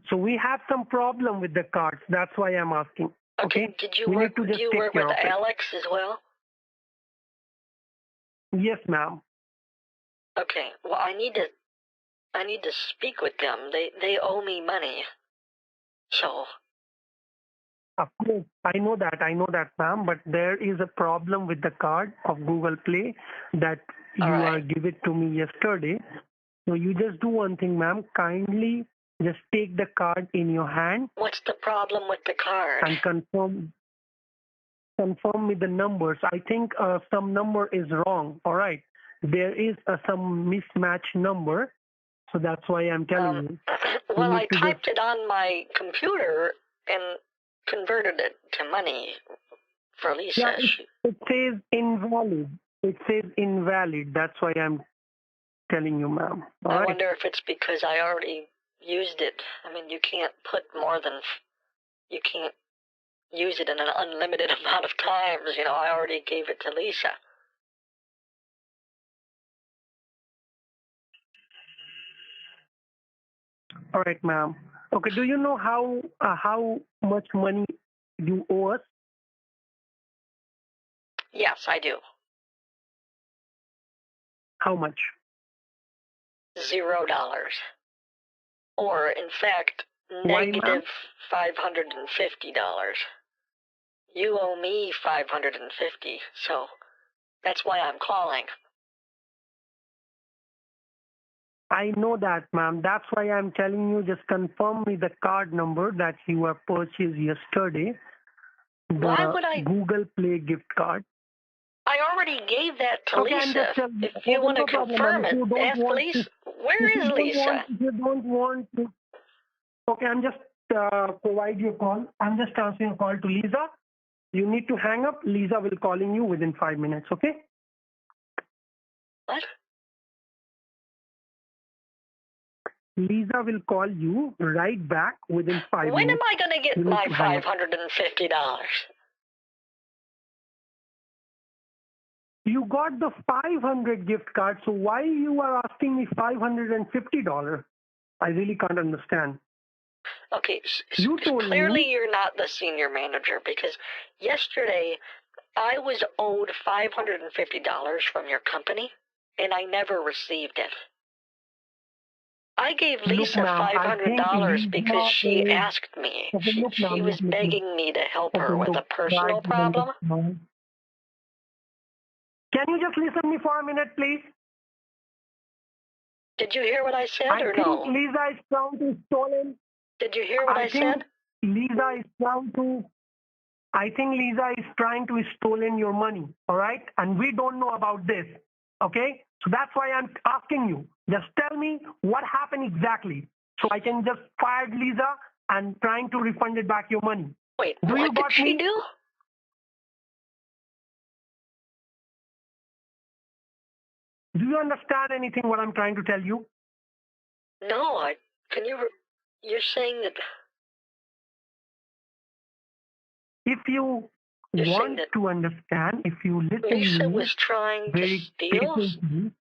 So we have some problem with the cards. That's why I'm asking. Okay. Do you work with Alex as well? Yes, ma'am. Okay. Well, I need to speak with them. They owe me money. So. Of course, I know that, ma'am. But there is a problem with the card of Google Play that you give it to me yesterday. So you just do one thing, ma'am. Kindly just take the card in your hand. What's the problem with the card? And confirm me the numbers. I think some number is wrong. All right. There is some mismatch number. So that's why I'm telling you. Well, I typed it on my computer and converted it to money for Lisa. Yeah, it says invalid. It says invalid. That's why I'm telling you, ma'am. I wonder if it's because I already used it. I mean, you can't use it in an unlimited amount of times. You know, I already gave it to Lisa. All right, ma'am. Okay, do you know how much money you owe us? Yes, I do. How much? $0. Or, in fact, negative $550. You owe me $550, so that's why I'm calling. I know that, ma'am. That's why I'm telling you, just confirm me the card number that you have purchased yesterday. Why would I? Google Play gift card. I already gave that to Lisa. If you want to confirm it, ask Lisa. Where is Lisa? You don't want to. Okay, I'm just provide you a call. I'm just transferring a call to Lisa. You need to hang up. Lisa will calling you within 5 minutes. Okay? What? Lisa will call you right back within 5 minutes. When am I going to get my $550? You got the 500 gift card, so why you are asking me $550? I really can't understand. Okay, You told clearly me. you're not the senior manager, because yesterday I was owed $550 from your company, and I never received it. I gave Look, Lisa ma'am, I think $500 because Lisa she is. asked me. Okay, look, She ma'am, was look. begging me to help Okay, her with look, a personal try to problem. understand. Can you just listen to me for a minute, please? Did you hear what I said I or think no? Lisa is trying to stolen. Did you hear what I think said? Lisa is trying to. I think Lisa is trying to stolen your money. All right, and we don't know about this. Okay, so that's why I'm asking you. Just tell me what happened exactly, so I can just fire Lisa and trying to refund it back your money. Wait, Do you what did got she me? do? Do you understand anything what I'm trying to tell you? No, can you, you're saying that, If you You're saying want that to understand, if you listen Lisa me was trying to very steal? patiently,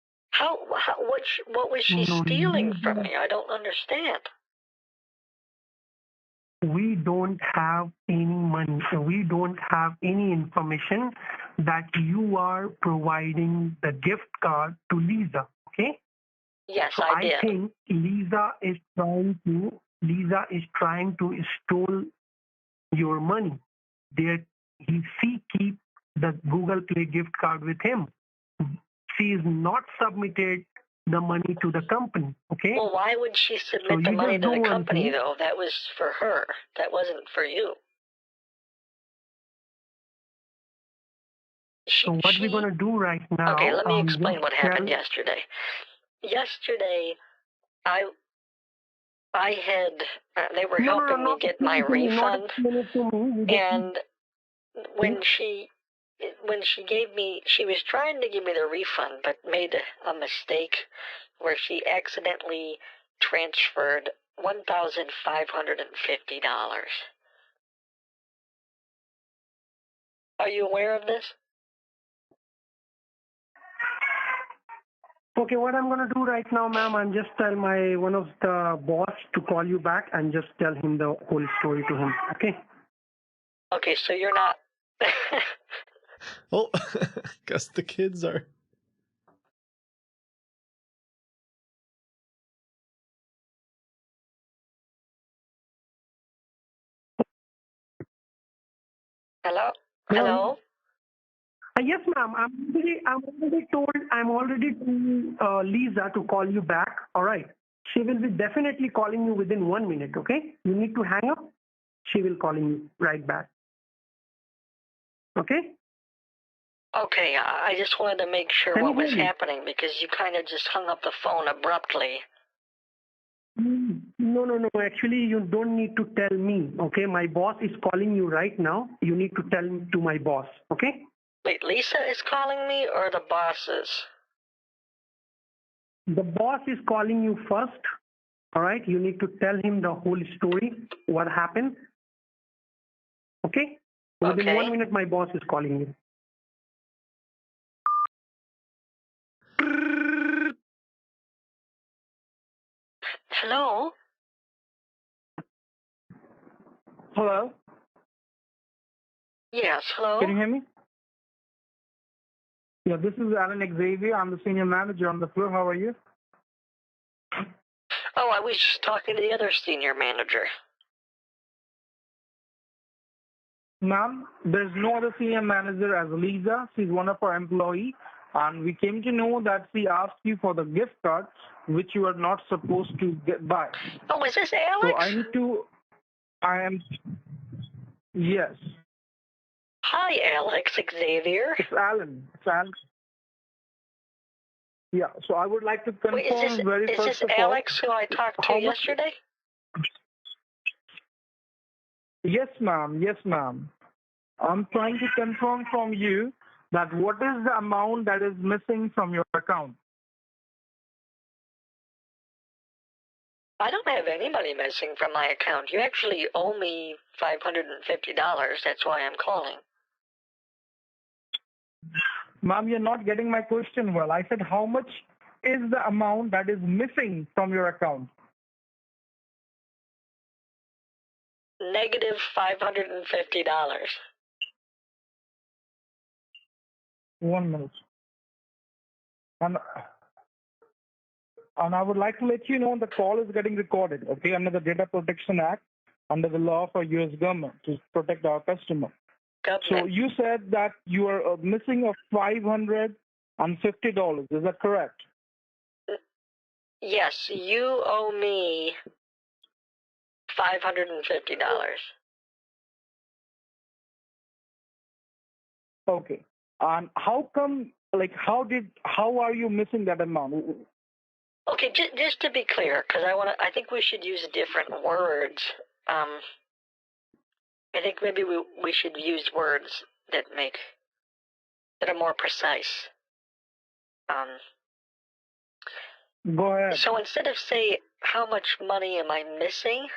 What was she no, stealing from me? I don't understand. we don't have any money. So we don't have any information that you are providing the gift card to Lisa. Okay? Yes, So I did. think Lisa is trying to steal your money. She keep the Google Play gift card with him. She is not submitted the money to the company. Okay? Well, why would she submit the you money just to do the one company, thing. though? That was for her. That wasn't for you. So what we're gonna do right now? Okay, let me explain just what happened yesterday. Yesterday, I had they were helping me get my refund, and when she was trying to give me the refund, but made a mistake where she accidentally transferred $1,550. Are you aware of this? Okay, what I'm going to do right now, ma'am, I'm just tell one of the boss to call you back and just tell him the whole story to him. Okay? Okay, so you're not. Well, guess the kids are. Hello? Hello? Yes, ma'am. I'm already told Lisa to call you back. All right. She will be definitely calling you within 1 minute. Okay? You need to hang up. She will calling you right back. Okay? Okay, I just wanted to make sure what was happening because you kind of just hung up the phone abruptly. No. Actually, you don't need to tell me. Okay? My boss is calling you right now. You need to tell to my boss. Okay? Wait, Lisa is calling me or the boss is? The boss is calling you first. All right? You need to tell him the whole story, what happened. Okay? Within 1 minute, my boss is calling you. Hello? Hello? Yes, hello? Can you hear me? Yeah, this is Alan Xavier. I'm the senior manager on the floor. How are you? Oh, I was just talking to the other senior manager. Ma'am, there's no other senior manager as Lisa. She's one of our employees. And we came to know that she asked you for the gift card, which you are not supposed to buy. Oh, is this Alex? So yes. Hi, Alex Xavier. It's Alan. Yeah, so I would like to confirm Wait, is this Alex who I talked to yesterday? Yes, ma'am. Yes, ma'am. I'm trying to confirm from you that what is the amount that is missing from your account? I don't have any money missing from my account. You actually owe me $550. That's why I'm calling. Ma'am, you're not getting my question well. I said how much is the amount that is missing from your account? negative $550. 1 minute. And I would like to let you know the call is getting recorded, okay, under the Data Protection Act, under the law for U.S. government to protect our customer. So you said that you are missing of $550. Is that correct? Yes, you owe me $550. Okay. And how come, like, how are you missing that amount? Okay, just to be clear, because I think we should use different words. I think maybe we should use words that are more precise. Go ahead. So instead of say, how much money am I missing?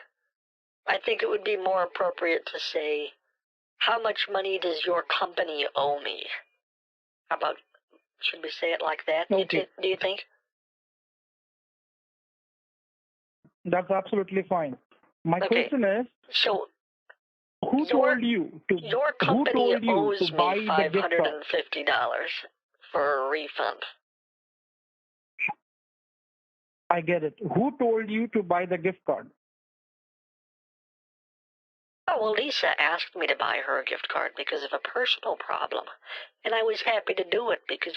I think it would be more appropriate to say, how much money does your company owe me? How about, should we say it like that? Okay. Do you think? That's absolutely fine. My Okay. question is, so who told you to your company owes buy me the gift card? $550 for a refund. I get it. Who told you to buy the gift card? Oh, well, Lisa asked me to buy her a gift card because of a personal problem, and I was happy to do it because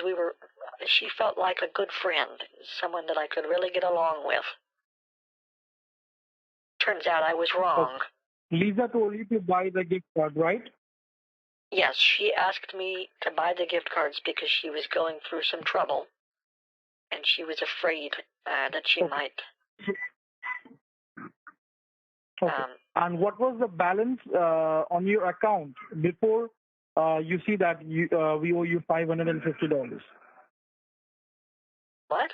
she felt like a good friend, someone that I could really get along with. Turns out I was wrong. Okay. Lisa told you to buy the gift card, right? Yes, she asked me to buy the gift cards because she was going through some trouble, and she was afraid that she might. Okay. And what was the balance on your account before you see that we owe you $550? What?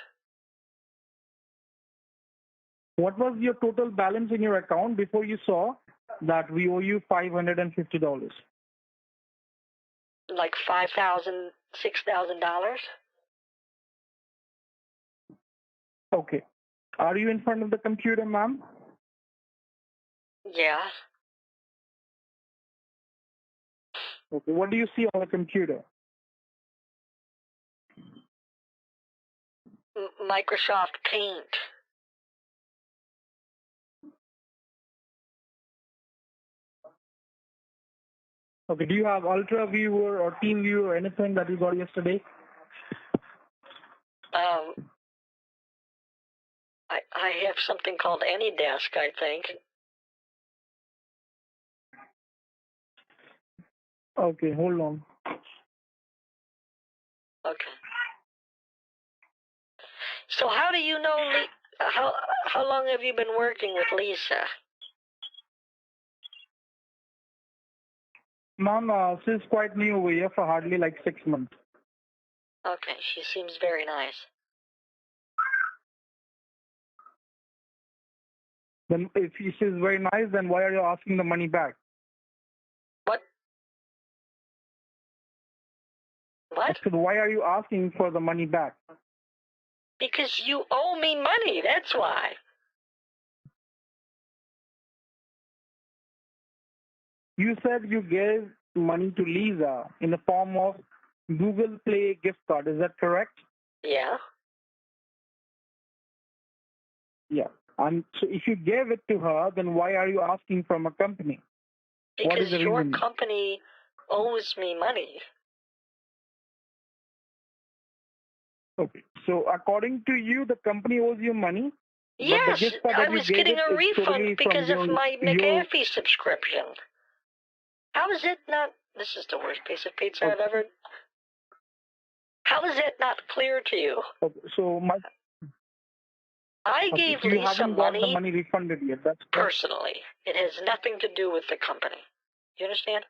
What was your total balance in your account before you saw that we owe you $550? Like $5,000, $6,000? Okay. Are you in front of the computer, ma'am? Yeah. Okay. What do you see on the computer? Microsoft Paint. Okay. Do you have Ultra Viewer or Team Viewer or anything that you got yesterday? I have something called AnyDesk, I think. Okay, hold on. Okay. So how do you know, how long have you been working with Lisa? Ma'am, she's quite new over here for hardly like 6 months. Okay, she seems very nice. Then if she's very nice, then why are you asking the money back? What? What? I said, why are you asking for the money back? Because you owe me money, that's why. You said you gave money to Lisa in the form of Google Play gift card. Is that correct? Yeah. Yeah. And so if you gave it to her, then why are you asking from a company? What is Because the your reason? company owes me money. Okay. So according to you, the company owes you money? Yes, I was getting a refund because of my McAfee subscription. How is it not... This is the worst piece of pizza I've ever... How is it not clear to you? Okay. So I gave so you Lisa haven't got the money refunded yet. That's personally. It has nothing to do with the company. You understand?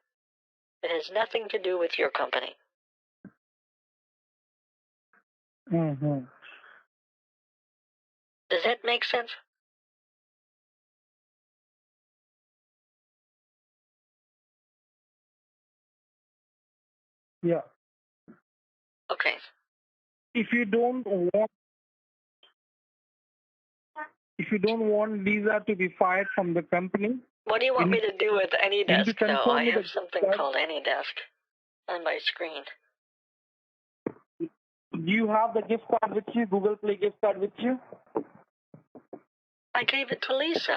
It has nothing to do with your company. Mm-hmm. Does that make sense? Yeah. Okay. If you don't want Lisa to be fired from the company, What do you want me to do with AnyDesk, though? I have something card. called AnyDesk on my screen. Do you have the gift card with you, Google Play gift card with you? I gave it to Lisa.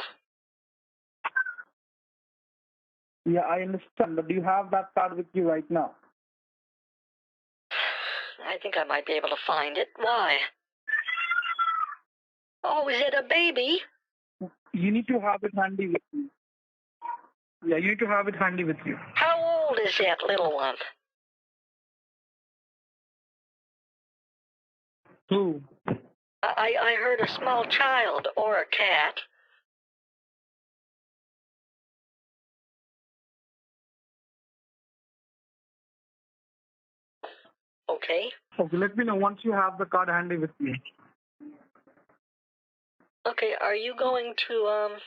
Yeah, I understand, but do you have that card with you right now? I think I might be able to find it. Why? Oh, is it a baby? You need to have it handy with you. Yeah, you need to have it handy with you. How old is that little one? Who? I heard a small child or a cat. Okay. Okay, let me know once you have the card handy with you. Okay, are you going to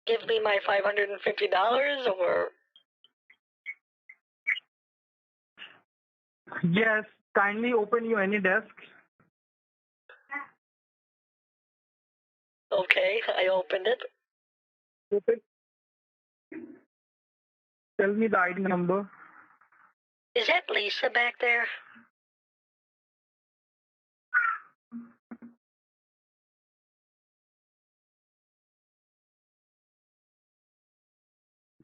give me my $550 or? Yes, kindly open your AnyDesk. Okay, I opened it. Open. Tell me the ID number. Is that Lisa back there?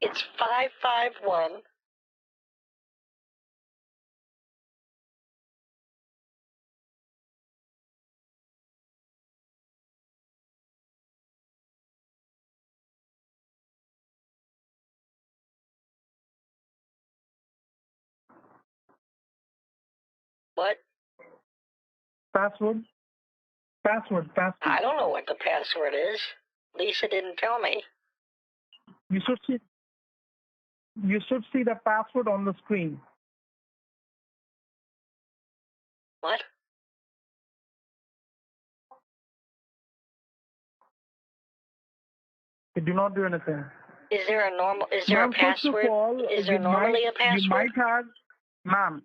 It's 551. What? Password? Password. I don't know what the password is. Lisa didn't tell me. You should see the password on the screen. What? Do not do anything. Is there a password? First of all, is there normally a password? You might have, ma'am.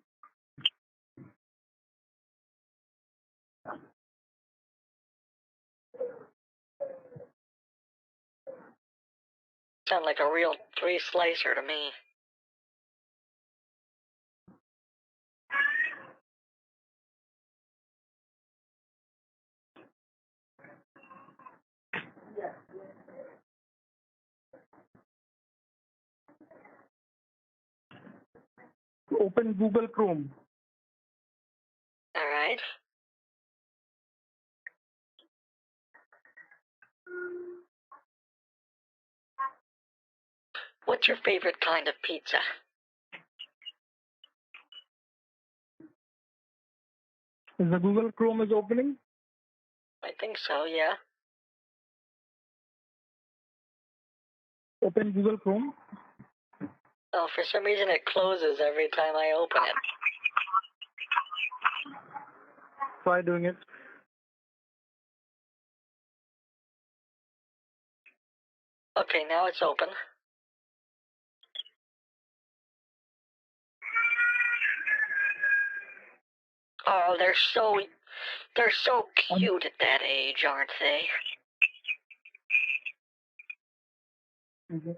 Sound like a real three-slicer to me. Open Google Chrome. All right. What's your favorite kind of pizza? Is the Google Chrome is opening? I think so, yeah. Open Google Chrome. Oh, for some reason it closes every time I open it. Try doing it. Okay, now it's open. Oh, they're so cute at that age, aren't they? Mm-hmm.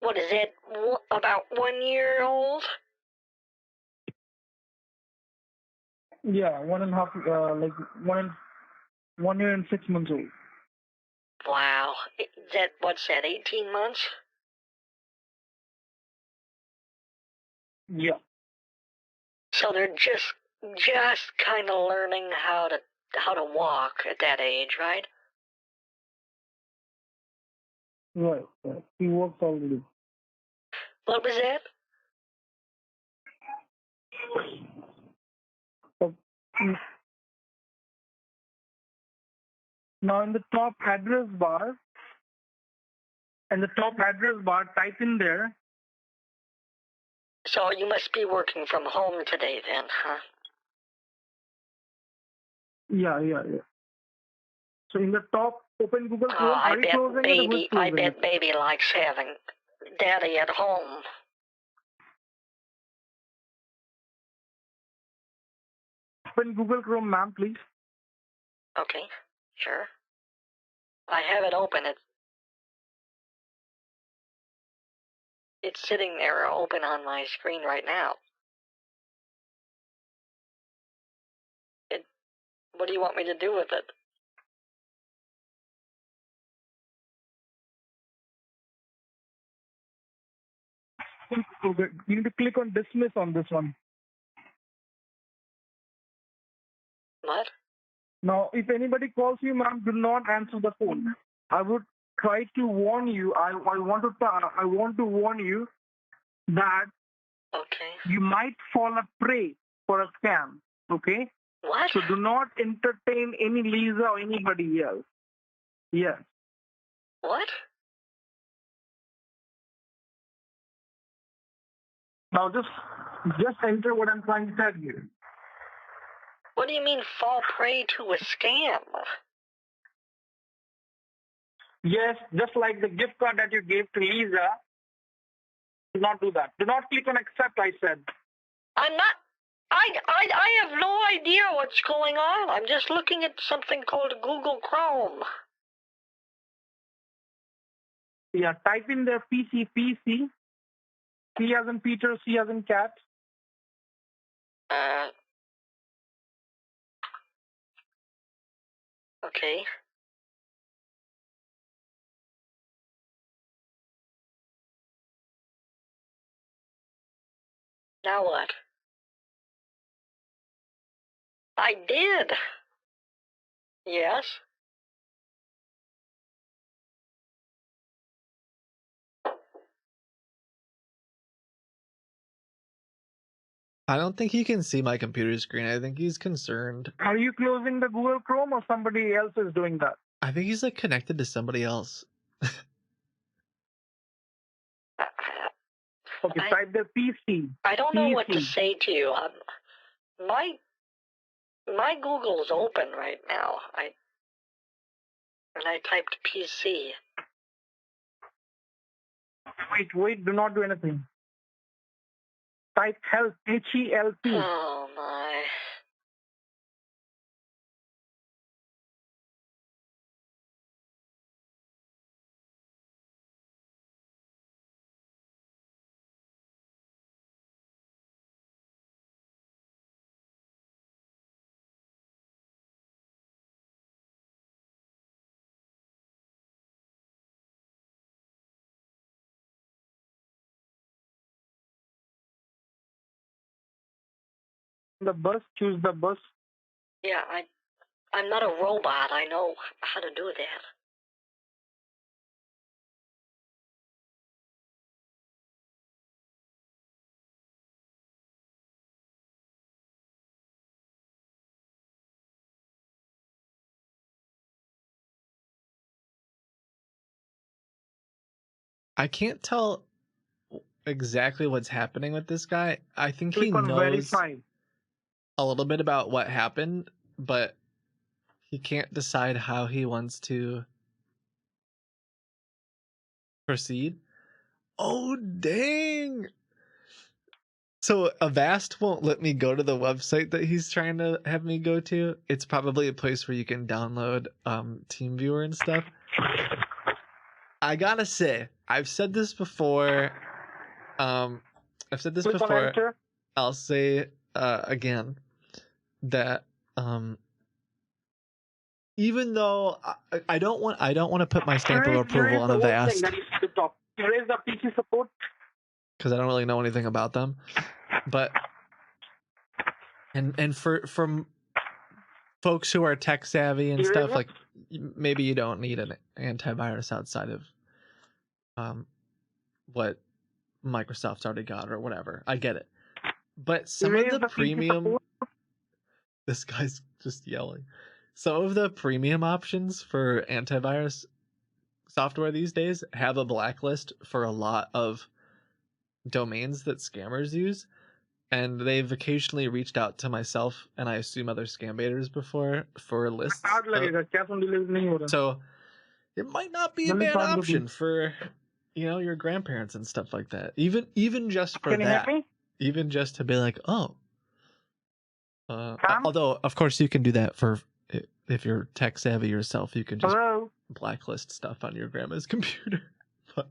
What is it? About 1 year old? Yeah, 1.5, like 1 year and 6 months old. Wow. What's that, 18 months? Yeah. So they're just kind of learning how to walk at that age, right? Right. He works already. What was that? Now in the top address bar, type in there. So you must be working from home today then, huh? Yeah. So in the top, open Google Chrome. I bet baby likes having daddy at home. Open Google Chrome, ma'am, please. Okay. Sure. I have it open. It's sitting there open on my screen right now. What do you want me to do with it? Okay. You need to click on dismiss on this one. What? Now, if anybody calls you, ma'am, do not answer the phone. I would try to warn you. I want to warn you that you might fall a prey for a scam. Okay? What? So do not entertain any Lisa or anybody else. Yes. What? Now just enter what I'm trying to tell you. What do you mean fall prey to a scam? Yes, just like the gift card that you gave to Lisa. Do not do that. Do not click on accept, I said. I'm not. I have no idea what's going on. I'm just looking at something called Google Chrome. Yeah, type in the PC, P as in Peter, C as in cat. Okay. Now what? I did. Yes. I don't think he can see my computer screen. I think he's concerned. Are you closing the Google Chrome or somebody else is doing that? I think he's like connected to somebody else. Okay, type the PC. I don't know what to say to you. My Google's open right now. And I typed PC. Wait, do not do anything. Type help, H-E-L-P. Oh my. The bus, choose the bus. Yeah, I'm not a robot. I know how to do that. I can't tell exactly what's happening with this guy. I think he Click on knows verify. a little bit about what happened, but he can't decide how he wants to proceed. Oh, dang! So Avast won't let me go to the website that he's trying to have me go to. It's probably a place where you can download TeamViewer and stuff. I gotta say, I've said this before. I've said this before. I'll say again that even though I don't want to put my stamp of approval on Avast Here is the PC support. because I don't really know anything about them, but and from folks who are tech savvy and stuff, like maybe you don't need an antivirus outside of what Microsoft's already got or whatever. I get it, but some of the premium. This guy's just yelling. Some of the premium options for antivirus software these days have a blacklist for a lot of domains that scammers use, and they've occasionally reached out to myself and I assume other scam baiters before for lists. So it might not be a bad option for your grandparents and stuff like that. Even just for that. Even just to be like, oh. Although of course you can do that for if you're tech savvy yourself, you can just Hello? blacklist stuff on your grandma's computer. But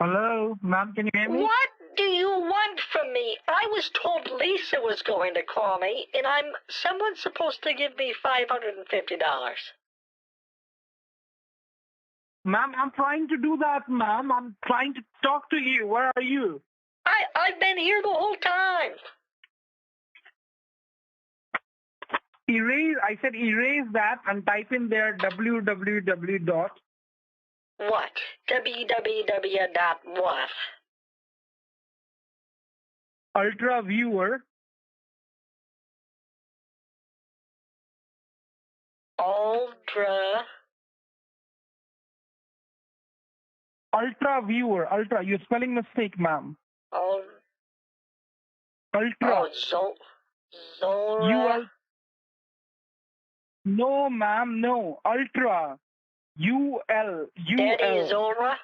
Hello? Ma'am, can you hear me? What do you want from me? I was told Lisa was going to call me, and someone's supposed to give me $550. Ma'am, I'm trying to do that, ma'am. I'm trying to talk to you. Where are you? I've been here the whole time. I said erase that and type in there www dot. What? www dot what? Ultra Viewer. Ultra Ultra. You're spelling mistake, ma'am. Ultra. Ultra. Oh, Zora. No, ma'am, no. Ultra. UL. Daddy Zora.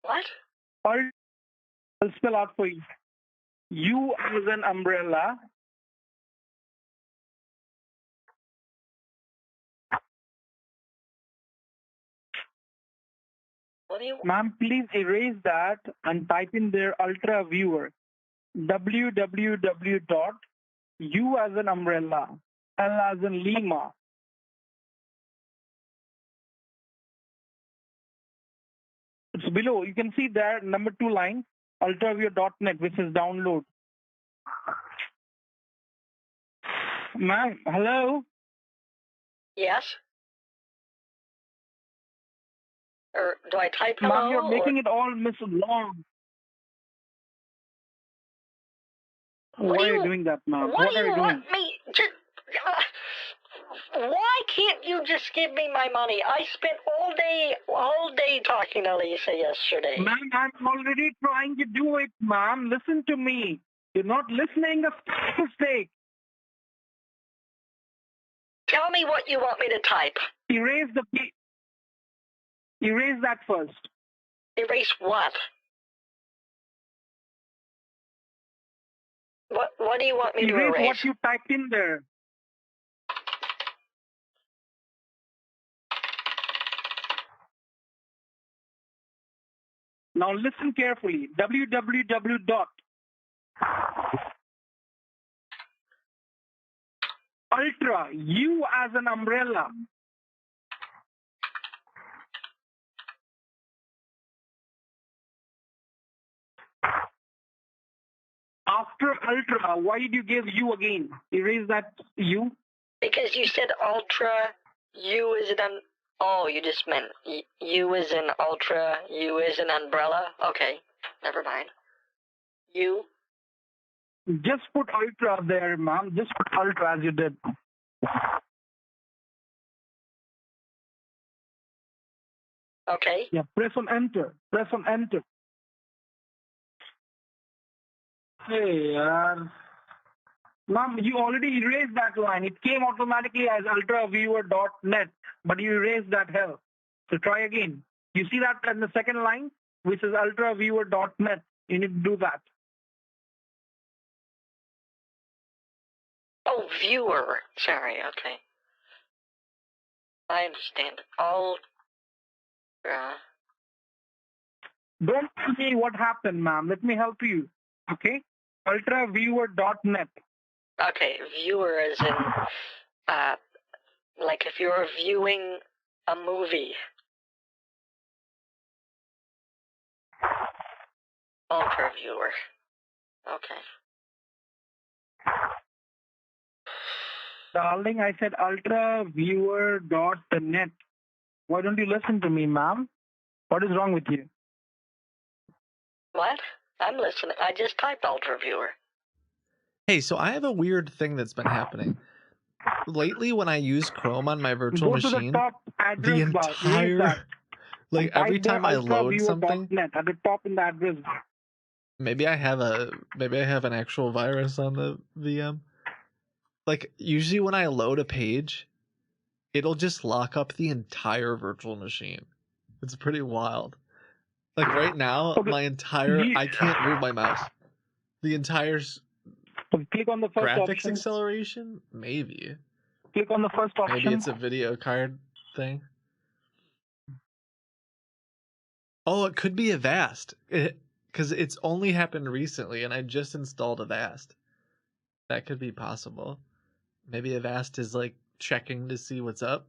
What? I'll spell out for you. U as an umbrella. What do you? Ma'am, please erase that and type in there Ultra Viewer. www dot U as an umbrella. L as in Lima. It's below. You can see there, number 2 line, ultraviewer.net, which is download. Ma'am, hello? Yes. Or do I type hello? Ma'am, you're making it all miss long. Why are you doing that, ma'am? What are you doing? want me? Why can't you just give me my money? I spent all day talking to Lisa yesterday. Ma'am, I'm already trying to do it, ma'am. Listen to me. You're not listening. That's a mistake. Tell me what you want me to type. Erase that first. Erase what? What do you want me to erase? Erase what you typed in there. Now listen carefully. www dot Ultra, U as an umbrella. After Ultra, why did you give U again? Erase that U. Because you said Ultra, U is an... Oh, you just meant U is an Ultra, U is an umbrella? Okay, never mind. U? Just put Ultra there, ma'am. Just put Ultra as you did. Okay. Yeah, press on Enter. Press on Enter. Hey, ma'am, you already erased that line. It came automatically as ultraviewer.net, but you erased that hell. So try again. You see that in the second line, which is ultraviewer.net. You need to do that. Oh, viewer. Sorry, okay. I understand. Ultra. Don't tell me what happened, ma'am. Let me help you. Okay? Ultraviewer.net. Okay, viewer as in, like if you're viewing a movie. Ultra viewer. Okay. Darling, I said ultraviewer.net. Why don't you listen to me, ma'am? What is wrong with you? What? I'm listening. I just typed Ultra Viewer. Hey, so I have a weird thing that's been happening. Lately, when I use Chrome on my virtual Go to machine, the top address the bar. Erase that. like every time I load something, at the top in the address bar. maybe I have an actual virus on the VM. Like usually when I load a page, it'll just lock up the entire virtual machine. It's pretty wild. Like right now, Okay. I can't move my mouse. The entire Click on the first graphics option. acceleration? Maybe. Click on the first option. Maybe it's a video card thing. Oh, it could be Avast. Because it's only happened recently, and I just installed Avast. That could be possible. Maybe Avast is like checking to see what's up.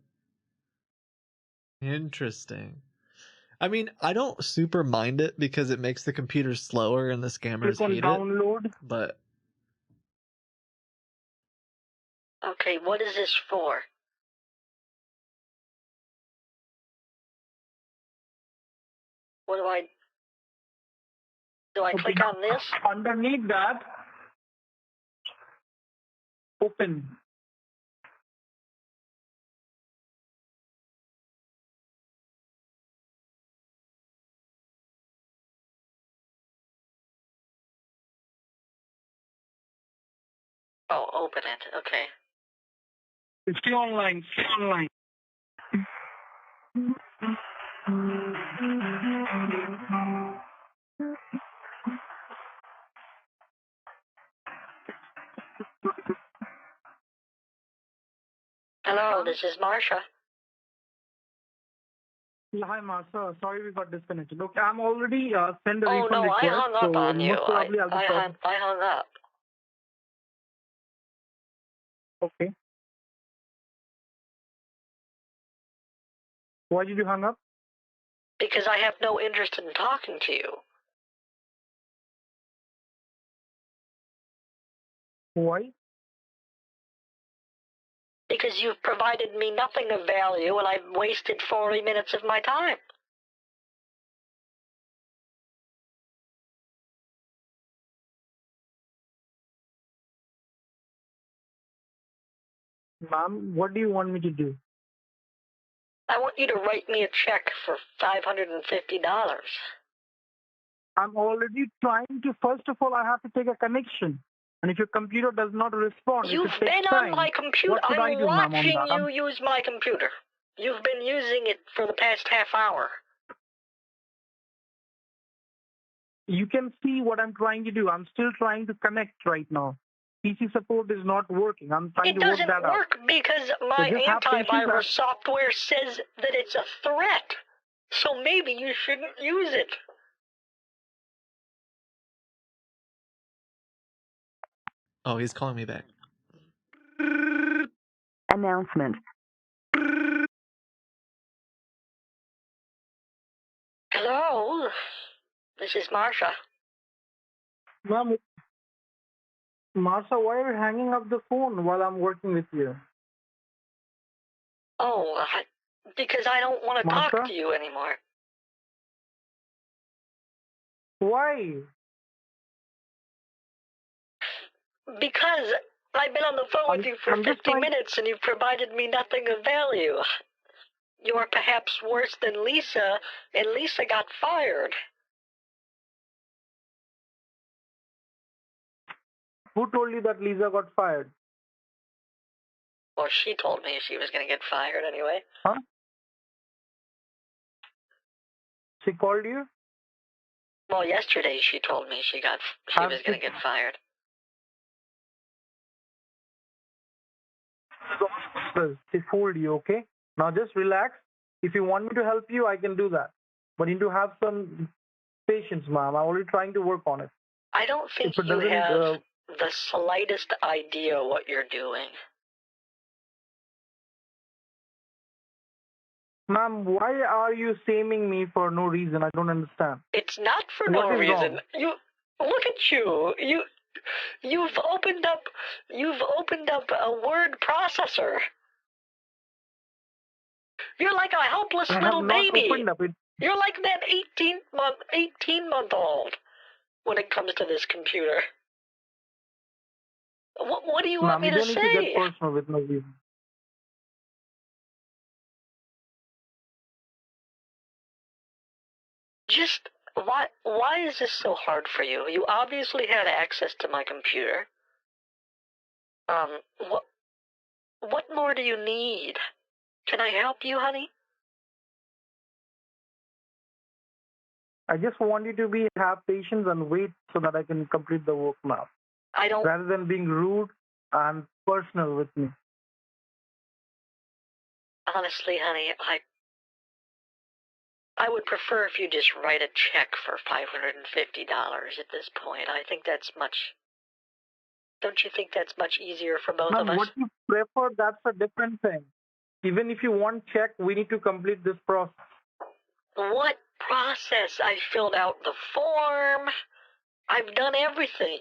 Interesting. I mean, I don't super mind it because it makes the computer slower and the scammers Click on hate download. it. But Okay, what is this for? What do I click on this? Underneath that, open. Oh, open it. Okay. Stay online. Stay online. Hello, this is Marsha. Hi, Martha. Sorry we got disconnected. Okay, I'm already sent a Oh refund no, request. I hung up so on you. most probably I'll be I hung up. Okay. Why did you hang up? Because I have no interest in talking to you. Why? Because you've provided me nothing of value and I've wasted 40 minutes of my time. Ma'am, what do you want me to do? I want you to write me a check for $550. I'm already trying to, first of all, I have to take a connection. And if your computer does not respond, You've if it takes been time, on my computer. what should I I'm do, ma'am, on watching that? you use my computer. You've been using it for the past half hour. You can see what I'm trying to do. I'm still trying to connect right now. PC support is not working. I'm trying It to work doesn't that out. work because my just have patience, antivirus software says that it's a threat. So maybe you shouldn't use it. oh, he's calling me back. Announcement. Hello, this is Marsha. Ma'am, Martha, why are you hanging up the phone while I'm working with you? Oh, because I don't want to talk Marsha? to you anymore. Why? Because I've been on the phone with you for I'm just 50 trying- minutes and you've provided me nothing of value. You're perhaps worse than Lisa, and Lisa got fired. Who told you that Lisa got fired? Well, she told me she was going to get fired anyway. Huh? She called you? Well, yesterday she told me she was going to get fired. She fooled you, okay? Now just relax. If you want me to help you, I can do that. But you need to have some patience, ma'am. I'm already trying to work on it. I don't think If it you doesn't, have the slightest idea what you're doing. Ma'am, why are you shaming me for no reason? I don't understand. It's not for What no is reason. wrong? You look at you. You've opened up a word processor. You're like a helpless I little have not baby. opened up it. You're like that 18-month-old when it comes to this computer. What do you want me Ma'am, you to don't need to say? get personal with no reason. Just why is this so hard for you? You obviously had access to my computer. What more do you need? Can I help you, honey? I just want you to have patience and wait so that I can complete the work now, I don't. rather than being rude and personal with me. Honestly, honey, I would prefer if you just write a check for $550 at this point. I think that's much. Don't you think that's much easier for both of Ma'am, us? what you prefer, that's a different thing. Even if you want check, we need to complete this process. What process? I filled out the form. I've done everything.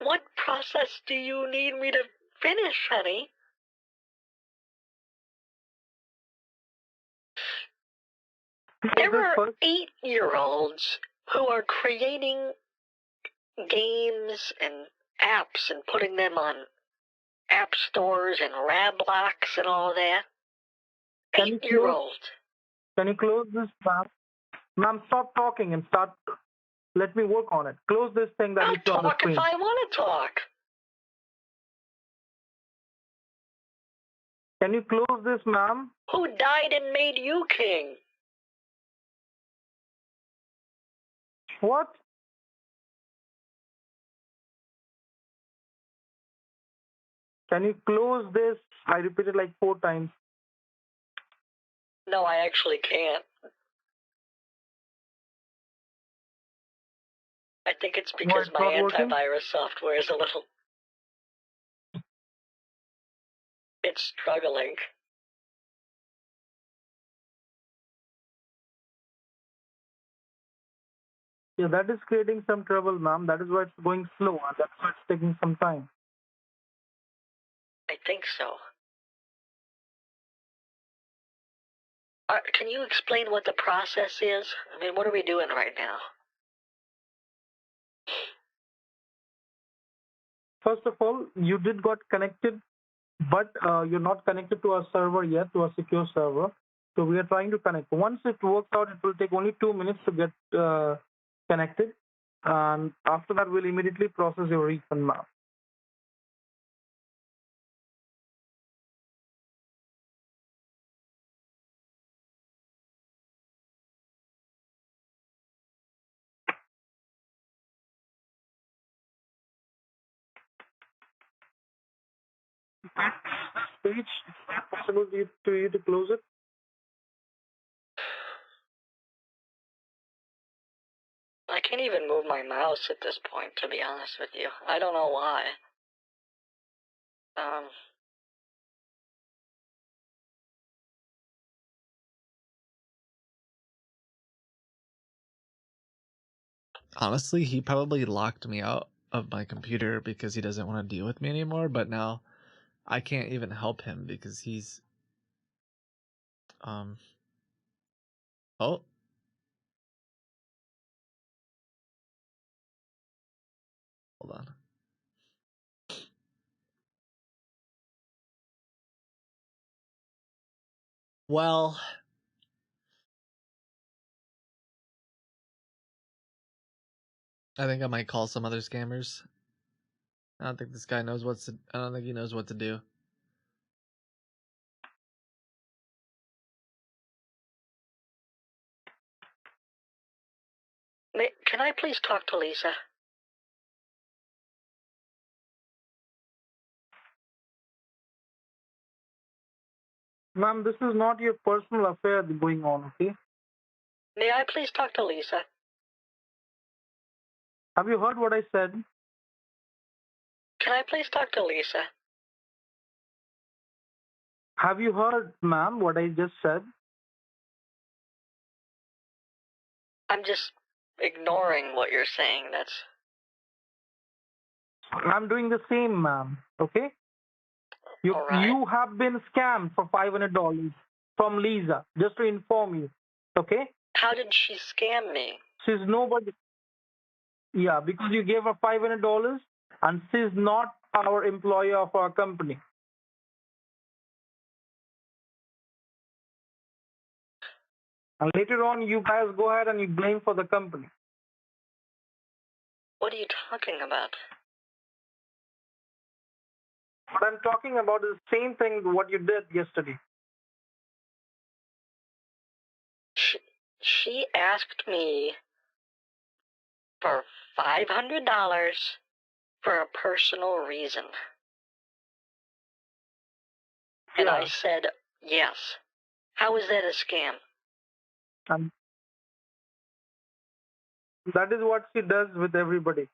What process do you need me to finish, honey? There are 8-year-olds who are creating games and apps and putting them on app stores and Rablox and all that. 8-year-olds. Can you close this, ma'am? Ma'am, stop talking and let me work on it. Close this thing that you saw on the screen. I'll talk if I want to talk. Can you close this, ma'am? Who died and made you king? What? Can you close this? I repeated like 4 times. No, I actually can't. I think it's because my antivirus software is a little... It's struggling. Yeah, that is creating some trouble, ma'am. That is why it's going slow, and that's why it's taking some time. I think so. Can you explain what the process is? I mean, what are we doing right now? First of all, you did got connected, but you're not connected to our server yet, to a secure server. So we are trying to connect. Once it works out, it will take only 2 minutes to get connected. And after that, we'll immediately process your refund, ma'am. Page, is it possible to you to close it? I can't even move my mouse at this point, to be honest with you. I don't know why. Honestly, he probably locked me out of my computer because he doesn't want to deal with me anymore, but now I can't even help him because he's oh, hold on. Well, I think I might call some other scammers. I don't think this guy knows I don't think he knows what to do. Can I please talk to Lisa? Ma'am, this is not your personal affair going on, okay? May I please talk to Lisa? Have you heard what I said? Can I please talk to Lisa? Have you heard, ma'am, what I just said? I'm just ignoring what you're saying. I'm doing the same, ma'am, okay? You have been scammed for $500 from Lisa, just to inform you, okay? How did she scam me? She's nobody. Yeah, because you gave her $500 and she's not our employee of our company. And later on, you guys go ahead and you blame for the company. What are you talking about? What I'm talking about is the same thing what you did yesterday. she asked me for $500 for a personal reason. And I said, yes. How is that a scam? That is what she does with everybody.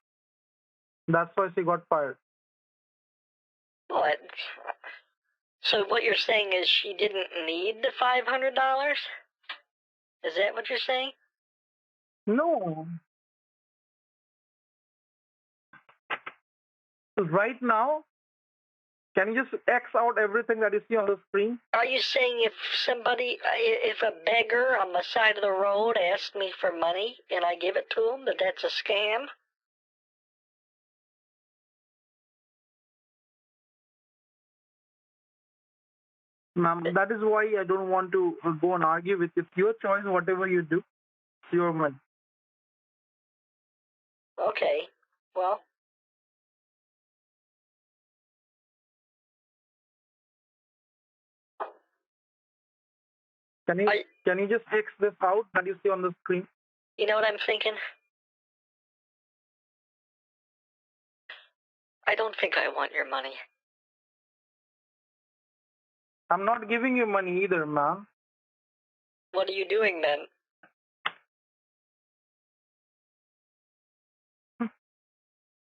That's why she got fired. What? So what you're saying is she didn't need the $500? Is that what you're saying? No. Right now, can you just X out everything that you see on the screen? Are you saying if a beggar on the side of the road asked me for money and I give it to him, that's a scam? Ma'am, that is why I don't want to go and argue with you. It's your choice, whatever you do. It's your money. Okay, well. Can you just X this out that you see on the screen? You know what I'm thinking? I don't think I want your money. I'm not giving you money either, ma'am. What are you doing then?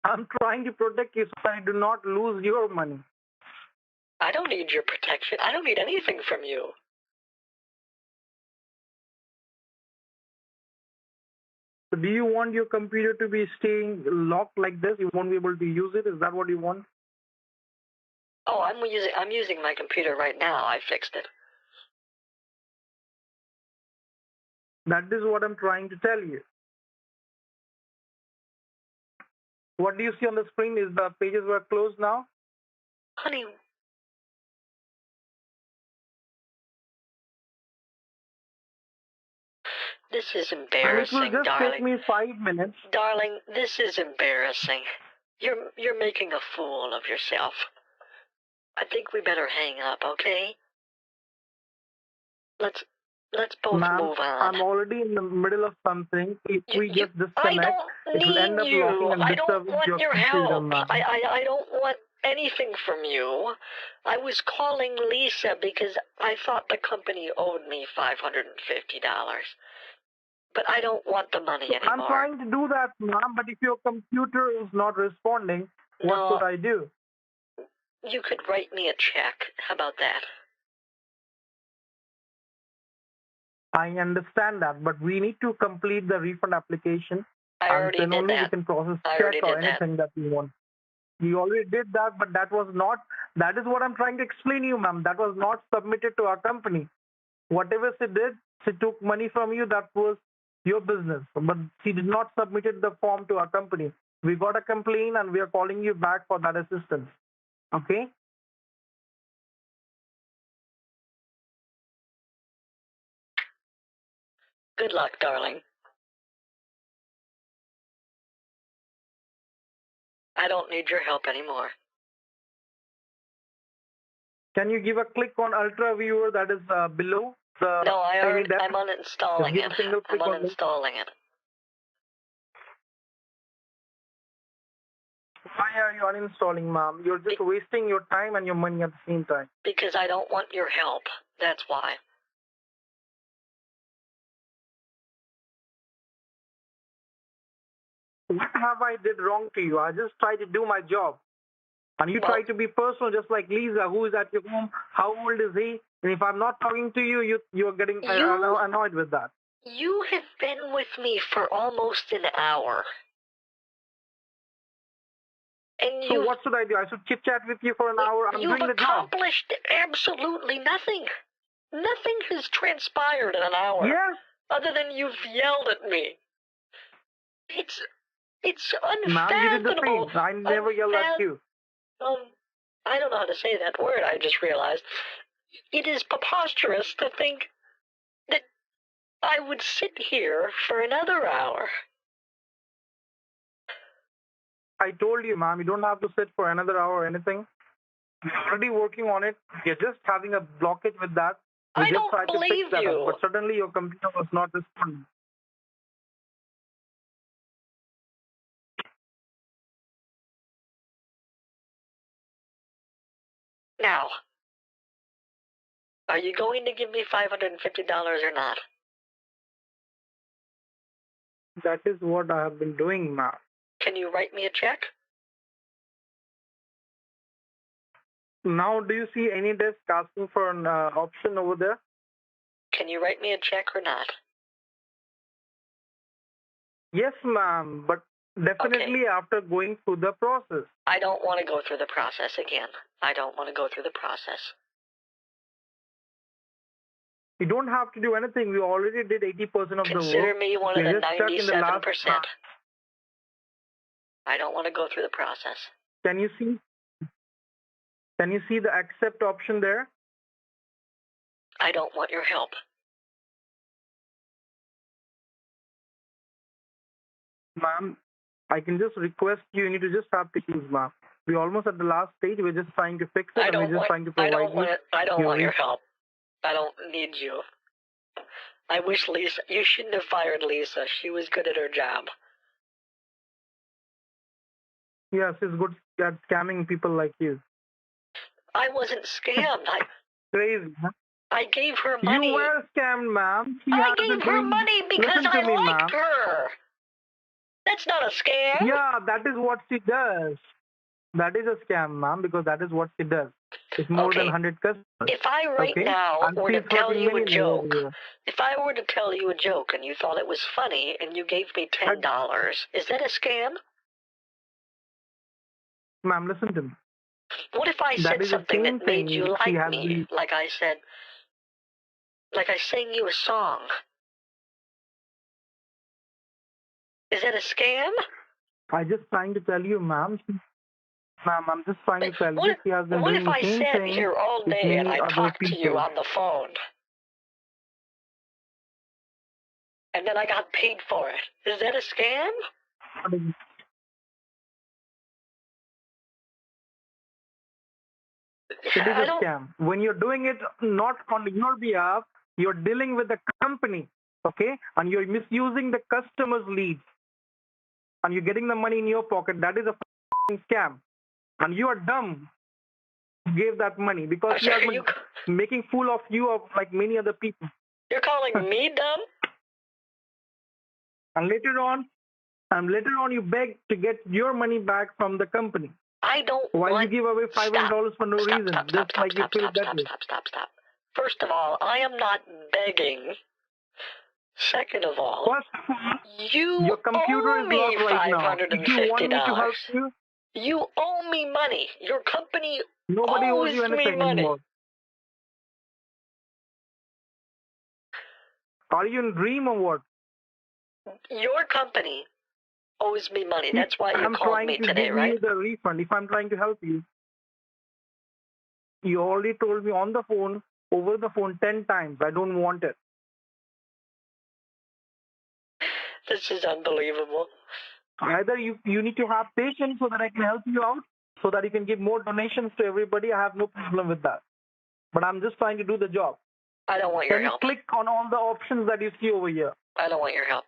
I'm trying to protect you so I do not lose your money. I don't need your protection. I don't need anything from you. So do you want your computer to be staying locked like this? You won't be able to use it? Is that what you want? Oh, I'm using my computer right now. I fixed it. That is what I'm trying to tell you. What do you see on the screen? Is the pages were closed now? Honey. This is embarrassing, it will just darling. take me 5 minutes. Darling, this is embarrassing. You're making a fool of yourself. I think we better hang up, okay? Let's both move on. I'm already in the middle of something. If we just disconnect, it will end up locking and disturbing your your computer, help. ma'am. I don't want anything from you. I was calling Lisa because I thought the company owed me $550. But I don't want the money anymore. I'm trying to do that, ma'am, but if your computer is not responding, what should I do? You could write me a check. How about that? I understand that, but we need to complete the refund application. I already did only that. we can process check or anything that we want. You already did that, but that is what I'm trying to explain to you, ma'am. That was not submitted to our company. Whatever she did, she took money from you, that was your business. But she did not submit the form to our company. We got a complaint and we are calling you back for that assistance. Okay? Good luck, darling. I don't need your help anymore. Can you give a click on Ultra Viewer that is below? No, I'm uninstalling it. I'm uninstalling it. Why are you uninstalling, ma'am? You're just wasting your time and your money at the same time. Because I don't want your help. That's why. What have I did wrong to you? I just try to do my job. And you try to be personal, just like Lisa, who is at your home. How old is he? And if I'm not talking to you, you're getting annoyed with that. You have been with me for almost an hour. And so what should I do? I should chit-chat with you for an hour? I'm doing the job. You've accomplished absolutely nothing. Nothing has transpired in an hour. Yes. Other than you've yelled at me. It's unfathomable. Ma'am, you did the same. I never yelled at you. I don't know how to say that word, I just realized. It is preposterous to think that I would sit here for another hour. I told you, ma'am, you don't have to sit for another hour or anything. We're already working on it. You're just having a blockage with that. We I just don't tried to fix believe that you. up, but suddenly your computer was not responding. Now, are you going to give me $550 or not? That is what I have been doing, ma'am. Can you write me a check? Now, do you see any desk asking for an option over there? Can you write me a check or not? Yes, ma'am, but definitely after going through the process. I don't want to go through the process again. I don't want to go through the process. You don't have to do anything. We already did 80% of the work. Consider me one of We're the just stuck in the last 97%. I don't want to go through the process. Can you see? Can you see the accept option there? I don't want your help. Ma'am, I can just request you need to just have patience, ma'am. We're almost at the last stage. We're just trying to fix it, and we're just trying to provide I don't want your help. I don't need you. I wish Lisa... You shouldn't have fired Lisa. She was good at her job. Yes, she's good at scamming people like you. I wasn't scammed. Crazy, huh? I gave her money. You were scammed, ma'am. I gave her money because I liked her. That's not a scam. Yeah, that is what she does. That is a scam, ma'am, because that is what she does. It's more than 100 customers. If I now were to tell you a joke, if I were to tell you a joke and you thought it was funny and you gave me $10, is that a scam? Ma'am, listen to me. What if I said something that made you like me? Like I said, like I sang you a song. Is that a scam? I'm just trying to tell you, ma'am. Ma'am, I'm just trying to tell you. She has been What doing if I the same sat thing here all with day and many I other talked to you people. on the phone? And then I got paid for it. Is that a scam? It is a scam. When you're doing it not on your behalf, you're dealing with the company, okay? And you're misusing the customer's leads. And you're getting the money in your pocket. That is a scam. And you are dumb. You gave that money because you are making fool of you of like many other people. You're calling me dumb? And later on, you beg to get your money back from the company. I don't Why you give away $500 for no reason? Just like you feel better. Stop. First of all, I am not begging. Second of all, your computer is locked right now. If you want me to help you, you owe me money. Your company nobody owes you anything anymore. Are you in dream or what? Your company owes me money. That's why you called me today, right? I'm trying to give you the refund. If I'm trying to help you, you already told me on the phone, over the phone 10 times. I don't want it. This is unbelievable. Either you need to have patience so that I can help you out, so that you can give more donations to everybody. I have no problem with that. But I'm just trying to do the job. I don't want your help. Can you click on all the options that you see over here? I don't want your help.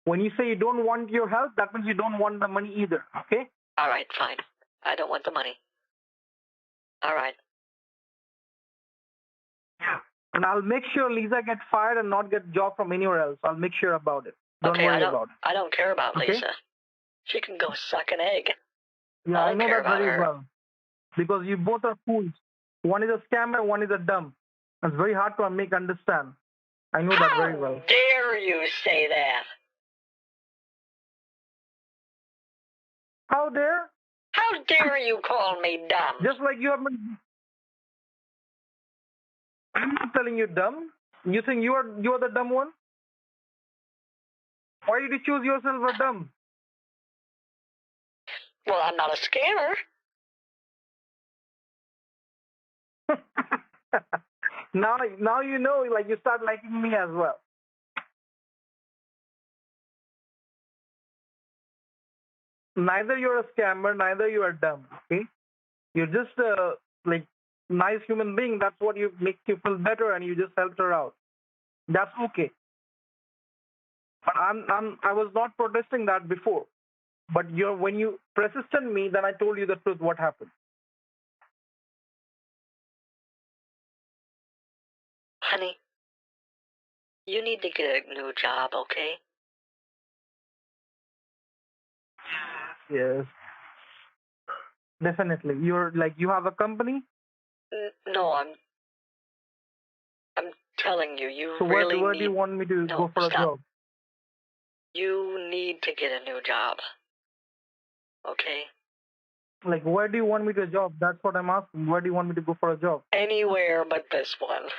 When you say you don't want your help, that means you don't want the money either, okay? All right, fine. I don't want the money. All right. Yeah. And I'll make sure Lisa gets fired and not get job from anywhere else. I'll make sure about it. Don't worry about it. I don't care about Lisa. She can go suck an egg. Yeah, I know that very well. Because you both are fools. One is a scammer, one is a dumb. It's very hard to make understand. I know that very well. How dare you say that? How dare? How dare you call me dumb? Just like you have been... I'm not telling you dumb. You think you are the dumb one? Why did you choose yourself a dumb? Well, I'm not a scammer. Now you know, like you start liking me as well. Neither you're a scammer, neither you are dumb, okay? You're just like nice human being. That's what makes you feel better, and you just helped her out. That's okay. But I was not protesting that before. But when you persisted me, then I told you the truth. What happened? Honey, you need to get a new job, okay? Yes, definitely. You have a company. No, I'm telling you, you So really where need... do you want me to go for a job? You need to get a new job, okay? Like, where do you want me to job? That's what I'm asking. Where do you want me to go for a job? Anywhere but this one.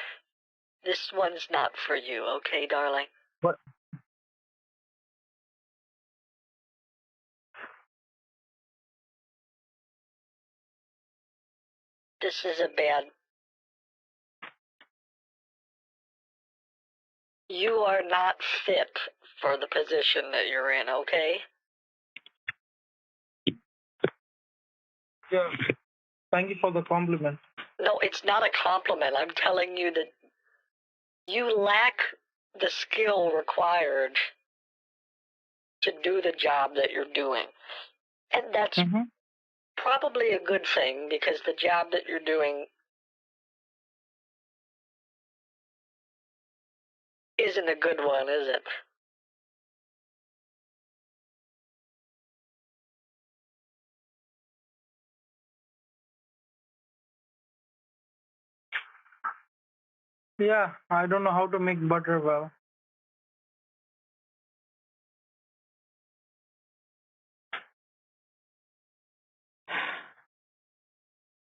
This one's not for you, okay, darling? But this is a bad... You are not fit for the position that you're in, okay? yeah, thank you for the compliment. No, it's not a compliment. I'm telling you that you lack the skill required to do the job that you're doing. And that's probably a good thing, because the job that you're doing isn't a good one, is it? Yeah, I don't know how to make butter well.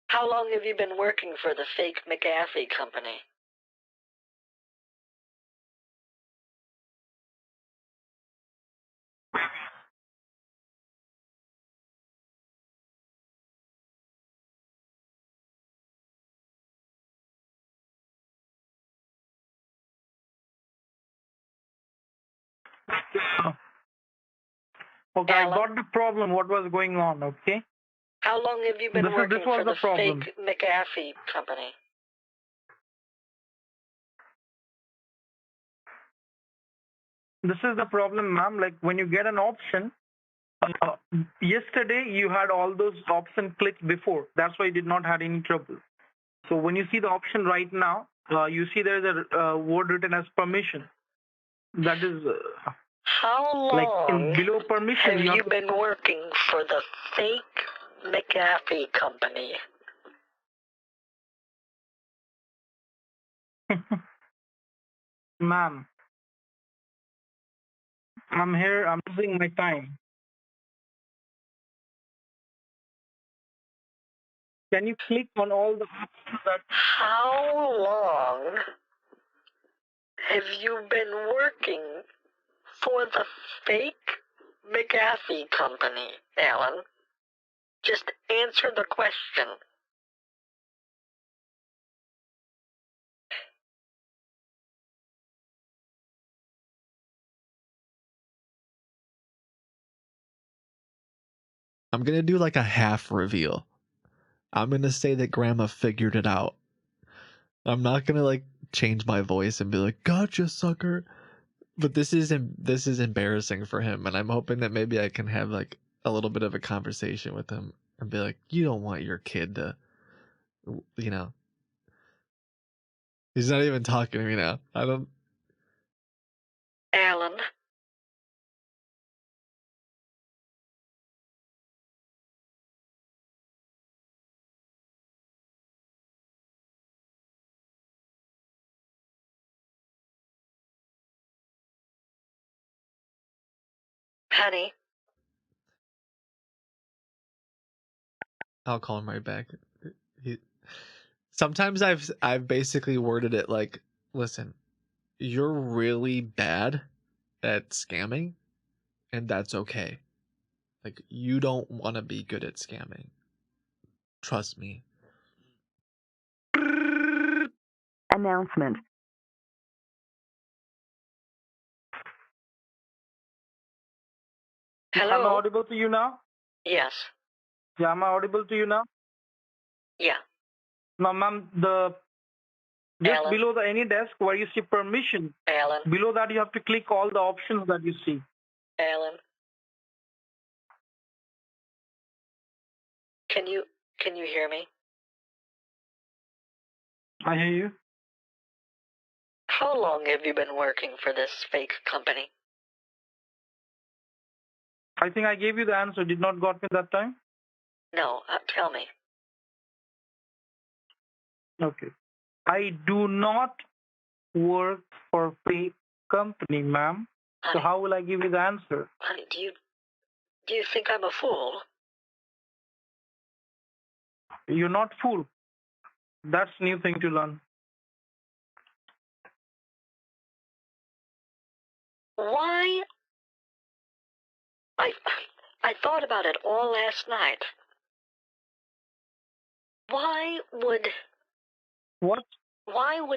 How long have you been working for the fake McAfee company? Okay, Alan? I got the problem. What was going on? Okay. How long have you been working for the problem. fake McAfee company? This is the problem, ma'am. Like, when you get an option, yesterday you had all those options clicked before. That's why you did not have any trouble. So when you see the option right now, you see there is a word written as permission. That is How long like below permission. have you been working for the fake McAfee company? Ma'am, I'm here. I'm losing my time. Can you click on all the options that... How long have you been working for the fake McAfee company, Alan? Just answer the question. I'm going to do like a half reveal. I'm going to say that Grandma figured it out. I'm not going to like change my voice and be like, gotcha, sucker. But this is embarrassing for him. And I'm hoping that maybe I can have like a little bit of a conversation with him and be like, you don't want your kid to, you know. He's not even talking to me now. I don't. Alan? Honey? I'll call him right back. Sometimes I've basically worded it like, listen, you're really bad at scamming, and that's okay. Like, you don't want to be good at scamming. Trust me. Announcement. Hello? Am I audible to you now? Yes. Yeah, am I audible to you now? Yeah. Now, ma'am, just Alan? below the any desk where you see permission, Alan? below that you have to click all the options that you see. Alan? Can you hear me? I hear you. How long have you been working for this fake company? I think I gave you the answer. Did not got me that time? No, tell me. Okay. I do not work for fake company, ma'am. So Honey, how will I give you the answer? honey, do you think I'm a fool? You're not fool. That's new thing to learn. Why? I thought about it all last night. Why would What?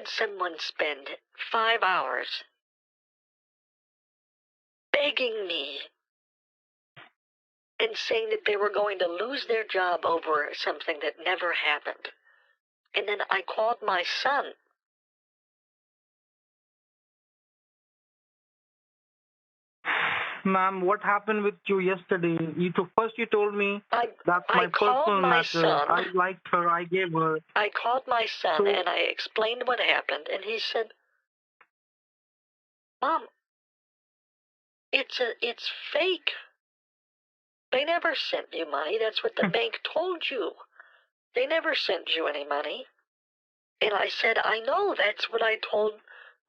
someone spend 5 hours begging me and saying that they were going to lose their job over something that never happened? And then I called my son. Ma'am, what happened with you yesterday? First you told me that's my personal matter. Son. I liked her. I gave her. I called my son So- and I explained what happened, and he said, "Mom, it's fake. They never sent you money. That's what the bank told you. They never sent you any money." And I said, "I know, that's what I told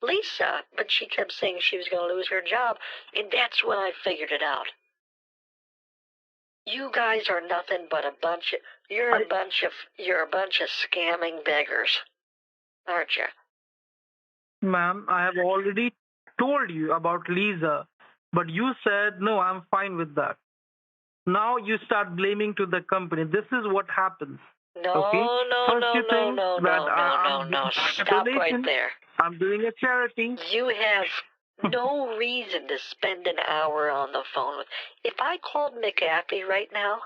Lisa," but she kept saying she was going to lose her job, and that's when I figured it out. You guys are nothing but you're a bunch of scamming beggars, aren't you? Ma'am, I have already told you about Lisa, but you said, no, I'm fine with that. Now you start blaming to the company. This is what happens. No, Okay? no, First no, you no, think no, that no, I'm no. doing a Stop right donation, there. I'm doing a charity. You have no reason to spend an hour on the phone. If I called McAfee right now,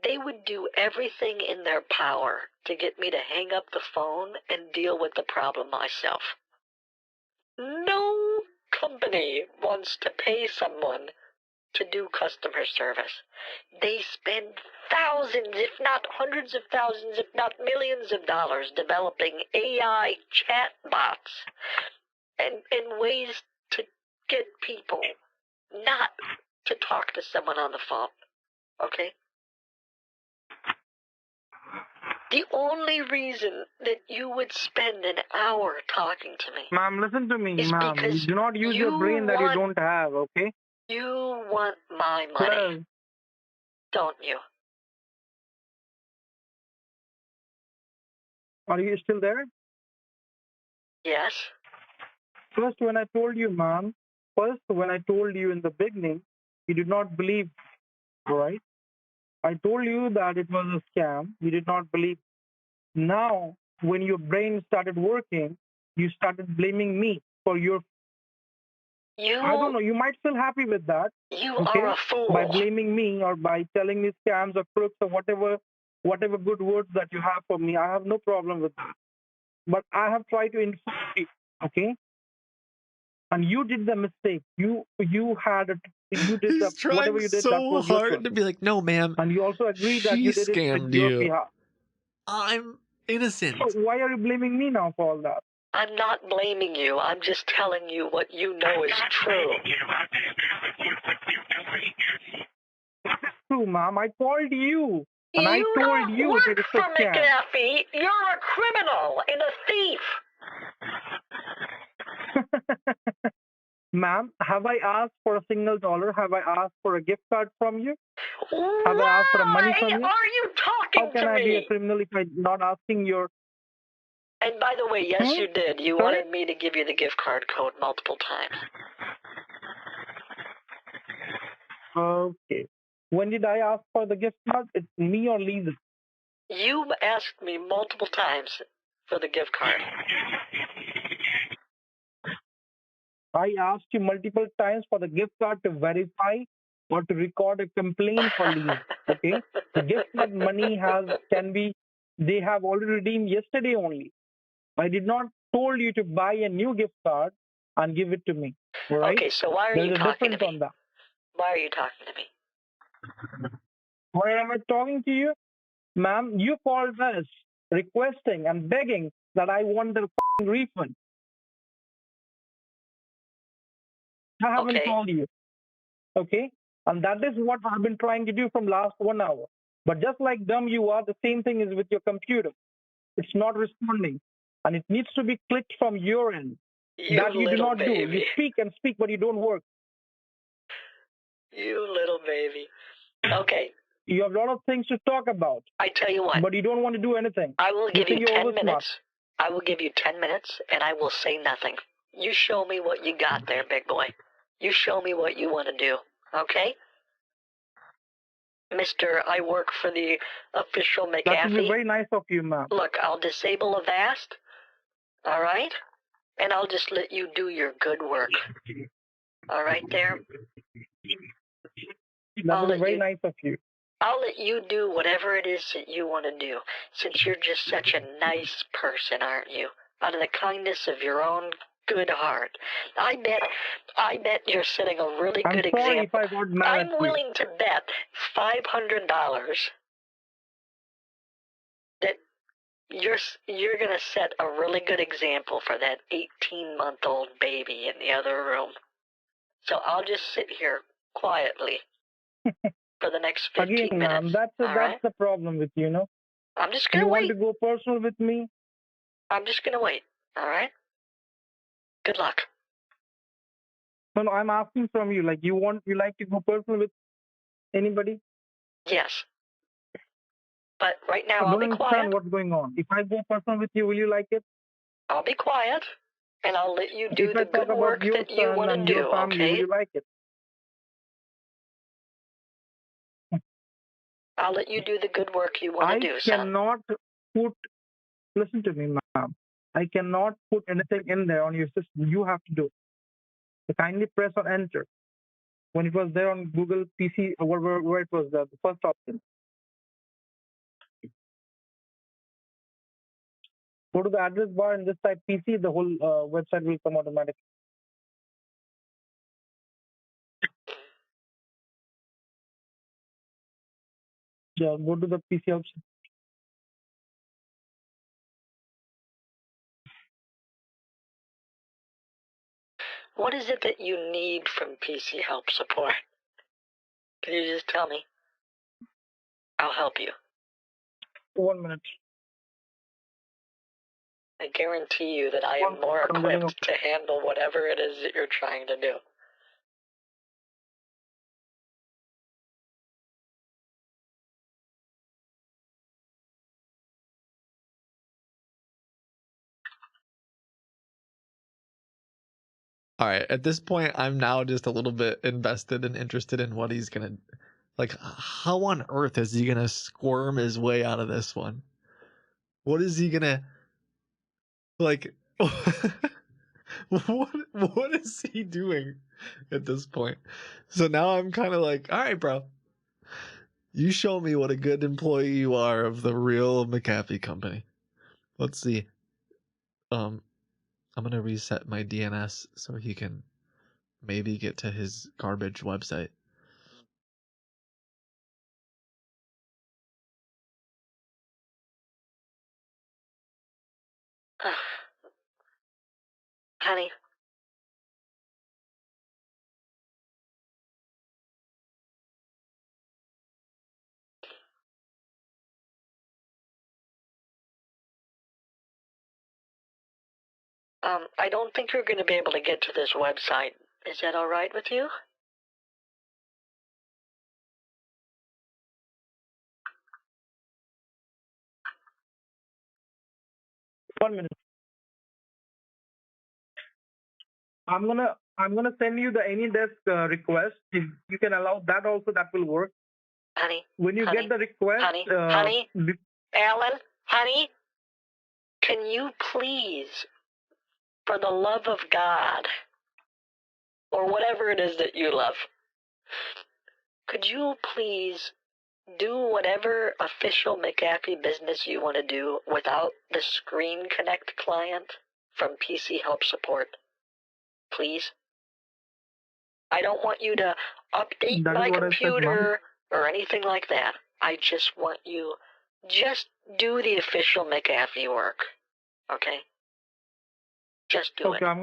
they would do everything in their power to get me to hang up the phone and deal with the problem myself. No company wants to pay someone to do customer service. They spend thousands, if not hundreds of thousands, if not millions of dollars developing AI chatbots and ways to get people not to talk to someone on the phone. Okay? The only reason that you would spend an hour talking to me, Ma'am, listen to me, is ma'am. because Do not use your brain that you don't have, okay? you want my money, Hello. don't you? Are you still there? Yes? First, when I told you, ma'am, when I told you in the beginning, you did not believe, right? I told you that it was a scam. You did not believe. Now, when your brain started working, you started blaming me for your. I don't know. You might feel happy with that. You okay? are a fool. By blaming me or by telling me scams or crooks or whatever good words that you have for me. I have no problem with that. But I have tried to inform you, okay? And you did the mistake. You did He's trying whatever you did. so that was your hard fault. to be like, no, ma'am. And you also agreed that She you did it scammed with your you. behalf. I'm innocent. So why are you blaming me now for all that? I'm not blaming you. I'm just telling you what you know is true. True, ma'am. I called you. And I You told don't you work that it's for a scam. McAfee. You're a criminal and a thief. Ma'am, have I asked for a single dollar? Have I asked for a gift card from you? Why Have I asked for money from you? are you talking How can to I me? be a criminal if I'm not asking your... And by the way, yes, you did. You Sorry? wanted me to give you the gift card code multiple times. Okay. When did I ask for the gift card? It's me or Lisa? You asked me multiple times for the gift card. I asked you multiple times for the gift card to verify or to record a complaint for Lisa. Okay? The gift card money can be they have already redeemed yesterday only. I did not told you to buy a new gift card and give it to me. Right? Okay, so why are There's you a talking to difference me? on that. Why are you talking to me? Why am I talking to you? Ma'am, you called us requesting and begging that I want the refund. I haven't called you. Okay? And that is what I've been trying to do from last 1 hour. But just like dumb you are, the same thing is with your computer. It's not responding. And it needs to be clicked from your end. That you do not do. You speak and speak, but you don't work. You little baby. Okay. You have a lot of things to talk about. I tell you what. But you don't want to do anything. I will give you 10 minutes. Smart. I will give you 10 minutes, and I will say nothing. You show me what you got there, big boy. You show me what you want to do, okay? Mr. I work for the official McAfee. That would be very nice of you, ma'am. Look, I'll disable Avast, all right? And I'll just let you do your good work. All right there? That would be very nice of you. I'll let you do whatever it is that you want to do, since you're just such a nice person, aren't you? Out of the kindness of your own good heart. I bet you're setting a really good example. I'm sorry if I got mad at you. I'm willing to bet $500 that you're going to set a really good example for that 18-month-old baby in the other room. So I'll just sit here quietly for the next 15 Again, minutes. That's the problem with you, no? I'm just going to wait. You want to go personal with me? I'm just going to wait, all right? Good luck. No, I'm asking from you. Like, you like to go personal with anybody? Yes. But right now, I I'll be don't quiet. understand what's going on. If I go personal with you, will you like it? I'll be quiet, and I'll let you do the good work that you want to do, family, okay? Will you like it? I'll let you do the good work you want to do, son. I cannot put... Listen to me, ma'am. I cannot put anything in there on your system. You have to do it. So kindly press on enter. When it was there on Google PC, where it was the first option. Go to the address bar and just type PC. The whole website will come automatically. Yeah, go to the PC option. What is it that you need from PC Help Support? Can you just tell me? I'll help you. 1 minute. I guarantee you that I am more equipped to handle whatever it is that you're trying to do. All right, at this point, I'm now just a little bit invested and interested in what he's gonna, like, how on earth is he gonna squirm his way out of this one? What is he gonna, like, what is he doing at this point? So now I'm kind of like, all right, bro, you show me what a good employee you are of the real McAfee company. Let's see. I'm gonna reset my DNS so he can maybe get to his garbage website. Honey. I don't think you're going to be able to get to this website. Is that all right with you? One minute. I'm gonna send you the AnyDesk request. If you can allow that also, that will work. Honey. When you get the request, honey, Alan, honey, can you please, for the love of God, or whatever it is that you love, could you please do whatever official McAfee business you want to do without the Screen Connect client from PC Help Support. Please. I don't want you to update my computer or anything like that. I just want you just do the official McAfee work. Okay? Just do it. Okay, I'm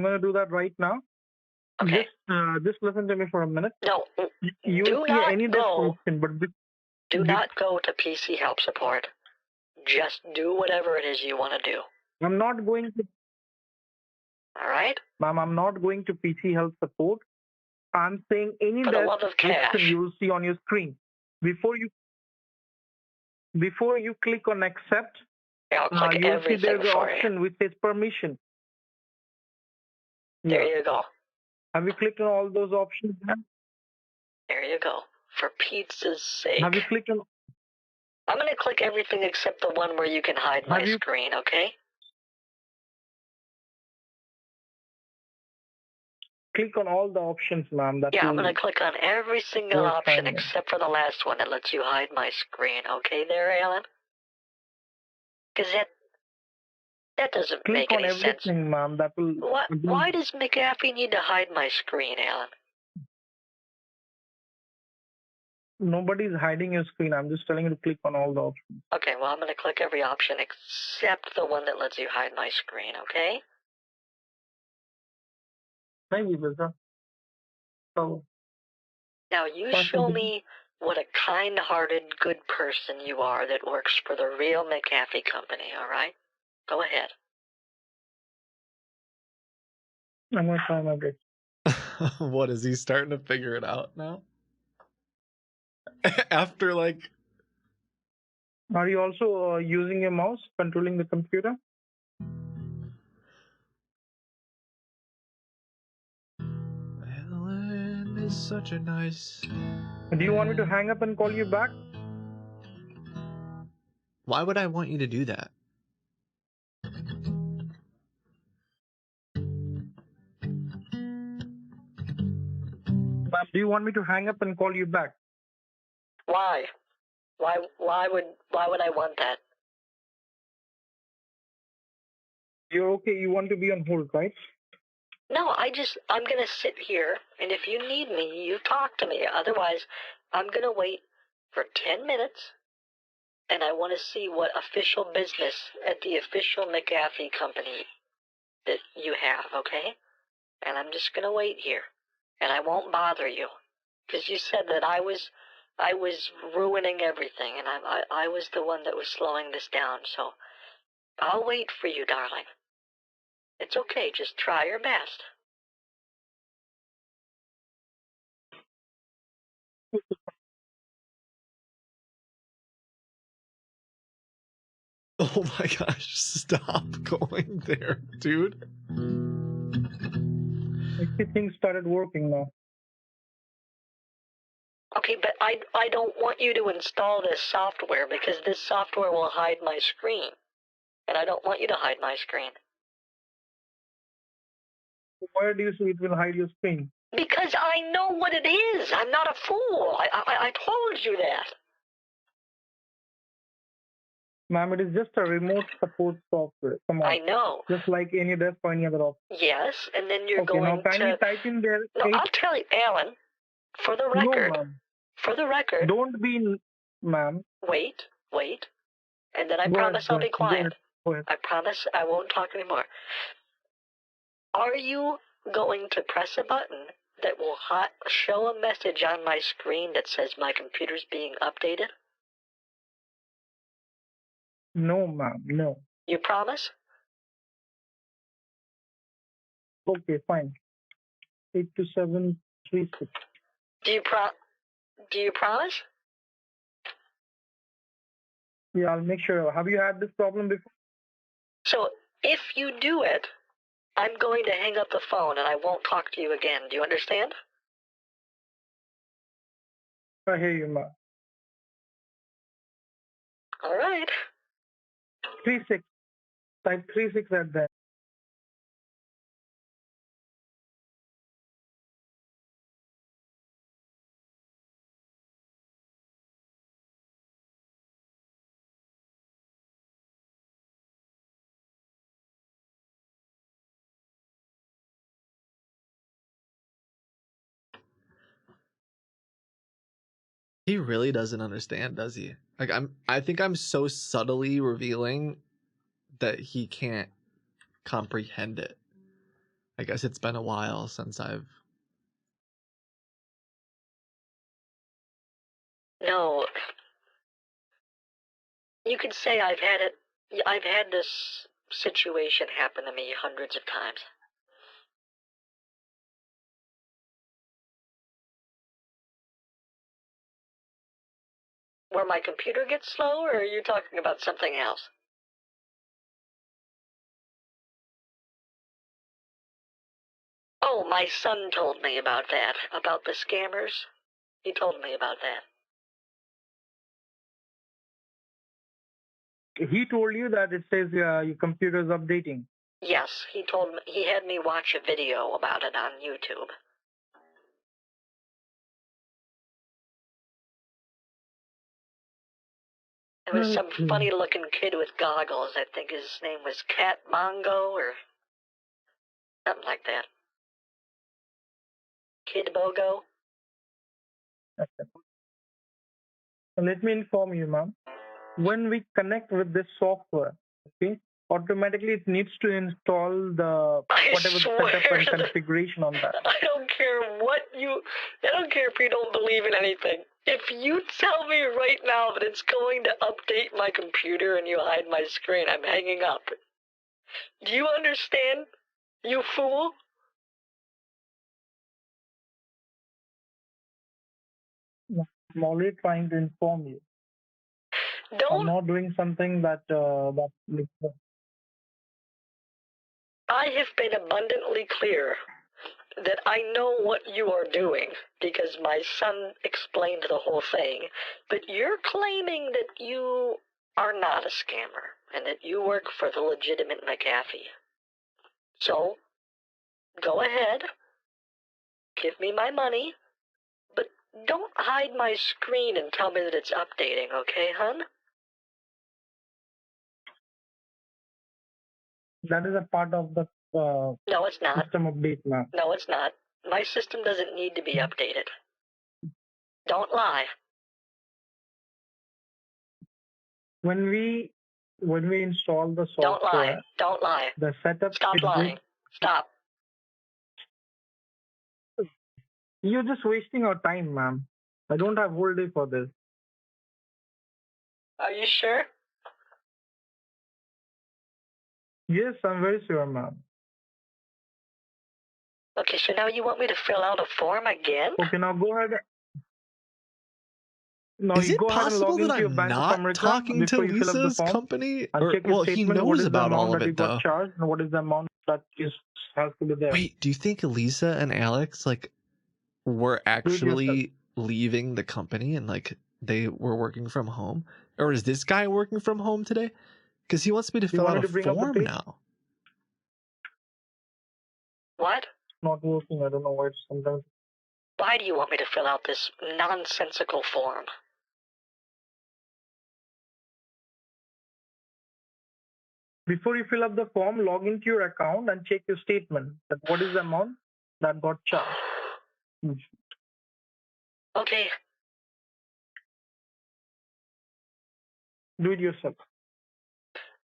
gonna do that right now. Okay. Just listen to me for a minute. No, You do will see not any go. description, but Do not go to PC Help Support. Just do whatever it is you want to do. I'm not going to. All right? Ma'am, I'm not going to PC Help Support. I'm saying any For the love of description cash. you will see on your screen. Before you click on accept, I'll click you will see everything there's an for you. option which says permission. There Yeah. you go. Have you clicked on all those options? Ma'am? There you go. For pizza's sake. Have you clicked on? I'm going to click everything except the one where you can hide my screen, okay? Click on all the options, ma'am. Yeah, I'm going to click on every single option except for the last one that lets you hide my screen. Okay there, Alan? Because that doesn't click make on any everything, sense. ma'am. That will. Why does McAfee need to hide my screen, Alan? Nobody's hiding your screen. I'm just telling you to click on all the options. Okay, well, I'm going to click every option except the one that lets you hide my screen, okay? Maybe, Visa. So. Now, you show me what a kind-hearted, good person you are that works for the real McAfee company, all right? Go ahead. I'm going to try my best. What, is he starting to figure it out now? After, like... Are you also using your mouse, controlling the computer? Ellen is such a nice... Do you want me to hang up and call you back? Why would I want you to do that? Ma'am, do you want me to hang up and call you back? Why? Why would I want that? You're okay. You want to be on hold, right? No, I'm going to sit here, and if you need me, you talk to me. Otherwise, I'm going to wait for 10 minutes, and I want to see what official business at the official McAfee company that you have, okay? And I'm just going to wait here, and I won't bother you, because you said that I was ruining everything, and I was the one that was slowing this down, so I'll wait for you, darling. It's okay, just try your best. Oh my gosh, stop going there, dude. Everything started working now. Okay, but I don't want you to install this software because this software will hide my screen. And I don't want you to hide my screen. Where do you see it will hide your screen? Because I know what it is. I'm not a fool. I told you that. Ma'am, it is just a remote support software. Come on. I know. Just like any desk or any other option. Yes, and then you're going now kindly type in there. No, I'll tell you, Alan, for the record. No, ma'am. For the record. Don't be, ma'am. Wait. And then I promise I'll be quiet. Go ahead. I promise I won't talk anymore. Are you going to press a button that will show a message on my screen that says my computer's being updated? No, ma'am. No. You promise? Okay, fine. 82736. Do you promise? Yeah, I'll make sure. Have you had this problem before? So, if you do it, I'm going to hang up the phone and I won't talk to you again. Do you understand? I hear you, ma'am. All right. 36. Type 36 at that. He really doesn't understand, does he? Like I think I'm so subtly revealing that he can't comprehend it. I guess it's been a while since I've... No. You could say I've had this situation happen to me hundreds of times. Where my computer gets slow, or are you talking about something else? Oh, my son told me about that, about the scammers. He told me about that. He told you that it says your computer is updating. Yes, he told me. He had me watch a video about it on YouTube. There was some funny-looking kid with goggles. I think his name was Kitboga or something like that. Kitboga. Let me inform you, ma'am. When we connect with this software, okay, automatically it needs to install the whatever setup and configuration on that. I don't care if you don't believe in anything. If you tell me right now that it's going to update my computer and you hide my screen, I'm hanging up. Do you understand, you fool? I'm already trying to inform you. I'm not doing something that I have been abundantly clear that I know what you are doing because my son explained the whole thing, but you're claiming that you are not a scammer and that you work for the legitimate McAfee. So, go ahead, give me my money, but don't hide my screen and tell me that it's updating, okay, hun? that is a part of the No, it's not. system update, ma'am. No, it's not. My system doesn't need to be updated. Don't lie. When we install the software, Don't lie. The setup. Stop lying. Stop. You're just wasting our time, ma'am. I don't have whole day for this. Are you sure? Yes, I'm very sure, ma'am. Okay, so now you want me to fill out a form again? Okay, now go ahead. No, Is you it go ahead and possible log that into your I'm Bank of not America talking to before you fill up the Lisa's form company? and Or, check your well, he statement. What knows is the about all amount of that you it, though. got charged, and what is the amount that has to be there? Wait, do you think Lisa and Alex, like, were actually leaving the company and, like, they were working from home? Or is this guy working from home today? Because he wants me to fill out a form now. What? Not working. I don't know why it's sometimes. Why do you want me to fill out this nonsensical form? Before you fill up the form, log into your account and check your statement. That what is the amount that got charged? Okay. Do it yourself.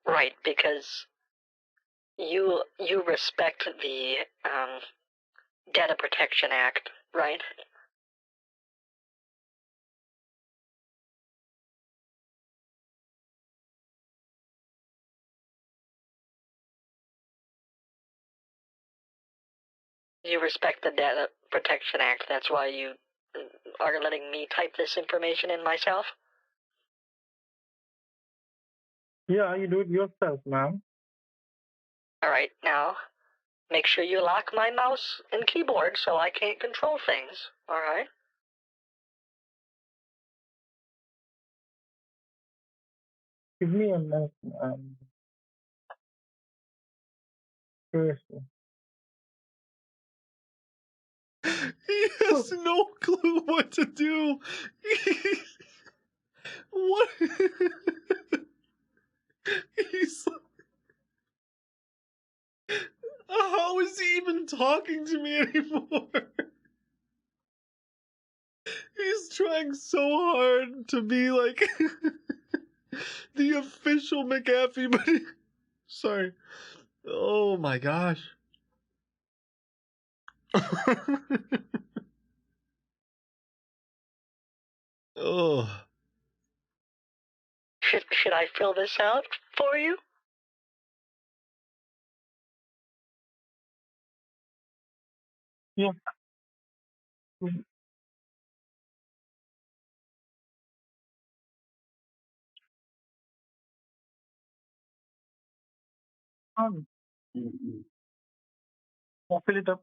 Right, because you respect the Data Protection Act, right? You respect the Data Protection Act. That's why you are letting me type this information in myself? Yeah, you do it yourself, ma'am. All right, now, make sure you lock my mouse and keyboard so I can't control things, all right? Give me a minute. Seriously. He has no clue what to do. What? He's... How is he even talking to me anymore? He's He's trying so hard to be like the official McAfee, but sorry. Oh my gosh. Oh. Should I fill this out for you? Yeah. Um, I'll fill it up.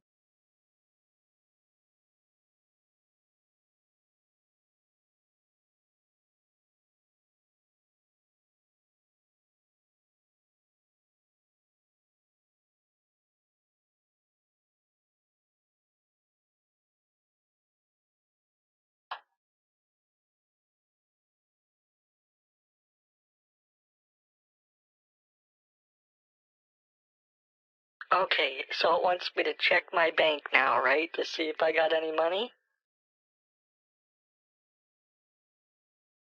Okay, so it wants me to check my bank now, right? To see if I got any money?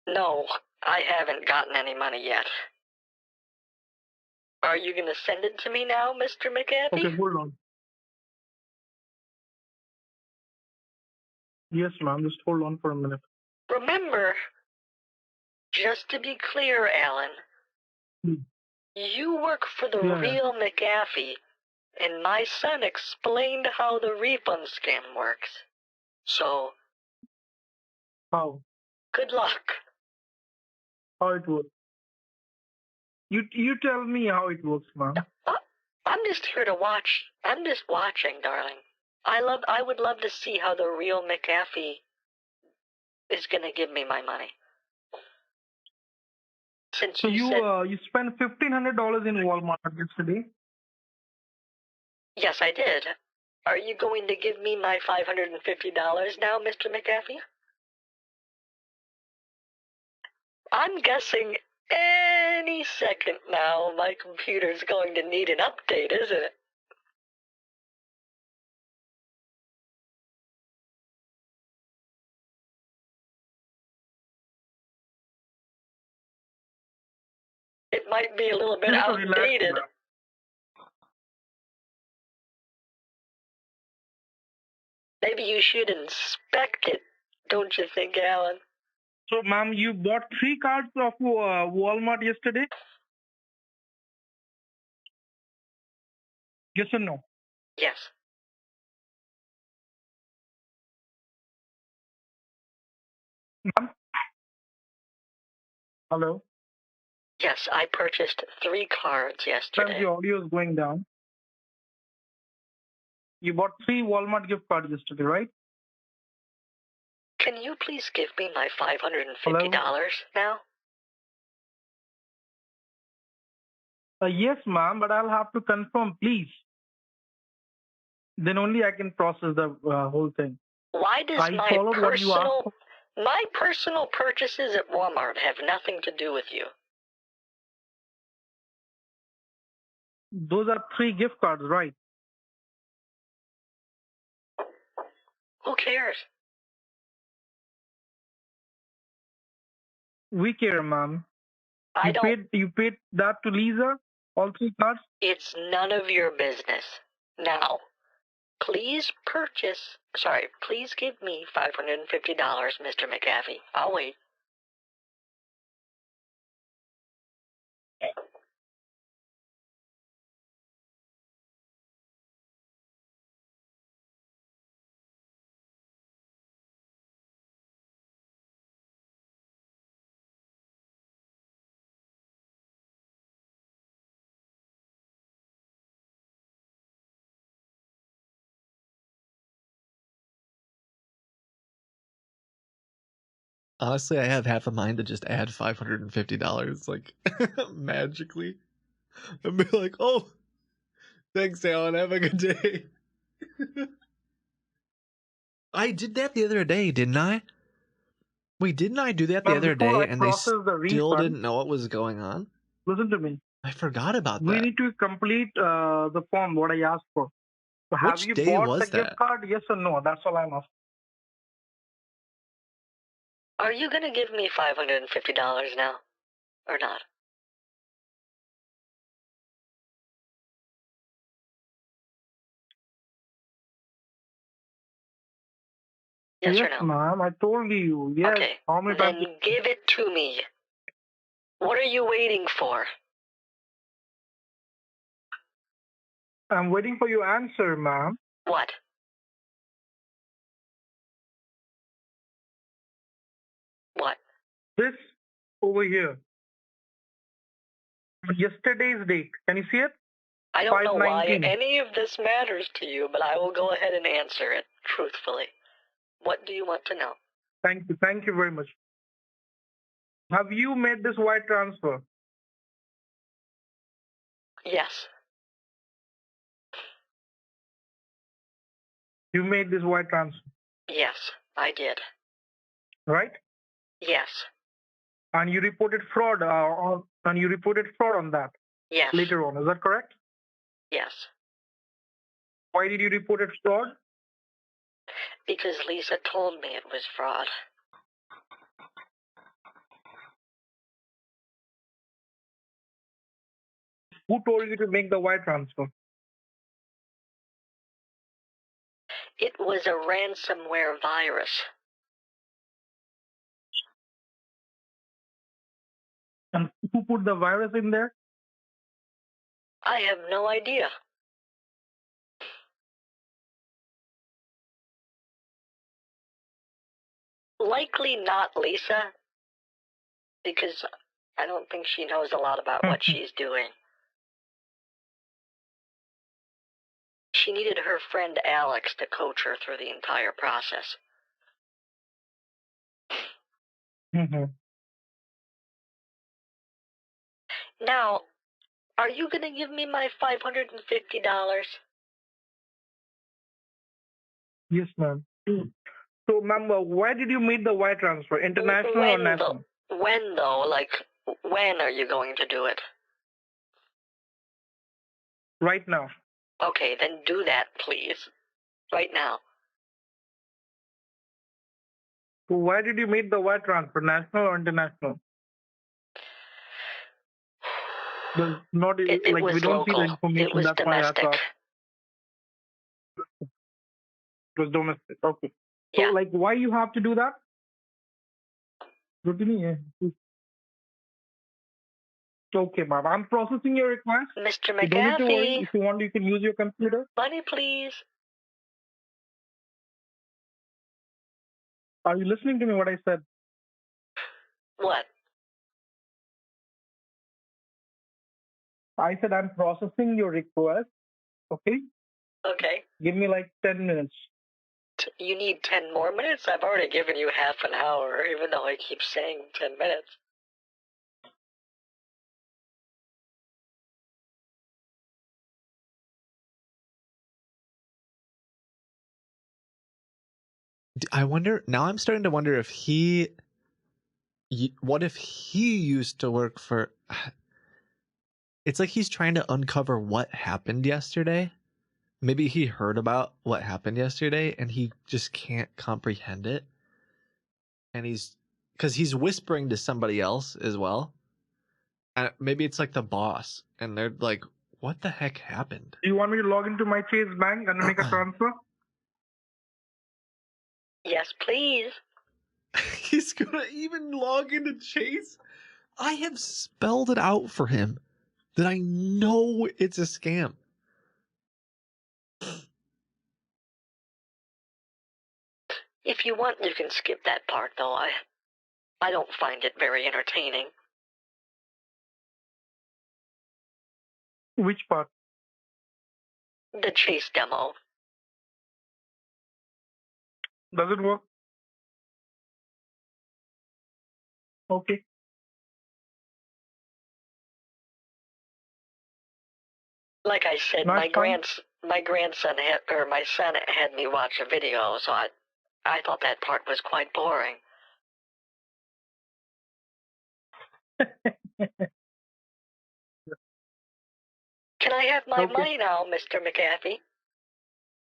No, I haven't gotten any money yet. Are you going to send it to me now, Mr. McAfee? Okay, hold on. Yes, ma'am. Just hold on for a minute. Remember, just to be clear, Alan, you work for the real McAfee, and my son explained how the refund scam works. So, How? good luck. How it works? You tell me how it works, ma'am. I'm just here to watch. I'm just watching, darling. I would love to see how the real McAfee is going to give me my money. Since So you said, you spent $1,500 in Walmart yesterday. yes, I did. Are you going to give me my $550 now, Mr. McAfee? I'm guessing any second now my computer's going to need an update, isn't it? It might be a little bit outdated. Maybe you should inspect it, don't you think, Alan? So, ma'am, you bought 3 cards of Walmart yesterday? Yes or no? Yes. Ma'am? Hello? Yes, I purchased 3 cards yesterday. Ma'am, the audio is going down. You bought 3 Walmart gift cards yesterday, right? Can you please give me my $550 now? Yes, ma'am, but I'll have to confirm, please. Then only I can process the whole thing. Why does my personal purchases at Walmart have nothing to do with you? Those are 3 gift cards, right? Who cares? We care, ma'am. I don't. You paid that to Lisa? All 3 cards? It's none of your business. Now, please give me $550, Mr. McAfee. I'll wait. Honestly, I have half a mind to just add $550, like, magically. And be like, oh, thanks, Alan, have a good day. I did that the other day, didn't I? Wait, didn't I do that the other day and they still didn't know what was going on? Listen to me. I forgot about that. We need to complete the form, what I asked for. So have Which you day bought was the gift that? card? Yes or no? That's all I'm asking. Are you going to give me $550 now? Or not? Yes or no? Ma'am. I told you. Yes. Okay. How many Then times? give it to me. What are you waiting for? I'm waiting for your answer, ma'am. What? What? This over here. Yesterday's date. Can you see it? I don't know why 5/19. any of this matters to you, but I will go ahead and answer it truthfully. What do you want to know? Thank you. Thank you very much. Have you made this wire transfer? Yes. You made this wire transfer, Yes, I did. right? Yes. And you reported fraud on that Yes. later on. Is that correct? Yes. Why did you report it fraud? Because Lisa told me it was fraud. Who told you to make the wire transfer? It was a ransomware virus. And who put the virus in there? I have no idea. Likely not Lisa, because I don't think she knows a lot about what she's doing. She needed her friend Alex to coach her through the entire process. Mm-hmm. Now, are you going to give me my $550? Yes, ma'am. So, ma'am, where did you make the wire transfer? International or national? When, though? Like, when are you going to do it? Right now. Okay, then do that, please. Right now. So why did you make the wire transfer? National or international? There's not It like was we don't see the local. information. It was That's why I domestic. asked. It was domestic. Okay. So, Yeah. like, why you have to do that? Okay, ma'am. I'm processing your request. Mr. You don't need to worry. McAfee. If you want, you can use your computer. Money, please. Are you listening to me? What I said? What? I said I'm processing your request. Okay. Okay. Give me like 10 minutes. You need 10 more minutes? I've already given you half an hour, even though I keep saying 10 minutes. I wonder, now I'm starting to wonder if what if he used to work for, it's like he's trying to uncover what happened yesterday. Maybe he heard about what happened yesterday and he just can't comprehend it. And because he's whispering to somebody else as well. And maybe it's like the boss and they're like, what the heck happened? Do you want me to log into my Chase Bank and make a transfer? Yes, please. He's gonna even log into Chase? I have spelled it out for him that I know it's a scam. If you want, you can skip that part, though. I don't find it very entertaining. Which part? The Chase demo. Does it work? Okay. Like I said, Nice my grandson my son had me watch a video, so I thought that part was quite boring. Can I have my money now, Mr. McAfee?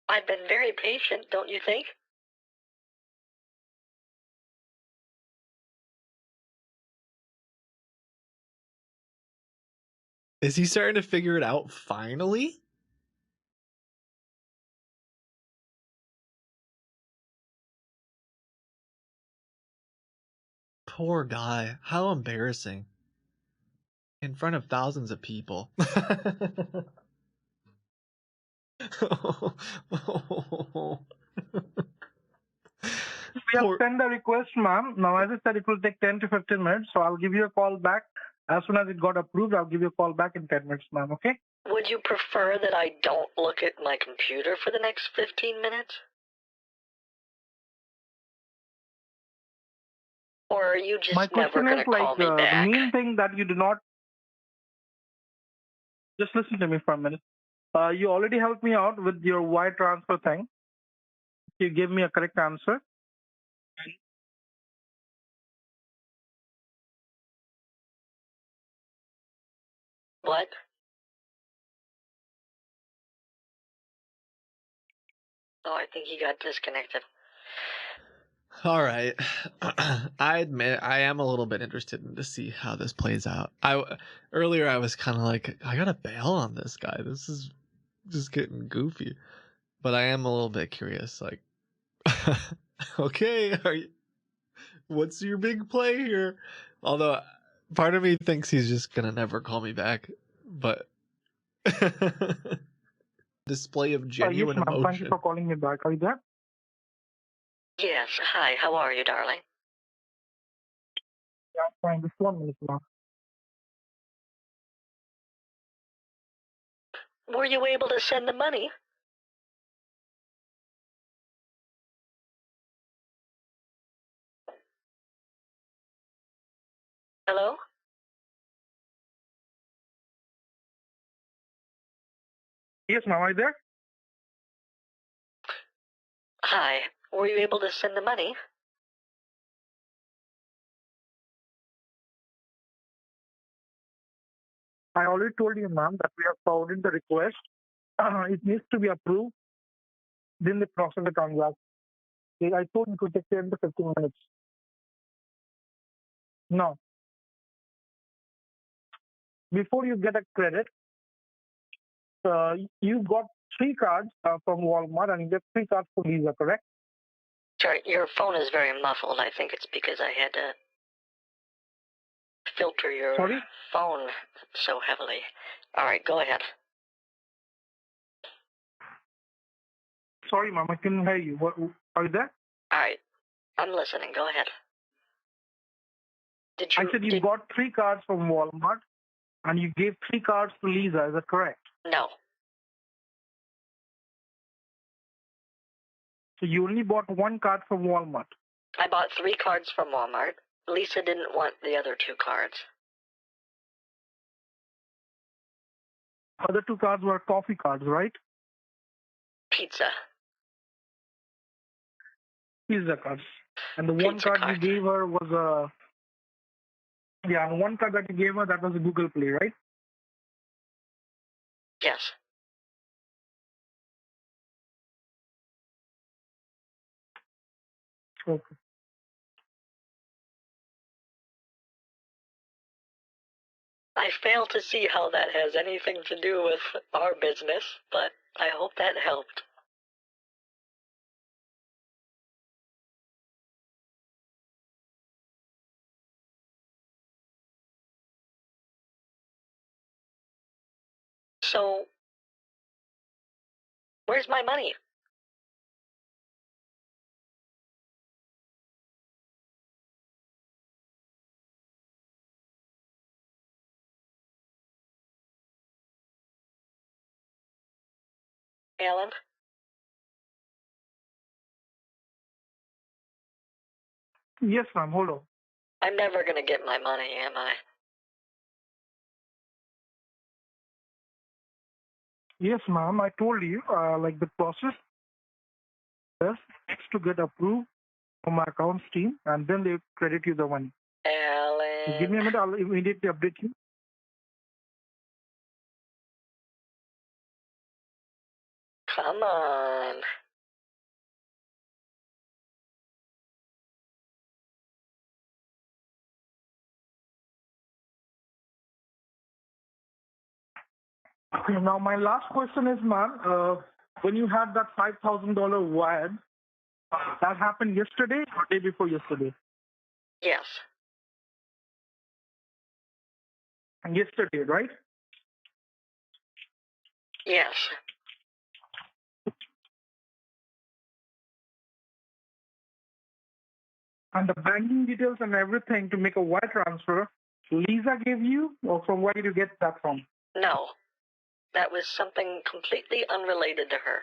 I've been very patient, don't you think? Is he starting to figure it out finally? Poor guy. How embarrassing. In front of thousands of people. We have sent the request, ma'am. Now, as I said, it will take 10 to 15 minutes, so I'll give you a call back. As soon as it got approved, I'll give you a call back in 10 minutes, ma'am, okay? Would you prefer that I don't look at my computer for the next 15 minutes? Or are you just My never question going is to call me the back? main thing that you do not... Just listen to me for a minute. You already helped me out with your wire transfer thing. You gave me a correct answer. What? Oh, I think he got disconnected. All right. I admit I am a little bit interested in to see how this plays out. Earlier I was kind of like, I gotta bail on this guy. This is just getting goofy. But I am a little bit curious. Like, okay, what's your big play here? Although part of me thinks he's just gonna never call me back. But display of genuine yes, ma'am. emotion. Thank you for calling me back. Are you there? Yes. Hi, how are you, darling? Yeah, fine. Just 1 minute, ma'am. Were you able to send the money? Hello? Yes, ma'am. Are you there? Hi. Were you able to send the money? I already told you, ma'am, that we have forwarded the request. It needs to be approved. Then they process the transaction. I told you it could take 10 to 15 minutes. No. Before you get a credit, you got 3 cards from Walmart and you get 3 cards for Visa, correct? Sorry, your phone is very muffled. I think it's because I had to filter your phone so heavily. All right, go ahead. Sorry, ma'am, I couldn't hear you. Are you there? All right, I'm listening. Go ahead. I said you got 3 cards from Walmart and you gave 3 cards to Lisa. Is that correct? No. So you only bought 1 card from Walmart. I bought 3 cards from Walmart. Lisa didn't want the other 2 cards. Other 2 cards were coffee cards, right? Pizza. Pizza cards. And the one card you gave her was a... Yeah, and 1 card that you gave her, that was a Google Play, right? Yes. Okay. I fail to see how that has anything to do with our business, but I hope that helped. So, where's my money? Alan? Yes, ma'am. Hold on. I'm never going to get my money, am I? Yes, ma'am. I told you, like the process needs to get approved from my accounts team, and then they credit you the money. Alan. Give me a minute. I'll immediately update you. Come on. Now, my last question is, ma'am, when you had that $5,000 wire, that happened yesterday or day before yesterday? Yes. Yesterday, right? Yes. And the banking details and everything to make a wire transfer, Lisa gave you, or from where did you get that from? No. That was something completely unrelated to her.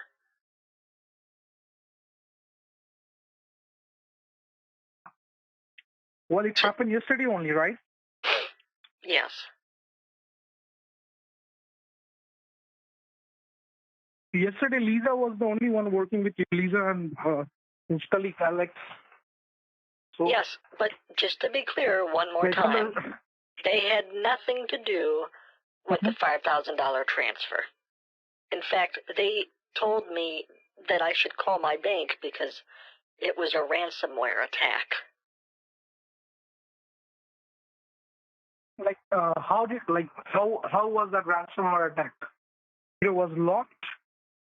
Well, it happened yesterday only, right? Yes. Yesterday, Lisa was the only one working with you, Lisa and his colleague Alex. So, yes, but just to be clear one more time, they had nothing to do with the $5,000 transfer. In fact, they told me that I should call my bank because it was a ransomware attack. How was that ransomware attack? It was locked.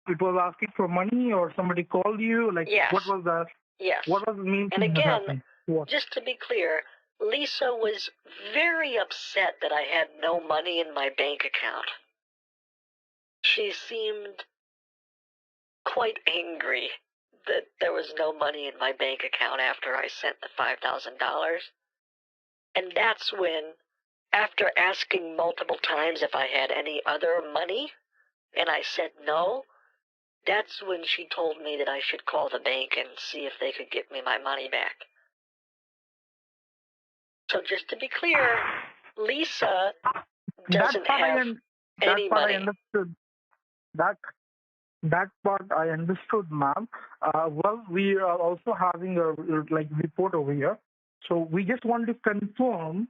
It was asking for money, or somebody called you. Yes. What was that? Yes. What was the mean? And again, just to be clear, Lisa was very upset that I had no money in my bank account. She seemed quite angry that there was no money in my bank account after I sent the $5,000. And that's when, after asking multiple times if I had any other money, and I said no, that's when she told me that I should call the bank and see if they could get me my money back. So just to be clear, Lisa doesn't have any money. I understood. That part I understood, ma'am. Well, we are also having a report over here. So we just want to confirm,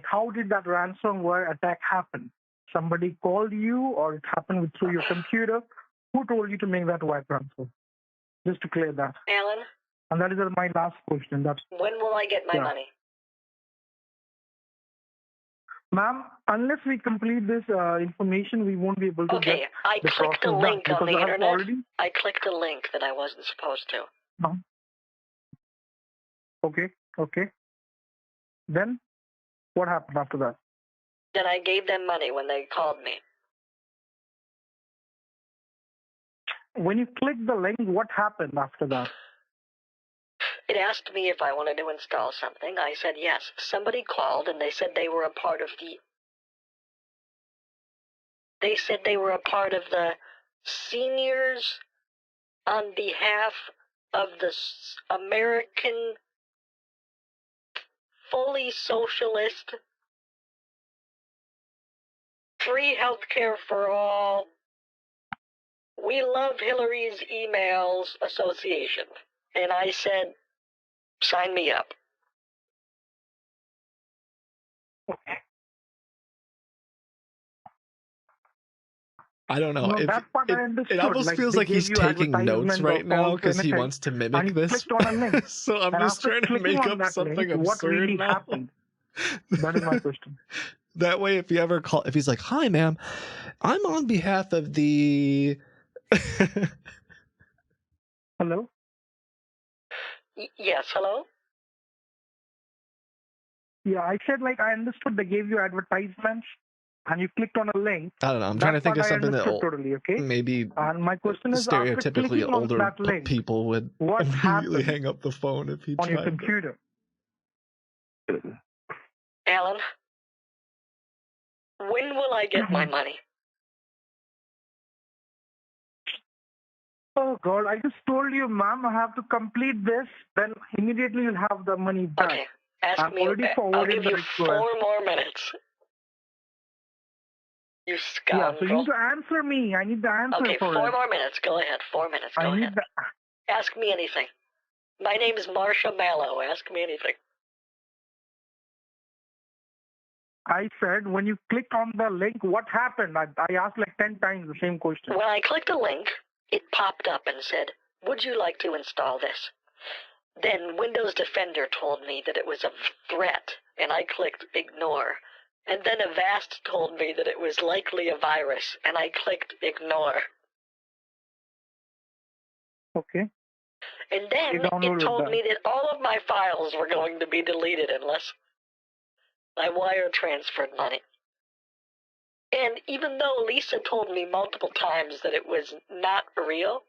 how did that ransomware attack happen? Somebody called you, or it happened through your computer? Who told you to make that wire transfer? Just to clear that. Alan? And that is my last question. When will I get my money? Ma'am, unless we complete this information, we won't be able to get I the clicked a process link done, on the because I have internet. already... I clicked a link that I wasn't supposed to. Okay. Then, what happened after that? Then I gave them money when they called me. When you clicked the link, what happened after that? It asked me if I wanted to install something. I said yes. Somebody called and they said they were a part of the... They said they were a part of the Seniors on behalf of the American fully socialist free healthcare for all. We love Hillary's emails association. And I said, sign me up. Okay. I don't know. No, that part I understood. It almost feels like he's taking notes right now because he wants to mimic this. So I'm just trying to make up something absurd what really now. happened? That is my question. That way, if he's like, "Hi, ma'am, I'm on behalf of the." Hello? Yes, hello? Yeah, I said I understood they gave you advertisements and you clicked on a link. I don't know. I'm trying to think of something that totally, okay? maybe and my question is, stereotypically older people would what immediately hang up the phone if he on tried your computer? Alan, when will I get my money? Oh, God, I just told you, ma'am, I have to complete this, then immediately you'll have the money back. Okay, ask me. I'll give you 4 more minutes. You scoundrel. Yeah, so you need to answer me. I need the answer for it. Okay, 4 more minutes. Go ahead. 4 minutes. Go ahead. Ask me anything. My name is Marsha Mallow. Ask me anything. I said, when you clicked on the link, what happened? I asked 10 times the same question. When I clicked the link, it popped up and said, would you like to install this? Then Windows Defender told me that it was a threat, and I clicked ignore. And then Avast told me that it was likely a virus, and I clicked ignore. Okay. And then it told me that all of my files were going to be deleted unless I wire transferred money. And even though Lisa told me multiple times that it was not real,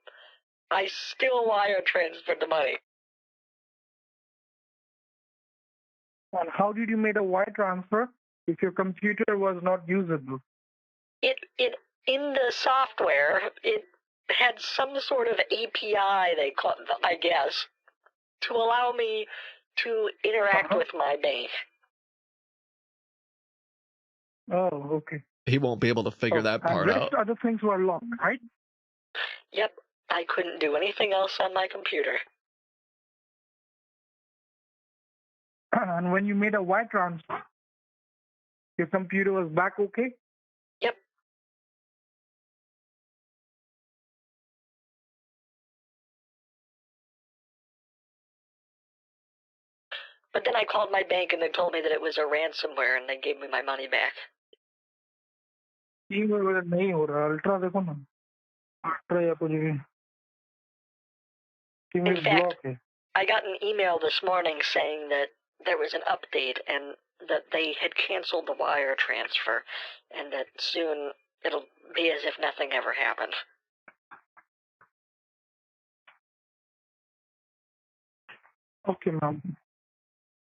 I still wire transferred the money. And how did you make a wire transfer if your computer was not usable? It in the software, it had some sort of API, they call it, I guess, to allow me to interact with my bank. Oh, okay. He won't be able to figure that part out. Other things were locked, right? Yep, I couldn't do anything else on my computer. And when you made a wire transfer, your computer was back okay? Yep. But then I called my bank and they told me that it was a ransomware and they gave me my money back. नहीं हो रहा ultra देखो ना ultra या कुछ भी In fact, I got an email this morning saying that there was an update and that they had canceled the wire transfer and that soon it'll be as if nothing ever happened. Okay, ma'am.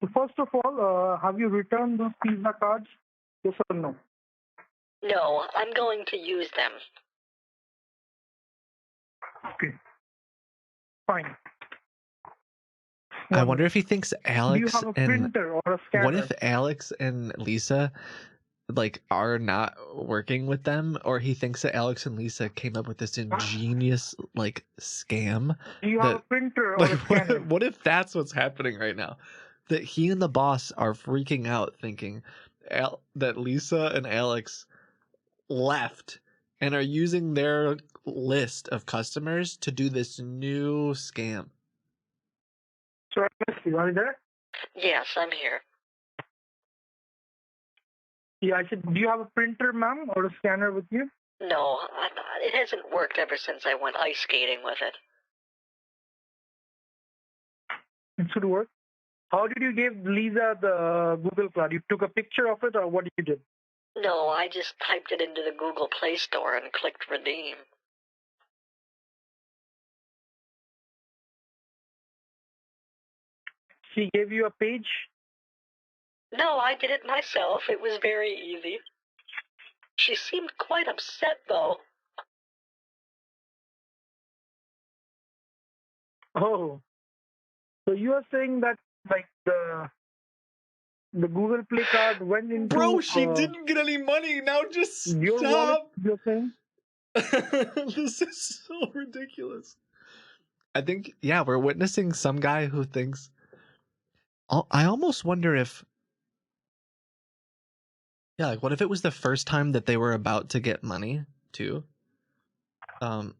So first of all, have you returned those Visa cards? Yes or no? No, I'm going to use them. Okay. Fine. I wonder if he thinks Alex Do you have a printer or a scanner? What if Alex and Lisa are not working with them, or he thinks that Alex and Lisa came up with this ingenious scam? Do you have a printer or a scanner? What if that's what's happening right now? That he and the boss are freaking out thinking that Lisa and Alex left and are using their list of customers to do this new scam. So, are you there? Yes, I'm here. Yeah, I said, do you have a printer, ma'am, or a scanner with you? No, it hasn't worked ever since I went ice skating with it. It should work. How did you give Lisa the Google Cloud? You took a picture of it, or what did you do? No, I just typed it into the Google Play Store and clicked redeem. She gave you a page? No, I did it myself. It was very easy. She seemed quite upset, though. Oh. So you are saying that, the Google Play card went into... Bro, she didn't get any money. Now just stop. Your wallet, you're saying? This is so ridiculous. I think, yeah, we're witnessing some guy who thinks... I almost wonder if... Yeah, what if it was the first time that they were about to get money, too? Oh,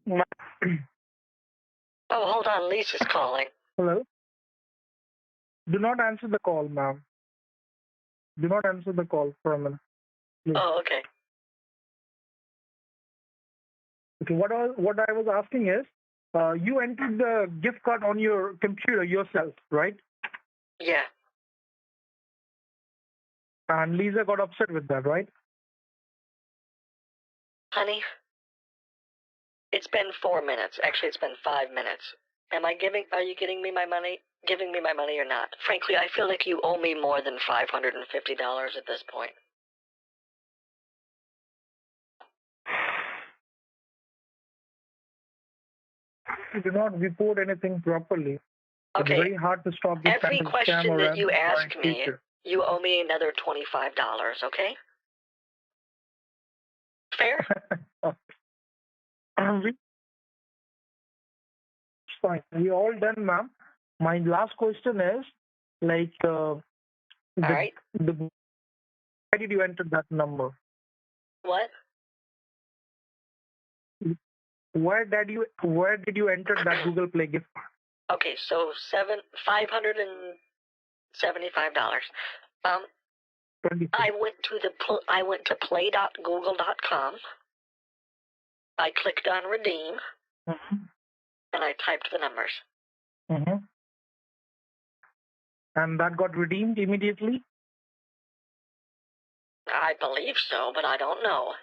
hold on. Lisa's calling. Hello? Do not answer the call, ma'am. Do not answer the call for a minute. Please. Oh, okay. Okay, what I was asking is, you entered the gift card on your computer yourself, right? Yeah. And Lisa got upset with that, right? Honey, it's been 4 minutes. Actually, it's been 5 minutes. Are you giving me my money or not? Frankly, I feel like you owe me more than $550 at this point. You do not report anything properly. Okay. It's very hard to stop this Every kind of question scam that you around ask me, future. you owe me another $25, okay? Fair? It's fine. We're all done, ma'am. My last question is, All right. Why did you enter that number? What? Where did you enter that Google Play gift card? Okay, so $575. I went to play.google.com. I clicked on redeem, and I typed the numbers. And that got redeemed immediately? I believe so, but I don't know.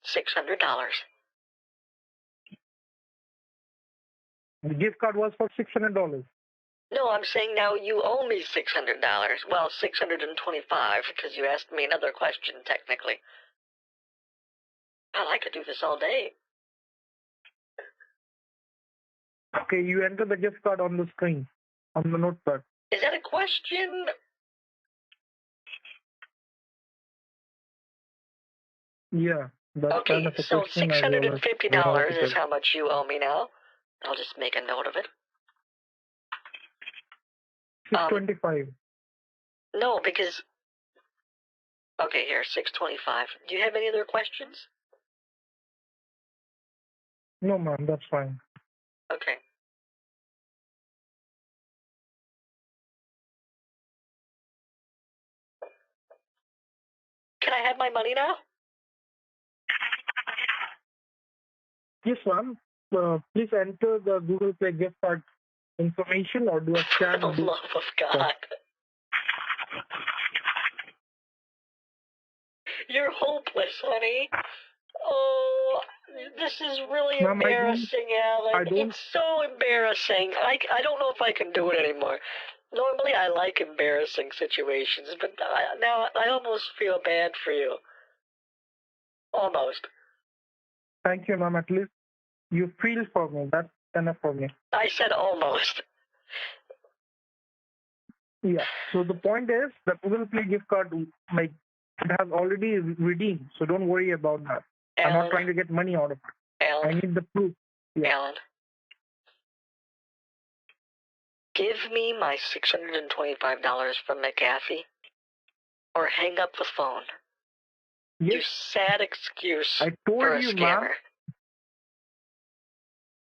$600. The gift card was for $600. No, I'm saying now you owe me $600. Well, $625 because you asked me another question, technically. Well, I could do this all day. Okay, you enter the gift card on the screen, on the notepad. Is that a question? Yeah. That's Okay, kind of a so question as well $650 as is how much you owe me now. I'll just make a note of it. $625. No, because... Okay, here, $625. Do you have any other questions? No, ma'am, that's fine. Okay. Can I have my money now? Yes, ma'am. Please enter the Google Play gift card information or do a scan. For the love of God. You're hopeless, honey. Oh, this is really embarrassing, Alan. It's so embarrassing. I don't know if I can do it anymore. Normally I like embarrassing situations, but now I almost feel bad for you. Almost. Thank you, ma'am. At least you feel for me. That's enough for me. I said almost. Yeah. So the point is, the Google Play gift card, like, it has already redeemed. So don't worry about that. Alan, I'm not trying to get money out of it. Alan, I need the proof. Yeah. Alan, give me my $625 from McAfee, or hang up the phone. Yes. You sad excuse I told for a you, scammer. ma'am.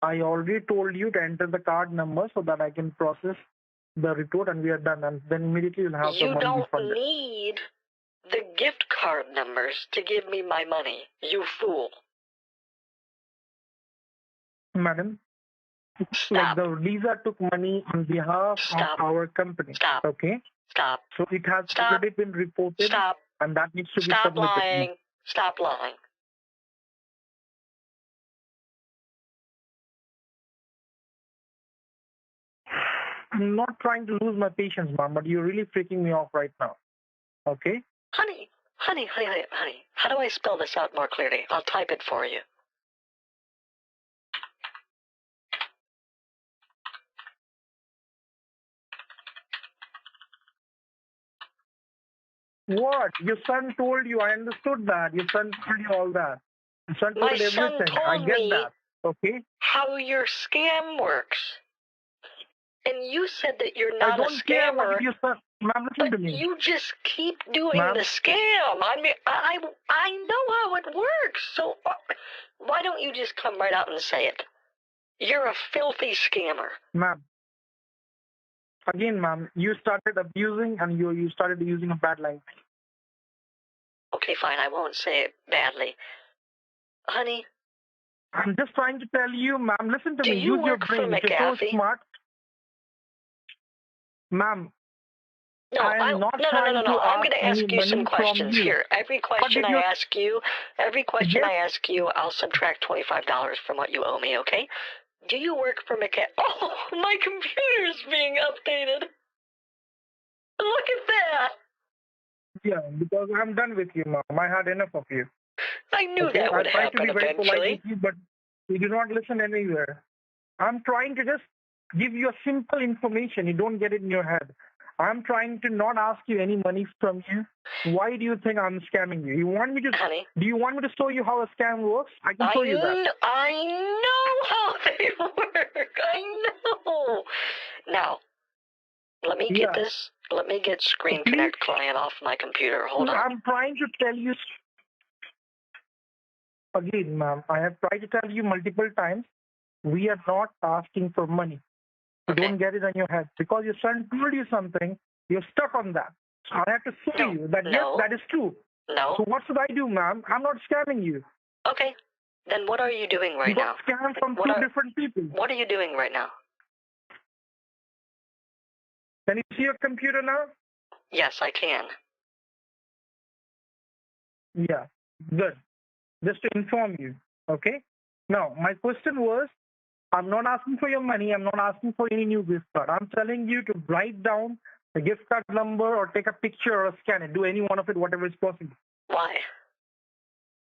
I already told you to enter the card number so that I can process the report and we are done. And then immediately you'll have the money refunded. You don't need the gift card numbers to give me my money, you fool. Madam, Stop. like the Lisa took money on behalf of our company. Stop. Okay? Stop. So it has already been reported. Stop. And that needs to be Stop submitted. lying. Stop lying. I'm not trying to lose my patience, ma'am, but you're really freaking me off right now. Okay? Honey, how do I spell this out more clearly? I'll type it for you. What? Your son told you. I understood that. Your son told you all that. Your son told everything. I get that. Okay? How your scam works. And you said that you're not a scammer. Ma'am, listen to me. You just keep doing the scam. I mean, I know how it works. So why don't you just come right out and say it? You're a filthy scammer. Ma'am. Again, ma'am, you started abusing and you started using a bad language. Okay, fine. I won't say it badly. Honey. I'm just trying to tell you, ma'am, listen to me. Do you Use your work for brain. You're so McAfee? smart. Ma'am, No, I'm not trying no. to I'm going to ask you some from questions you. here. Every question I ask you, I'll subtract $25 from what you owe me, okay? Do you work for McAfee? Oh, my computer's being updated. Look at that. Yeah, because I'm done with you, ma'am. I had enough of you. I knew that would happen eventually. I try to be very polite with you, but you do not listen anywhere. I'm trying to just give you a simple information. You don't get it in your head. I'm trying to not ask you any money from you. Why do you think I'm scamming you? You want me to? Honey, do you want me to show you how a scam works? I can show you that. I know how they work. I know. Now, let me get this. Let me get Screen Connect client off my computer. Hold on. I'm trying to tell you. Again, ma'am, I have tried to tell you multiple times. We are not asking for money. You don't get it on your head. Because your son told you something, you're stuck on that. I have to sue No, you. That yes, no. that is true. No. So what should I do, ma'am? I'm not scamming you. Okay. Then what are you doing right You got now? scammed from two different people. What are you doing right now? Can you see your computer now? Yes, I can. Yeah, good. Just to inform you, okay? Now, my question was, I'm not asking for your money. I'm not asking for any new gift card. I'm telling you to write down the gift card number or take a picture or scan it. Do any one of it, whatever is possible. Why?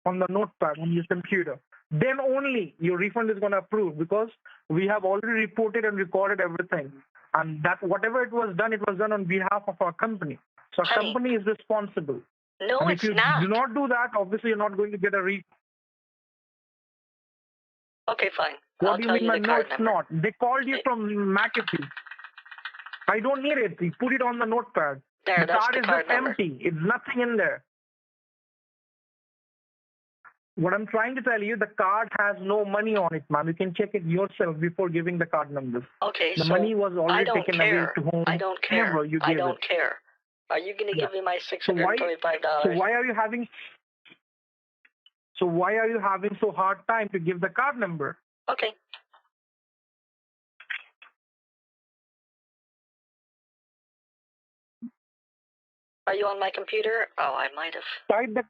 On the notepad, on your computer. Then only your refund is going to approve, because we have already reported and recorded everything. And that whatever it was done on behalf of our company. So our company is responsible. No, and it's if you not. do not do that, obviously you're not going to get a refund. Okay, fine. What I'll do you tell mean you by the no, card it's number. not? They called you from McAfee. I don't need it. You put it on the notepad. There, The that's card the is card just number. empty. It's nothing in there. What I'm trying to tell you, the card has no money on it, ma'am. You can check it yourself before giving the card numbers. Okay, The so money was I already don't taken care. away to home. I don't care. Whoever you I gave don't it. care. Are you going to Yeah. give me my So $625? why are you having so hard time to give the card number? Okay. Are you on my computer? Oh, I might have. Type the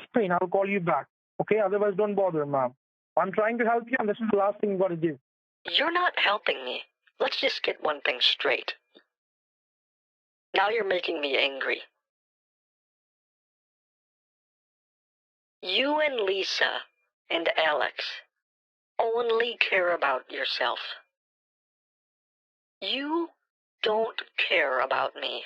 screen. I'll call you back. Okay? Otherwise, don't bother, ma'am. I'm trying to help you, and this is the last thing you got to do. You're not helping me. Let's just get one thing straight. Now you're making me angry. You and Lisa and Alex only care about yourself. You don't care about me.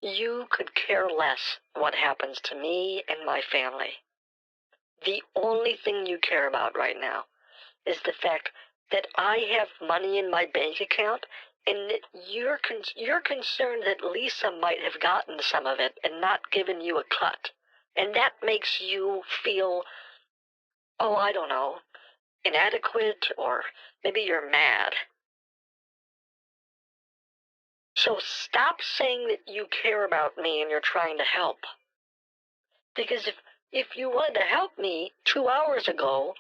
You could care less what happens to me and my family. The only thing you care about right now is the fact that I have money in my bank account, and that you're concerned that Lisa might have gotten some of it and not given you a cut. And that makes you feel, oh, I don't know, inadequate, or maybe you're mad. So stop saying that you care about me and you're trying to help. Because if you wanted to help me 2 hours ago,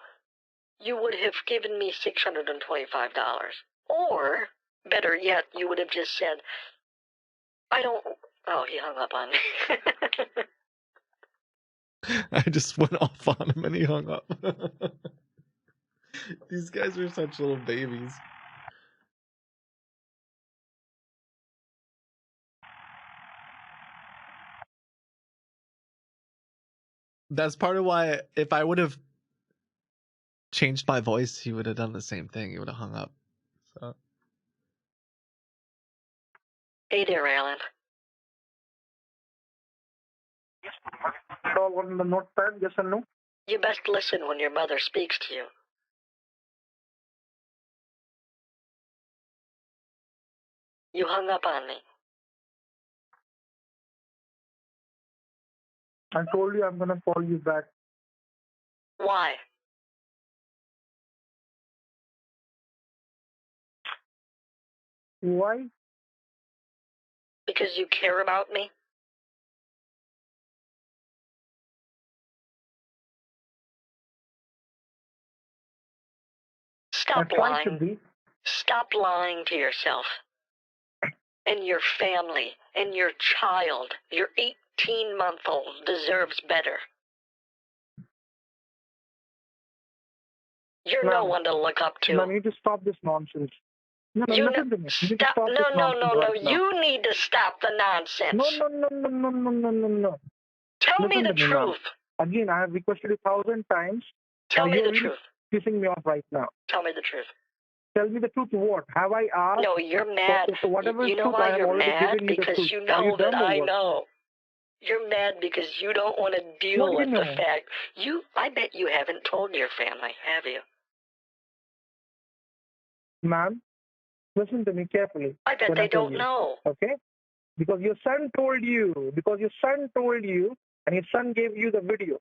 you would have given me $625. Or, better yet, you would have just said, I don't... Oh, he hung up on me. I just went off on him and he hung up. These guys are such little babies. That's part of why, if I would have changed my voice, he would have done the same thing. He would have hung up. So. Hey there, Alan. All on the notepad, yes or no? You best listen when your mother speaks to you. You hung up on me. I told you I'm going to call you back. Why? Why? Because you care about me? Stop lying. Stop lying to yourself. And your family, and your child, your 18-month-old deserves better. You're no one to look up to. I need to stop this nonsense. No, listen to me. Stop. No. You need to stop the nonsense. No. Tell me the truth. Again, I have requested you 1,000 times. Tell me the truth. You're pissing me off right now. Tell me the truth. Tell me the truth. What? Have I asked? No, you're mad. So whatever you know truth, why you're mad? You because you know that I know. You're mad because you don't want to deal with the fact. I bet you haven't told your family, have you? Ma'am, listen to me carefully. I bet they don't know. Okay? Because your son told you. And your son gave you the video.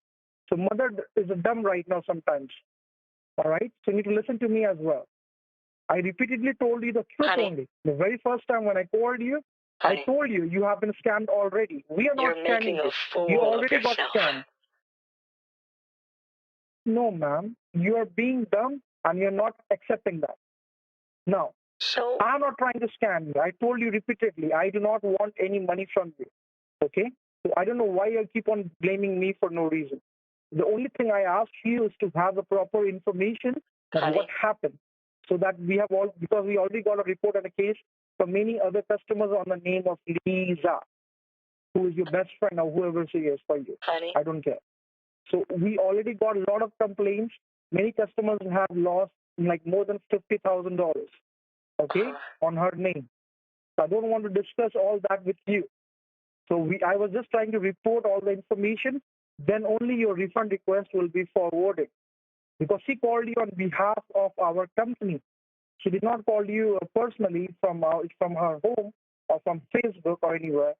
So mother is dumb right now sometimes. All right? So you need to listen to me as well. I repeatedly told you the truth only. The very first time when I called you, I told you you have been scammed already. We are not scamming you. You already got scammed. No, ma'am. You are being dumb and you're not accepting that. Now, I'm not trying to scam you. I told you repeatedly, I do not want any money from you. Okay? So I don't know why you keep on blaming me for no reason. The only thing I ask you is to have the proper information of what happened. So that we have all, because we already got a report and a case for many other customers on the name of Lisa, who is your best friend or whoever she is for you. I don't care. So we already got a lot of complaints. Many customers have lost like more than $50,000, okay, on her name. So I don't want to discuss all that with you. So I was just trying to report all the information. Then only your refund request will be forwarded. Because she called you on behalf of our company. She did not call you personally from her home or from Facebook or anywhere.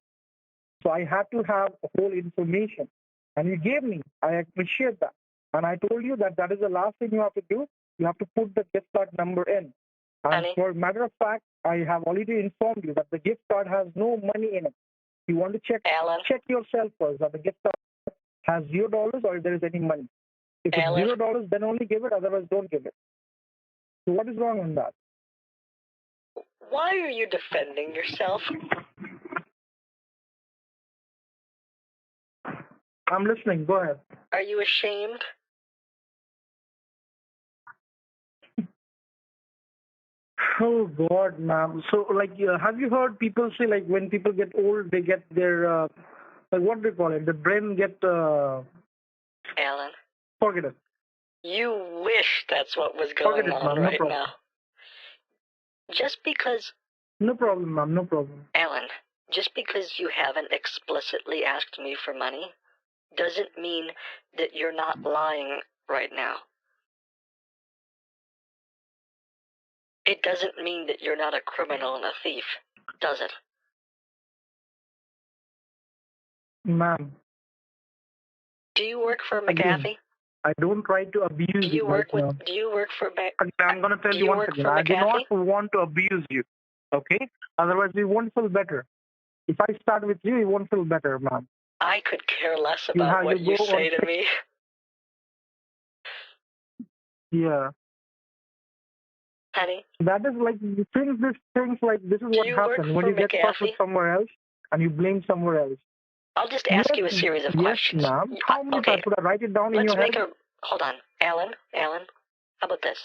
So I had to have the whole information. And you gave me. I appreciate that. And I told you that is the last thing you have to do. You have to put the gift card number in. And for a matter of fact, I have already informed you that the gift card has no money in it. You want to check yourself first that the gift card has $0 or if there is any money. If it's $0, then only give it. Otherwise, don't give it. So what is wrong in that? Why are you defending yourself? I'm listening. Go ahead. Are you ashamed? Oh, God, ma'am. So, like, have you heard people say, like, when people get old, they get their, like, what do they call it? The brain get, Alan. Forget it. You wish that's what was going on right now. Just because... No problem, ma'am. No problem. Alan, just because you haven't explicitly asked me for money doesn't mean that you're not lying right now. It doesn't mean that you're not a criminal and a thief, does it? Ma'am. Do you work for McAfee? I don't try to abuse you. Do you work for I'm going to tell you once again. I do not want to abuse you. Okay? Otherwise, we won't feel better. If I start with you, you won't feel better, ma'am. I could care less about what you say to me. Yeah. Honey? That is like, things like this is what happens when you get fucked with somewhere else and you blame somewhere else. I'll just ask you a series of questions. Yes, ma'am. How many times should I write it down in your head? Hold on. Alan, how about this?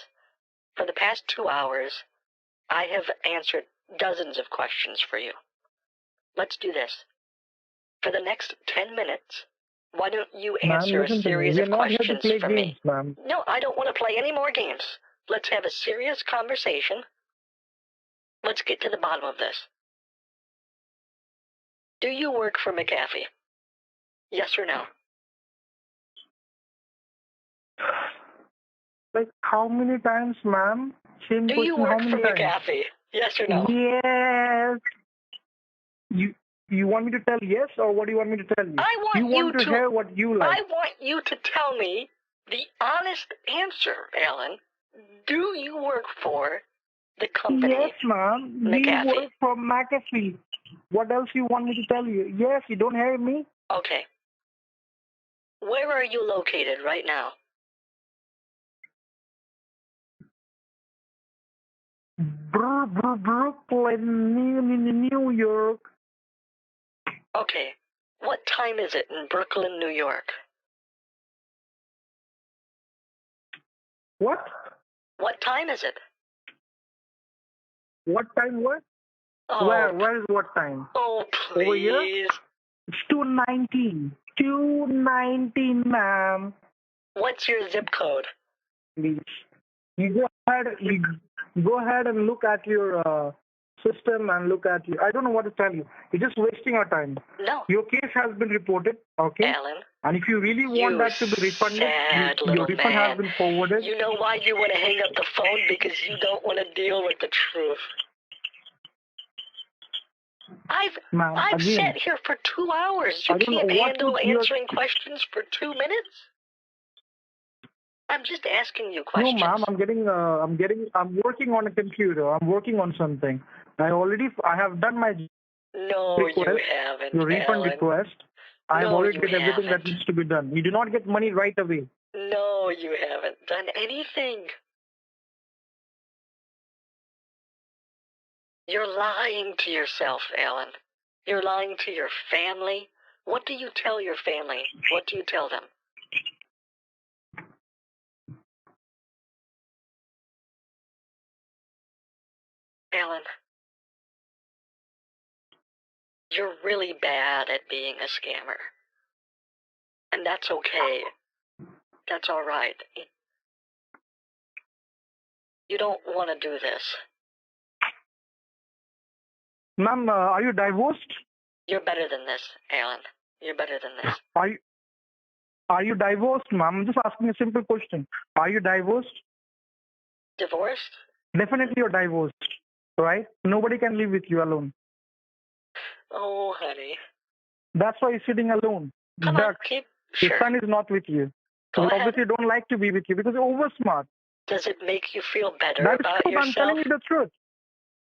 For the past 2 hours, I have answered dozens of questions for you. Let's do this. For the next 10 minutes, why don't you answer a series of questions for me? No, I don't want to play any more games. Let's have a serious conversation. Let's get to the bottom of this. Do you work for McAfee? Yes or no? Like how many times, ma'am? Same question. Do you work for McAfee? Yes or no? Yes. You want me to tell yes, or what do you want me to tell you? I want you want to hear what you like. I want you to tell me the honest answer, Alan. Do you work for the company? Yes, ma'am. McAfee? We work for McAfee. What else you want me to tell you? Yes, you don't hear me? Okay. Where are you located right now? Brooklyn, New York. Okay. What time is it in Brooklyn, New York? What? What time is it? What time what? Oh. Where is what time? Oh, please. Over here? It's 2:19. 2:19, ma'am. What's your zip code? Please. You go ahead and look at your system and look at you. I don't know what to tell you. You're just wasting our time. No. Your case has been reported, okay? Alan. And if you really want that to be refunded, your refund has been forwarded. You know why you want to hang up the phone? Because you don't want to deal with the truth. I've sat here for 2 hours. You can't handle answering questions for 2 minutes? I'm just asking you No, questions. ma'am. I'm working on a computer. I'm working on something. I have done my No, request, you haven't, your refund Alan. request. I have No, already you did everything that haven't. needs to be done. You do not get money right away. No, you haven't done anything. You're lying to yourself, Alan. You're lying to your family. What do you tell your family? What do you tell them? Alan, you're really bad at being a scammer. And that's okay. That's all right. You don't want to do this. Ma'am, are you divorced? You're better than this, Alan. You're better than this. Are you divorced, ma'am? I'm just asking a simple question. Are you divorced? Divorced? Definitely you're divorced, right? Nobody can live with you alone. Oh, honey. That's why you're sitting alone. Come on, keep... Your Sure. son is not with you. Go ahead. Obviously don't like to be with you because you're over smart. Does it make you feel better That is about true. yourself? I'm telling you the truth.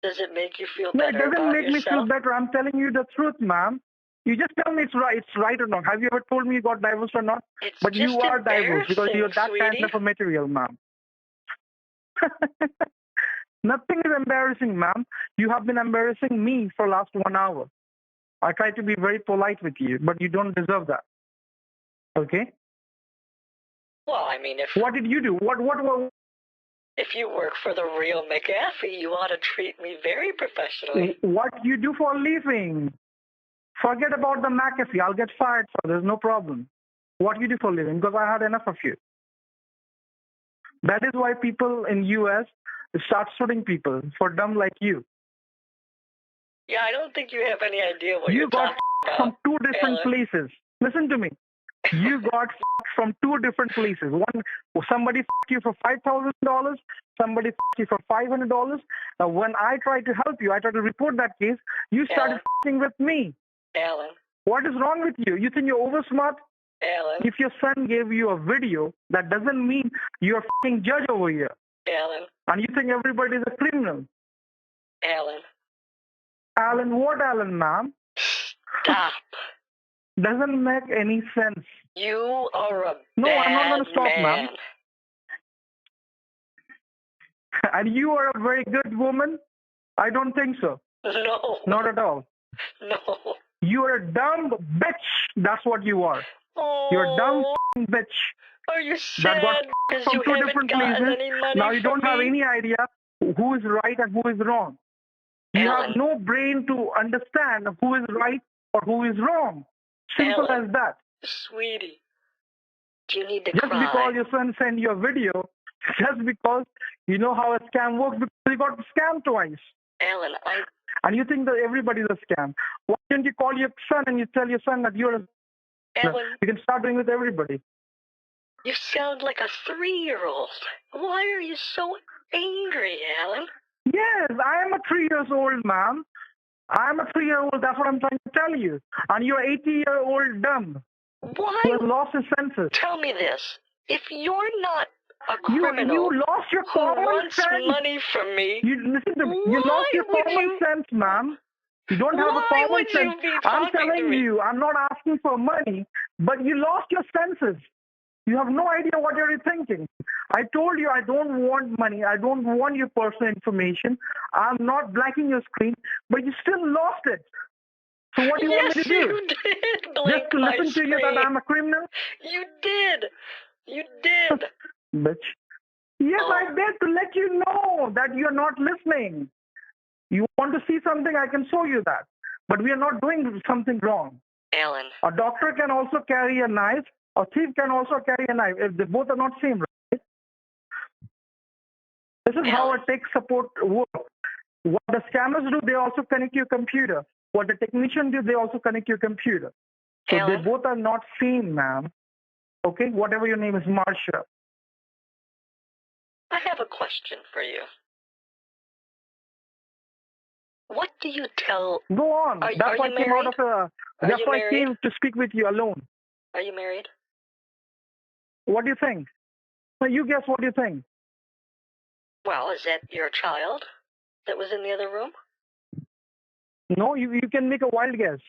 Does it make you feel No, it better doesn't about make me feel yourself? better. I'm telling you the truth, ma'am. You just tell me it's right or not. Have you ever told me you got divorced or not? It's But just you are divorced because you're that sweetie. kind of a material, ma'am. Nothing is embarrassing, ma'am. You have been embarrassing me for last 1 hour. I try to be very polite with you, but you don't deserve that. Okay? Well, I mean, What did you do? What if you work for the real McAfee, you ought to treat me very professionally. What you do for a living? Forget about the McAfee. I'll get fired for there's no problem. What you do for a living? Because I had enough of you. That is why people in US start suing people for dumb like you. Yeah, I don't think you have any idea what You you're got talking about. from two different Alan. places. Listen to me. You got from two different places. One, somebody you for $5,000. Somebody you for $500. Now, when I tried to help you, I tried to report that case. You started with me. Alan. What is wrong with you? You think you're over smart? Alan. If your son gave you a video, that doesn't mean you're a judge over here. Alan. And you think everybody is a criminal. Alan. Alan, what Alan, ma'am? Stop. Doesn't make any sense. You are a No, I'm not going to stop, man. ma'am. And you are a very good woman? I don't think so. No. Not at all. No. You are a dumb bitch. That's what you are. Oh. You're a dumb bitch. Are you sad that got because from you two haven't different gotten places. any money Now you from don't have me? any idea who is right and who is wrong. You Alan. have no brain to understand who is right or who is wrong. Simple Alan. as that. Sweetie, do you need to Just cry? because your son sent you a video, just because you know how a scam works, because you got scammed twice. Alan, And you think that everybody's a scam. Why don't you call your son and you tell your son that you're a... Alan, You can start doing with everybody. you sound like a 3-year-old. Why are you so angry, Alan? Yes, I am a 3-year-old, ma'am. I am a 3-year-old. That's what I'm trying to tell you. And you're 80-year-old dumb. Why? Who has lost his senses. Tell me this. If you're not a criminal you lost your who common wants sense. money from me, Listen to me. You lost your common sense, ma'am. You don't have a Why common would you sense. be I'm talking telling to me? you, I'm not asking for money, but you lost your senses. You have no idea what you're thinking. I told you I don't want money. I don't want your personal information. I'm not blacking your screen, but you still lost it. So what do you want me to do? You did blank Just to my listen to you that screen. I'm a criminal? You did. You did. Bitch. Yes, I did, to let you know that you're not listening. You want to see something, I can show you that. But we are not doing something wrong. Alan. A doctor can also carry a knife. A thief can also carry a knife. If they both are not same, right? This is how a tech support works. What the scammers do, they also connect your computer. What the technician do, they also connect your computer. So Alan? they both are not same, ma'am. Okay? Whatever your name is, Marsha. I have a question for you. What do you tell... Go on. That's why I came out of a... That's why I came to speak with you alone. Are you married? What do you think? Now you guess what you think. Well, is that your child that was in the other room? No, you can make a wild guess.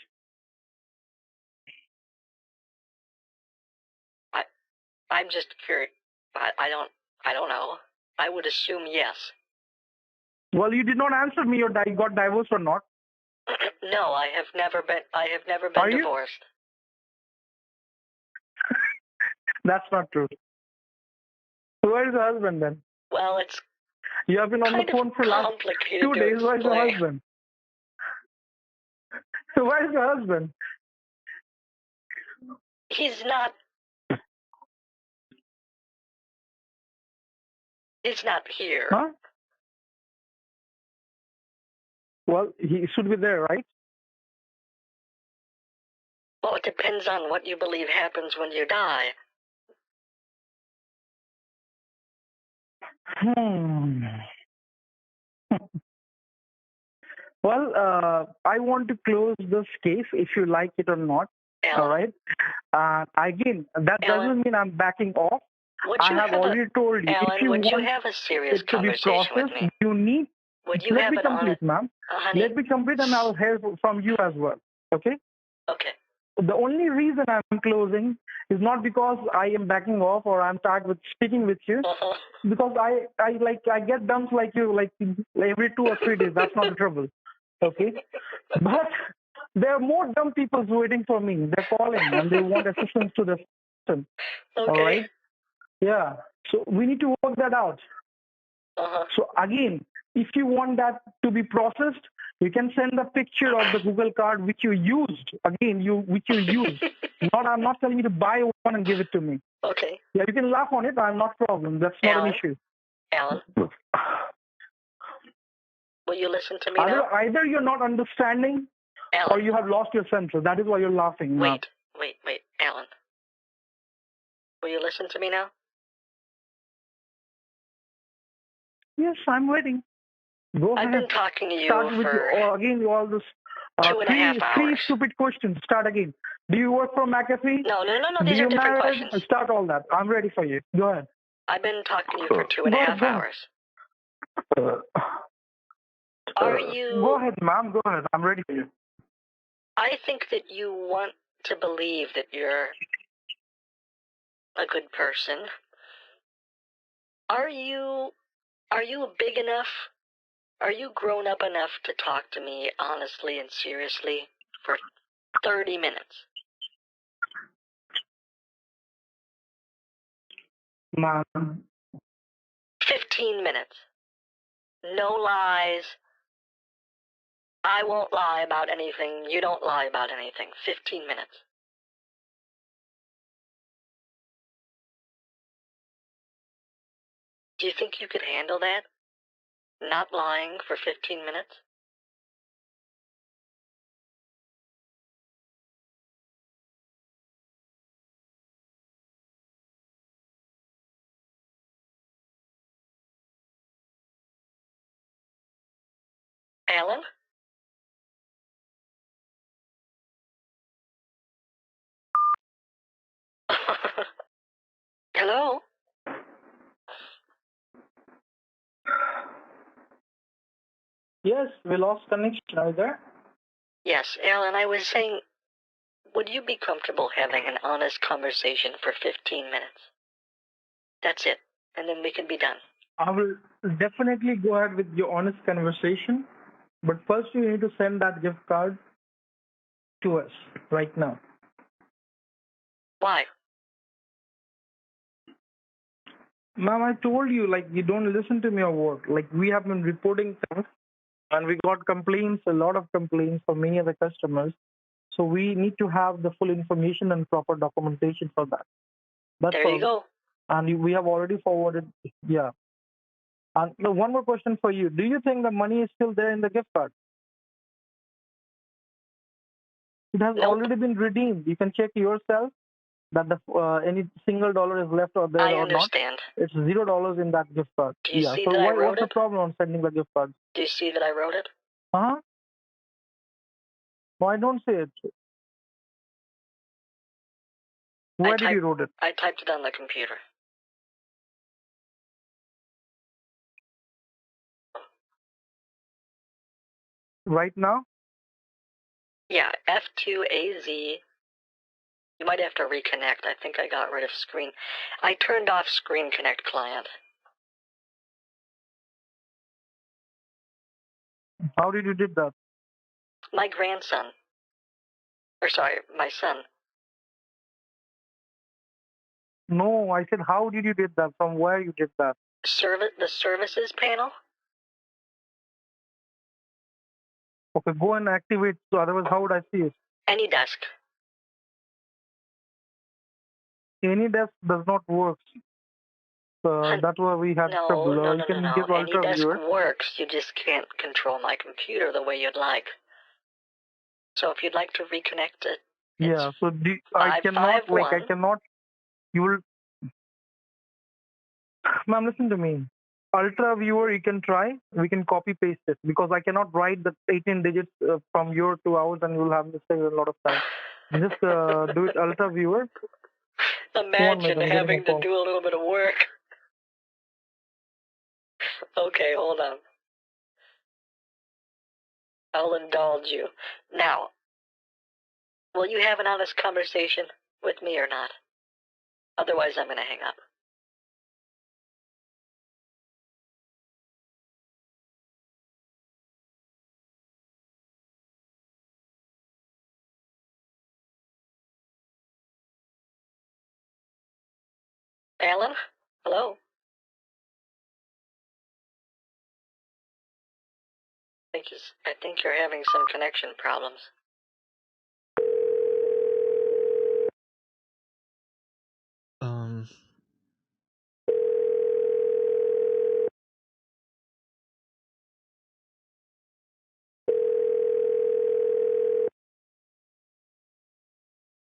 I'm just curious. I don't know. I would assume yes. Well, you did not answer me. You got divorced or not? No, I have never been. Are you? Divorced. That's not true. So where is the husband then? Well, it's. You have been on the phone for last 2 days. Where's the husband? So where's the husband? He's not. He's not here. Huh? Well, he should be there, right? Well, it depends on what you believe happens when you die. Well, I want to close this case if you like it or not. Alan, all right. Again, that doesn't mean I'm backing off. I have already told you. Alan, if you would want you have a serious it to be conversation with processed, me? you need. Would you Let have me an complete, honest, ma'am. honey? Let me complete, and I'll hear from you as well. Okay. Okay. The only reason I'm closing is not because I am backing off or I'm tired with speaking with you. Because I get dumps like you like every 2 or 3 days. That's not the trouble. Okay. But there are more dumb people waiting for me. They're calling and they want assistance to the system. Okay. All right. Yeah. So we need to work that out. So again, if you want that to be processed, you can send a picture of the Google card which you used. Again, which you used. I'm not telling you to buy one and give it to me. Okay. Yeah, you can laugh on it. I'm not a problem. That's not an issue. Alan, will you listen to me now? Either you're not understanding, Alan, or you have lost your senses. That is why you're laughing. Wait, Alan. Will you listen to me now? Yes, I'm waiting. Go ahead. I've been talking to you Start with for again all this 2.5 hours. Three stupid questions. Start again. Do you work for McAfee? No. These are different questions. Start all that. I'm ready for you. Go ahead. I've been talking to you for 2.5 hours. Are you? Go ahead, ma'am. Go ahead. I'm ready for you. I think that you want to believe that you're a good person. Are you big enough? Are you grown up enough to talk to me honestly and seriously for 30 minutes? Ma'am. 15 minutes. No lies. I won't lie about anything. You don't lie about anything. 15 minutes. Do you think you could handle that? Not lying for 15 minutes? Alan? Hello? Yes, we lost connection. Are you there? Yes, Alan, I was saying, would you be comfortable having an honest conversation for 15 minutes? That's it, and then we can be done. I will definitely go ahead with your honest conversation, but first you need to send that gift card to us right now. Why? Ma'am, I told you, you don't listen to me or what. We have been reporting things, and we got complaints, a lot of complaints from many other customers. So we need to have the full information and proper documentation for that. That's there you go. And we have already forwarded, yeah. And one more question for you. Do you think the money is still there in the gift card? It has already been redeemed. You can check yourself that any single dollar is left or there I or understand. not. It's $0 in that gift card. Do you see that I wrote what's the problem on sending the gift card? Do you see that I wrote it? Huh? Why don't say it? Where did you wrote it? I typed it on the computer. right now? Yeah, F2AZ. You might have to reconnect. I think I got rid of screen. I turned off Screen Connect client. How did you did that? My grandson. Or sorry, my son. No, I said how did you did that? From where you did that? The services panel? Okay, go and activate. So otherwise, how would I see it? Any desk. Any desk does not work. That's why we had trouble. No. You can give Any Ultra desk Viewer. works. You just can't control my computer the way you'd like. So if you'd like to reconnect it, Yeah. So I cannot. You will. Ma'am, listen to me. Ultra Viewer, you can try. We can copy paste it because I cannot write the 18 digits from your to ours, and you'll have mistakes a lot of time. Just do it Ultra Viewer. Imagine having to do a little bit of work. Okay, hold on. I'll indulge you. Now, will you have an honest conversation with me or not? Otherwise, I'm going to hang up. Alan? Hello? I think you're having some connection problems.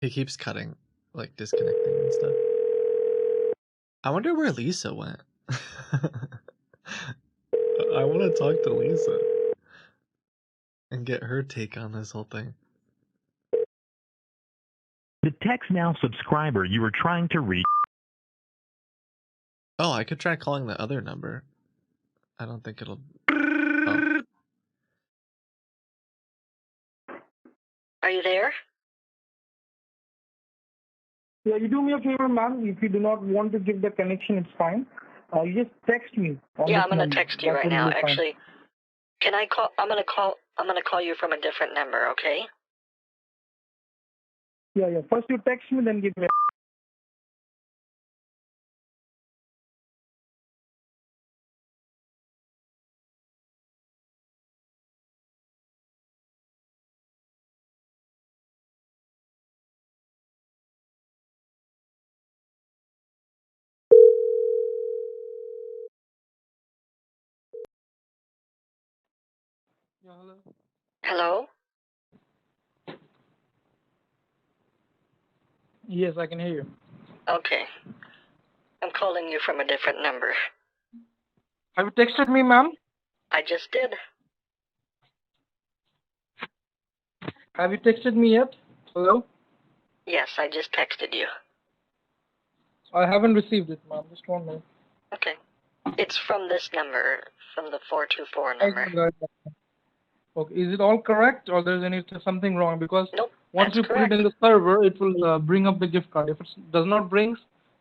He keeps cutting, like disconnecting and stuff. I wonder where Lisa went. I want to talk to Lisa and get her take on this whole thing. The TextNow subscriber you were trying to reach. Oh, I could try calling the other number. I don't think it'll... Oh. Are you there? Yeah, you do me a favor, ma'am. If you do not want to give the connection, it's fine. You just text me. Yeah, I'm gonna text you right now. Actually, can I call? I'm gonna call you from a different number. Okay? Yeah. First you text me, then give me. Yeah, hello. Hello? Yes, I can hear you. Okay. I'm calling you from a different number. Have you texted me, ma'am? I just did. Have you texted me yet? Hello? Yes, I just texted you. I haven't received it, ma'am. Just 1 minute. Okay. It's from this number, from the 424 number. Okay. Is it all correct, or there's something wrong? Because nope, once you put it in the server, it will bring up the gift card. If it does not bring,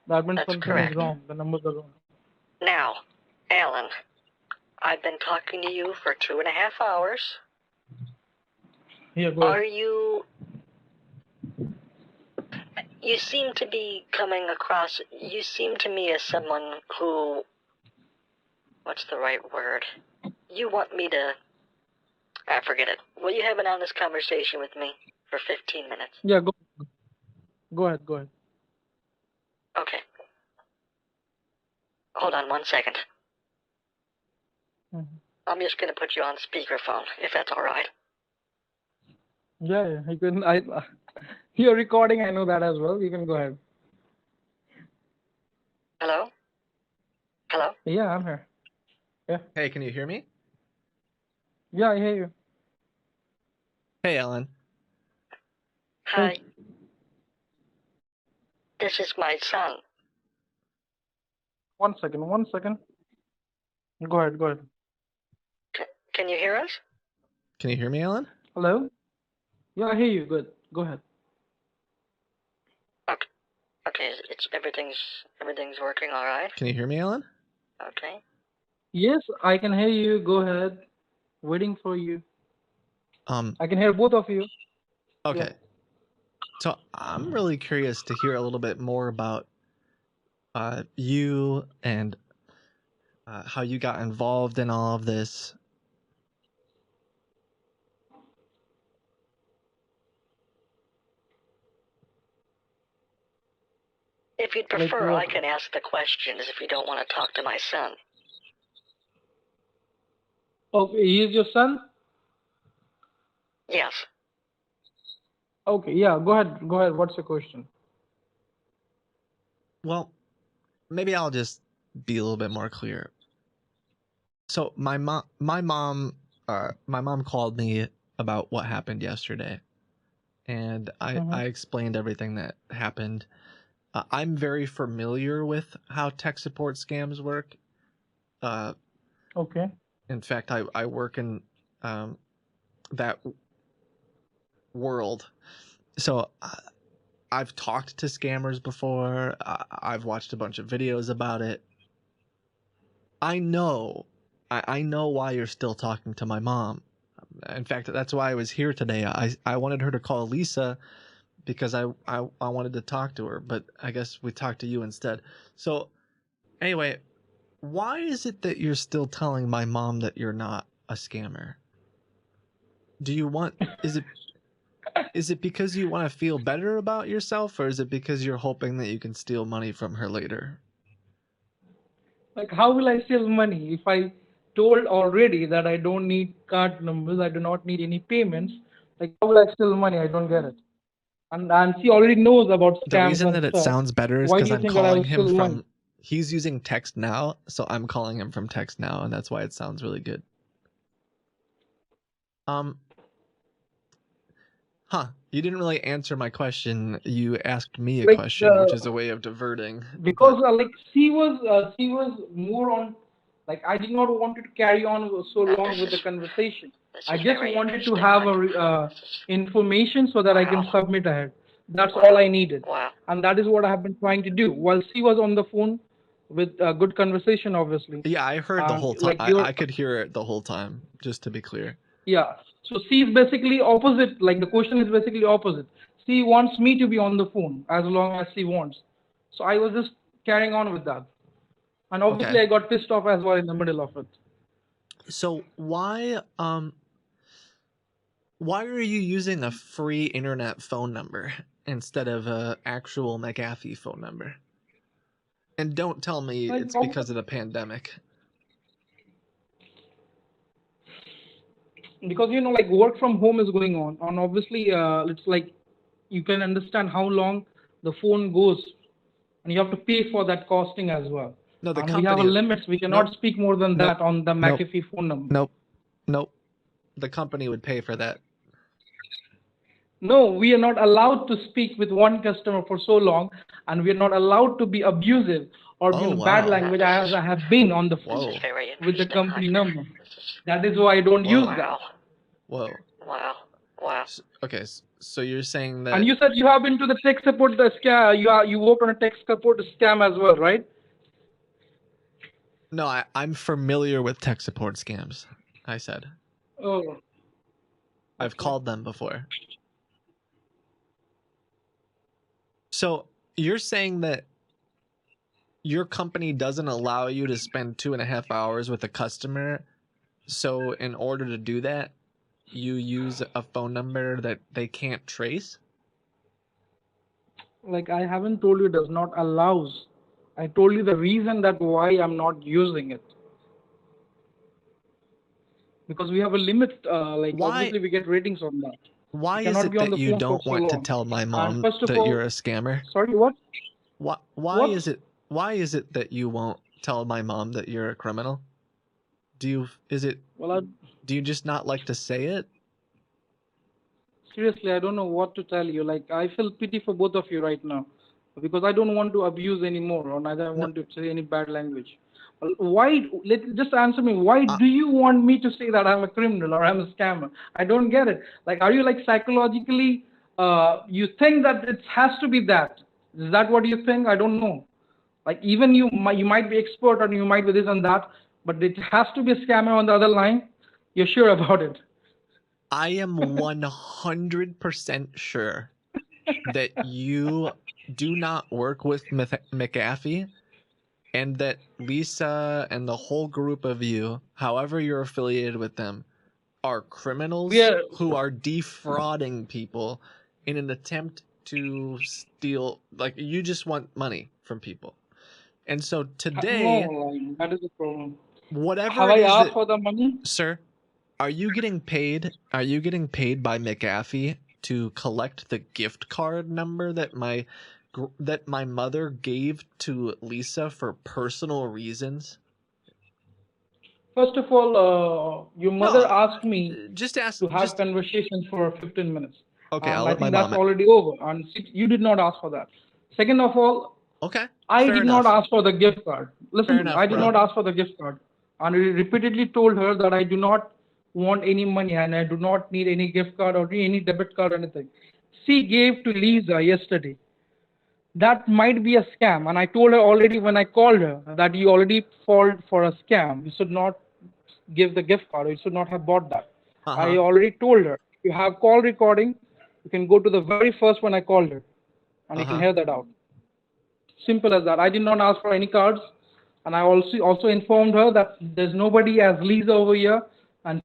that means something is wrong. The numbers are wrong. Now, Alan, I've been talking to you for 2.5 hours. Yeah, go ahead. Are you... You seem to be coming across... You seem to me as someone who... What's the right word? You want me to... I forget it. Will you have an honest conversation with me for 15 minutes? Yeah, go ahead. Okay. Hold on 1 second. I'm just going to put you on speakerphone, if that's all right. Yeah. You can. You're recording. I know that as well. You can go ahead. Hello? Hello? Yeah, I'm here. Yeah. Hey, can you hear me? Yeah, I hear you. Hey, Alan. Hi. This is my son. 1 second. Go ahead. Can you hear us? Can you hear me, Alan? Hello? Yeah, I hear you. Good. Go ahead. Okay, everything's working all right. Can you hear me, Alan? Okay. Yes, I can hear you. Go ahead. Waiting for you. I can hear both of you. Okay. Yeah. So I'm really curious to hear a little bit more about you and how you got involved in all of this. If you'd prefer, I can ask the questions if you don't want to talk to my son. Oh, he is your son? Yes. Okay, yeah, go ahead. Go ahead. What's your question? Well, maybe I'll just be a little bit more clear. So my mom called me about what happened yesterday, and I explained everything that happened. I'm very familiar with how tech support scams work. Okay. In fact, I work in that world. So I've talked to scammers before. I've watched a bunch of videos about it. I know why you're still talking to my mom. In fact, that's why I was here today. I wanted her to call Lisa because I wanted to talk to her, but I guess we talked to you instead. So anyway, why is it that you're still telling my mom that you're not a scammer? Is it because you want to feel better about yourself, or is it because you're hoping that you can steal money from her later? Like, how will I steal money if I told already that I don't need card numbers, I do not need any payments? Like, how will I steal money? I don't get it. And she already knows about The scams reason and that it stuff. sounds better is Why do because you I'm think that I calling will him steal money? from. He's using text now, so I'm calling him from text now, and that's why it sounds really good. You didn't really answer my question. You asked me a Like, question, which is a way of diverting. because like she was more on, like, I did not want to carry on so long with the conversation. I just wanted to have a information so that I can submit ahead. That's all I needed. And that is what I have been trying to do while she was on the phone with a good conversation, obviously. Yeah, I heard the whole time. Like I could hear it the whole time, just to be clear. Yeah. So she is basically opposite. Like, the question is basically opposite. She wants me to be on the phone as long as she wants. So I was just carrying on with that. And obviously Okay. I got pissed off as well in the middle of it. So why are you using a free internet phone number instead of a actual McAfee phone number? And don't tell me Like, it's because of the pandemic. Because, you know, like, work from home is going on. And obviously it's like, you can understand how long the phone goes. And you have to pay for that costing as well. No, the and company. We have a limit. We cannot speak more than that on the McAfee phone number. Nope. The company would pay for that. No, we are not allowed to speak with one customer for so long, and we are not allowed to be abusive or be in bad language as I have been on the phone with the company number. That is why I don't use that. Whoa. Wow. Okay, so you're saying that. And you said you have been to the tech support scam. You worked on a tech support scam as well, right? No, I'm familiar with tech support scams. I said. Oh. I've called them before. So you're saying that your company doesn't allow you to spend 2.5 hours with a customer. So in order to do that, you use a phone number that they can't trace? Like, I haven't told you it does not allows. I told you the reason that why I'm not using it. Because we have a limit. Like, obviously we get ratings on that. Why is it that you don't want to tell my mom that you're a scammer? Sorry, what? Why is it that you won't tell my mom that you're a criminal? Do you just not like to say it? Seriously, I don't know what to tell you. Like, I feel pity for both of you right now because I don't want to abuse anymore, or neither I want to say any bad language. Why? Just answer me. Why do you want me to say that I'm a criminal or I'm a scammer? I don't get it. Like, are you like psychologically? You think that it has to be that? Is that what you think? I don't know. Like, even you might be expert or you might be this and that, but it has to be a scammer on the other line. You're sure about it? I am 100% sure that you do not work with McAfee, and that Lisa and the whole group of you, however you're affiliated with them, are criminals who are defrauding people in an attempt to steal. Like, you just want money from people. And so today, no, that is the problem. Whatever have I asked for the money, sir? Are you getting paid? Are you getting paid by McAfee to collect the gift card number that my mother gave to Lisa for personal reasons? First of all, your mother asked me to have conversations for 15 minutes. Okay, and I'll I let my think that's mom. already over. And you did not ask for that. Second of all, okay, I fair did enough. not ask for the gift card. Listen, Fair enough, I did bro. not ask for the gift card. And I repeatedly told her that I do not want any money and I do not need any gift card or any debit card or anything. She gave to Lisa yesterday. That might be a scam. And I told her already when I called her that you already fall for a scam. You should not give the gift card. Or you should not have bought that. I already told her. You have call recording. You can go to the very first when I called her. And you can hear that out. Simple as that. I did not ask for any cards. And I also informed her that there's nobody as Lisa over here and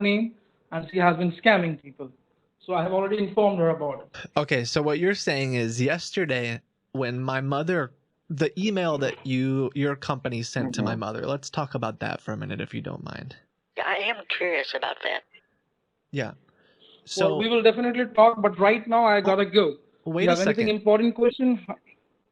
name, and she has been scamming people. So I have already informed her about it. Okay, so what you're saying is yesterday when my mother, the email that your company sent to my mother, let's talk about that for a minute if you don't mind. I am curious about that. Yeah. So well, we will definitely talk, but right now I gotta go. Wait you have a second. anything important question?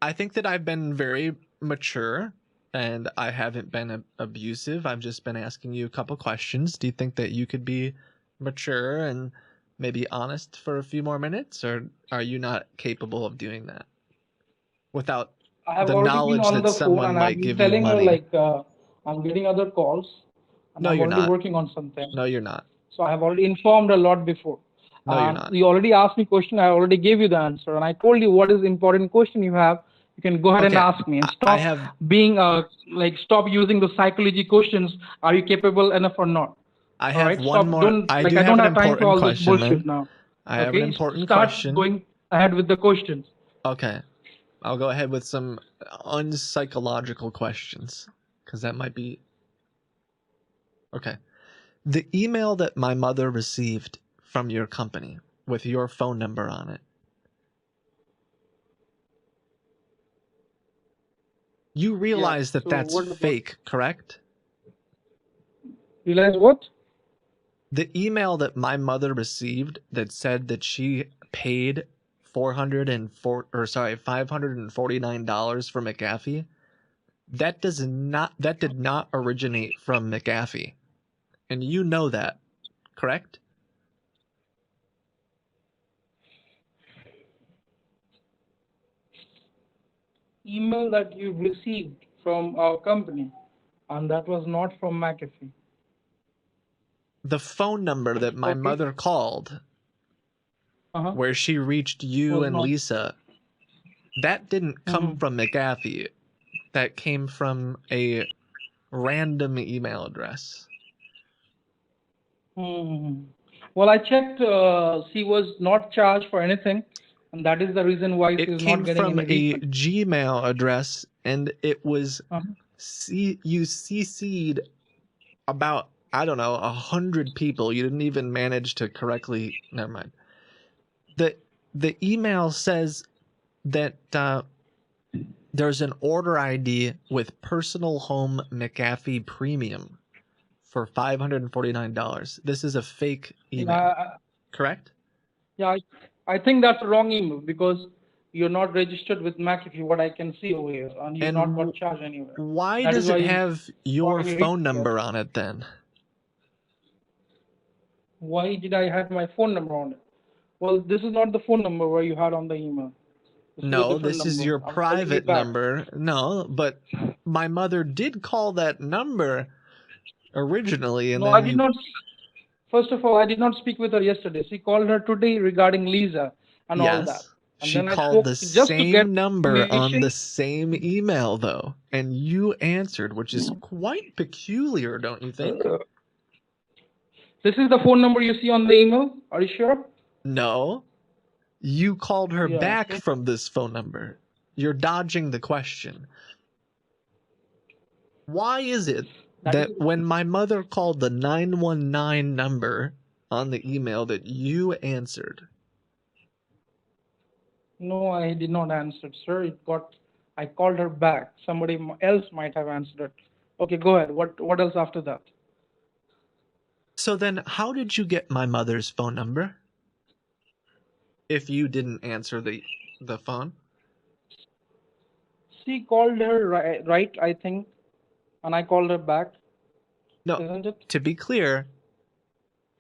I think that I've been very mature and I haven't been abusive. I've just been asking you a couple questions. Do you think that you could be mature and maybe honest for a few more minutes, or are you not capable of doing that without I have the already been knowledge on that the phone someone and might I've been give you telling her money? I'm getting other calls and No, I'm you're already not. working on something. No, you're not. So I have already informed a lot before. No, you're not. You already asked me question. I already gave you the answer, and I told you what is the important question you have. You can go ahead and Okay, ask me and I stop have- being stop using the psychology questions. Are you capable enough or not? I All have right, one stop. more. Don't I like do I have don't an have time for important all this question, bullshit man. now. I have an important Start question. going ahead with the questions. Okay. I'll go ahead with some unpsychological questions because that might be. Okay. The email that my mother received from your company with your phone number on it. You realize that so that's what about- fake, correct? Realize what? The email that my mother received that said that she paid $549 for McAfee, that did not originate from McAfee. And you know that, correct? Email that you received from our company, and that was not from McAfee. The phone number that my mother called, where she reached you Was and not- Lisa, that didn't come from McAfee. That came from a random email address. Well, I checked. She was not charged for anything, and that is the reason why It she's came not getting from any a refund. Gmail address, and it was you CC'd about, I don't know, 100 people. You didn't even manage to correctly. Never mind. The email says that there's an order ID with Personal Home McAfee Premium for $549. This is a fake email, correct? Yeah, I think that's a wrong email because you're not registered with McAfee. What I can see over here, and you're not got charged anywhere. Why That does is why it you- have your why you phone reach number here. on it then? Why did I have my phone number on it? Well, this is not the phone number where you had on the email. This is a No, different this is number. your I'm calling you private back. number. No, but my mother did call that number originally, and No, I then did you... not. First of all, I did not speak with her yesterday. She called her today regarding Lisa and all that. Yes, And she then I called spoke the just to get same number on the information. same email, though, and you answered, which is quite peculiar, don't you think? This is the phone number you see on the email. Are you sure? No, you called her Yeah. back See? from this phone number. You're dodging the question. Why is it That is that when my mother called the 919 number on the email that you answered? No, I did not answer, sir. I called her back. Somebody else might have answered it. Okay, go ahead. What else after that? So then how did you get my mother's phone number if you didn't answer the phone? She called her right, I think, and I called her back. No, Isn't it? to be clear,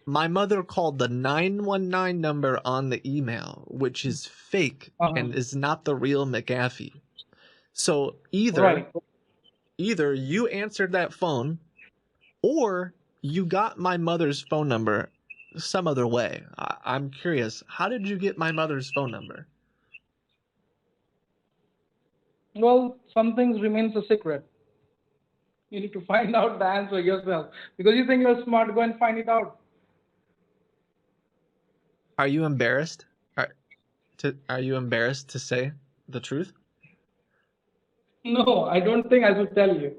my mother called the 919 number on the email, which is fake and is not the real McAfee. So either you answered that phone or you got my mother's phone number some other way. I'm curious, how did you get my mother's phone number? Well, some things remains a secret. You need to find out the answer yourself. Because you think you're smart, go and find it out. Are you embarrassed? Are you embarrassed to say the truth? No, I don't think I should tell you.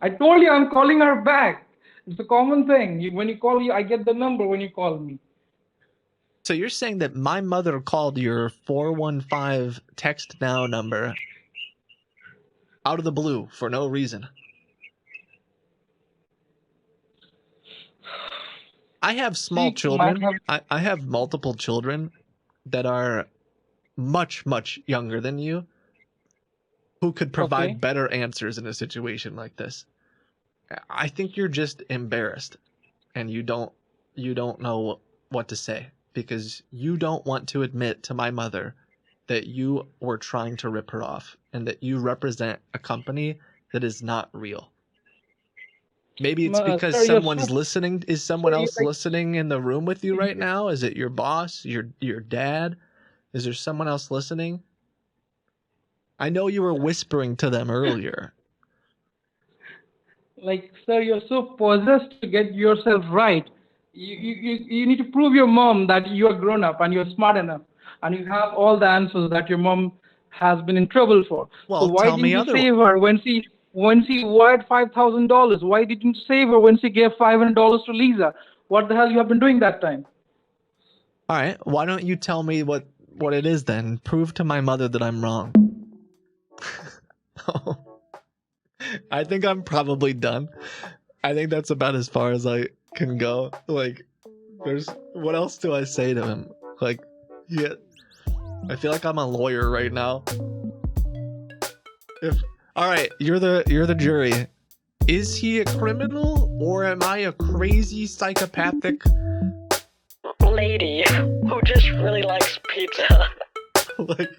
I told you I'm calling her back. It's a common thing. When you call you, I get the number when you call me. So you're saying that my mother called your 415 text now number out of the blue for no reason? I have small children. I have multiple children that are much, much younger than you who could provide better answers in a situation like this. I think you're just embarrassed and you don't know what to say because you don't want to admit to my mother that you were trying to rip her off and that you represent a company that is not real. Maybe it's because someone's listening. Is someone else listening in the room with you right now? Is it your boss, your dad? Is there someone else listening? I know you were whispering to them earlier. Like, sir, you're so possessed to get yourself right. You need to prove your mom that you're grown up and you're smart enough and you have all the answers that your mom has been in trouble for. Well, so why didn't you save her when she wired $5,000? Why didn't you save her when she gave $500 to Lisa? What the hell you have been doing that time? All right, why don't you tell me what it is then? Prove to my mother that I'm wrong. I think I'm probably done. I think that's about as far as I can go. Like, what else do I say to him? Like, yeah, I feel like I'm a lawyer right now. All right, you're the jury. Is he a criminal or am I a crazy psychopathic lady who just really likes pizza? Like,